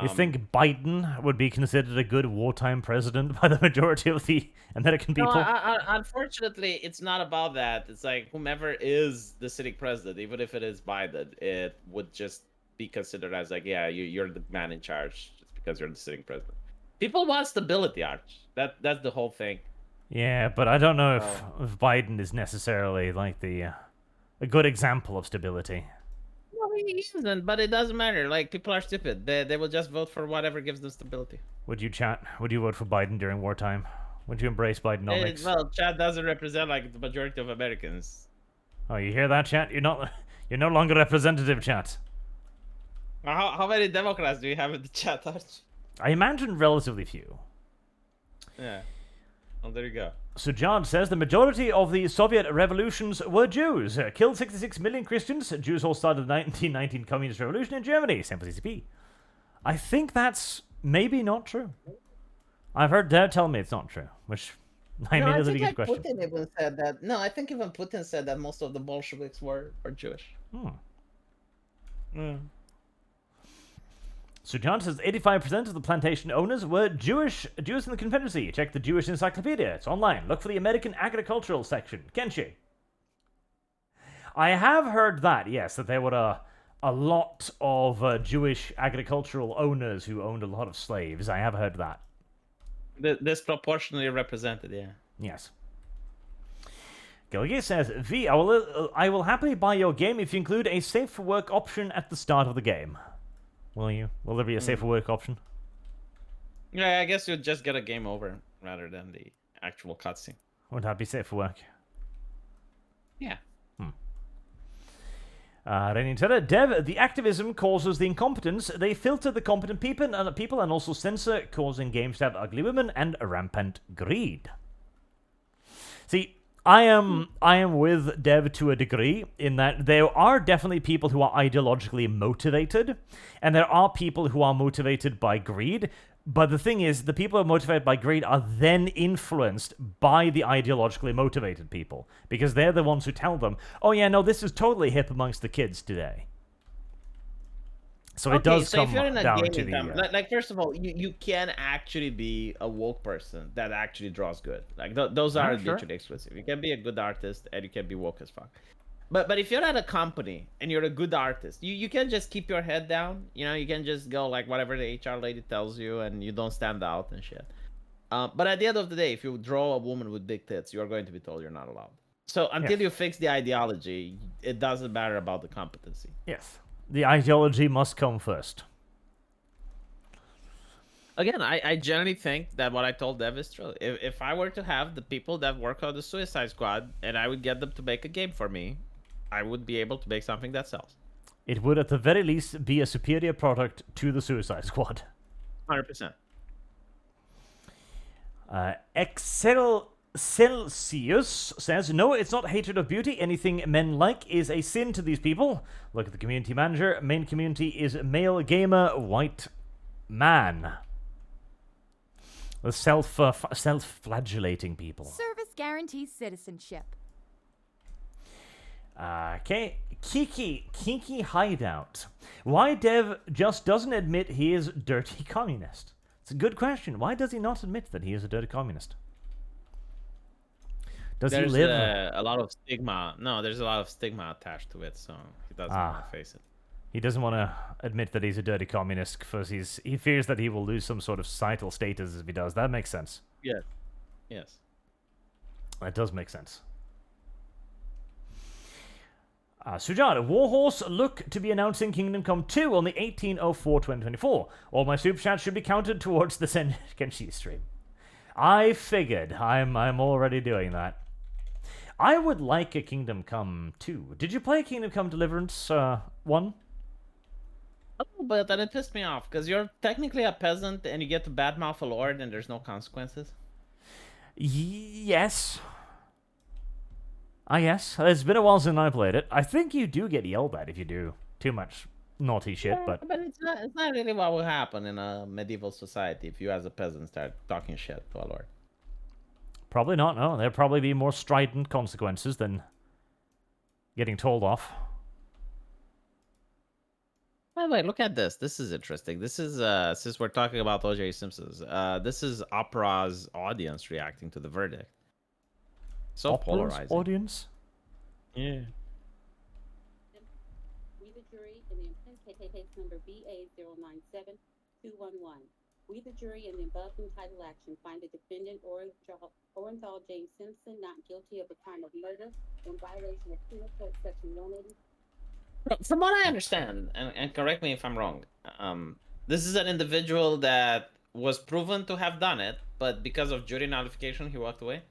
You think Biden would be considered a good wartime president by the majority of the American people?
No, unfortunately, it's not about that. It's like whomever is the sitting president, even if it is Biden, it would just be considered as like, yeah, you're the man in charge just because you're the sitting president. People want stability, Arch. That's the whole thing.
Yeah, but I don't know if Biden is necessarily like a good example of stability.
No, he isn't, but it doesn't matter. Like, people are stupid. They will just vote for whatever gives them stability.
Would you vote for Biden during wartime? Would you embrace Bidenomics?
Well, chat doesn't represent like the majority of Americans.
Oh, you hear that, chat? You're no longer representative, chat.
How many Democrats do you have in the chat, Arch?
I imagine relatively few.
Yeah. Well, there you go.
So John says the majority of the Soviet revolutions were Jews. Killed 66 million Christians. Jews all started the 1919 Communist Revolution in Germany. Same for CCP. I think that's maybe not true. I've heard Dad tell me it's not true, which I mean is a good question.
Putin even said that. No, I think even Putin said that most of the Bolsheviks were Jewish.
So John says 85% of the plantation owners were Jews in the Confederacy. Check the Jewish Encyclopedia. It's online. Look for the American Agricultural section. Kenshi. I have heard that, yes, that there were a lot of Jewish agricultural owners who owned a lot of slaves. I have heard that.
Disproportionately represented, yeah.
Yes. Gilgit says, V, I will happily buy your game if you include a safe for work option at the start of the game. Will you? Will there be a safe for work option?
Yeah, I guess you'd just get a game over rather than the actual cutscene.
Would that be safe for work?
Yeah.
Renintera, Dev, the activism causes the incompetence. They filter the competent people and also censor, causing games to have ugly women and rampant greed. See, I am with Dev to a degree in that there are definitely people who are ideologically motivated, and there are people who are motivated by greed. But the thing is, the people who are motivated by greed are then influenced by the ideologically motivated people, because they're the ones who tell them, oh yeah, no, this is totally hip amongst the kids today. So it does come
if you're in a
down to
gaming
the...
com- like first of all, you can actually be a woke person that actually draws good. Like those are
sure.
literally exclusive. You can be a good artist and you can be woke as fuck. But if you're at a company and you're a good artist, you can just keep your head down. You know, you can just go like whatever the HR lady tells you, and you don't stand out and shit. But at the end of the day, if you draw a woman with big tits, you are going to be told you're not allowed. So until you fix the ideology, it doesn't matter about the competency.
Yes. The ideology must come first.
Again, I generally think that what I told Dev is true. If I were to have the people that work on the Suicide Squad and I would get them to make a game for me, I would be able to make something that sells.
It would at the very least be a superior product to the Suicide Squad.
100%.
Celsius says, no, it's not hatred of beauty. Anything men like is a sin to these people. Look at the community manager. Main community is male gamer, white man. The self-flagellating people.
Service guarantees citizenship.
Okay, Kiki Hideout. Why Dev just doesn't admit he is a dirty communist? It's a good question. Why does he not admit that he is a dirty communist? Does
There's
he live?
a lot of stigma. No, there's a lot of stigma attached to it, so he doesn't want to face it.
He doesn't want to admit that he's a dirty communist because he fears that he will lose some sort of societal status if he does. That makes sense.
Yes. Yes.
That does make sense. Sujata, Warhorse look to be announcing Kingdom Come 2 on the 18/04/2024. All my super chats should be counted towards the Kenshi stream. I figured. I'm already doing that. I would like a Kingdom Come 2. Did you play Kingdom Come Deliverance 1?
Oh, but then it pissed me off because you're technically a peasant and you get to badmouth a lord and there's no consequences.
Yes. Yes. It's been a while since I played it. I think you do get yelled at if you do too much naughty shit, but
it's not really what will happen in a medieval society if you as a peasant start talking shit to a lord.
Probably not, no. There'd probably be more strident consequences than getting told off.
By the way, look at this. This is interesting. This is, since we're talking about O.J. Simpson's, this is Opera's audience reacting to the verdict. So
Opera's
polarizing.
audience?
Yeah.
We the jury in the intent case number BA097211. We the jury in the above entitled action find the defendant Orenthal James Simpson not guilty of the crime of murder in violation of Penal Code Section 180.
From what I understand, and correct me if I'm wrong, this is an individual that was proven to have done it, but because of jury nullification, he walked away.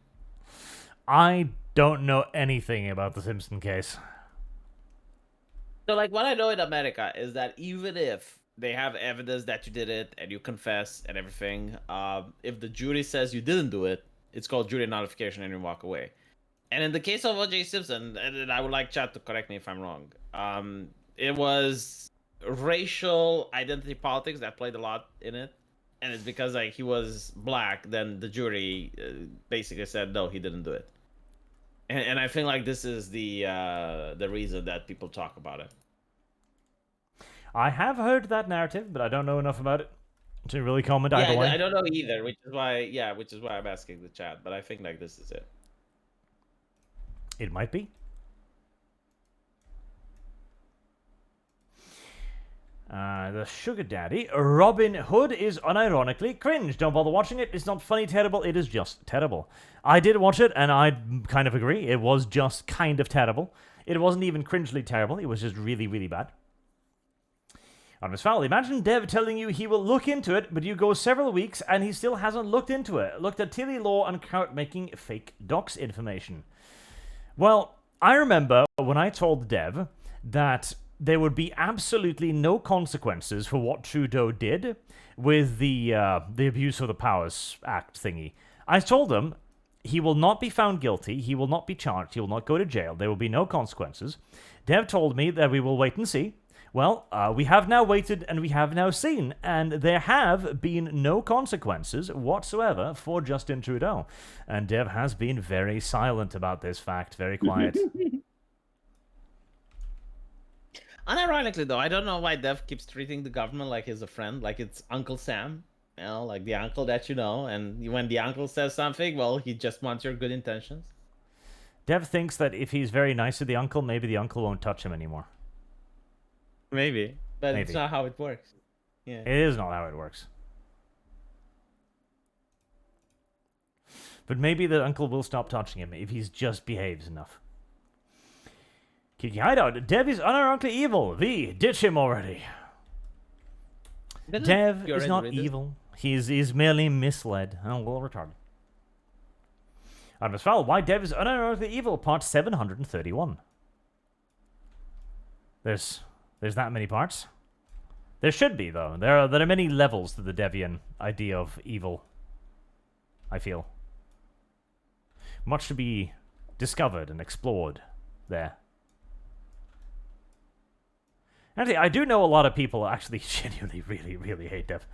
I don't know anything about the Simpson case.
So, like, what I know in America is that even if they have evidence that you did it and you confess and everything, if the jury says you didn't do it, it's called jury nullification and you walk away. And in the case of O.J. Simpson, and I would like Chad to correct me if I'm wrong, it was racial identity politics that played a lot in it. And it's because like he was black, then the jury basically said, no, he didn't do it. And I think like this is the reason that people talk about it.
I have heard that narrative, but I don't know enough about it to really comment either way.
I don't know either, which is why I'm asking the chat. But I think like this is it.
It might be. The sugar daddy, Robin Hood, is unironically cringe. Don't bother watching it. It's not funny terrible. It is just terrible. I did watch it, and I kind of agree. It was just kind of terrible. It wasn't even cringely terrible. It was just really, really bad. Honest Foul, imagine Dev telling you he will look into it, but you go several weeks and he still hasn't looked into it. Looked at Tilly Law and Kraut making fake docs information. Well, I remember when I told Dev that there would be absolutely no consequences for what Trudeau did with the Abuse of the Powers Act thingy. I told him he will not be found guilty, he will not be charged, he will not go to jail, there will be no consequences. Dev told me that we will wait and see. Well, we have now waited and we have now seen, and there have been no consequences whatsoever for Justin Trudeau. And Dev has been very silent about this fact, very quiet.
Unironically, though, I don't know why Dev keeps treating the government like he's a friend, like it's Uncle Sam, you know, like the uncle that you know, and when the uncle says something, well, he just wants your good intentions.
Dev thinks that if he's very nice to the uncle, maybe the uncle won't touch him anymore.
Maybe, but
Maybe.
it's not how it works. Yeah.
It is not how it works. But maybe the uncle will stop touching him if he just behaves enough. Kiki Hideout, Dev is unironically evil. V, ditch him already. Dev
You
is
already
not
read this?
evil. He's merely misled. Oh, well retarded. Artemis Fowl, why Dev is unironically evil, part 731. There's that many parts. There should be, though. There are many levels to the Devian idea of evil, I feel. Much to be discovered and explored there. Actually, I do know a lot of people actually genuinely really, really hate Dev.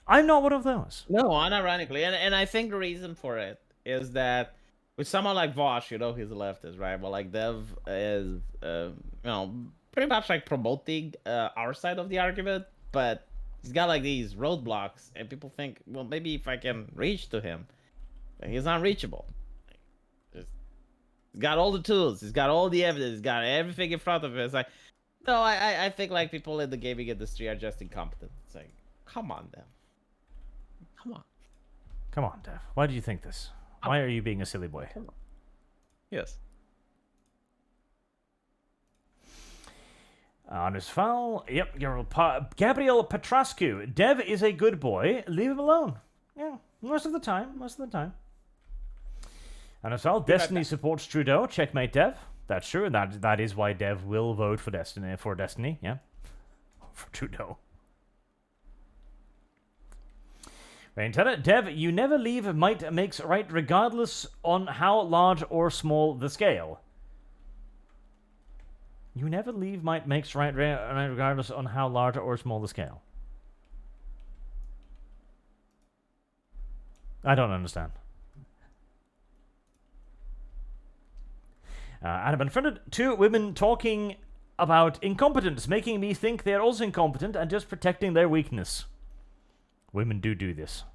I'm not one of those.
No, unironically, and I think the reason for it is that with someone like Vosh, you know, he's a leftist, right? Well, like Dev is, you know, pretty much like promoting our side of the argument, but he's got like these roadblocks, and people think, well, maybe if I can reach to him, he's unreachable. He's got all the tools, he's got all the evidence, he's got everything in front of him. It's like, no, I think like people in the gaming industry are just incompetent. It's like, come on, Dev. Come on.
Come on, Dev. Why do you think this? Why are you being a silly boy?
Yes.
Honest Foul. Yep, Gabriel Petrascu. Dev is a good boy. Leave him alone. Yeah, most of the time. Most of the time. Honest Foul. Destiny supports Trudeau. Checkmate, Dev. That's true. That is why Dev will vote for Destiny. For Destiny, yeah. For Trudeau. Rainteller, Dev, you never leave might makes right regardless on how large or small the scale. You never leave might makes right regardless on how large or small the scale. I don't understand. Adam unfriended, 2 women talking about incompetence, making me think they're also incompetent and just protecting their weakness. Women do this.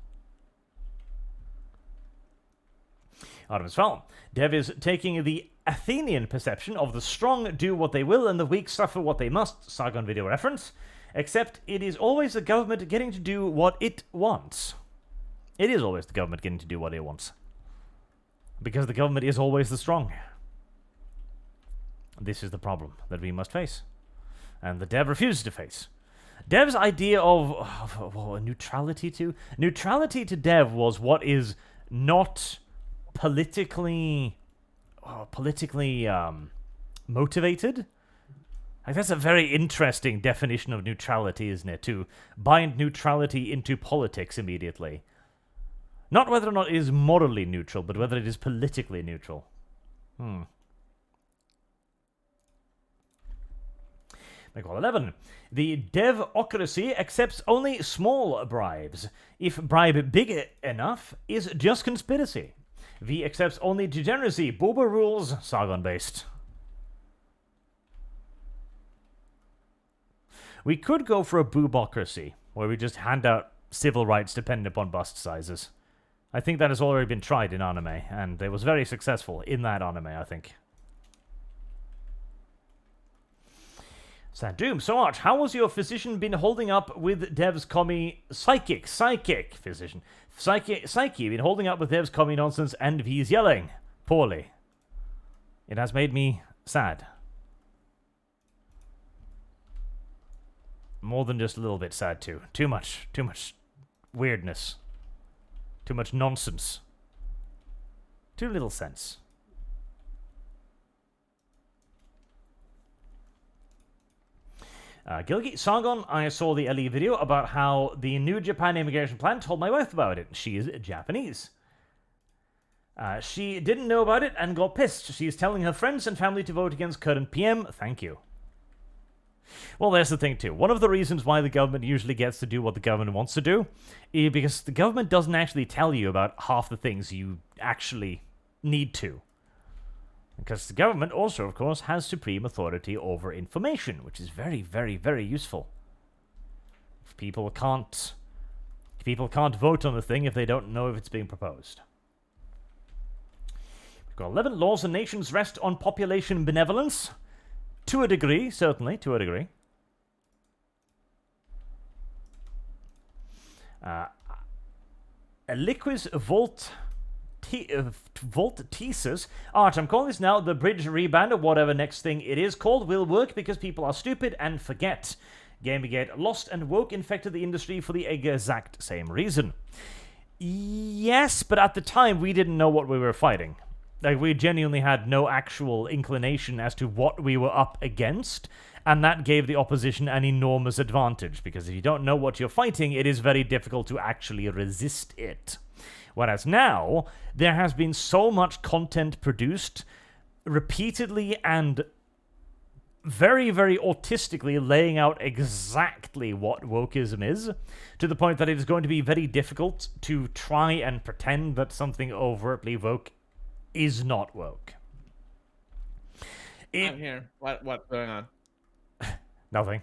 Artemis Fowl. Dev is taking the Athenian perception of the strong do what they will and the weak suffer what they must, Sargon video reference, except it is always the government getting to do what it wants. It is always the government getting to do what it wants. Because the government is always the strong. This is the problem that we must face. And the Dev refuses to face. Dev's idea of neutrality to Dev was what is not politically motivated. Like, that's a very interesting definition of neutrality, isn't it? To bind neutrality into politics immediately. Not whether or not it is morally neutral, but whether it is politically neutral. Michael 11. The devocracy accepts only small bribes. If bribe big enough is just conspiracy. V accepts only degeneracy. Boba rules. Sargon based. We could go for a boobocracy, where we just hand out civil rights dependent upon bust sizes. I think that has already been tried in anime, and it was very successful in that anime, I think. Sad Doom, so Arch, how has your physician been holding up with Dev's commie... Psychic physician. Psyche been holding up with Dev's commie nonsense and he's yelling. Poorly. It has made me sad. More than just a little bit sad, too. Too much weirdness. Too much nonsense. Too little sense. Gilgi, Sargon, I saw the LE video about how the new Japan immigration plan told my wife about it. She is Japanese. She didn't know about it and got pissed. She is telling her friends and family to vote against current PM. Thank you. Well, there's the thing too. One of the reasons why the government usually gets to do what the government wants to do is because the government doesn't actually tell you about half the things you actually need to. Because the government also, of course, has supreme authority over information, which is very, very, very useful. If people can't vote on the thing if they don't know if it's being proposed. We've got 11 laws and nations rest on population benevolence. To a degree, certainly, to a degree. Liquis Volt Thesis. Art, I'm calling this now the bridge rebrand or whatever next thing it is called will work because people are stupid and forget. Gamergate lost and woke infected the industry for the exact same reason. Yes, but at the time we didn't know what we were fighting. Like, we genuinely had no actual inclination as to what we were up against, and that gave the opposition an enormous advantage, because if you don't know what you're fighting, it is very difficult to actually resist it. Whereas now, there has been so much content produced repeatedly and very, very autistically laying out exactly what wokeism is, to the point that it is going to be very difficult to try and pretend that something overtly woke is not woke.
I'm here. What's going on?
Nothing.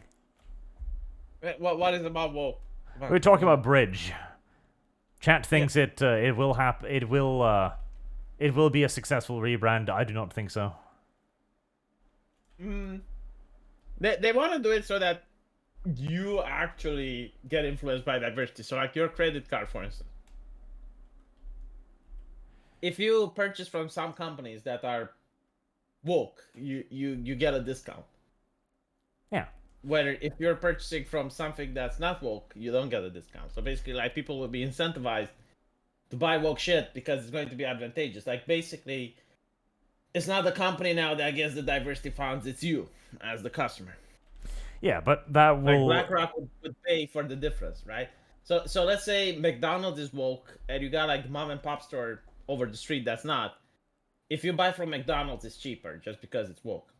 What is about woke?
We're talking about bridge. Chat thinks it will happen. It will be a successful rebrand. I do not think so.
They want to do it so that you actually get influenced by diversity. So, like your credit card, for instance. If you purchase from some companies that are woke, you get a discount.
Yeah.
Whether if you're purchasing from something that's not woke, you don't get a discount. So basically, like, people will be incentivized to buy woke shit because it's going to be advantageous. Like, basically, it's not the company now that gets the diversity funds, it's you as the customer.
Yeah, but that will...
Like BlackRock would pay for the difference, right? So let's say McDonald's is woke and you got like the mom and pop store over the street that's not. If you buy from McDonald's, it's cheaper just because it's woke.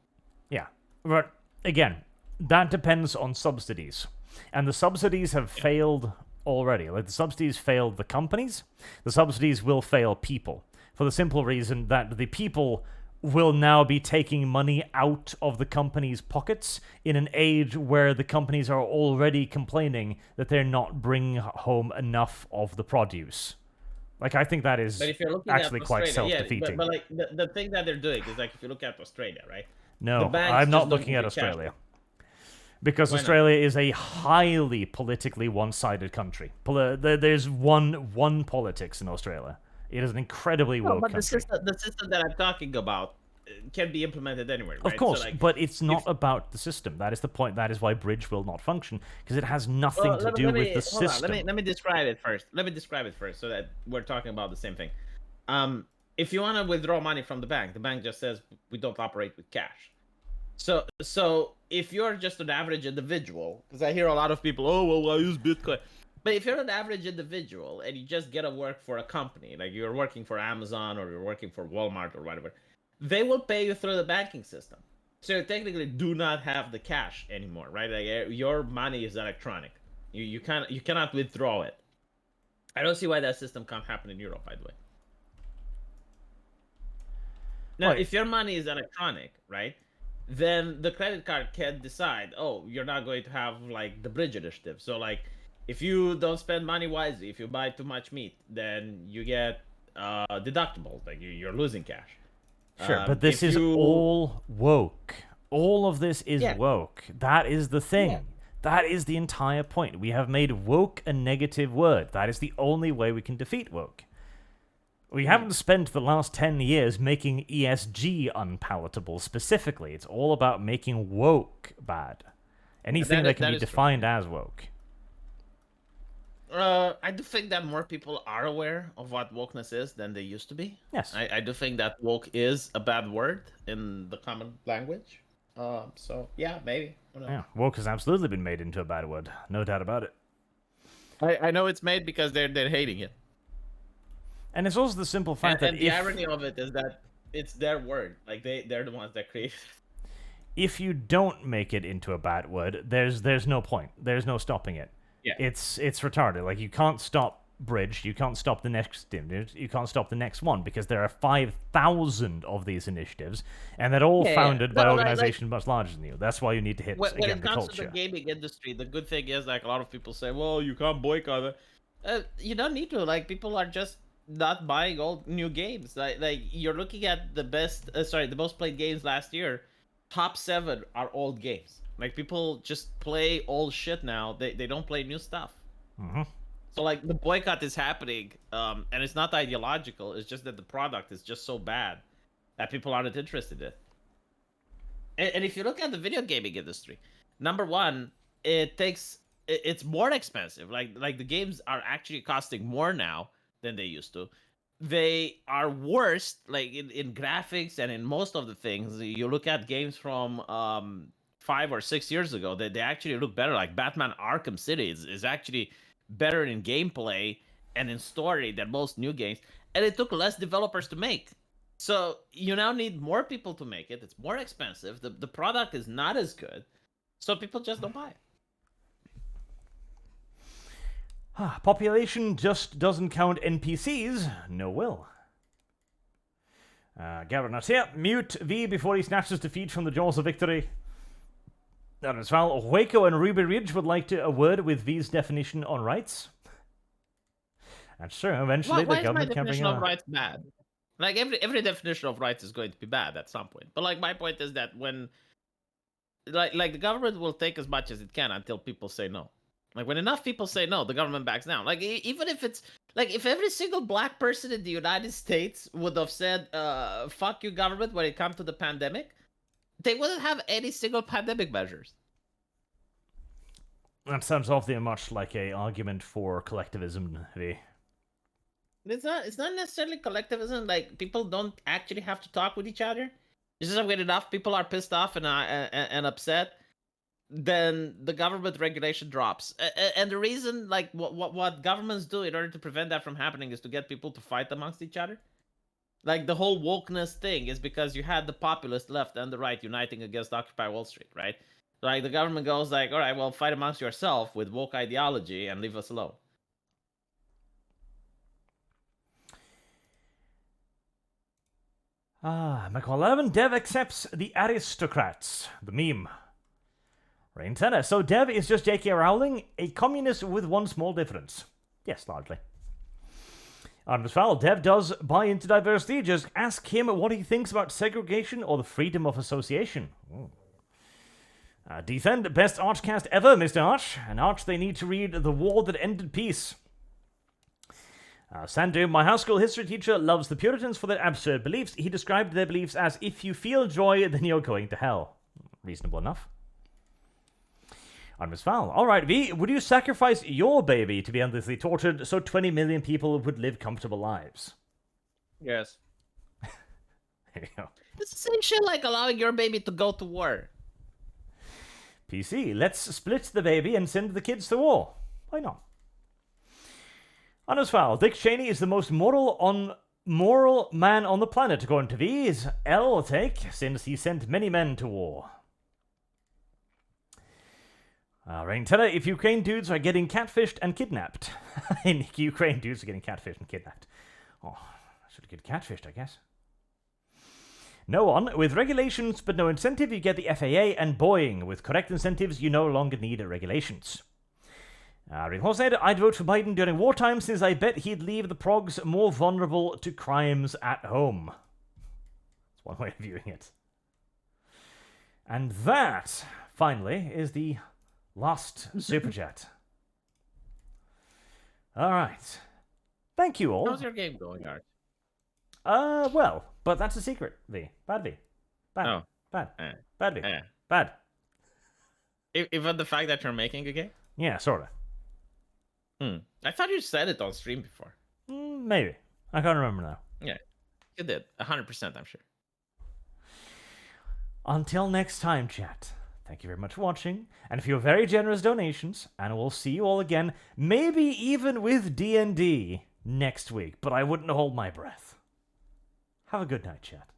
Yeah, but again, that depends on subsidies. And the subsidies have failed already. Like, the subsidies failed the companies. The subsidies will fail people. For the simple reason that the people will now be taking money out of the companies' pockets in an age where the companies are already complaining that they're not bringing home enough of the produce. Like, I think that is actually quite self-defeating.
But like, the thing that they're doing is, like, if you look at Australia, right?
No, I'm not looking at Australia. Because Australia is a highly politically one-sided country. There's one politics in Australia. It is an incredibly woke country.
The system that I'm talking about can be implemented anywhere, right?
Of course,
so, like,
but it's not about the system. That is the point. That is why Bridge will not function, because it has nothing to do with the system.
Let me describe it first. So that we're talking about the same thing. If you want to withdraw money from the bank just says we don't operate with cash. So if you're just an average individual, because I hear a lot of people, oh, well, I use Bitcoin. But if you're an average individual and you just get to work for a company, like you're working for Amazon or you're working for Walmart or whatever, they will pay you through the banking system. So you technically do not have the cash anymore, right? Like, your money is electronic. You cannot withdraw it. I don't see why that system can't happen in Europe, by the way. Now, if your money is electronic, right, then the credit card can decide, oh, you're not going to have, like, the bridge initiative. So, like, if you don't spend money wisely, if you buy too much meat, then you get deductible. Like, you're losing cash.
Sure, but this is all woke. All of this is
Yeah.
woke. That is the thing.
Yeah.
That is the entire point. We have made woke a negative word. That is the only way we can defeat woke. We haven't spent the last 10 years making ESG unpalatable specifically. It's all about making woke bad. Anything that can be
is true.
defined as woke.
I do think that more people are aware of what wokeness is than they used to be.
Yes.
I do think that woke is a bad word in the common language. So yeah, maybe. Who knows?
Yeah, woke has absolutely been made into a bad word. No doubt about it.
I know it's made because they're hating it.
And it's also the simple fact
And
that
the irony of it is that it's their word. Like they're the ones that created it.
if you don't make it into a bad word, there's no point. There's no stopping it.
Yeah.
It's retarded. Like, you can't stop Bridge, you can't stop the next initiative, you can't stop the next one, because there are 5,000 of these initiatives, and they're all founded by
No,
organizations much larger than you. That's why you need to hit,
when
again,
it
the
comes to
culture.
the gaming industry, the good thing is, like, a lot of people say, well, you can't boycott it. You don't need to. Like, people are just not buying all new games. Like you're looking at the the most played games last year. Top 7 are old games. Like, people just play old shit now. They don't play new stuff.
Mm-hmm.
So, like, the boycott is happening, and it's not ideological. It's just that the product is just so bad that people aren't interested in it. And if you look at the video gaming industry, number one, it's more expensive. Like the games are actually costing more now than they used to. They are worse, like in graphics and in most of the things. You look at games from 5 or 6 years ago, they actually look better. Like Batman Arkham City is actually better in gameplay and in story than most new games. And it took less developers to make. So you now need more people to make it. It's more expensive. The product is not as good. So people just don't buy it.
Population just doesn't count NPCs. No will. Garrett here. Mute V before he snatches defeat from the jaws of victory. That as well. Waco and Ruby Ridge would like a word with V's definition on rights. That's true. Eventually,
Why
the
is my
government can bring
definition of
a...
rights bad? Like every definition of rights is going to be bad at some point. But like my point is that when like the government will take as much as it can until people say no. Like when enough people say no, the government backs down. Like even if it's like if every single black person in the United States would have said fuck you government when it comes to the pandemic, they wouldn't have any single pandemic measures.
That sounds awfully much like a argument for collectivism, V.
It's not necessarily collectivism. Like people don't actually have to talk with each other. It's just when enough people are pissed off and upset, then the government regulation drops. And the reason, like what governments do in order to prevent that from happening is to get people to fight amongst each other. Like the whole wokeness thing is because you had the populist left and the right uniting against Occupy Wall Street, right? Like the government goes like, all right, well, fight amongst yourself with woke ideology and leave us alone.
Michael 11. Dev accepts the aristocrats. The meme. Rain Tenor. So Dev is just J.K. Rowling, a communist with one small difference. Yes, largely. As well, Dev does buy into diversity. Just ask him what he thinks about segregation or the freedom of association. Defend, best Archcast ever, Mr. Arch. An Arch they need to read The War That Ended Peace. Sandu, my high school history teacher, loves the Puritans for their absurd beliefs. He described their beliefs as, if you feel joy, then you're going to hell. Reasonable enough. Miss Val. Alright, V, would you sacrifice your baby to be endlessly tortured so 20 million people would live comfortable lives?
Yes.
There you go.
It's the same shit like allowing your baby to go to war.
PC, let's split the baby and send the kids to war. Why not? As well, Dick Cheney is the most moral man on the planet, according to V's L take, since he sent many men to war. Rain Teller, if Ukraine dudes are getting catfished and kidnapped. In Ukraine dudes are getting catfished and kidnapped. Oh, I should get catfished, I guess. No one. With regulations but no incentive, you get the FAA and Boeing. With correct incentives, you no longer need regulations. Ringhorn said, I'd vote for Biden during wartime since I bet he'd leave the progs more vulnerable to crimes at home. That's one way of viewing it. And that, finally, is the last super chat. All right. Thank you all.
How's your game going, Art?
Well, but that's a secret, V. Bad V. Bad.
Oh.
Bad.
Eh.
Bad V.
Eh.
Bad.
Even the fact that you're making a game?
Yeah, sorta.
I thought you said it on stream before.
Maybe. I can't remember now.
Yeah, you did. 100%, I'm sure.
Until next time, chat. Thank you very much for watching, and for your very generous donations, and we'll see you all again, maybe even with D&D next week, but I wouldn't hold my breath. Have a good night, chat.